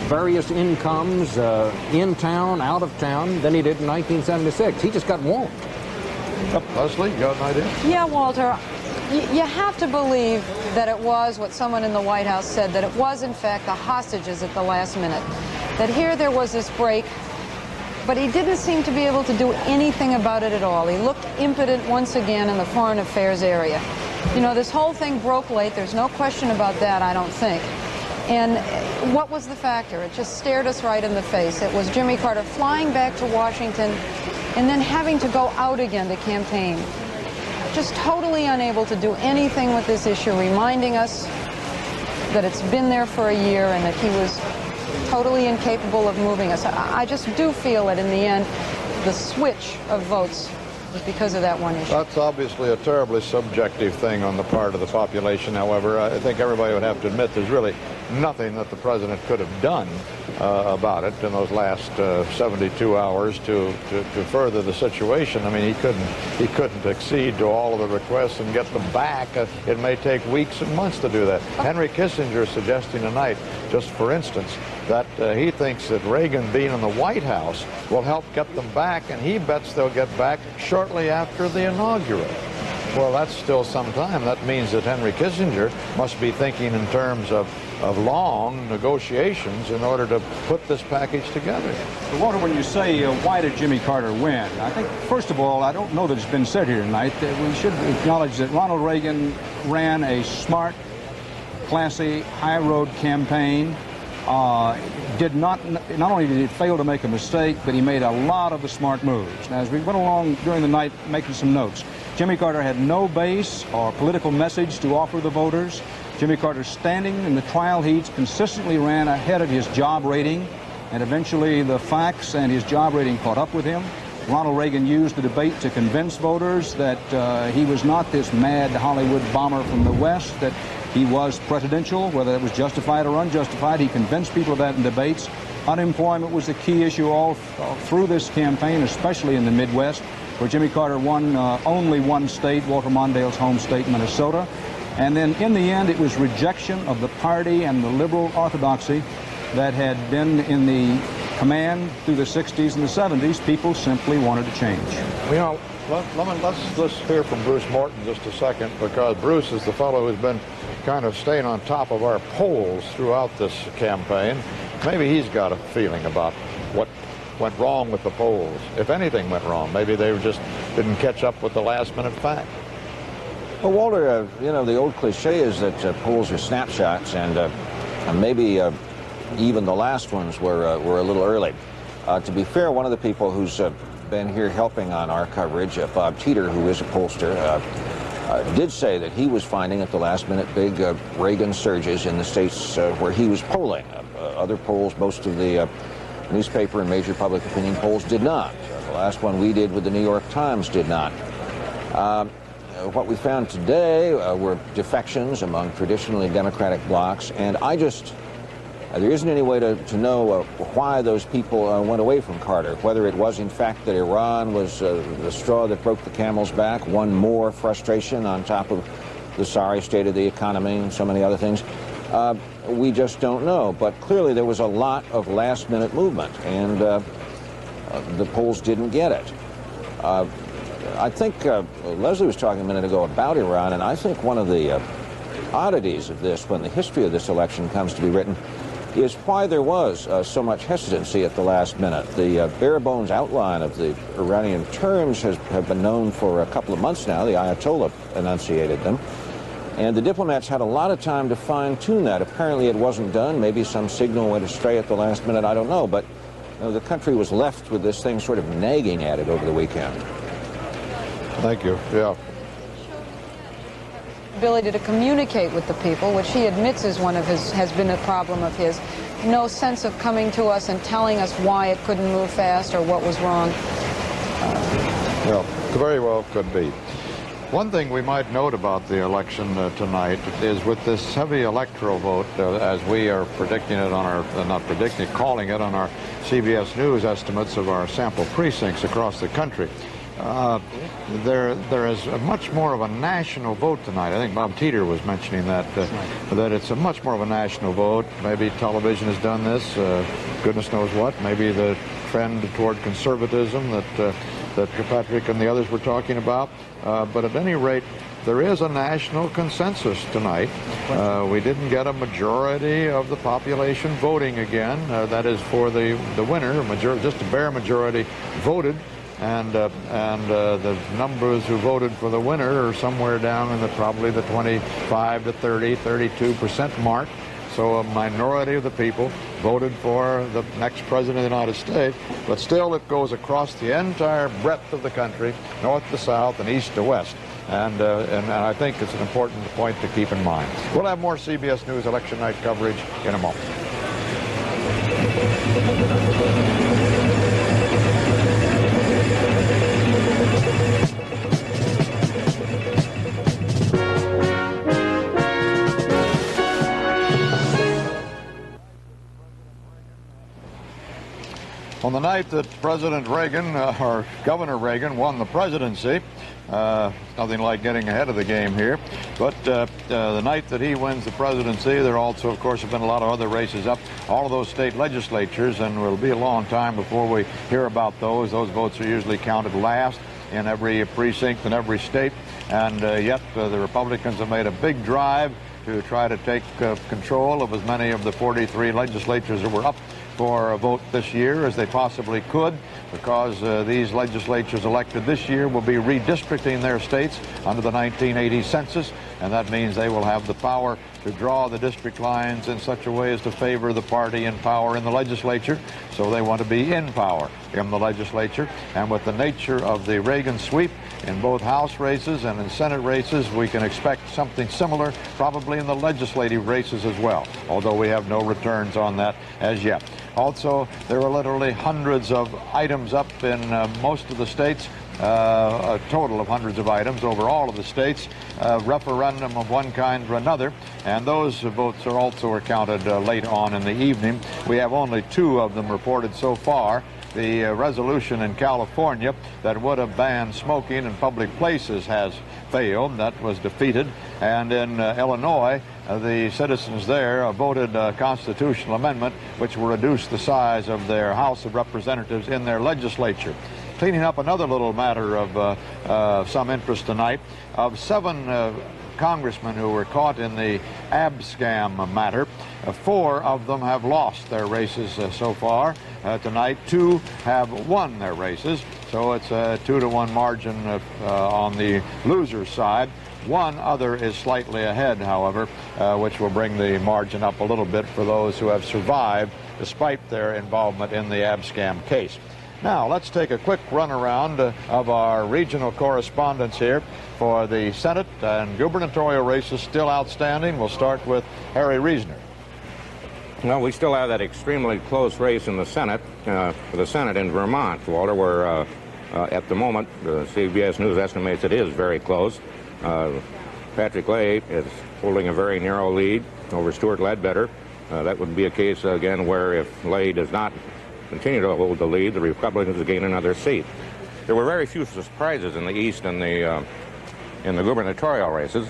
various incomes, in town, out of town, than he did in 1976. He just got wrong. Leslie, you got an idea? Yeah, Walter, you have to believe that it was what someone in the White House said, that it was, in fact, the hostages at the last minute. That here there was this break, but he didn't seem to be able to do anything about it at all. He looked impotent once again in the foreign affairs area. You know, this whole thing broke late. There's no question about that, I don't think. And what was the factor? It just stared us right in the face. It was Jimmy Carter flying back to Washington and then having to go out again to campaign. Just totally unable to do anything with this issue, reminding us that it's been there for a year and that he was totally incapable of moving us. I just do feel that in the end, the switch of votes was because of that one issue. That's obviously a terribly subjective thing on the part of the population. However, I think everybody would have to admit there's really nothing that the president could have done about it in those last 72 hours to further the situation. I mean, he couldn't accede to all of the requests and get them back. It may take weeks and months to do that. Henry Kissinger is suggesting tonight, just for instance, that he thinks that Reagan being in the White House will help get them back, and he bets they'll get back shortly after the inaugural. Well, that's still some time. That means that Henry Kissinger must be thinking in terms of long negotiations in order to put this package together. But Walter, when you say why did Jimmy Carter win, I think, first of all, I don't know that it's been said here tonight, that we should acknowledge that Ronald Reagan ran a smart, classy, high-road campaign. Not only did he fail to make a mistake, but he made a lot of the smart moves. Now, as we went along during the night making some notes, Jimmy Carter had no base or political message to offer the voters. Jimmy Carter, standing in the trial heats, consistently ran ahead of his job rating, and eventually the facts and his job rating caught up with him. Ronald Reagan used the debate to convince voters that he was not this mad Hollywood bomber from the West, that he was presidential, whether that was justified or unjustified. He convinced people of that in debates. Unemployment was the key issue all through this campaign, especially in the Midwest, where Jimmy Carter won only one state, Walter Mondale's home state, Minnesota. And then in the end, it was rejection of the party and the liberal orthodoxy that had been in the command through the 60s and the 70s. People simply wanted to change. You know, let's hear from Bruce Morton just a second, because Bruce is the fellow who's been kind of staying on top of our polls throughout this campaign. Maybe he's got a feeling about what went wrong with the polls, if anything went wrong. Maybe they just didn't catch up with the last-minute fact. Well, Walter, you know, the old cliche is that polls are snapshots, and maybe even the last ones were a little early. To be fair, one of the people who's been here helping on our coverage, Bob Teeter, who is a pollster, did say that he was finding at the last minute big Reagan surges in the states where he was polling. Other polls, most of the newspaper and major public opinion polls did not. The last one we did with the New York Times did not. What we found today were defections among traditionally Democratic blocs, and there isn't any way to know why those people went away from Carter, whether it was in fact that Iran was the straw that broke the camel's back, one more frustration on top of the sorry state of the economy and so many other things. We just don't know, but clearly there was a lot of last-minute movement, and the polls didn't get it. I think Leslie was talking a minute ago about Iran, and I think one of the oddities of this, when the history of this election comes to be written, is why there was so much hesitancy at the last minute. The bare-bones outline of the Iranian terms have been known for a couple of months now. The Ayatollah enunciated them. And the diplomats had a lot of time to fine-tune that. Apparently it wasn't done. Maybe some signal went astray at the last minute. I don't know. But the country was left with this thing sort of nagging at it over the weekend. Thank you. Yeah. Ability to communicate with the people, which he admits is has been a problem of his. No sense of coming to us and telling us why it couldn't move fast or what was wrong. Yeah. Very well could be. One thing we might note about the election tonight is with this heavy electoral vote, as we are predicting it on our, not predicting it, calling it on our CBS News estimates of our sample precincts across the country, there is a much more of a national vote tonight. I think Bob Teeter was mentioning that, that it's a much more of a national vote. Maybe television has done this, goodness knows what. Maybe the trend toward conservatism that Patrick and the others were talking about. But at any rate, there is a national consensus tonight. We didn't get a majority of the population voting again. That is for the winner. Just a bare majority voted. And the numbers who voted for the winner are somewhere down in probably the 25 to 30, 32% mark. So a minority of the people voted for the next president of the United States, but still it goes across the entire breadth of the country, north to south and east to west. And I think it's an important point to keep in mind. We'll have more CBS News election night coverage in a moment. On the night that President Reagan, or Governor Reagan, won the presidency, nothing like getting ahead of the game here, but the night that he wins the presidency, there also, of course, have been a lot of other races up, all of those state legislatures, and it'll be a long time before we hear about those. Those votes are usually counted last in every precinct in every state, and yet the Republicans have made a big drive to try to take control of as many of the 43 legislatures that were up for a vote this year as they possibly could, because these legislatures elected this year will be redistricting their states under the 1980 census, and that means they will have the power to draw the district lines in such a way as to favor the party in power in the legislature. So they want to be in power in the legislature. And with the nature of the Reagan sweep in both House races and in Senate races, we can expect something similar probably in the legislative races as well, although we have no returns on that as yet. Also, there are literally hundreds of items up in most of the states, a total of hundreds of items over all of the states, referendum of one kind or another, and those votes are also counted late on in the evening. We have only 2 of them reported so far. The resolution in California that would have banned smoking in public places has failed. That was defeated. And in Illinois, the citizens there voted a constitutional amendment which will reduce the size of their House of Representatives in their legislature. Cleaning up another little matter of some interest tonight, of 7 congressmen who were caught in the abscam matter, 4 of them have lost their races so far. Tonight, 2 have won their races, so it's a 2-to-1 margin on the loser's side. 1 other is slightly ahead, however, which will bring the margin up a little bit for those who have survived despite their involvement in the abscam case. Now, let's take a quick run around of our regional correspondents here for the Senate and gubernatorial races still outstanding. We'll start with Harry Reisner. Well, we still have that extremely close race in the Senate, for the Senate in Vermont, Walter, where at the moment the CBS News estimates it is very close. Patrick Leahy is holding a very narrow lead over Stuart Ledbetter. That would be a case, again, where if Leahy does not continue to hold the lead, the Republicans will gain another seat. There were very few surprises in the East in the gubernatorial races.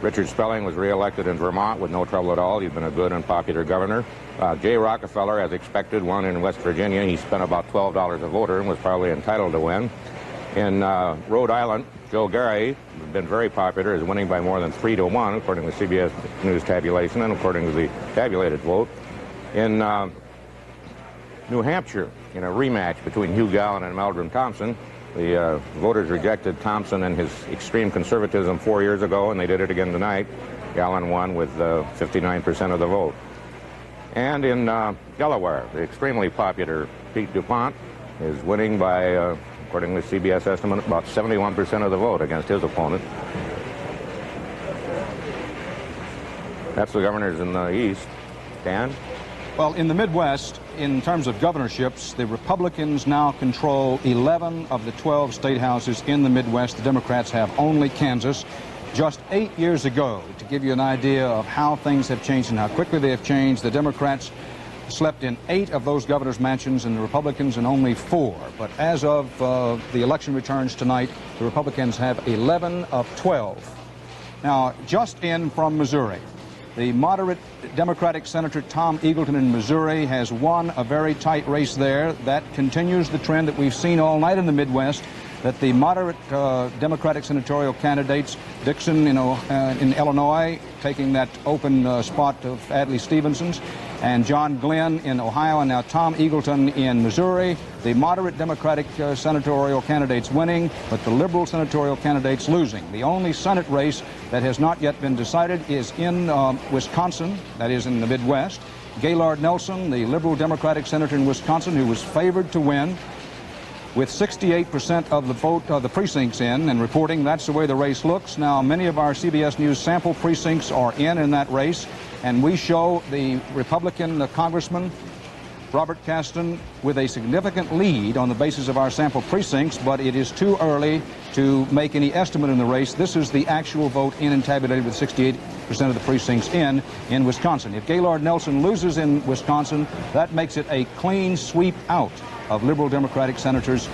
Richard Spelling was reelected in Vermont with no trouble at all. He's been a good and popular governor. Jay Rockefeller, as expected, won in West Virginia. He spent about $12 a voter and was probably entitled to win. In Rhode Island, Joe Gary has been very popular, is winning by more than 3-to-1, according to CBS News tabulation and according to the tabulated vote. In New Hampshire, in a rematch between Hugh Gallen and Meldrum Thompson, the voters rejected Thompson and his extreme conservatism 4 years ago, and they did it again tonight. Gallen won with 59% of the vote. And in Delaware, the extremely popular Pete DuPont is winning by, according to CBS estimate, about 71% of the vote against his opponent. That's the governors in the East. Dan? Well, in the Midwest, in terms of governorships, the Republicans now control 11 of the 12 state houses in the Midwest. The Democrats have only Kansas. Just 8 years ago, to give you an idea of how things have changed and how quickly they have changed, the Democrats slept in 8 of those governor's mansions and the Republicans in only 4. But as of the election returns tonight, the Republicans have 11 of 12. Now, just in from Missouri, the moderate Democratic Senator Tom Eagleton in Missouri has won a very tight race there. That continues the trend that we've seen all night in the Midwest, that the moderate Democratic senatorial candidates, Dixon in Illinois, taking that open spot of Adlai Stevenson's, and John Glenn in Ohio, and now Tom Eagleton in Missouri. The moderate Democratic senatorial candidates winning, but the liberal senatorial candidates losing. The only Senate race that has not yet been decided is in Wisconsin, that is in the Midwest. Gaylord Nelson, the liberal Democratic senator in Wisconsin, who was favored to win, with 68% of the vote, the precincts in and reporting. That's the way the race looks. Now, many of our CBS News sample precincts are in that race, and we show the Republican congressman, Robert Caston, with a significant lead on the basis of our sample precincts, but it is too early to make any estimate in the race. This is the actual vote in and tabulated with 68% of the precincts in Wisconsin. If Gaylord Nelson loses in Wisconsin, that makes it a clean sweep out of liberal Democratic senators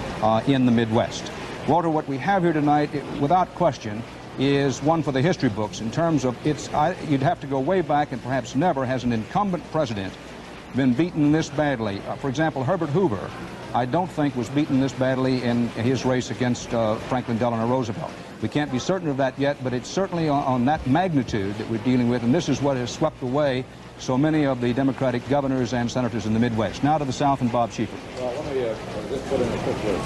in the Midwest. Walter, what we have here tonight, without question, is one for the history books in terms of you'd have to go way back, and perhaps never has an incumbent president been beaten this badly. For example, Herbert Hoover, I don't think was beaten this badly in his race against Franklin Delano Roosevelt. We can't be certain of that yet, but it's certainly on that magnitude that we're dealing with, and this is what has swept away so many of the Democratic governors and senators in the Midwest. Now to the South and Bob Schieffer. Well, let me just put in a quick word.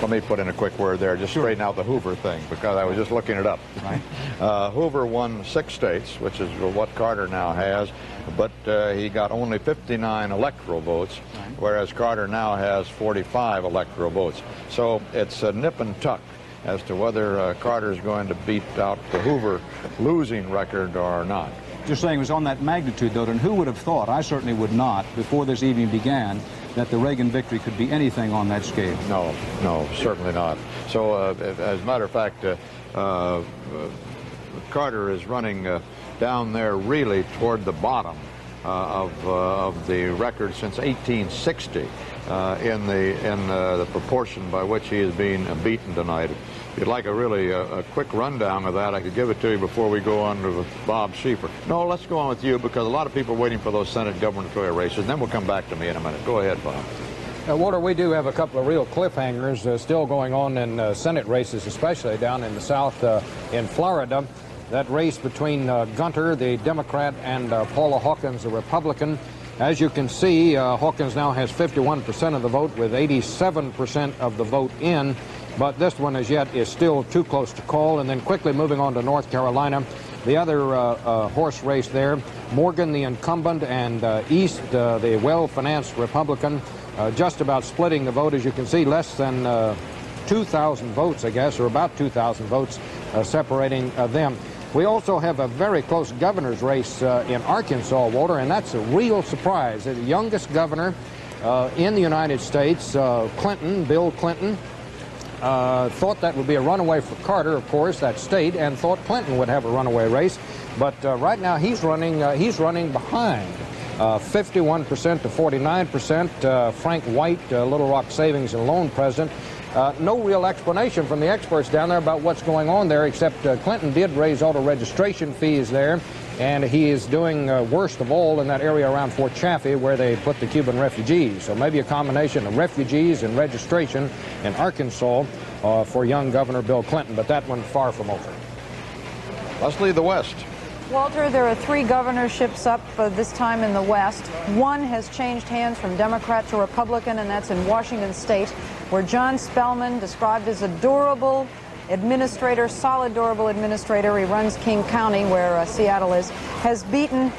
Let me put in a quick word there, just straighten out the Hoover thing, because I was just looking it up. Right. Hoover won 6 states, which is what Carter now has, but he got only 59 electoral votes, right, whereas Carter now has 45 electoral votes. So it's a nip and tuck as to whether Carter is going to beat out the Hoover losing record or not. You're saying it was on that magnitude, though, and who would have thought, I certainly would not, before this evening began, that the Reagan victory could be anything on that scale? No, certainly not. So, as a matter of fact, Carter is running down there really toward the bottom of the record since 1860 in the proportion by which he is being beaten tonight. If you'd like a quick rundown of that, I could give it to you before we go on to Bob Schieffer. No, let's go on with you, because a lot of people are waiting for those Senate gubernatorial races, and then we'll come back to me in a minute. Go ahead, Bob. Walter, we do have a couple of real cliffhangers still going on in Senate races, especially down in the South in Florida. That race between Gunter, the Democrat, and Paula Hawkins, the Republican. As you can see, Hawkins now has 51% of the vote with 87% of the vote in. But this one as yet is still too close to call. And then quickly moving on to North Carolina, the other horse race there, Morgan, the incumbent, and East, the well-financed Republican, just about splitting the vote. As you can see, less than 2,000 votes, I guess, or about 2,000 votes separating them. We also have a very close governor's race in Arkansas, Walter, and that's a real surprise. The youngest governor in the United States, Clinton, Bill Clinton, thought that would be a runaway for Carter, of course, that state, and thought Clinton would have a runaway race. But right now he's running behind, 51% to 49%. Frank White, Little Rock Savings and Loan president. No real explanation from the experts down there about what's going on there, except Clinton did raise auto registration fees there, and he is doing worst of all in that area around Fort Chaffee where they put the Cuban refugees. So maybe a combination of refugees and registration in Arkansas for young Governor Bill Clinton, but that one far from over. Let's leave the West. Walter, there are 3 governorships up this time in the West. One has changed hands from Democrat to Republican, and that's in Washington State, where John Spellman, described as a durable administrator, solid durable administrator, he runs King County, where Seattle is, has beaten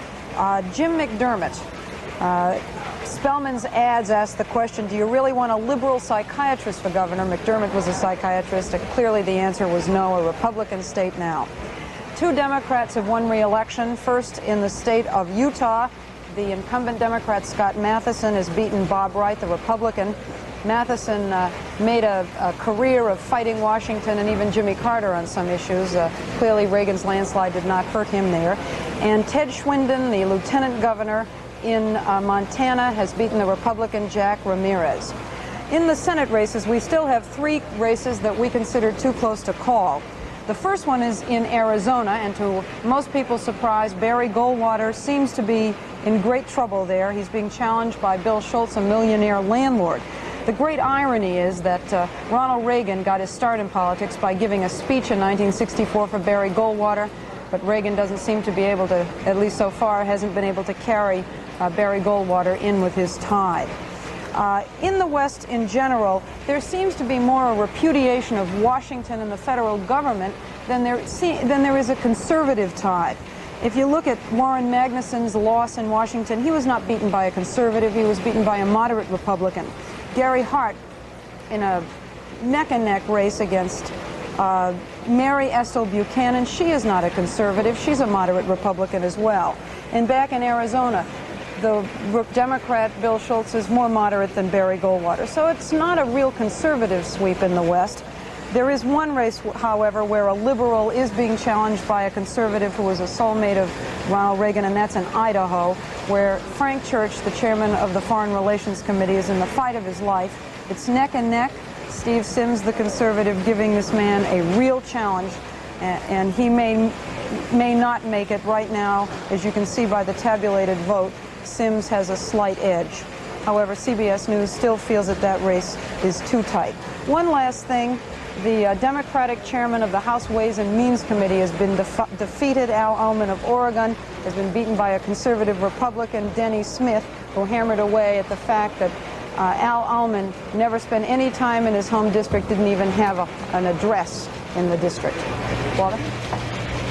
Jim McDermott. Spellman's ads asked the question, do you really want a liberal psychiatrist for governor? McDermott was a psychiatrist, and clearly the answer was no, a Republican state now. 2 Democrats have won re-election, first in the state of Utah. The incumbent Democrat Scott Matheson has beaten Bob Wright, the Republican. Matheson made a career of fighting Washington and even Jimmy Carter on some issues. Clearly, Reagan's landslide did not hurt him there. And Ted Schwinden, the lieutenant governor in Montana, has beaten the Republican Jack Ramirez. In the Senate races, we still have 3 races that we consider too close to call. The first one is in Arizona, and to most people's surprise, Barry Goldwater seems to be in great trouble there. He's being challenged by Bill Schultz, a millionaire landlord. The great irony is that Ronald Reagan got his start in politics by giving a speech in 1964 for Barry Goldwater, but Reagan doesn't seem to be able to, at least so far, hasn't been able to carry Barry Goldwater in with his tide. In the West in general, there seems to be more a repudiation of Washington and the federal government than there is a conservative tide. If you look at Warren Magnuson's loss in Washington, he was not beaten by a conservative, he was beaten by a moderate Republican. Gary Hart, in a neck-and-neck race against Mary Estill Buchanan, she is not a conservative, she's a moderate Republican as well. And back in Arizona, the Democrat Bill Schultz is more moderate than Barry Goldwater. So it's not a real conservative sweep in the West. There is one race, however, where a liberal is being challenged by a conservative who was a soulmate of Ronald Reagan, and that's in Idaho, where Frank Church, the chairman of the Foreign Relations Committee, is in the fight of his life. It's neck and neck. Steve Sims, the conservative, giving this man a real challenge, and he may not make it right now. As you can see by the tabulated vote, Sims has a slight edge. However, CBS News still feels that that race is too tight. One last thing. The Democratic chairman of the House Ways and Means Committee has been defeated. Al Ullman of Oregon has been beaten by a conservative Republican, Denny Smith, who hammered away at the fact that Al Ullman never spent any time in his home district, didn't even have an address in the district. Walter?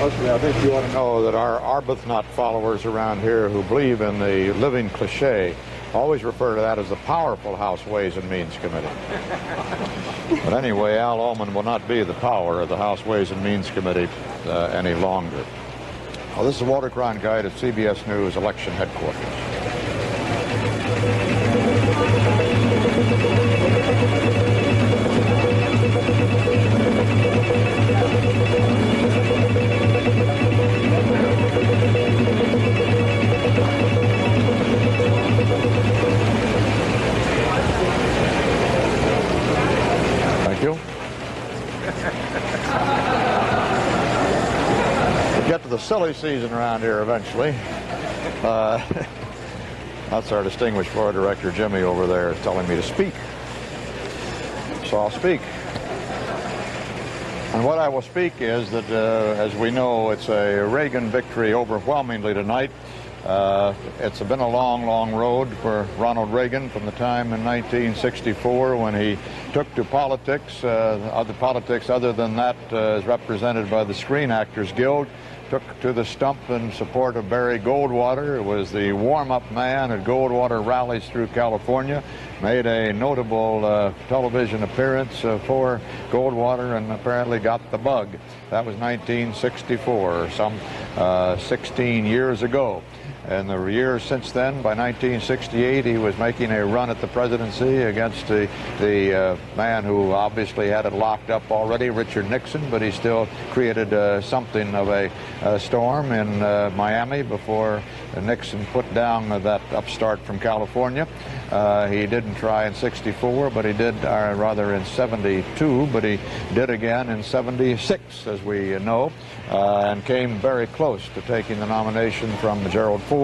Leslie, I think you ought to know that our Arbuthnot followers around here who believe in the living cliche always refer to that as the powerful House Ways and Means Committee. But anyway, Al Ullman will not be the power of the House Ways and Means Committee any longer. Well, this is Walter Cronkite at CBS News Election Headquarters. Thank you. We'll get to the silly season around here eventually. That's our distinguished floor director, Jimmy, over there, is telling me to speak. So I'll speak. And what I will speak is that, as we know, it's a Reagan victory overwhelmingly tonight. It's been a long, long road for Ronald Reagan from the time in 1964 when he took to politics. Other politics other than that is represented by the Screen Actors Guild. Took to the stump in support of Barry Goldwater. It was the warm-up man at Goldwater rallies through California. Made a notable television appearance for Goldwater and apparently got the bug. That was 1964, some 16 years ago. In the years since then, by 1968, he was making a run at the presidency against the man who obviously had it locked up already, Richard Nixon, but he still created something of a storm in Miami before Nixon put down that upstart from California. He didn't try in 64, but he did, rather in 72, but he did again in 76, as we know, and came very close to taking the nomination from Gerald Ford.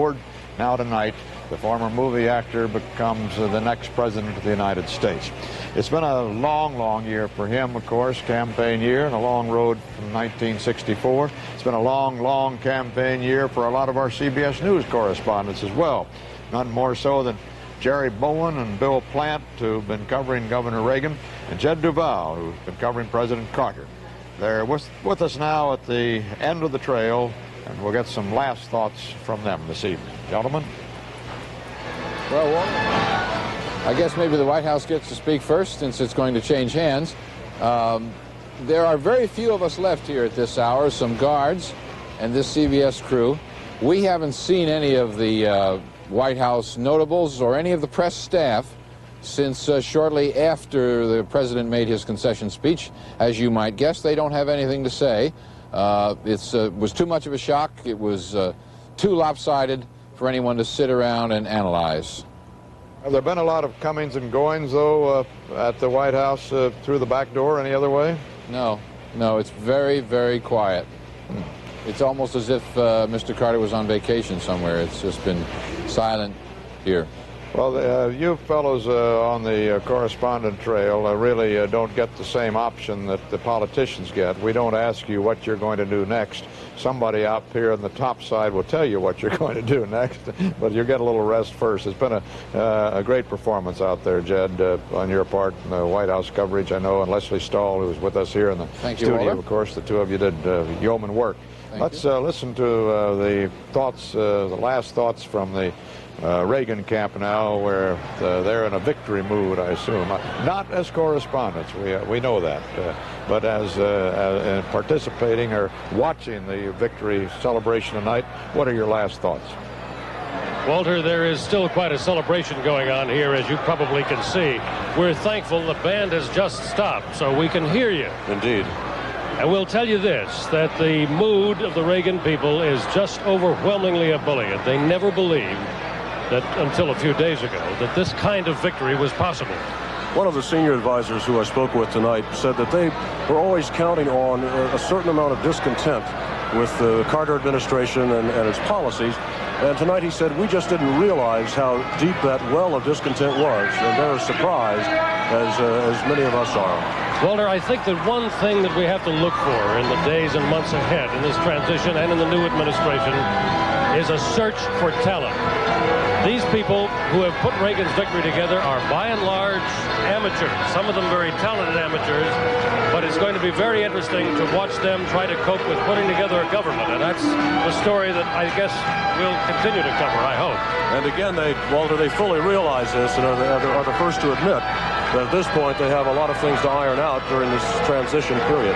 Now tonight, the former movie actor becomes the next president of the United States. It's been a long, long year for him, of course, campaign year, and a long road from 1964. It's been a long, long campaign year for a lot of our CBS News correspondents as well. None more so than Jerry Bowen and Bill Plant, who've been covering Governor Reagan, and Jed Duval, who's been covering President Carter. They're with us now at the end of the trail, and we'll get some last thoughts from them this evening. Gentlemen? Well, Walter, I guess maybe the White House gets to speak first, since it's going to change hands. There are very few of us left here at this hour, some guards and this CBS crew. We haven't seen any of the White House notables or any of the press staff since shortly after the president made his concession speech. As you might guess, they don't have anything to say. It was too much of a shock. It was too lopsided for anyone to sit around and analyze. Have there been a lot of comings and goings, though, at the White House through the back door, any other way? No, it's very, very quiet. It's almost as if Mr. Carter was on vacation somewhere. It's just been silent here. Well, you fellows on the correspondent trail really don't get the same option that the politicians get. We don't ask you what you're going to do next. Somebody up here on the top side will tell you what you're going to do next, but you get a little rest first. It's been a great performance out there, Jed, on your part in the White House coverage, I know, and Leslie Stahl, who's with us here in the studio, of course. The two of you did yeoman work. Let's listen to the thoughts, the last thoughts from the Reagan camp now, where they're in a victory mood, I assume. Not as correspondents, we know that, but as participating or watching the victory celebration tonight. What are your last thoughts? Walter, there is still quite a celebration going on here, as you probably can see. We're thankful the band has just stopped, so we can hear you. Indeed. And we'll tell you this, that the mood of the Reagan people is just overwhelmingly ebullient. They never believed that, until a few days ago, that this kind of victory was possible. One of the senior advisors who I spoke with tonight said that they were always counting on a certain amount of discontent with the Carter administration and its policies. And tonight he said, we just didn't realize how deep that well of discontent was. And they're as surprised as many of us are. Walter, I think that one thing that we have to look for in the days and months ahead in this transition and in the new administration is a search for talent. These people who have put Reagan's victory together are by and large amateurs, some of them very talented amateurs, but it's going to be very interesting to watch them try to cope with putting together a government, and that's the story that I guess we'll continue to cover, I hope. And again, Walter, they fully realize this and are the first to admit that at this point they have a lot of things to iron out during this transition period.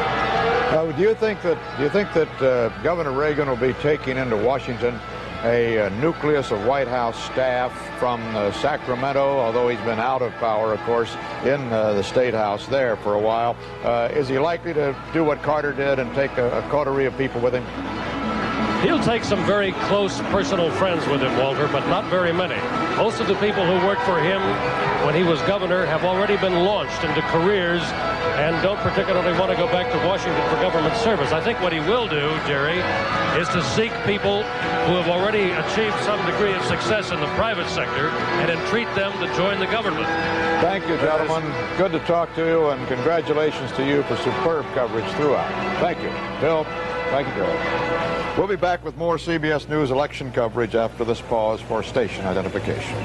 Do you think that Governor Reagan will be taking into Washington a nucleus of White House staff from Sacramento, although he's been out of power, of course, in the State House there for a while? Is he likely to do what Carter did and take a coterie of people with him? He'll take some very close personal friends with him, Walter, but not very many. Most of the people who worked for him when he was governor have already been launched into careers and don't particularly want to go back to Washington for government service. I think what he will do, Jerry, is to seek people who have already achieved some degree of success in the private sector and entreat them to join the government. Thank you, gentlemen. Good to talk to you, and congratulations to you for superb coverage throughout. Thank you. Bill, thank you, Bill. We'll be back with more CBS News election coverage after this pause for station identification.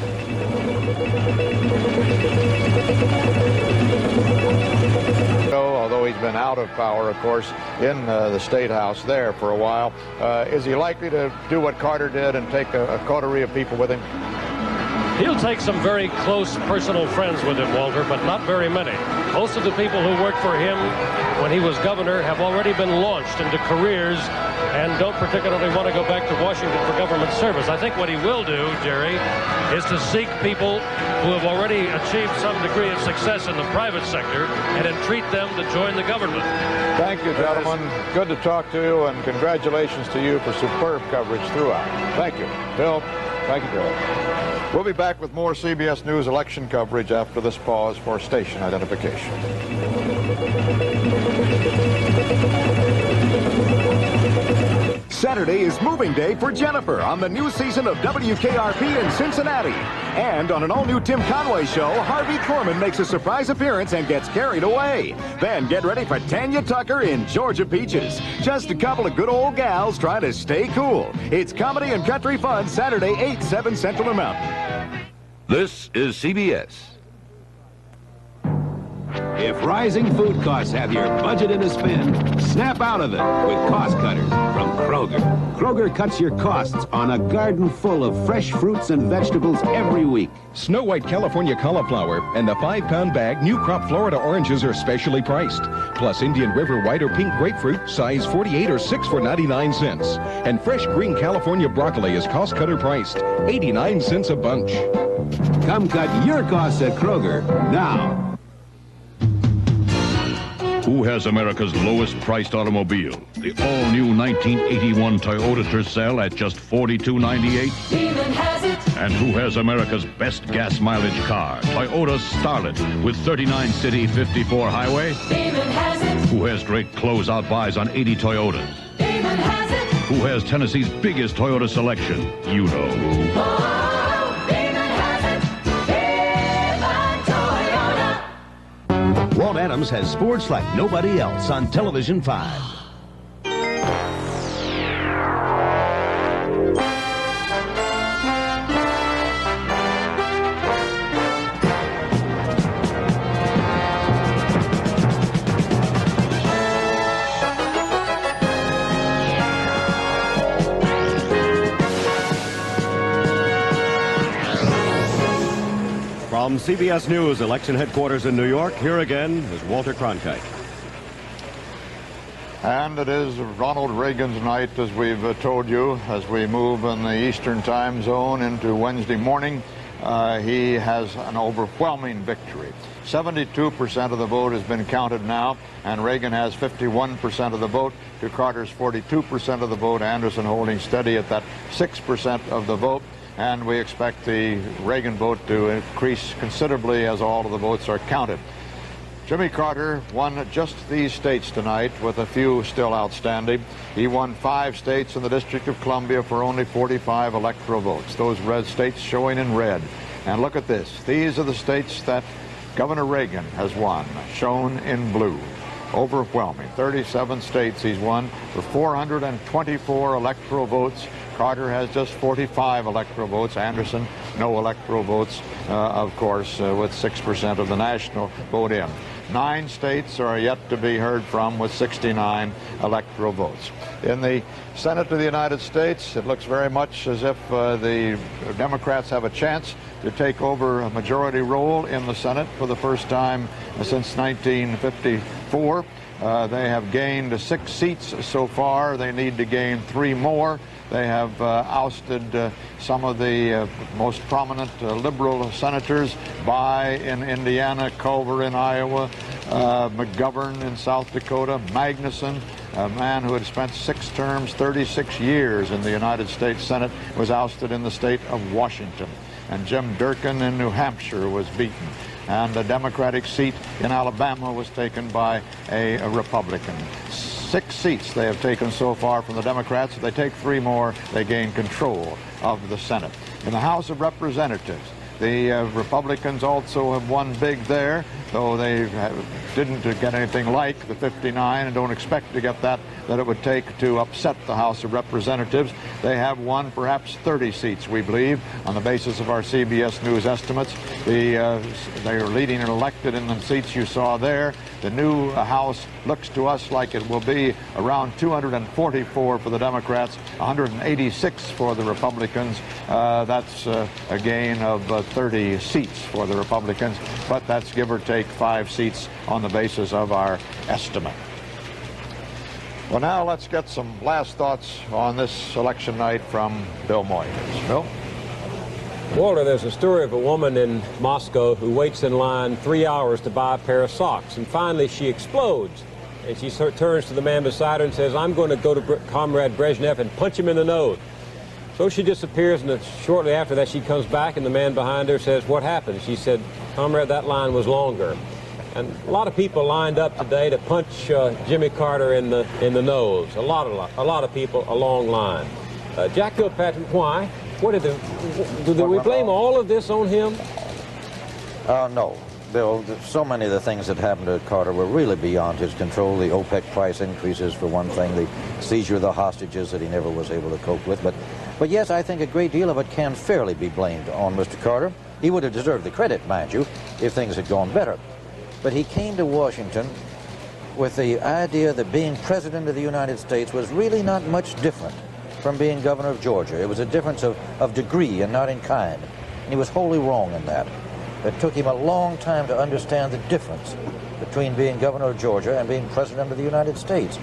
Although he's been out of power, of course, in the State House there for a while, is he likely to do what Carter did and take a coterie of people with him? He'll take some very close personal friends with him, Walter, but not very many. Most of the people who worked for him when he was governor have already been launched into careers and don't particularly want to go back to Washington for government service. I think what he will do, Jerry, is to seek people who have already achieved some degree of success in the private sector and entreat them to join the government. Thank you, gentlemen. Good to talk to you, and congratulations to you for superb coverage throughout. Thank you. Bill, thank you, Bill. We'll be back with more CBS News election coverage after this pause for station identification. Saturday is moving day for Jennifer on the new season of WKRP in Cincinnati. And on an all-new Tim Conway show, Harvey Korman makes a surprise appearance and gets carried away. Then get ready for Tanya Tucker in Georgia Peaches. Just a couple of good old gals trying to stay cool. It's comedy and country fun Saturday, 8, 7 Central and Mountain. This is CBS. If rising food costs have your budget in a spin, snap out of it with Cost Cutters from Kroger. Kroger cuts your costs on a garden full of fresh fruits and vegetables every week. Snow White California cauliflower and the 5-pound bag New Crop Florida oranges are specially priced. Plus Indian River white or pink grapefruit, size 48 or 6 for 99 cents. And fresh green California broccoli is Cost Cutter priced, 89 cents a bunch. Come cut your costs at Kroger now. Who has America's lowest priced automobile? The all-new 1981 Toyota Tercel at just $42.98? Demon has it. And who has America's best gas mileage car? Toyota Starlet with 39 city, 54 highway? Demon has it. Who has great closeout buys on 80 Toyotas? Demon has it. Who has Tennessee's biggest Toyota selection? You know who. Oh, Demon has it. Demon Toyota. Walt Adams has sports like nobody else on Television 5. From CBS News election headquarters in New York, here again is Walter Cronkite. And it is Ronald Reagan's night, as we've told you, as we move in the Eastern time zone into Wednesday morning. He has an overwhelming victory. 72% of the vote has been counted now, and Reagan has 51% of the vote to Carter's 42% of the vote. Anderson holding steady at that 6% of the vote. And we expect the Reagan vote to increase considerably as all of the votes are counted. Jimmy Carter won just these states tonight, with a few still outstanding. He won 5 states in the District of Columbia for only 45 electoral votes. Those red states showing in red. And look at this. These are the states that Governor Reagan has won, shown in blue. Overwhelming. 37 states he's won for 424 electoral votes. Carter has just 45 electoral votes. Anderson, no electoral votes, of course, with 6% of the national vote in. 9 states are yet to be heard from with 69 electoral votes. In the Senate of the United States, it looks very much as if the Democrats have a chance to take over a majority role in the Senate for the first time since 1954. They have gained 6 seats so far. They need to gain 3 more. They have ousted some of the most prominent liberal senators, Bayh in Indiana, Culver in Iowa, McGovern in South Dakota, Magnuson, a man who had spent 6 terms, 36 years in the United States Senate, was ousted in the state of Washington. And Jim Durkin in New Hampshire was beaten. And a Democratic seat in Alabama was taken by a Republican. 6 seats they have taken so far from the Democrats. If they take 3 more, they gain control of the Senate. In the House of Representatives, the Republicans also have won big there, though they didn't get anything like the 59 and don't expect to get that it would take to upset the House of Representatives. They have won perhaps 30 seats, we believe, on the basis of our CBS News estimates. They are leading and elected in the seats you saw there. The new House looks to us like it will be around 244 for the Democrats, 186 for the Republicans. That's a gain of 30 seats for the Republicans, but that's give or take 5 seats on the basis of our estimate. Well, now let's get some last thoughts on this election night from Bill Moyers. Bill? Walter, there's a story of a woman in Moscow who waits in line 3 hours to buy a pair of socks, and finally she explodes. And she turns to the man beside her and says, "I'm going to go to Comrade Brezhnev and punch him in the nose." So she disappears, and shortly after that she comes back, and the man behind her says, "What happened?" She said, "Comrade, that line was longer." And a lot of people lined up today to punch Jimmy Carter in the nose. A lot of people, a long line. Jack Kilpatrick, why? Do we blame all of this on him? No, Bill. So many of the things that happened to Carter were really beyond his control. The OPEC price increases, for one thing, the seizure of the hostages that he never was able to cope with. But yes, I think a great deal of it can fairly be blamed on Mr. Carter. He would have deserved the credit, mind you, if things had gone better. But he came to Washington with the idea that being president of the United States was really not much different from being governor of Georgia. It was a difference of degree and not in kind. And he was wholly wrong in that. It took him a long time to understand the difference between being governor of Georgia and being president of the United States.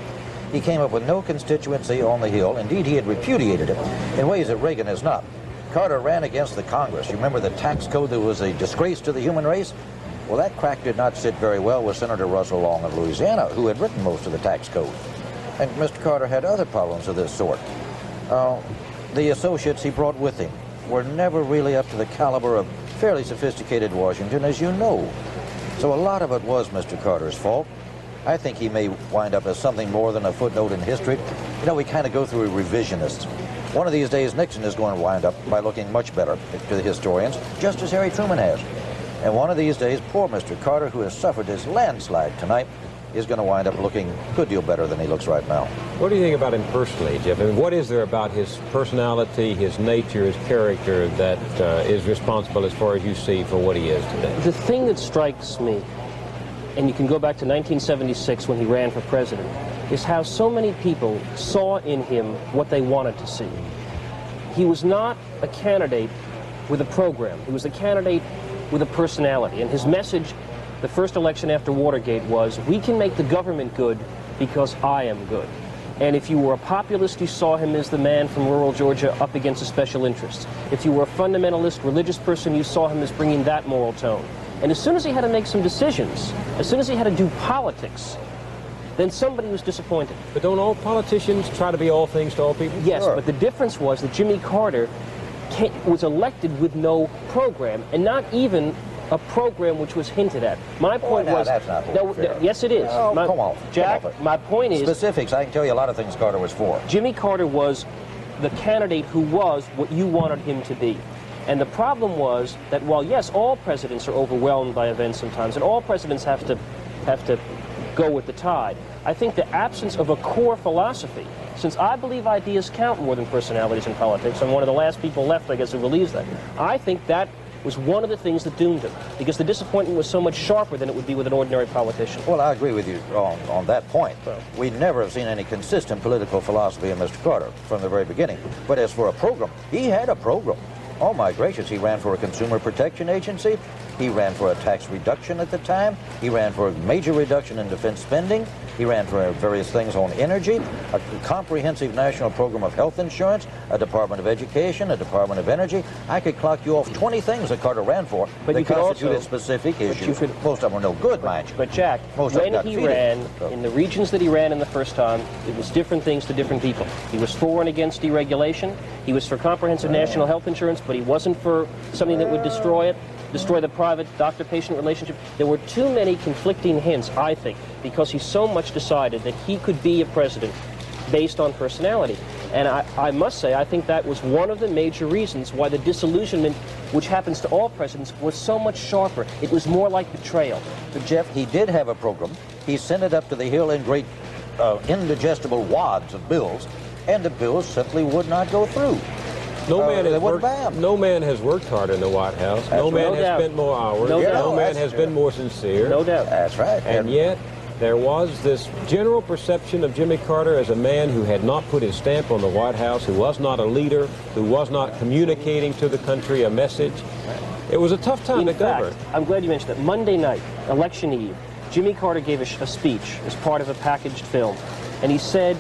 He came up with no constituency on the Hill. Indeed, he had repudiated it in ways that Reagan has not. Carter ran against the Congress. You remember the tax code that was a disgrace to the human race? Well, that crack did not sit very well with Senator Russell Long of Louisiana, who had written most of the tax code. And Mr. Carter had other problems of this sort. The associates he brought with him were never really up to the caliber of fairly sophisticated Washington, as you know. So a lot of it was Mr. Carter's fault. I think he may wind up as something more than a footnote in history. You know, we kind of go through revisionists. One of these days, Nixon is going to wind up by looking much better to the historians, just as Harry Truman has. And one of these days, poor Mr. Carter, who has suffered his landslide tonight, is going to wind up looking a good deal better than he looks right now. What do you think about him personally, Jeff? I mean, what is there about his personality, his nature, his character that is responsible, as far as you see, for what he is today? The thing that strikes me, and you can go back to 1976 when he ran for president, is how so many people saw in him what they wanted to see. He was not a candidate with a program. He was a candidate with a personality. And his message, the first election after Watergate, was, we can make the government good because I am good. And if you were a populist, you saw him as the man from rural Georgia up against the special interests. If you were a fundamentalist, religious person, you saw him as bringing that moral tone. And as soon as he had to make some decisions, as soon as he had to do politics, then somebody was disappointed. But don't all politicians try to be all things to all people? Yes, Sure. But the difference was that Jimmy Carter was elected with no program, and not even a program which was hinted at. My point was... that's not fair. Yes, it is. Oh, come on. Jack, my point is... Specifics, I can tell you a lot of things Carter was for. Jimmy Carter was the candidate who was what you wanted him to be. And the problem was that while, yes, all presidents are overwhelmed by events sometimes, and all presidents have to go with the tide, I think the absence of a core philosophy, since I believe ideas count more than personalities in politics, I'm one of the last people left, I guess, who believes that, I think that was one of the things that doomed him, because the disappointment was so much sharper than it would be with an ordinary politician. Well, I agree with you on that point. We never have seen any consistent political philosophy in Mr. Carter from the very beginning. But as for a program, he had a program. Oh, my gracious, he ran for a consumer protection agency. He ran for a tax reduction at the time. He ran for a major reduction in defense spending. He ran for various things on energy, a comprehensive national program of health insurance, a Department of Education, a Department of Energy. I could clock you off 20 things that Carter ran for that constituted specific issues. Most of them were no good, mind you. But Jack, when he ran, in the regions that he ran in the first time, it was different things to different people. He was for and against deregulation. He was for comprehensive national health insurance, but he wasn't for something that would destroy it. Destroy the private doctor-patient relationship. There were too many conflicting hints, I think, because he so much decided that he could be a president based on personality. And I must say, I think that was one of the major reasons why the disillusionment, which happens to all presidents, was so much sharper. It was more like betrayal. But Jeff, he did have a program. He sent it up to the Hill in great indigestible wads of bills, and the bills simply would not go through. No man has worked harder in the White House. No man has spent more hours. No man has been more sincere. No doubt. That's right. And yet, there was this general perception of Jimmy Carter as a man who had not put his stamp on the White House, who was not a leader, who was not communicating to the country a message. It was a tough time to govern. I'm glad you mentioned that. Monday night, election eve, Jimmy Carter gave a speech as part of a packaged film. And he said,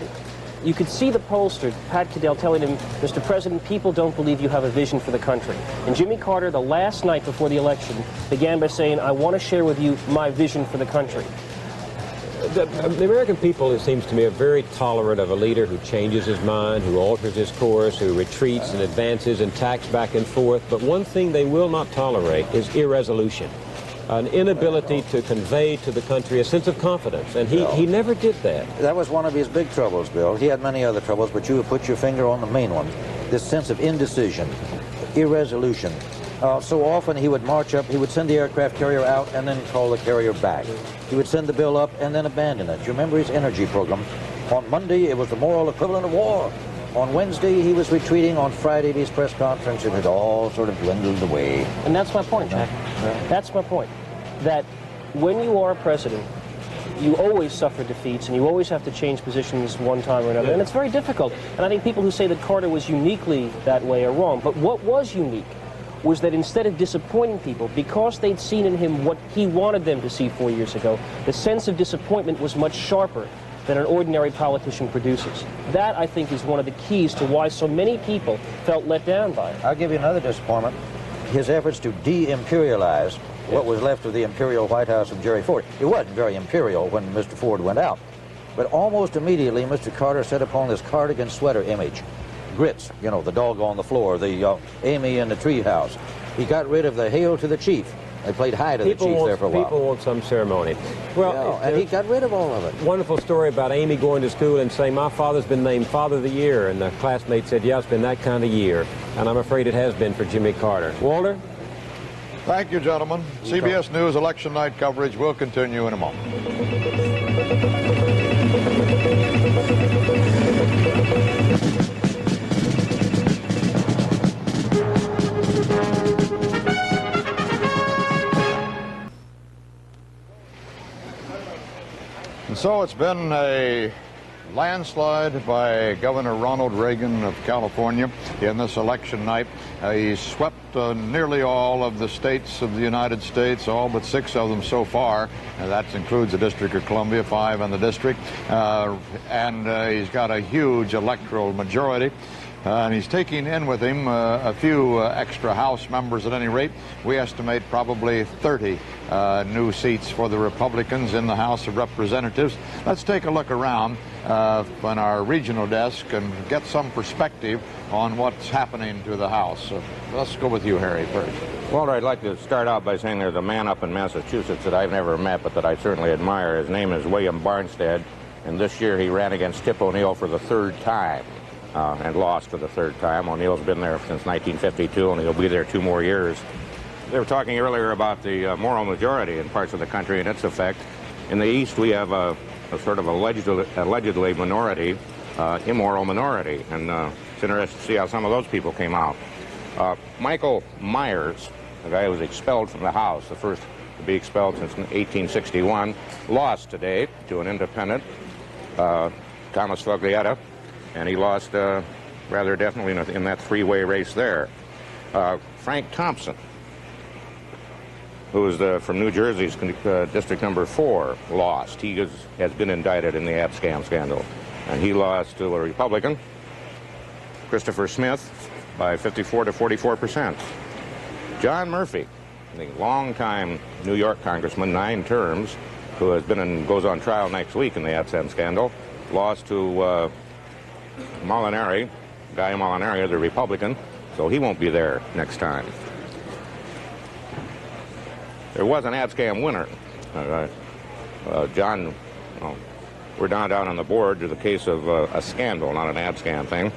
you could see the pollster, Pat Caddell, telling him, Mr. President, people don't believe you have a vision for the country. And Jimmy Carter, the last night before the election, began by saying, I want to share with you my vision for the country. The American people, it seems to me, are very tolerant of a leader who changes his mind, who alters his course, who retreats and advances and tacks back and forth. But one thing they will not tolerate is irresolution. An inability to convey to the country a sense of confidence, and he never did that. That was one of his big troubles, Bill. He had many other troubles, but you have put your finger on the main one. This sense of indecision, irresolution. So often he would march up, he would send the aircraft carrier out and then call the carrier back. He would send the bill up and then abandon it. You remember his energy program? On Monday, it was the moral equivalent of war. On Wednesday, he was retreating. On Friday, at his press conference, it had all sort of dwindled away. And that's my point, Jack. That's my point. That when you are president, you always suffer defeats, and you always have to change positions one time or another, and it's very difficult. And I think people who say that Carter was uniquely that way are wrong. But what was unique was that instead of disappointing people, because they'd seen in him what he wanted them to see 4 years ago, the sense of disappointment was much sharper than an ordinary politician produces. That, I think, is one of the keys to why so many people felt let down by it. I'll give you another disappointment. His efforts to de-imperialize what was left of the imperial White House of Jerry Ford. It wasn't very imperial when Mr. Ford went out. But almost immediately, Mr. Carter set upon this cardigan sweater image. Grits, you know, the dog on the floor, the Amy in the treehouse. He got rid of the Hail to the Chief. They played Hi to the Chief there for a while. People want some ceremony. Well, yeah, and he got rid of all of it. Wonderful story about Amy going to school and saying, my father's been named Father of the Year, and the classmate said, yeah, it's been that kind of year. And I'm afraid it has been for Jimmy Carter. Walter? Thank you, gentlemen. CBS News election night coverage will continue in a moment. And so it's been a landslide by Governor Ronald Reagan of California in this election night. He swept nearly all of the states of the United States, all but 6 of them so far. That includes the District of Columbia, 5 in the district. And he's got a huge electoral majority. And he's taking in with him a few extra House members at any rate. We estimate probably 30 new seats for the Republicans in the House of Representatives. Let's take a look around on our regional desk and get some perspective on what's happening to the House. So let's go with you, Harry, first. Walter, I'd like to start out by saying there's a man up in Massachusetts that I've never met, but that I certainly admire. His name is William Barnstead, and this year he ran against Tip O'Neill for the 3rd time. And lost for the 3rd time. O'Neill's been there since 1952, and he'll be there 2 more years. They were talking earlier about the moral majority in parts of the country and its effect. In the East, we have a sort of allegedly minority, immoral minority, and it's interesting to see how some of those people came out. Michael Myers, the guy who was expelled from the House, the first to be expelled since 1861, lost today to an independent, Thomas Foglietta. And he lost rather definitely in that 3-way race there. Frank Thompson, who is from New Jersey's District Number 4, lost. He has been indicted in the Abscam scandal. And he lost to a Republican, Christopher Smith, by 54 to 44%. John Murphy, the longtime New York congressman, 9 terms, who has been goes on trial next week in the Abscam scandal, lost to Molinari, Guy Molinari, the Republican, so he won't be there next time. There was an Abscam winner. John, we're down on the board to the case of a scandal, not an Abscam thing.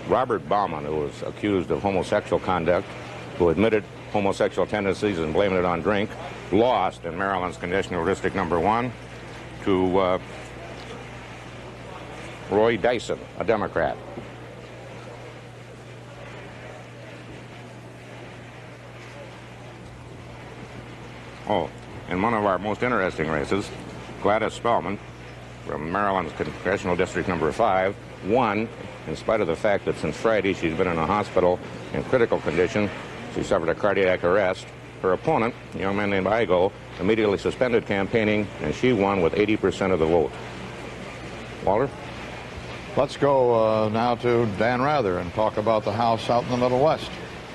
Robert Bauman, who was accused of homosexual conduct, who admitted homosexual tendencies and blaming it on drink, lost in Maryland's Congressional District Number 1 to Roy Dyson, a Democrat. Oh, in one of our most interesting races, Gladys Spellman from Maryland's Congressional District Number 5 won, in spite of the fact that since Friday she's been in a hospital in critical condition. She suffered a cardiac arrest. Her opponent, a young man named Igo, immediately suspended campaigning, and she won with 80% of the vote. Walter? Let's go now to Dan Rather and talk about the House out in the Middle West.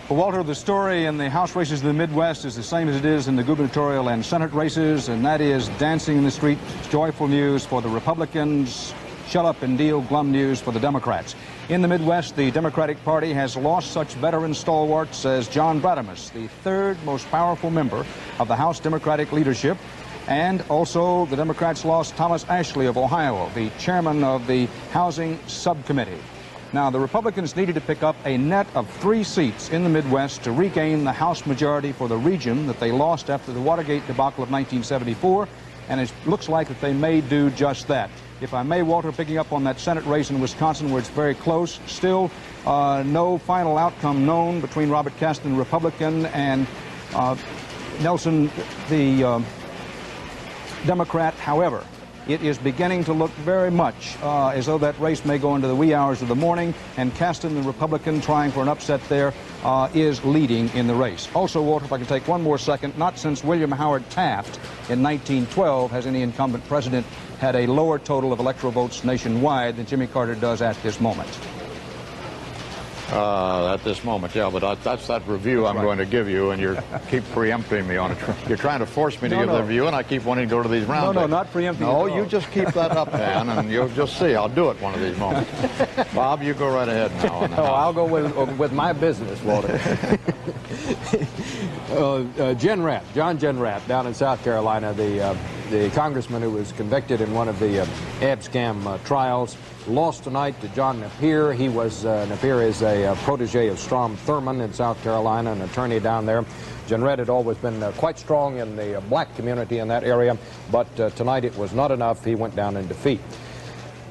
Well, Walter, the story in the House races in the Midwest is the same as it is in the gubernatorial and Senate races, and that is dancing in the street, joyful news for the Republicans, shut up and deal glum news for the Democrats. In the Midwest, the Democratic Party has lost such veteran stalwarts as John Bradamus, the 3rd most powerful member of the House Democratic leadership. And also, the Democrats lost Thomas Ashley of Ohio, the chairman of the Housing Subcommittee. Now, the Republicans needed to pick up a net of 3 seats in the Midwest to regain the House majority for the region that they lost after the Watergate debacle of 1974, and it looks like that they may do just that. If I may, Walter, picking up on that Senate race in Wisconsin where it's very close, still no final outcome known between Robert Kasten, Republican, and Nelson, the Democrat. However, it is beginning to look very much as though that race may go into the wee hours of the morning, and Caston, the Republican, trying for an upset there, is leading in the race. Also, Walter, if I can take one more second, not since William Howard Taft in 1912 has any incumbent president had a lower total of electoral votes nationwide than Jimmy Carter does at this moment. At this moment, yeah, but that's that review I'm going to give you, and you keep preempting me on it. You're trying to force me to give the review, and I keep wanting to go to these rounds. No, not preempting. No, you just keep that up, Dan, and you'll just see. I'll do it one of these moments. Bob, you go right ahead now. No, I'll go with my business, Walter. John Jenrath, down in South Carolina, the congressman who was convicted in one of the ab-scam trials, lost tonight to John Napier. He was, Napier is a protege of Strom Thurmond in South Carolina, an attorney down there. Jenrath had always been quite strong in the black community in that area, but tonight it was not enough. He went down in defeat.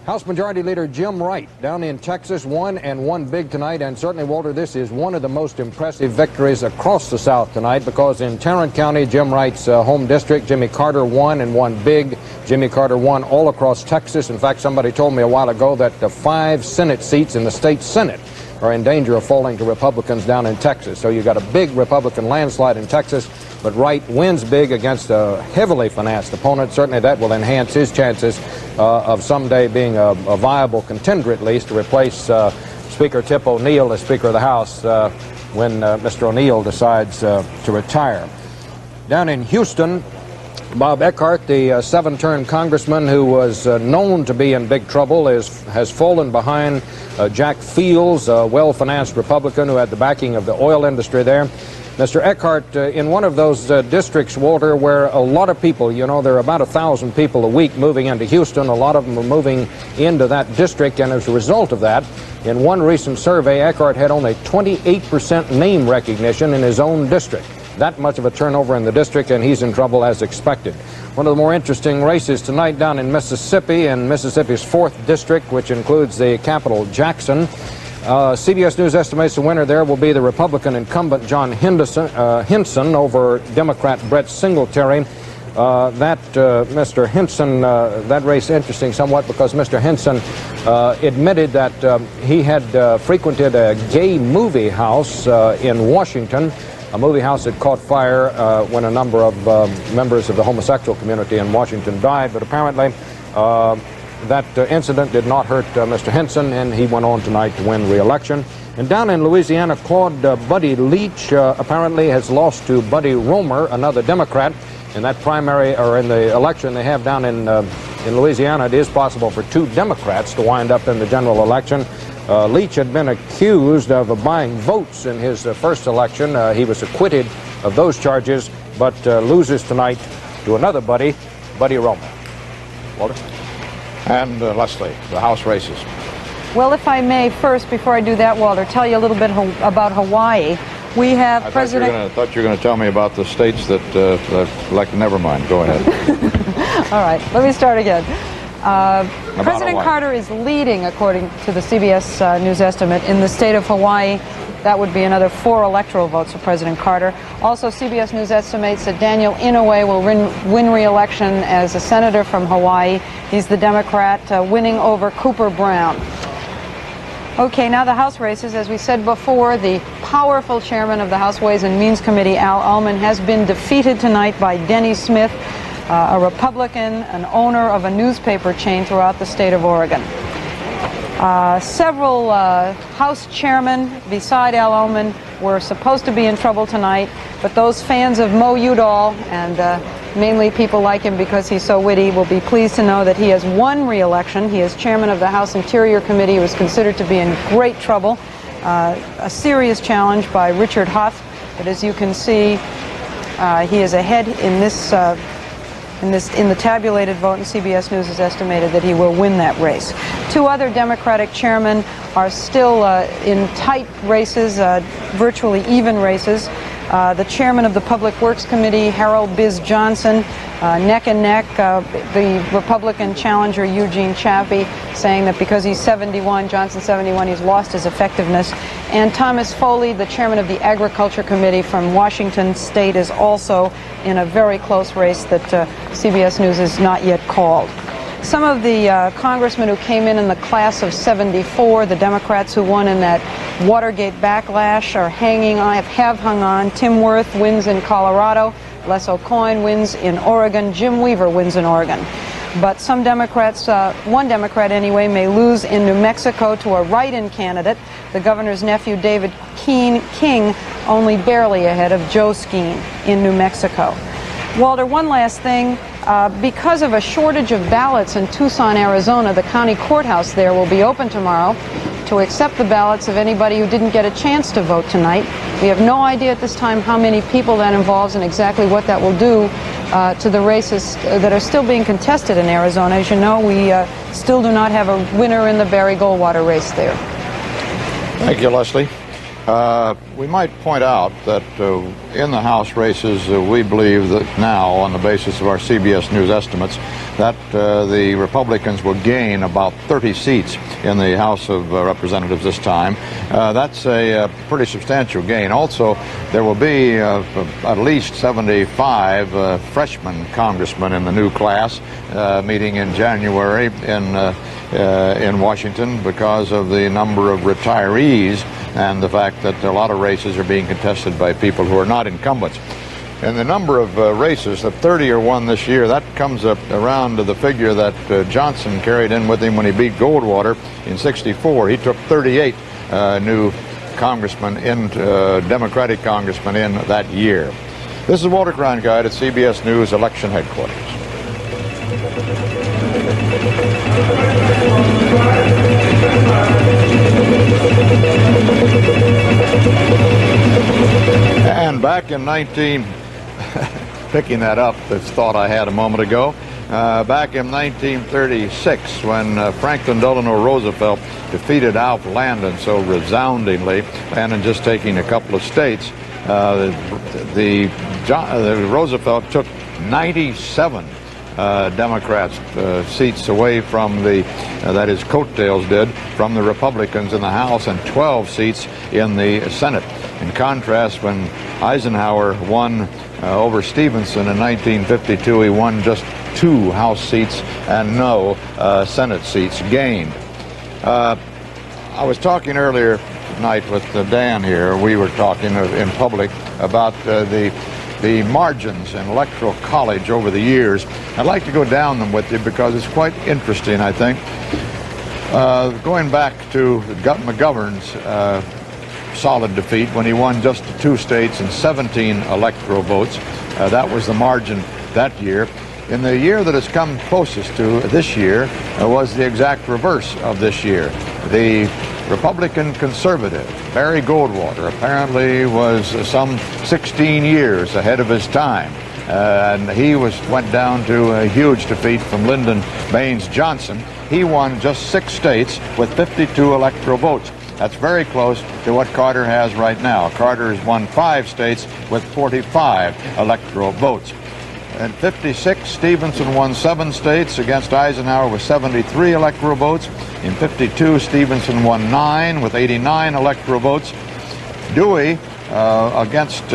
House Majority Leader Jim Wright down in Texas won big tonight, and certainly, Walter, this is one of the most impressive victories across the South tonight, because in Tarrant County, Jim Wright's home district, Jimmy Carter won big. Jimmy Carter won all across Texas. In fact, somebody told me a while ago that 5 Senate seats in the state Senate are in danger of falling to Republicans down in Texas. So you got a big Republican landslide in Texas, but Wright wins big against a heavily financed opponent. Certainly that will enhance his chances of someday being a viable contender, at least, to replace Speaker Tip O'Neill as Speaker of the House when Mr. O'Neill decides to retire. Down in Houston, Bob Eckhart, the 7-term congressman who was known to be in big trouble, has fallen behind Jack Fields, a well-financed Republican who had the backing of the oil industry there. Mr. Eckhart, in one of those districts, Walter, where a lot of people, you know, there are about 1,000 people a week moving into Houston. A lot of them are moving into that district, and as a result of that, in one recent survey, Eckhart had only 28% name recognition in his own district. That much of a turnover in the district, and he's in trouble as expected. One of the more interesting races tonight down in Mississippi, in Mississippi's 4th district, which includes the capital, Jackson. CBS News estimates the winner there will be the Republican incumbent John Hinson over Democrat Brett Singletary. Mr. Hinson, that race interesting somewhat because Mr. Hinson admitted that he had frequented a gay movie house in Washington, a movie house that caught fire when a number of members of the homosexual community in Washington died, but apparently that incident did not hurt Mr. Hinson, and he went on tonight to win re-election. And down in Louisiana, Buddy Leach apparently has lost to Buddy Roemer, another Democrat. In that primary, or in the election they have down in Louisiana, it is possible for 2 Democrats to wind up in the general election. Leach had been accused of buying votes in his first election. He was acquitted of those charges, but loses tonight to another Buddy Roemer. Walter? And Leslie, the House races. Well, if I may first, before I do that, Walter, tell you a little bit about Hawaii. We have I thought you were going to tell me about the states that never mind. Go ahead. All right, let me start again. President Carter is leading, according to the CBS News estimate, in the state of Hawaii. That would be another 4 electoral votes for President Carter. Also, CBS News estimates that Daniel Inouye will win re-election as a senator from Hawaii. He's the Democrat, winning over Cooper Brown. Okay, now the House races. As we said before, the powerful chairman of the House Ways and Means Committee, Al Ullman, has been defeated tonight by Denny Smith, a Republican, an owner of a newspaper chain throughout the state of Oregon. Several House chairmen beside Al Ullman were supposed to be in trouble tonight, but those fans of Mo Udall, and mainly people like him because he's so witty, will be pleased to know that he has won re-election. He is chairman of the House Interior Committee. He was considered to be in great trouble. A serious challenge by Richard Huff, but as you can see, he is ahead in the tabulated vote, and CBS News has estimated that he will win that race. 2 other Democratic chairmen are still in tight races, virtually even races. The chairman of the Public Works Committee, Harold Biz Johnson, neck and neck. The Republican challenger, Eugene Chaffee, saying that because he's 71, Johnson's 71, he's lost his effectiveness. And Thomas Foley, the chairman of the Agriculture Committee from Washington State, is also in a very close race that CBS News has not yet called. Some of the congressmen who came in the class of 74, the Democrats who won in that Watergate backlash, are hanging on, have hung on. Tim Wirth wins in Colorado. Les O'Coin wins in Oregon. Jim Weaver wins in Oregon. But some Democrats, one Democrat anyway, may lose in New Mexico to a write-in candidate, the governor's nephew, David King, only barely ahead of Joe Skeen in New Mexico. Walter, one last thing. Because of a shortage of ballots in Tucson, Arizona, the county courthouse there will be open tomorrow to accept the ballots of anybody who didn't get a chance to vote tonight. We have no idea at this time how many people that involves and exactly what that will do to the races that are still being contested in Arizona. As you know, we still do not have a winner in the Barry Goldwater race there. Thank you, Leslie. We might point out that in the House races, we believe that now, on the basis of our CBS News estimates, that the Republicans will gain about 30 seats in the House of Representatives this time. That's a pretty substantial gain. Also, there will be at least 75 freshman congressmen in the new class meeting in January in Washington because of the number of retirees and the fact that a lot of races are being contested by people who are not incumbents. And the number of races, the 30 are won this year, that comes up around to the figure that Johnson carried in with him when he beat Goldwater in '64. He took 38 new congressmen in, Democratic congressmen in that year. This is Walter Cronkite at CBS News Election Headquarters. And back in picking that up, this thought I had a moment ago, back in 1936 when Franklin Delano Roosevelt defeated Alf Landon so resoundingly, Landon just taking a couple of states, Roosevelt took 97 Democrats seats away from that his coattails did, from the Republicans in the House, and 12 seats in the Senate. In contrast, when Eisenhower won over Stevenson in 1952, he won just 2 House seats and no Senate seats gained. I was talking earlier tonight with Dan here. We were talking in public about the margins in Electoral College over the years. I'd like to go down them with you because it's quite interesting, I think. Going back to McGovern's solid defeat when he won just 2 states and 17 electoral votes. That was the margin that year. In the year that has come closest to this year was the exact reverse of this year. The Republican conservative, Barry Goldwater, apparently was some 16 years ahead of his time. And he went down to a huge defeat from Lyndon Baines Johnson. He won just 6 states with 52 electoral votes. That's very close to what Carter has right now. Carter has won 5 states with 45 electoral votes. In '56, Stevenson won 7 states against Eisenhower with 73 electoral votes. In '52, Stevenson won 9 with 89 electoral votes. Dewey against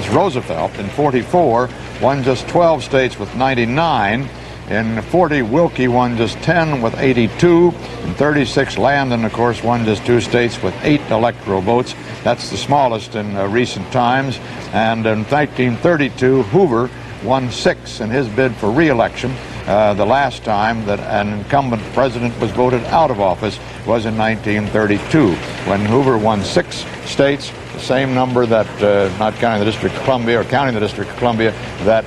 Roosevelt in '44 won just 12 states with 99. In '40, Wilkie won just 10 with 82. In '36, Landon, of course, won just 2 states with 8 electoral votes. That's the smallest in recent times. And in 1932, Hoover won 6 in his bid for re-election. The last time that an incumbent president was voted out of office was in 1932, when Hoover won 6 states, the same number that, not counting the District of Columbia, or counting the District of Columbia, that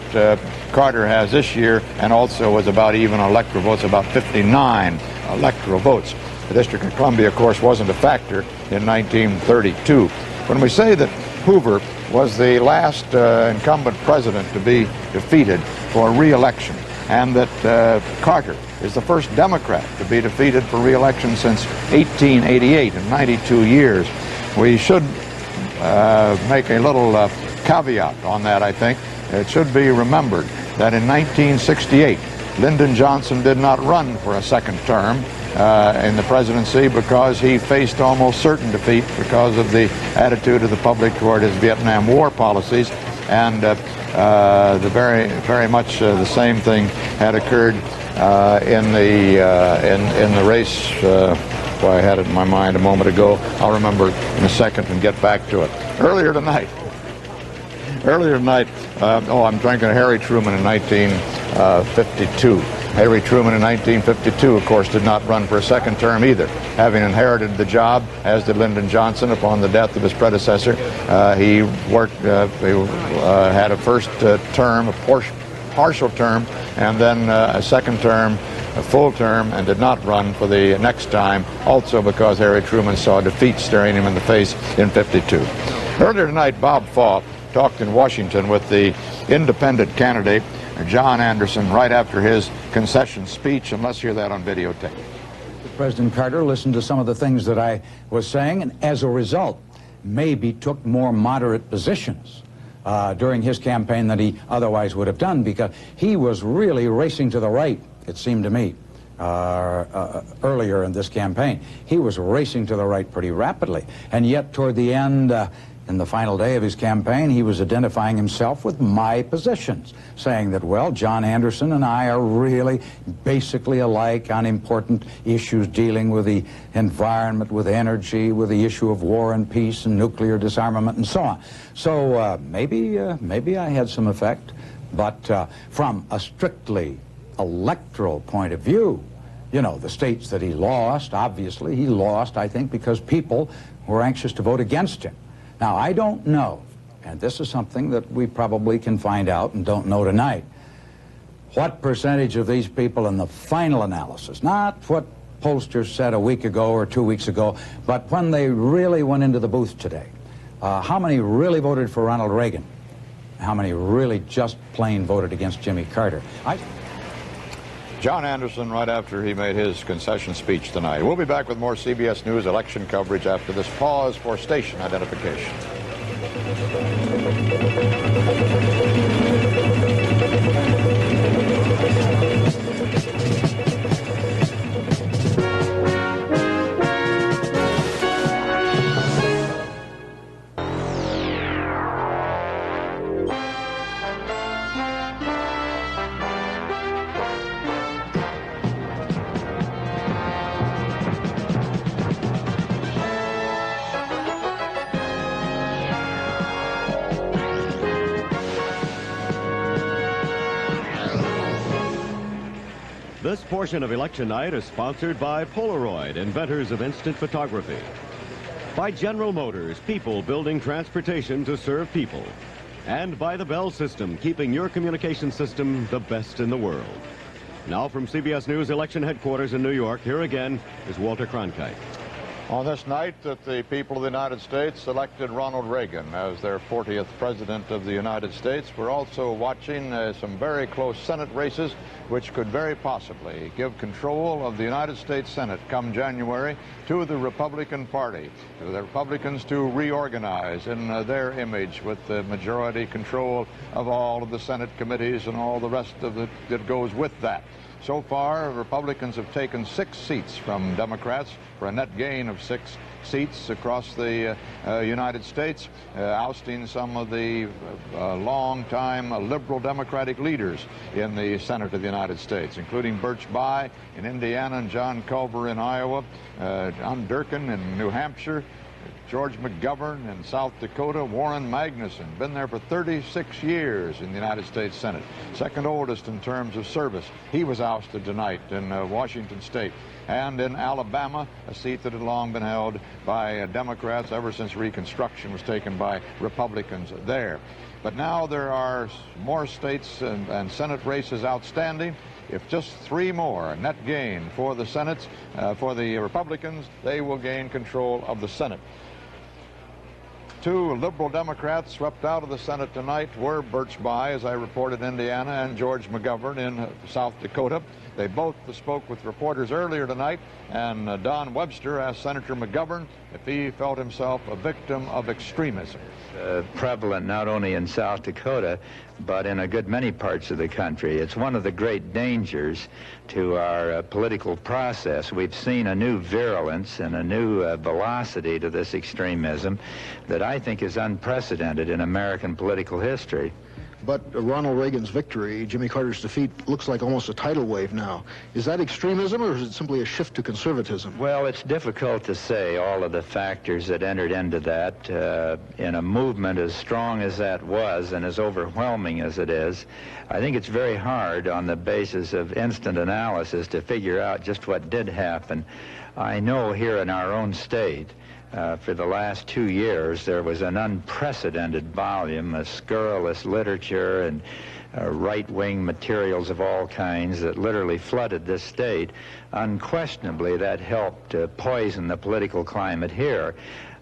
Carter has this year, and also was about even electoral votes, about 59 electoral votes. The District of Columbia, of course, wasn't a factor in 1932. When we say that Hoover was the last incumbent president to be defeated for re-election, and that Carter is the first Democrat to be defeated for re-election since 1888, in 92 years, we should make a little caveat on that, I think. It should be remembered that in 1968, Lyndon Johnson did not run for a second term in the presidency because he faced almost certain defeat because of the attitude of the public toward his Vietnam War policies, and very much the same thing had occurred in the race. Well, I had it in my mind a moment ago. I'll remember in a second and get back to it. Earlier tonight, I'm drinking Harry Truman in 1952. Harry Truman in 1952, of course, did not run for a second term either. Having inherited the job, as did Lyndon Johnson, upon the death of his predecessor. He had a first term, a partial term, and then a second term, a full term, and did not run for the next time, also because Harry Truman saw defeat staring him in the face in '52. Earlier tonight, Bob Faugh talked in Washington with the independent candidate, John Anderson, right after his concession speech, and let's hear that on videotape. President Carter listened to some of the things that I was saying, and as a result, maybe took more moderate positions during his campaign than he otherwise would have done, because he was really racing to the right, it seemed to me, earlier in this campaign. He was racing to the right pretty rapidly, and yet toward the end, in the final day of his campaign, he was identifying himself with my positions, saying that, well, John Anderson and I are really basically alike on important issues dealing with the environment, with energy, with the issue of war and peace and nuclear disarmament and so on. So maybe I had some effect, but from a strictly electoral point of view, you know, the states that he lost, obviously he lost, I think, because people were anxious to vote against him. Now, I don't know, and this is something that we probably can find out and don't know tonight, what percentage of these people in the final analysis, not what pollsters said a week ago or 2 weeks ago, but when they really went into the booth today, how many really voted for Ronald Reagan? How many really just plain voted against Jimmy Carter? John Anderson, right after he made his concession speech tonight. We'll be back with more CBS News election coverage after this pause for station identification. This portion of election night is sponsored by Polaroid, inventors of instant photography. By General Motors, people building transportation to serve people. And by the Bell System, keeping your communication system the best in the world. Now from CBS News election headquarters in New York, here again is Walter Cronkite. On this night that the people of the United States elected Ronald Reagan as their 40th president of the United States, we're also watching some very close Senate races which could very possibly give control of the United States Senate come January to the Republican Party, for the Republicans to reorganize in their image with the majority control of all of the Senate committees and all the rest of it that goes with that. So far, Republicans have taken 6 seats from Democrats for a net gain of 6 seats across the United States, ousting some of the long-time liberal Democratic leaders in the Senate of the United States, including Birch Bayh in Indiana and John Culver in Iowa, John Durkin in New Hampshire, George McGovern in South Dakota, Warren Magnuson, been there for 36 years in the United States Senate, second oldest in terms of service. He was ousted tonight in Washington State. And in Alabama, a seat that had long been held by Democrats ever since Reconstruction was taken by Republicans there. But now there are more states and Senate races outstanding. If just 3 more net gain for the Senate, for the Republicans, they will gain control of the Senate. two liberal Democrats swept out of the Senate tonight were Birch Bayh, as I reported, Indiana, and George McGovern in South Dakota. They both spoke with reporters earlier tonight, and Don Webster asked Senator McGovern if he felt himself a victim of extremism. Prevalent not only in South Dakota, but in a good many parts of the country. It's one of the great dangers to our political process. We've seen a new virulence and a new velocity to this extremism that I think is unprecedented in American political history. But Ronald Reagan's victory, Jimmy Carter's defeat, looks like almost a tidal wave now. Is that extremism, or is it simply a shift to conservatism? Well, it's difficult to say all of the factors that entered into that. In a movement as strong as that was and as overwhelming as it is, I think it's very hard on the basis of instant analysis to figure out just what did happen. I know here in our own state, for the last 2 years, there was an unprecedented volume of scurrilous literature and right-wing materials of all kinds that literally flooded this state. Unquestionably, that helped poison the political climate here.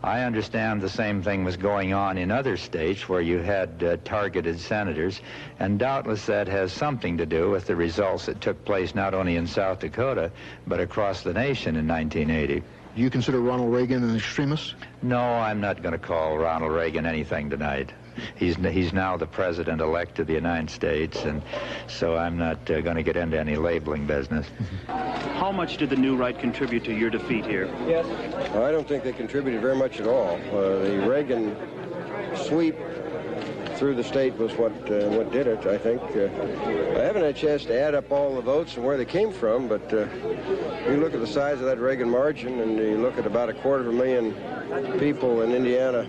I understand the same thing was going on in other states where you had targeted senators, and doubtless that has something to do with the results that took place not only in South Dakota, but across the nation in 1980. Do you consider Ronald Reagan an extremist? No, I'm not going to call Ronald Reagan anything tonight. He's now the president-elect of the United States, and so I'm not going to get into any labeling business. How much did the New Right contribute to your defeat here? Yes. I don't think they contributed very much at all. The Reagan sweep through the state was what did it, I think. I haven't had a chance to add up all the votes and where they came from, but you look at the size of that Reagan margin, and you look at about 250,000 people in Indiana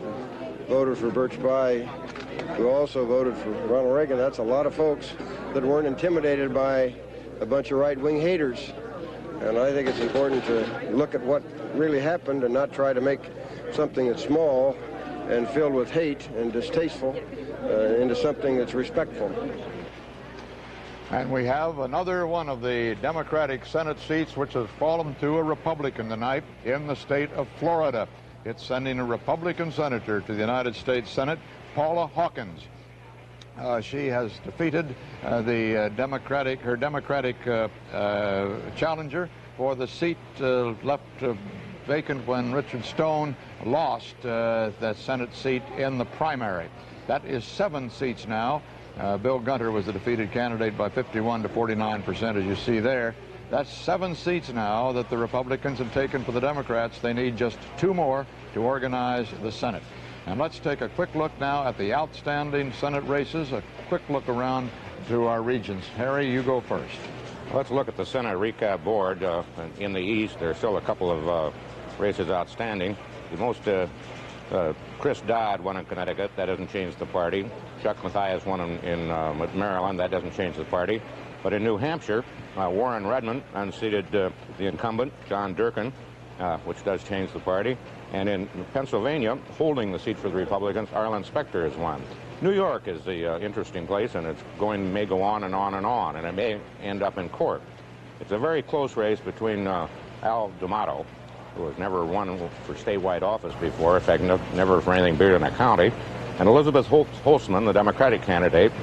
voted for Birch Bayh, who also voted for Ronald Reagan. That's a lot of folks that weren't intimidated by a bunch of right-wing haters. And I think it's important to look at what really happened and not try to make something that's small and filled with hate and distasteful into something that's respectful. And we have another one of the Democratic Senate seats which has fallen to a Republican tonight in the state of Florida. It's sending a Republican senator to the United States Senate, Paula Hawkins. She has defeated her Democratic challenger for the seat left vacant when Richard Stone lost that Senate seat in the primary. That is 7 seats now. Bill Gunter was the defeated candidate by 51 to 49%, as you see there. That's 7 seats now that the Republicans have taken for the Democrats. They need just 2 more to organize the Senate. And let's take a quick look now at the outstanding Senate races, a quick look around to our regions. Harry, you go first. Let's look at the Senate recap board. In the East, there are still a couple of races outstanding. The most, Chris Dodd won in Connecticut. That doesn't change the party. Chuck Mathias won in Maryland. That doesn't change the party. But in New Hampshire, Warren Redmond unseated the incumbent, John Durkin, which does change the party. And in Pennsylvania, holding the seat for the Republicans, Arlen Specter has won. New York is the interesting place, and it's may go on and on and on, and it may end up in court. It's a very close race between Al D'Amato, who has never won for statewide office before, in fact, never for anything bigger than a county, and Elizabeth Holtzman, the Democratic candidate.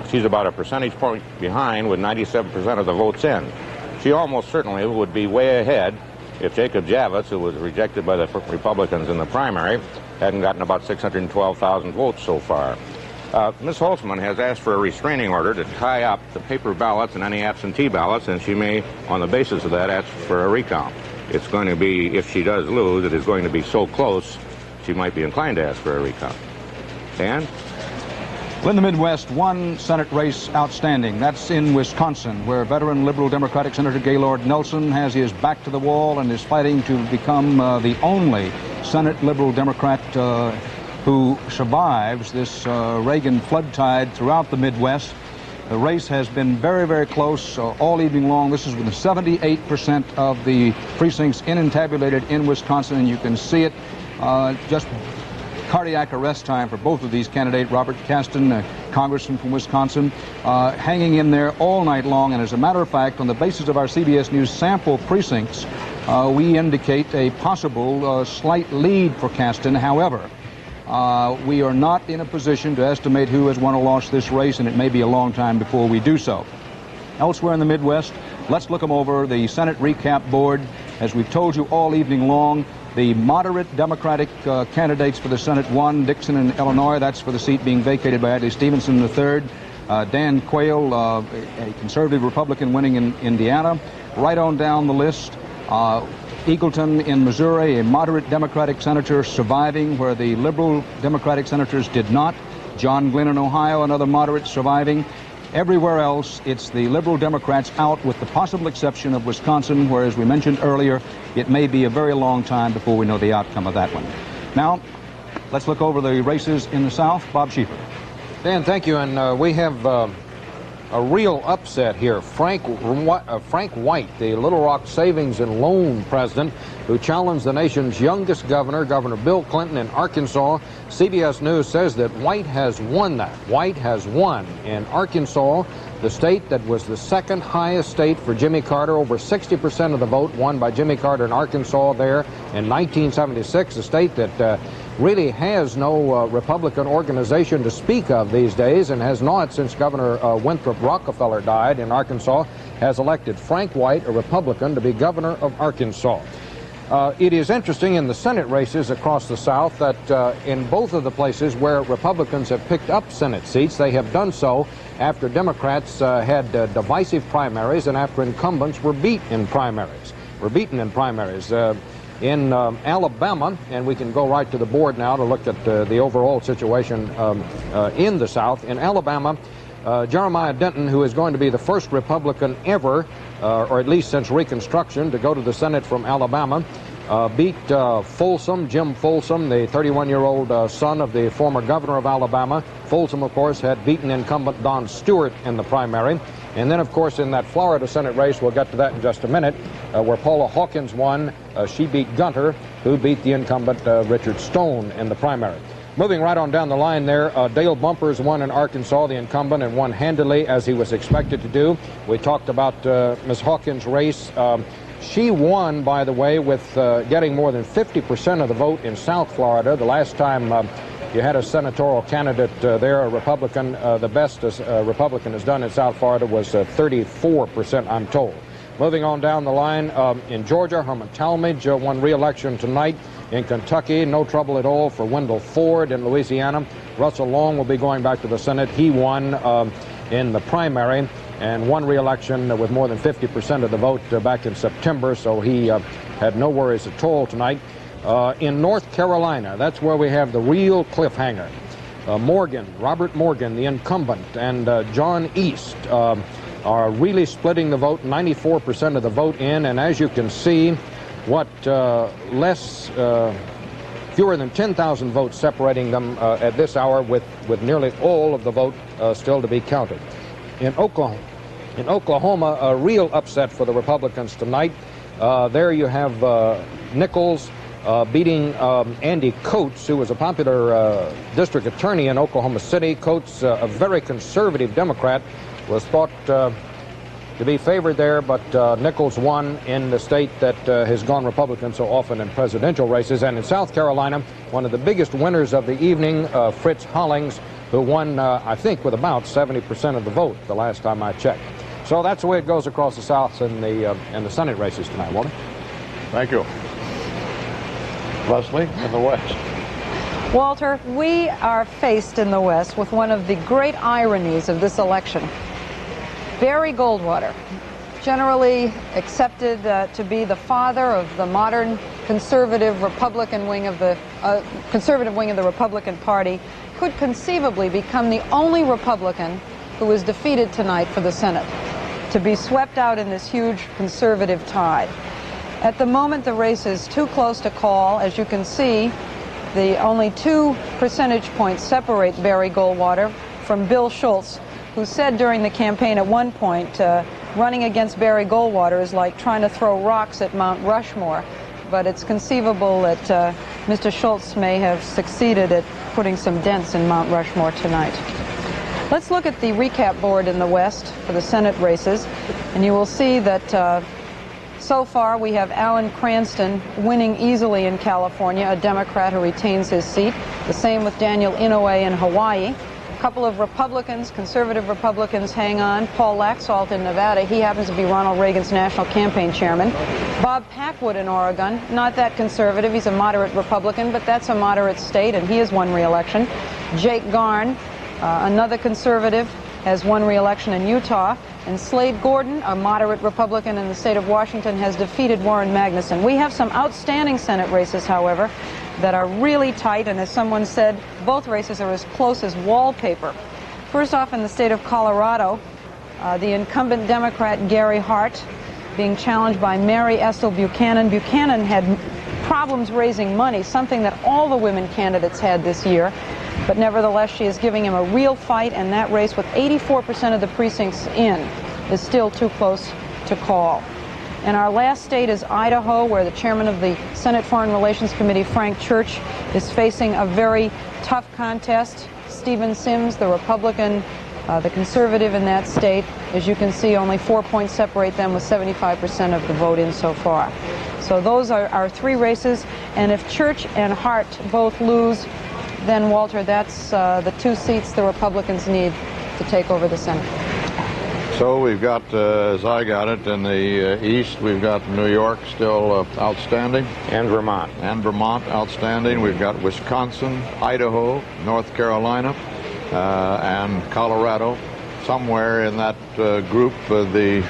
She's about a percentage point behind with 97% of the votes in. She almost certainly would be way ahead if Jacob Javits, who was rejected by the Republicans in the primary, hadn't gotten about 612,000 votes so far. Ms. Holtzman has asked for a restraining order to tie up the paper ballots and any absentee ballots, and she may, on the basis of that, ask for a recount. It's going to be, if she does lose, it is going to be so close, she might be inclined to ask for a recount. Dan? Well, in the Midwest, one Senate race outstanding. That's in Wisconsin, where veteran Liberal Democratic Senator Gaylord Nelson has his back to the wall and is fighting to become the only Senate Liberal Democrat who survives this Reagan flood tide throughout the Midwest. The race has been very, very close all evening long. This is with 78% of the precincts in and tabulated in Wisconsin, and you can see it just cardiac arrest time for both of these candidates. Robert Kasten, congressman from Wisconsin, hanging in there all night long. And as a matter of fact, on the basis of our CBS News sample precincts, we indicate a possible slight lead for Kasten. However, we are not in a position to estimate who has won or lost this race, and it may be a long time before we do so. Elsewhere in the Midwest, let's look them over. The Senate recap board, as we've told you all evening long, the moderate Democratic candidates for the Senate won. Dixon in Illinois, that's for the seat being vacated by Adlai Stevenson III. Dan Quayle, a conservative Republican, winning in Indiana. Right on down the list, Eagleton in Missouri, a moderate Democratic senator surviving where the liberal Democratic senators did not. John Glenn in Ohio, another moderate surviving. Everywhere else, it's the liberal Democrats out, with the possible exception of Wisconsin, where, as we mentioned earlier, it may be a very long time before we know the outcome of that one. Now, let's look over the races in the South. Bob Schieffer. Dan, thank you. And we have a real upset here. Frank White, the Little Rock Savings and Loan president, who challenged the nation's youngest governor, Governor Bill Clinton, in Arkansas. CBS News says that White has won that. White has won in Arkansas, the state that was the second highest state for Jimmy Carter. Over 60% of the vote won by Jimmy Carter in Arkansas there in 1976, a state that really has no Republican organization to speak of these days, and has not since Governor Winthrop Rockefeller died in Arkansas, has elected Frank White, a Republican, to be governor of Arkansas. It is interesting in the Senate races across the South that in both of the places where Republicans have picked up Senate seats, they have done so after Democrats had divisive primaries and after incumbents were beaten in primaries. In Alabama, and we can go right to the board now to look at the overall situation in the South. In Alabama, Jeremiah Denton, who is going to be the first Republican ever, or at least since Reconstruction, to go to the Senate from Alabama, beat Folsom, Jim Folsom, the 31-year-old son of the former governor of Alabama. Folsom, of course, had beaten incumbent Don Stewart in the primary. And then, of course, in that Florida Senate race, we'll get to that in just a minute, where Paula Hawkins won. She beat Gunter, who beat the incumbent Richard Stone in the primary. Moving right on down the line there, Dale Bumpers won in Arkansas, the incumbent, and won handily, as he was expected to do. We talked about Ms. Hawkins' race. She won, by the way, with getting more than 50% of the vote in South Florida. The last time you had a senatorial candidate there, a Republican, the best a Republican has done in South Florida was 34%, I'm told. Moving on down the line, in Georgia, Herman Talmadge won re-election tonight. In Kentucky, no trouble at all for Wendell Ford. In Louisiana, Russell Long will be going back to the Senate. He won in the primary and won re-election with more than 50% of the vote back in September, so he had no worries at all tonight. In North Carolina, that's where we have the real cliffhanger. Robert Morgan, the incumbent, and John East are really splitting the vote, 94% of the vote in, and as you can see, fewer than 10,000 votes separating them at this hour, with nearly all of the vote still to be counted. In Oklahoma, a real upset for the Republicans tonight. There you have Nichols beating Andy Coates, who was a popular district attorney in Oklahoma City. Coates, a very conservative Democrat, was thought to be favored there, but Nichols won in the state that has gone Republican so often in presidential races. And in South Carolina, one of the biggest winners of the evening, Fritz Hollings, who won, I think, with about 70% of the vote the last time I checked. So that's the way it goes across the South in the Senate races tonight, Walter. Thank you. Leslie, in the West. Walter, we are faced in the West with one of the great ironies of this election. Barry Goldwater, generally accepted to be the father of the modern conservative Republican wing of the Republican Party, could conceivably become the only Republican who was defeated tonight for the Senate, to be swept out in this huge conservative tide. At the moment, the race is too close to call. As you can see, only 2 percentage points separate Barry Goldwater from Bill Schultz, who said during the campaign at one point, running against Barry Goldwater is like trying to throw rocks at Mount Rushmore. But it's conceivable that Mr. Schultz may have succeeded at putting some dents in Mount Rushmore tonight. Let's look at the recap board in the West for the Senate races, and you will see that So far, we have Alan Cranston winning easily in California, a Democrat who retains his seat. The same with Daniel Inouye in Hawaii. A couple of Republicans, conservative Republicans, hang on. Paul Laxalt in Nevada, he happens to be Ronald Reagan's national campaign chairman. Bob Packwood in Oregon, not that conservative, he's a moderate Republican, but that's a moderate state, and he has won re-election. Jake Garn, another conservative, has won re-election in Utah. And Slade Gordon, a moderate Republican in the state of Washington, has defeated Warren Magnuson. We have some outstanding Senate races, however, that are really tight, and as someone said, both races are as close as wallpaper. First off, in the state of Colorado, the incumbent Democrat Gary Hart being challenged by Mary Estill Buchanan. Buchanan had problems raising money, something that all the women candidates had this year. But nevertheless, she is giving him a real fight, and that race, with 84% of the precincts in, is still too close to call. And our last state is Idaho, where the chairman of the Senate Foreign Relations Committee, Frank Church, is facing a very tough contest. Stephen Sims, the Republican, the conservative in that state, as you can see, only 4 points separate them, with 75% of the vote in so far. So those are our three races, and if Church and Hart both lose, then, Walter, that's the two seats the Republicans need to take over the Senate. So we've got, as I got it, in the East, we've got New York still outstanding. And Vermont. And Vermont outstanding. We've got Wisconsin, Idaho, North Carolina, and Colorado. Somewhere in that group, the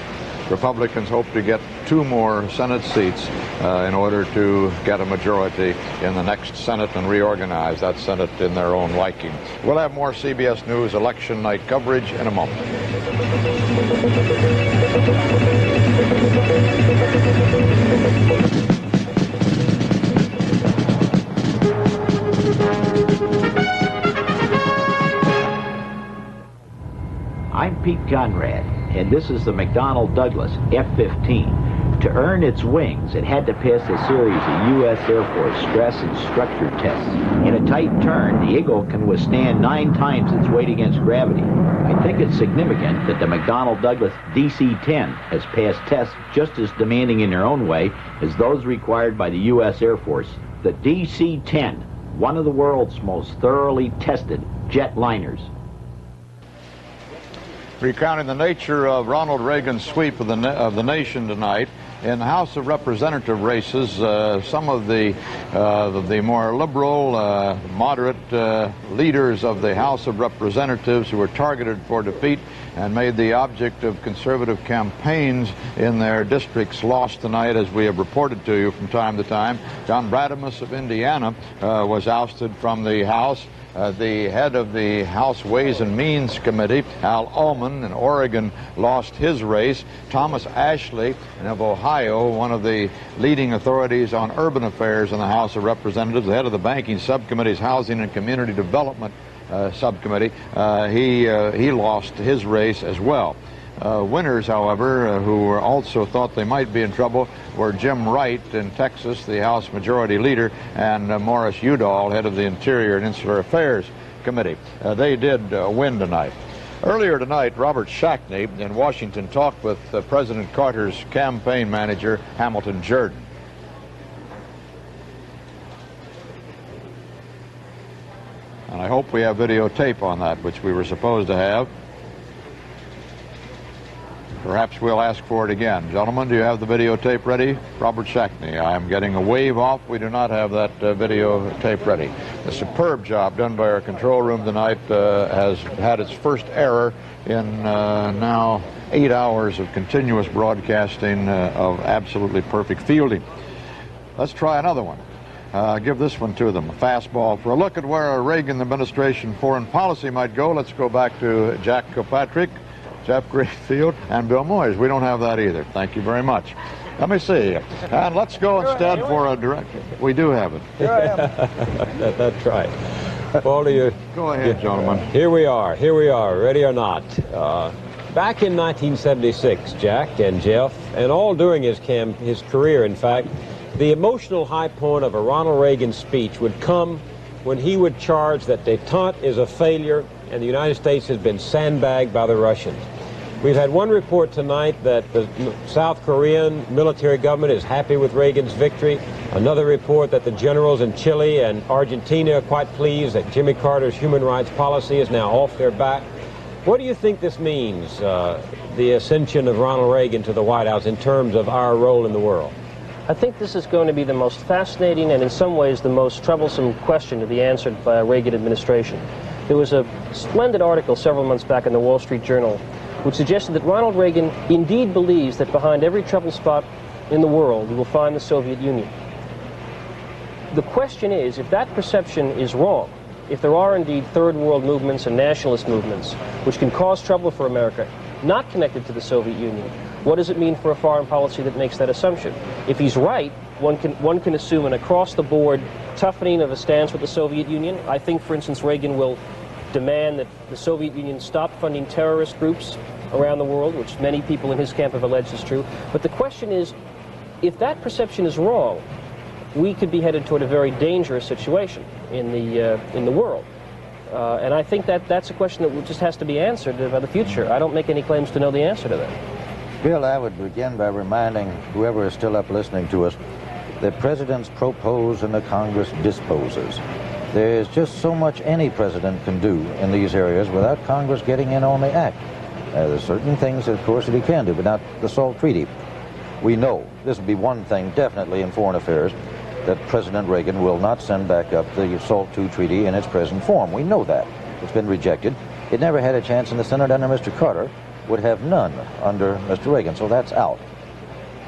Republicans hope to get 2 more Senate seats in order to get a majority in the next Senate and reorganize that Senate in their own liking. We'll have more CBS News election night coverage in a moment. I'm Pete Conrad, and this is the McDonnell Douglas F-15. To earn its wings, it had to pass a series of U.S. Air Force stress and structure tests. In a tight turn, the Eagle can withstand 9 times its weight against gravity. I think it's significant that the McDonnell Douglas DC-10 has passed tests just as demanding in their own way as those required by the U.S. Air Force. The DC-10, one of the world's most thoroughly tested jetliners. Recounting the nature of Ronald Reagan's sweep of the nation tonight, in the House of Representative races, some of the more liberal, moderate leaders of the House of Representatives who were targeted for defeat and made the object of conservative campaigns in their districts lost tonight, as we have reported to you from time to time. John Bradamus of Indiana was ousted from the House. The head of the House Ways and Means Committee, Al Ullman in Oregon, lost his race. Thomas Ashley of Ohio, one of the leading authorities on urban affairs in the House of Representatives, the head of the Banking Subcommittee's Housing and Community Development Subcommittee, he lost his race as well. Winners, however, who also thought they might be in trouble, were Jim Wright in Texas, the House Majority Leader, and Morris Udall, head of the Interior and Insular Affairs Committee. They did win tonight. Earlier tonight, Robert Shackney in Washington talked with President Carter's campaign manager, Hamilton Jordan. And I hope we have videotape on that, which we were supposed to have. Perhaps we'll ask for it again. Gentlemen, do you have the videotape ready? Robert Shackney, I am getting a wave off. We do not have that videotape ready. A superb job done by our control room tonight has had its first error in now 8 hours of continuous broadcasting of absolutely perfect fielding. Let's try another one. Give this one to them, a fastball. For a look at where a Reagan administration foreign policy might go, let's go back to Jack Kilpatrick, Jeff Greenfield, and Bill Moyes. We don't have that either. Thank you very much. Let me see. And let's go instead for a director. We do have it. Here I am. That's right. Walter, go ahead, gentlemen. Here we are, ready or not. Back in 1976, Jack and Jeff, and all during his career, in fact, the emotional high point of a Ronald Reagan speech would come when he would charge that détente is a failure and the United States has been sandbagged by the Russians. We've had one report tonight that the South Korean military government is happy with Reagan's victory. Another report that the generals in Chile and Argentina are quite pleased that Jimmy Carter's human rights policy is now off their back. What do you think this means, the ascension of Ronald Reagan to the White House, in terms of our role in the world? I think this is going to be the most fascinating and in some ways the most troublesome question to be answered by a Reagan administration. There was a splendid article several months back in the Wall Street Journal which suggested that Ronald Reagan indeed believes that behind every trouble spot in the world you will find the Soviet Union. The question is, if that perception is wrong, if there are indeed third world movements and nationalist movements which can cause trouble for America, not connected to the Soviet Union, what does it mean for a foreign policy that makes that assumption? If he's right, one can assume an across-the-board toughening of a stance with the Soviet Union. I think, for instance, Reagan will demand that the Soviet Union stop funding terrorist groups around the world, which many people in his camp have alleged is true. But the question is, if that perception is wrong, we could be headed toward a very dangerous situation in the world. And I think that's a question that just has to be answered by the future. I don't make any claims to know the answer to that. Bill, I would begin by reminding whoever is still up listening to us that presidents propose and the Congress disposes. There's just so much any president can do in these areas without Congress getting in on the act. There's certain things, of course, that he can do, but not the SALT Treaty. We know, this would be one thing definitely in foreign affairs, that President Reagan will not send back up the SALT II Treaty in its present form. We know that. It's been rejected. It never had a chance in the Senate under Mr. Carter, would have none under Mr. Reagan, so that's out.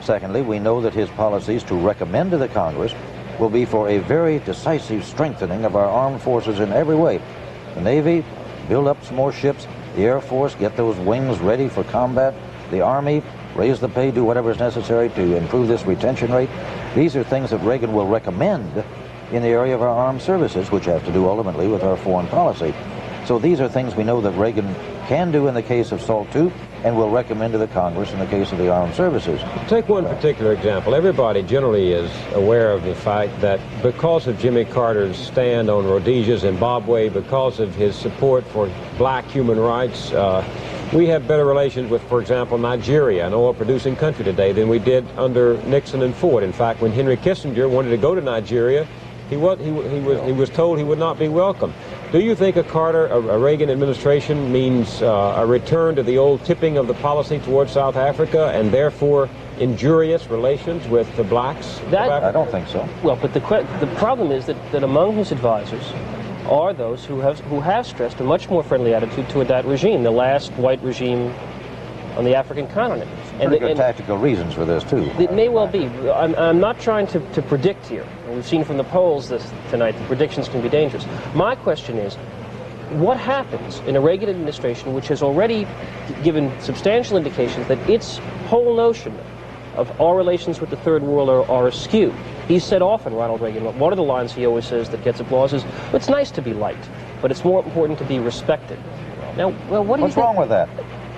Secondly, we know that his policies to recommend to the Congress will be for a very decisive strengthening of our armed forces in every way. The Navy, build up some more ships. The Air Force, get those wings ready for combat. The Army, raise the pay, do whatever is necessary to improve this retention rate. These are things that Reagan will recommend in the area of our armed services, which have to do ultimately with our foreign policy. So these are things we know that Reagan can do in the case of SALT II and will recommend to the Congress in the case of the armed services. Take one particular example. Everybody generally is aware of the fact that because of Jimmy Carter's stand on Rhodesia, Zimbabwe, because of his support for black human rights, we have better relations with, for example, Nigeria, an oil-producing country today, than we did under Nixon and Ford. In fact, when Henry Kissinger wanted to go to Nigeria, he was told he would not be welcome. Do you think a Reagan administration means a return to the old tipping of the policy towards South Africa and therefore injurious relations with the blacks? I don't think so. Well, but the problem is that among his advisors are those who have stressed a much more friendly attitude toward that regime, the last white regime on the African continent. Pretty good tactical reasons for this, too. It may well be. I'm not trying to predict here. We've seen from the polls tonight that predictions can be dangerous. My question is, what happens in a Reagan administration which has already given substantial indications that its whole notion of our relations with the third world are askew? He's said often, Ronald Reagan, one of the lines he always says that gets applause is, it's nice to be liked, but it's more important to be respected. Now, well, what do you think? What's wrong with that?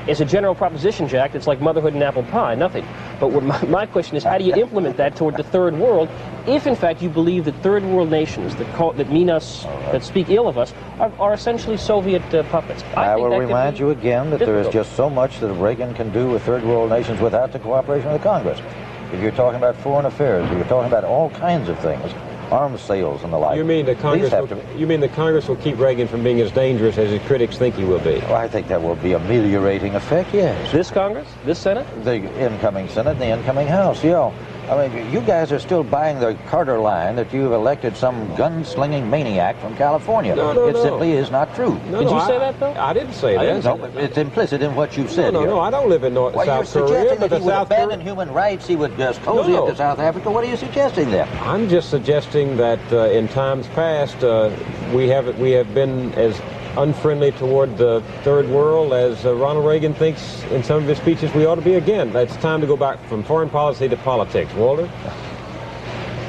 As a general proposition, Jack, it's like motherhood and apple pie, nothing. But my question is, how do you implement that toward the third world if, in fact, you believe that third world nations that mean us, that speak ill of us, are essentially Soviet puppets? I will remind you again that there is just so much that Reagan can do with third world nations without the cooperation of the Congress. If you're talking about foreign affairs, if you're talking about all kinds of things, arms sales and the like. You mean the Congress will keep Reagan from being as dangerous as his critics think he will be? Well, I think that will be ameliorating effect, yes. This Congress? This Senate? The incoming Senate and the incoming House, yeah. I mean, you guys are still buying the Carter line that you've elected some gunslinging maniac from California. No, it simply is not true. Did you say that, Bill? I didn't say that. No, it's implicit in what you've said here. No, I don't live in South Korea. You're suggesting that he would abandon human rights, he would just cozy up to South Africa. What are you suggesting there? I'm just suggesting that in times past, we have been as unfriendly toward the third world as Ronald Reagan thinks in some of his speeches we ought to be again. It's time to go back from foreign policy to politics. Walter?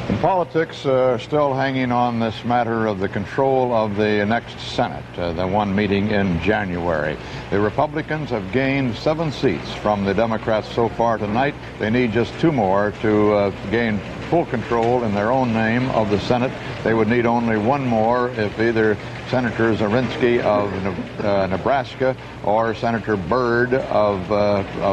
In politics, still hanging on this matter of the control of the next Senate, the one meeting in January. The Republicans have gained 7 seats from the Democrats so far tonight. They need just 2 more to gain full control in their own name of the Senate. They would need only 1 more if either Senator Zirinsky of Nebraska or Senator Byrd of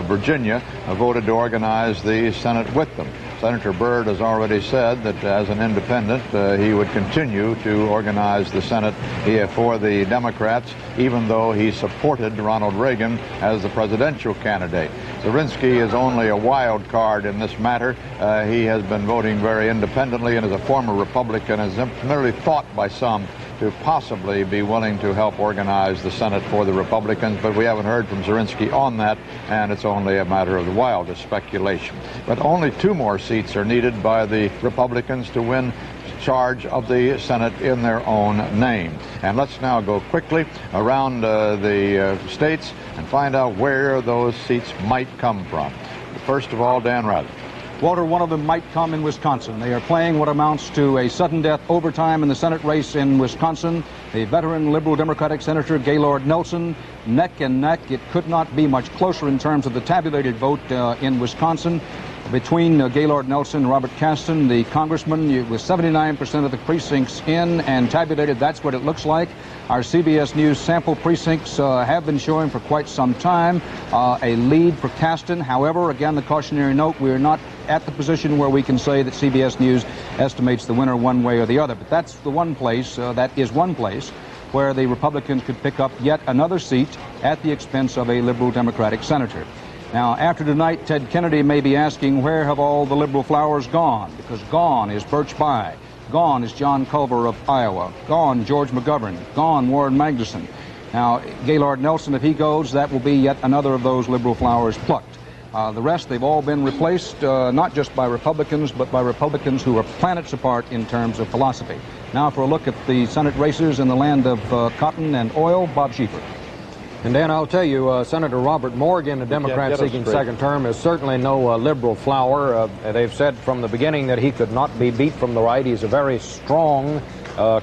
Virginia voted to organize the Senate with them. Senator Byrd has already said that as an independent, he would continue to organize the Senate for the Democrats, even though he supported Ronald Reagan as the presidential candidate. Zirinsky is only a wild card in this matter. He has been voting very independently and is a former Republican, is merely thought by some to possibly be willing to help organize the Senate for the Republicans, but we haven't heard from Zirinsky on that, and it's only a matter of the wildest speculation. But only 2 more seats are needed by the Republicans to win charge of the Senate in their own name. And let's now go quickly around the states and find out where those seats might come from. First of all, Dan Rather. Walter, one of them might come in Wisconsin. They are playing what amounts to a sudden death overtime in the Senate race in Wisconsin. The veteran Liberal Democratic Senator Gaylord Nelson, neck and neck. It could not be much closer in terms of the tabulated vote in Wisconsin. Between Gaylord Nelson and Robert Caston, the congressman, with 79% of the precincts in and tabulated, that's what it looks like. Our CBS News sample precincts have been showing for quite some time a lead for Caston. However, again, the cautionary note, we are not at the position where we can say that CBS News estimates the winner one way or the other. But that's the one place, that is one place where the Republicans could pick up yet another seat at the expense of a Liberal Democratic senator. Now, after tonight, Ted Kennedy may be asking, where have all the liberal flowers gone? Because gone is Birch Bayh. Gone is John Culver of Iowa. Gone George McGovern. Gone Warren Magnuson. Now, Gaylord Nelson, if he goes, that will be yet another of those liberal flowers plucked. The rest, they've all been replaced, not just by Republicans, but by Republicans who are planets apart in terms of philosophy. Now for a look at the Senate races in the land of cotton and oil, Bob Schieffer. And Dan, I'll tell you, Senator Robert Morgan, a Democrat seeking second term, is certainly no liberal flower. They've said from the beginning that he could not be beat from the right. He's a very strong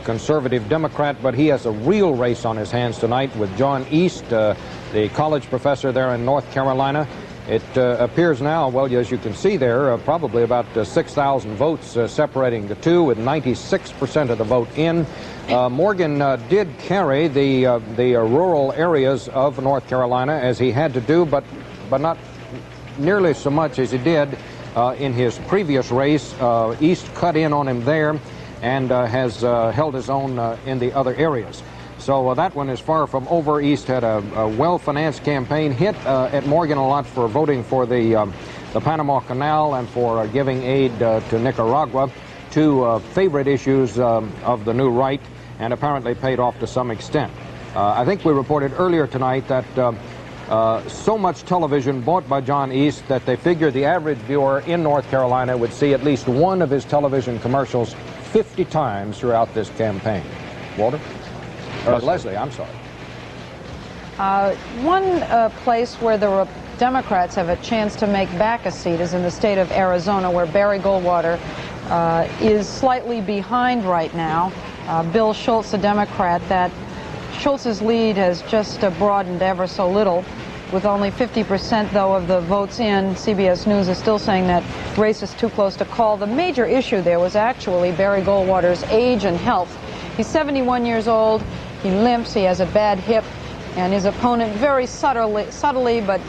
conservative Democrat, but he has a real race on his hands tonight with John East, the college professor there in North Carolina. It appears now, well, as you can see there, probably about 6,000 votes separating the two, with 96% of the vote in. Morgan did carry the rural areas of North Carolina, as he had to do, but not nearly so much as he did in his previous race. East cut in on him there and has held his own in the other areas. So that one is far from over. East had a well-financed campaign, hit at Morgan a lot for voting for the Panama Canal and for giving aid to Nicaragua, 2 favorite issues of the new right, and apparently paid off to some extent. I think we reported earlier tonight that so much television bought by John East that they figured the average viewer in North Carolina would see at least one of his television commercials 50 times throughout this campaign. Walter? Leslie, I'm sorry. One place where the Democrats have a chance to make back a seat is in the state of Arizona, where Barry Goldwater is slightly behind right now. Bill Schultz, a Democrat, that Schultz's lead has just broadened ever so little. With only 50%, though, of the votes in, CBS News is still saying that race is too close to call. The major issue there was actually Barry Goldwater's age and health. He's 71 years old. He limps, he has a bad hip, and his opponent very subtly but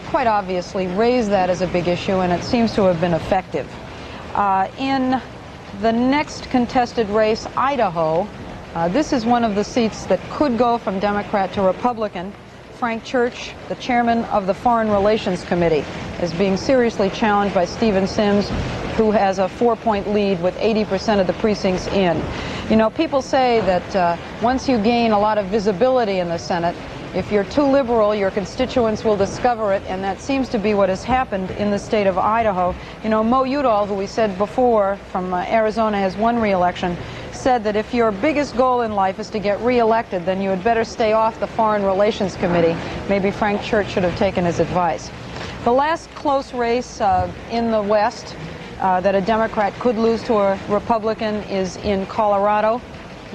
quite obviously raised that as a big issue, and it seems to have been effective. In the next contested race, Idaho, this is one of the seats that could go from Democrat to Republican. Frank Church, the chairman of the Foreign Relations Committee, is being seriously challenged by Stephen Sims, who has a 4-point lead with 80% of the precincts in. You know, people say that once you gain a lot of visibility in the Senate, if you're too liberal, your constituents will discover it, and that seems to be what has happened in the state of Idaho. You know, Mo Udall, who we said before from Arizona has won re-election, said that if your biggest goal in life is to get re-elected, then you had better stay off the Foreign Relations Committee. Maybe Frank Church should have taken his advice. The last close race in the West that a Democrat could lose to a Republican is in Colorado,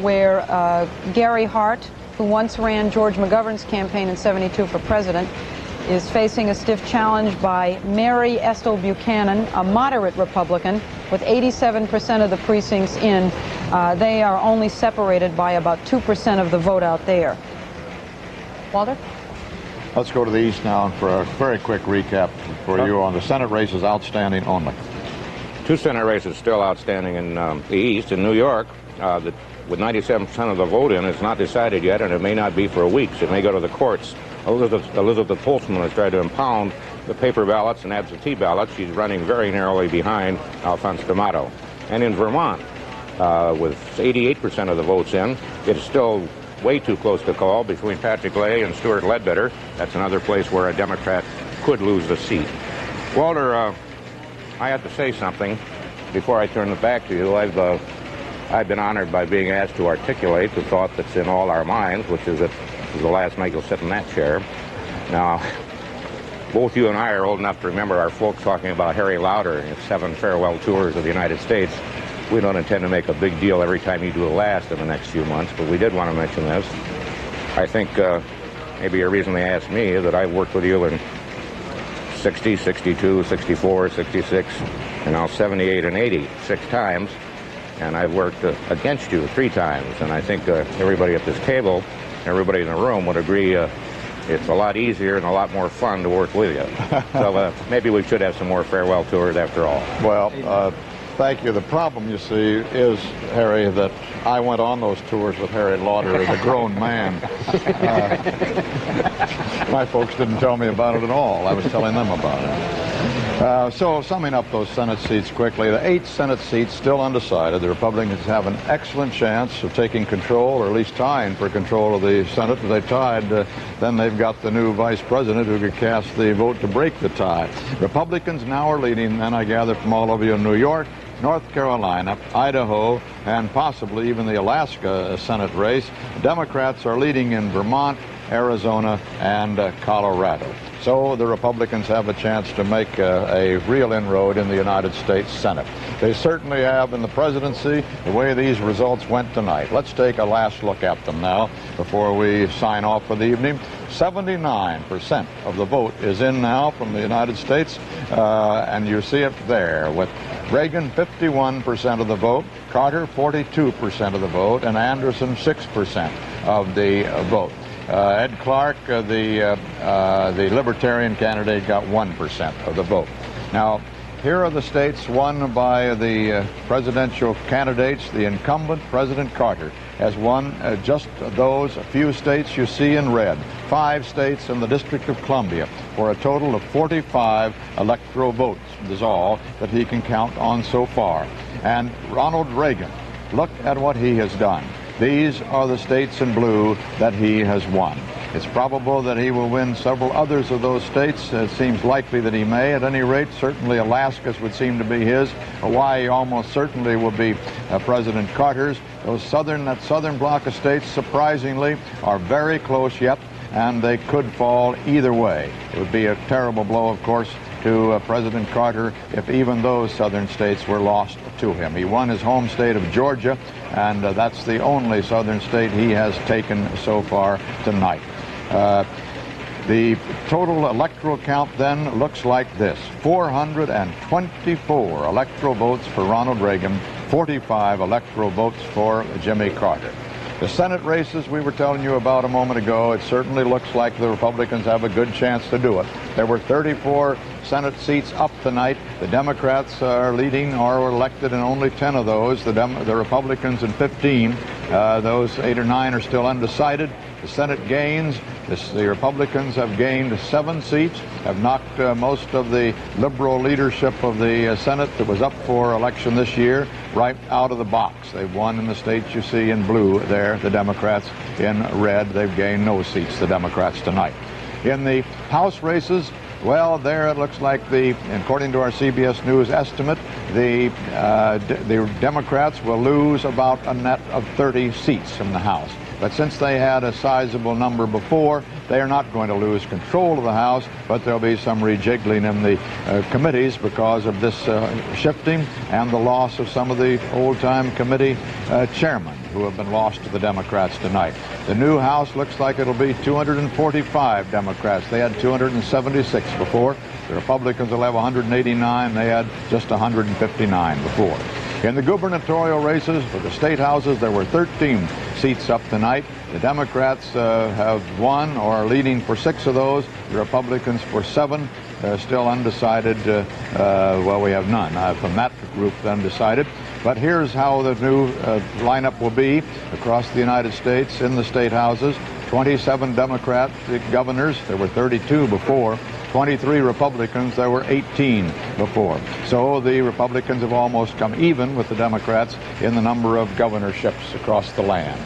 where Gary Hart, who once ran George McGovern's campaign in '72 for president, is facing a stiff challenge by Mary Estill Buchanan, a moderate Republican, with 87% of the precincts in. They are only separated by about 2% of the vote out there. Walter? Let's go to the East now for a very quick recap for you on the Senate races outstanding only. 2 Senate races still outstanding in the East. In New York, with 97% of the vote in, it's not decided yet, and it may not be for weeks. It may go to the courts. Elizabeth Holtzman has tried to impound the paper ballots and absentee ballots. She's running very narrowly behind Alphonse D'Amato. And in Vermont, with 88% of the votes in, it's still way too close to call between Patrick Leahy and Stuart Ledbetter. That's another place where a Democrat could lose the seat. Walter, I have to say something before I turn it back to you. I've been honored by being asked to articulate the thought that's in all our minds, which is that this is the last night you'll sit in that chair. Now, both you and I are old enough to remember our folks talking about Harry Lauder and his 7 farewell tours of the United States. We don't intend to make a big deal every time you do a last in the next few months, but we did want to mention this. I think maybe a reason they asked me is that I worked with you in 60, 62, 64, 66, and now 78 and 80, 6 times. And I've worked against you 3 times. And I think everybody at this table, everybody in the room would agree it's a lot easier and a lot more fun to work with you. So maybe we should have some more farewell tours after all. Well, thank you. The problem, you see, is, Harry, that I went on those tours with Harry Lauder as a grown man. My folks didn't tell me about it at all. I was telling them about it. So, summing up those Senate seats quickly, the 8 Senate seats still undecided. The Republicans have an excellent chance of taking control, or at least tying for control of the Senate. If they tied, then they've got the new vice president who could cast the vote to break the tie. Republicans now are leading, and I gather from all of you in New York, North Carolina, Idaho, and possibly even the Alaska Senate race. Democrats are leading in Vermont, Arizona, and Colorado. So the Republicans have a chance to make a real inroad in the United States Senate. They certainly have in the presidency, the way these results went tonight. Let's take a last look at them now before we sign off for the evening. 79% of the vote is in now from the United States, and you see it there with Reagan 51% of the vote, Carter 42% of the vote, and Anderson 6% of the vote. Ed Clark, the Libertarian candidate, got 1% of the vote. Now, here are the states won by the presidential candidates. The incumbent, President Carter, has won just those few states you see in red. 5 states in the District of Columbia, for a total of 45 electoral votes is all that he can count on so far. And Ronald Reagan, look at what he has done. These are the states in blue that he has won. It's probable that he will win several others of those states. It seems likely that he may. At any rate, certainly Alaska's would seem to be his. Hawaii almost certainly will be President Carter's. That southern block of states, surprisingly, are very close yet, and they could fall either way. It would be a terrible blow, of course, to President Carter if even those southern states were lost to him. He won his home state of Georgia, and that's the only southern state he has taken so far tonight. The total electoral count then looks like this: 424 electoral votes for Ronald Reagan, 45 electoral votes for Jimmy Carter. The Senate races we were telling you about a moment ago, it certainly looks like the Republicans have a good chance to do it. There were 34 Senate seats up tonight. The Democrats are leading or were elected in only 10 of those. The Republicans in 15. Those 8 or 9 are still undecided. The Senate gains. The Republicans have gained 7 seats, have knocked most of the liberal leadership of the Senate that was up for election this year right out of the box. They've won in the states you see in blue there, the Democrats in red. They've gained no seats, the Democrats, tonight. In the House races, well, there it looks like according to our CBS News estimate, the Democrats will lose about a net of 30 seats in the House. But since they had a sizable number before, they are not going to lose control of the House, but there'll be some rejiggling in the committees because of this shifting and the loss of some of the old-time committee chairmen who have been lost to the Democrats tonight. The new House looks like it'll be 245 Democrats. They had 276 before. The Republicans will have 189. They had just 159 before. In the gubernatorial races for the state houses, there were 13 seats up tonight. The Democrats have won or are leading for 6 of those. The Republicans for 7. Still undecided. Well, we have none from that group undecided. But here's how the new lineup will be across the United States in the state houses. 27 Democratic governors. There were 32 before. 23 Republicans. There were 18 before. So the Republicans have almost come even with the Democrats in the number of governorships across the land.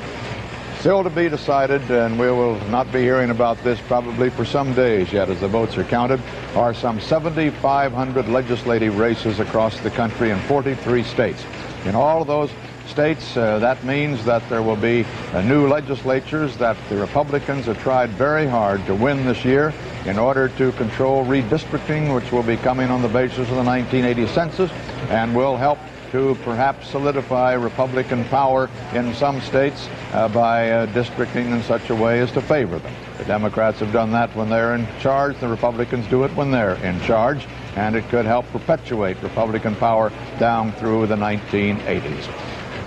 Still to be decided, and we will not be hearing about this probably for some days yet as the votes are counted, are some 7,500 legislative races across the country in 43 states. In all of those states, that means that there will be new legislatures that the Republicans have tried very hard to win this year in order to control redistricting, which will be coming on the basis of the 1980 census and will help to perhaps solidify Republican power in some states by districting in such a way as to favor them. The Democrats have done that when they're in charge. The Republicans do it when they're in charge, and it could help perpetuate Republican power down through the 1980s.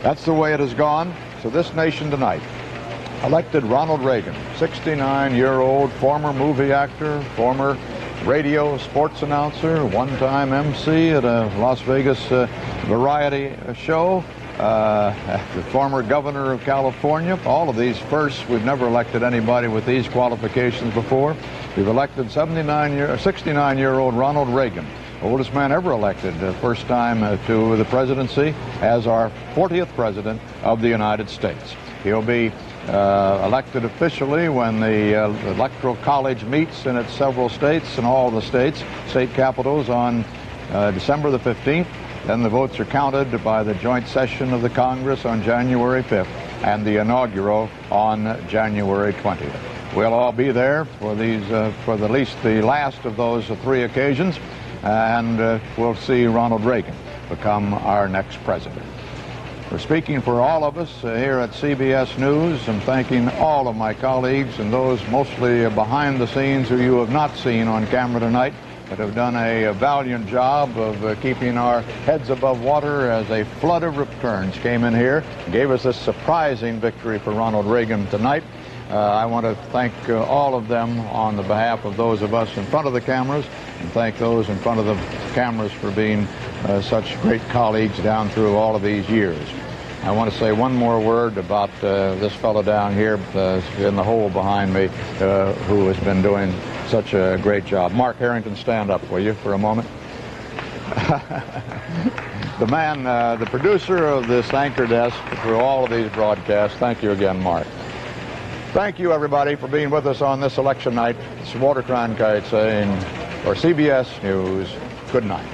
That's the way it has gone. So this nation tonight elected Ronald Reagan, 69-year-old former movie actor, former radio sports announcer, one-time MC at a Las Vegas variety show, the former governor of California. All of these firsts. We've never elected anybody with these qualifications before. We've elected 69-year-old Ronald Reagan, oldest man ever elected, first time to the presidency as our 40th president of the United States. He'll be elected officially when the Electoral College meets in its several states and all the states, state capitals, on December the 15th. Then the votes are counted by the joint session of the Congress on January 5th and the inaugural on January 20th. We'll all be there for these, for at least the last of those 3 occasions, and we'll see Ronald Reagan become our next president. For speaking for all of us here at CBS News, I'm thanking all of my colleagues and those mostly behind the scenes who you have not seen on camera tonight, but have done a valiant job of keeping our heads above water as a flood of returns came in here and gave us this surprising victory for Ronald Reagan tonight. I want to thank all of them on the behalf of those of us in front of the cameras, and thank those in front of the cameras for being such great colleagues down through all of these years. I want to say one more word about this fellow down here in the hole behind me who has been doing such a great job. Mark Harrington, stand up, will you, for a moment? The man, the producer of this anchor desk for all of these broadcasts. Thank you again, Mark. Thank you, everybody, for being with us on this election night. It's Walter Cronkite saying, for CBS News, good night.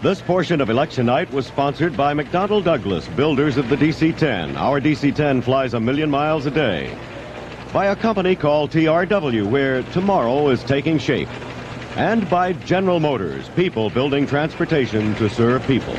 This portion of election night was sponsored by McDonnell Douglas, builders of the DC-10. Our DC-10 flies 1 million miles a day. By a company called TRW, where tomorrow is taking shape. And by General Motors, people building transportation to serve people.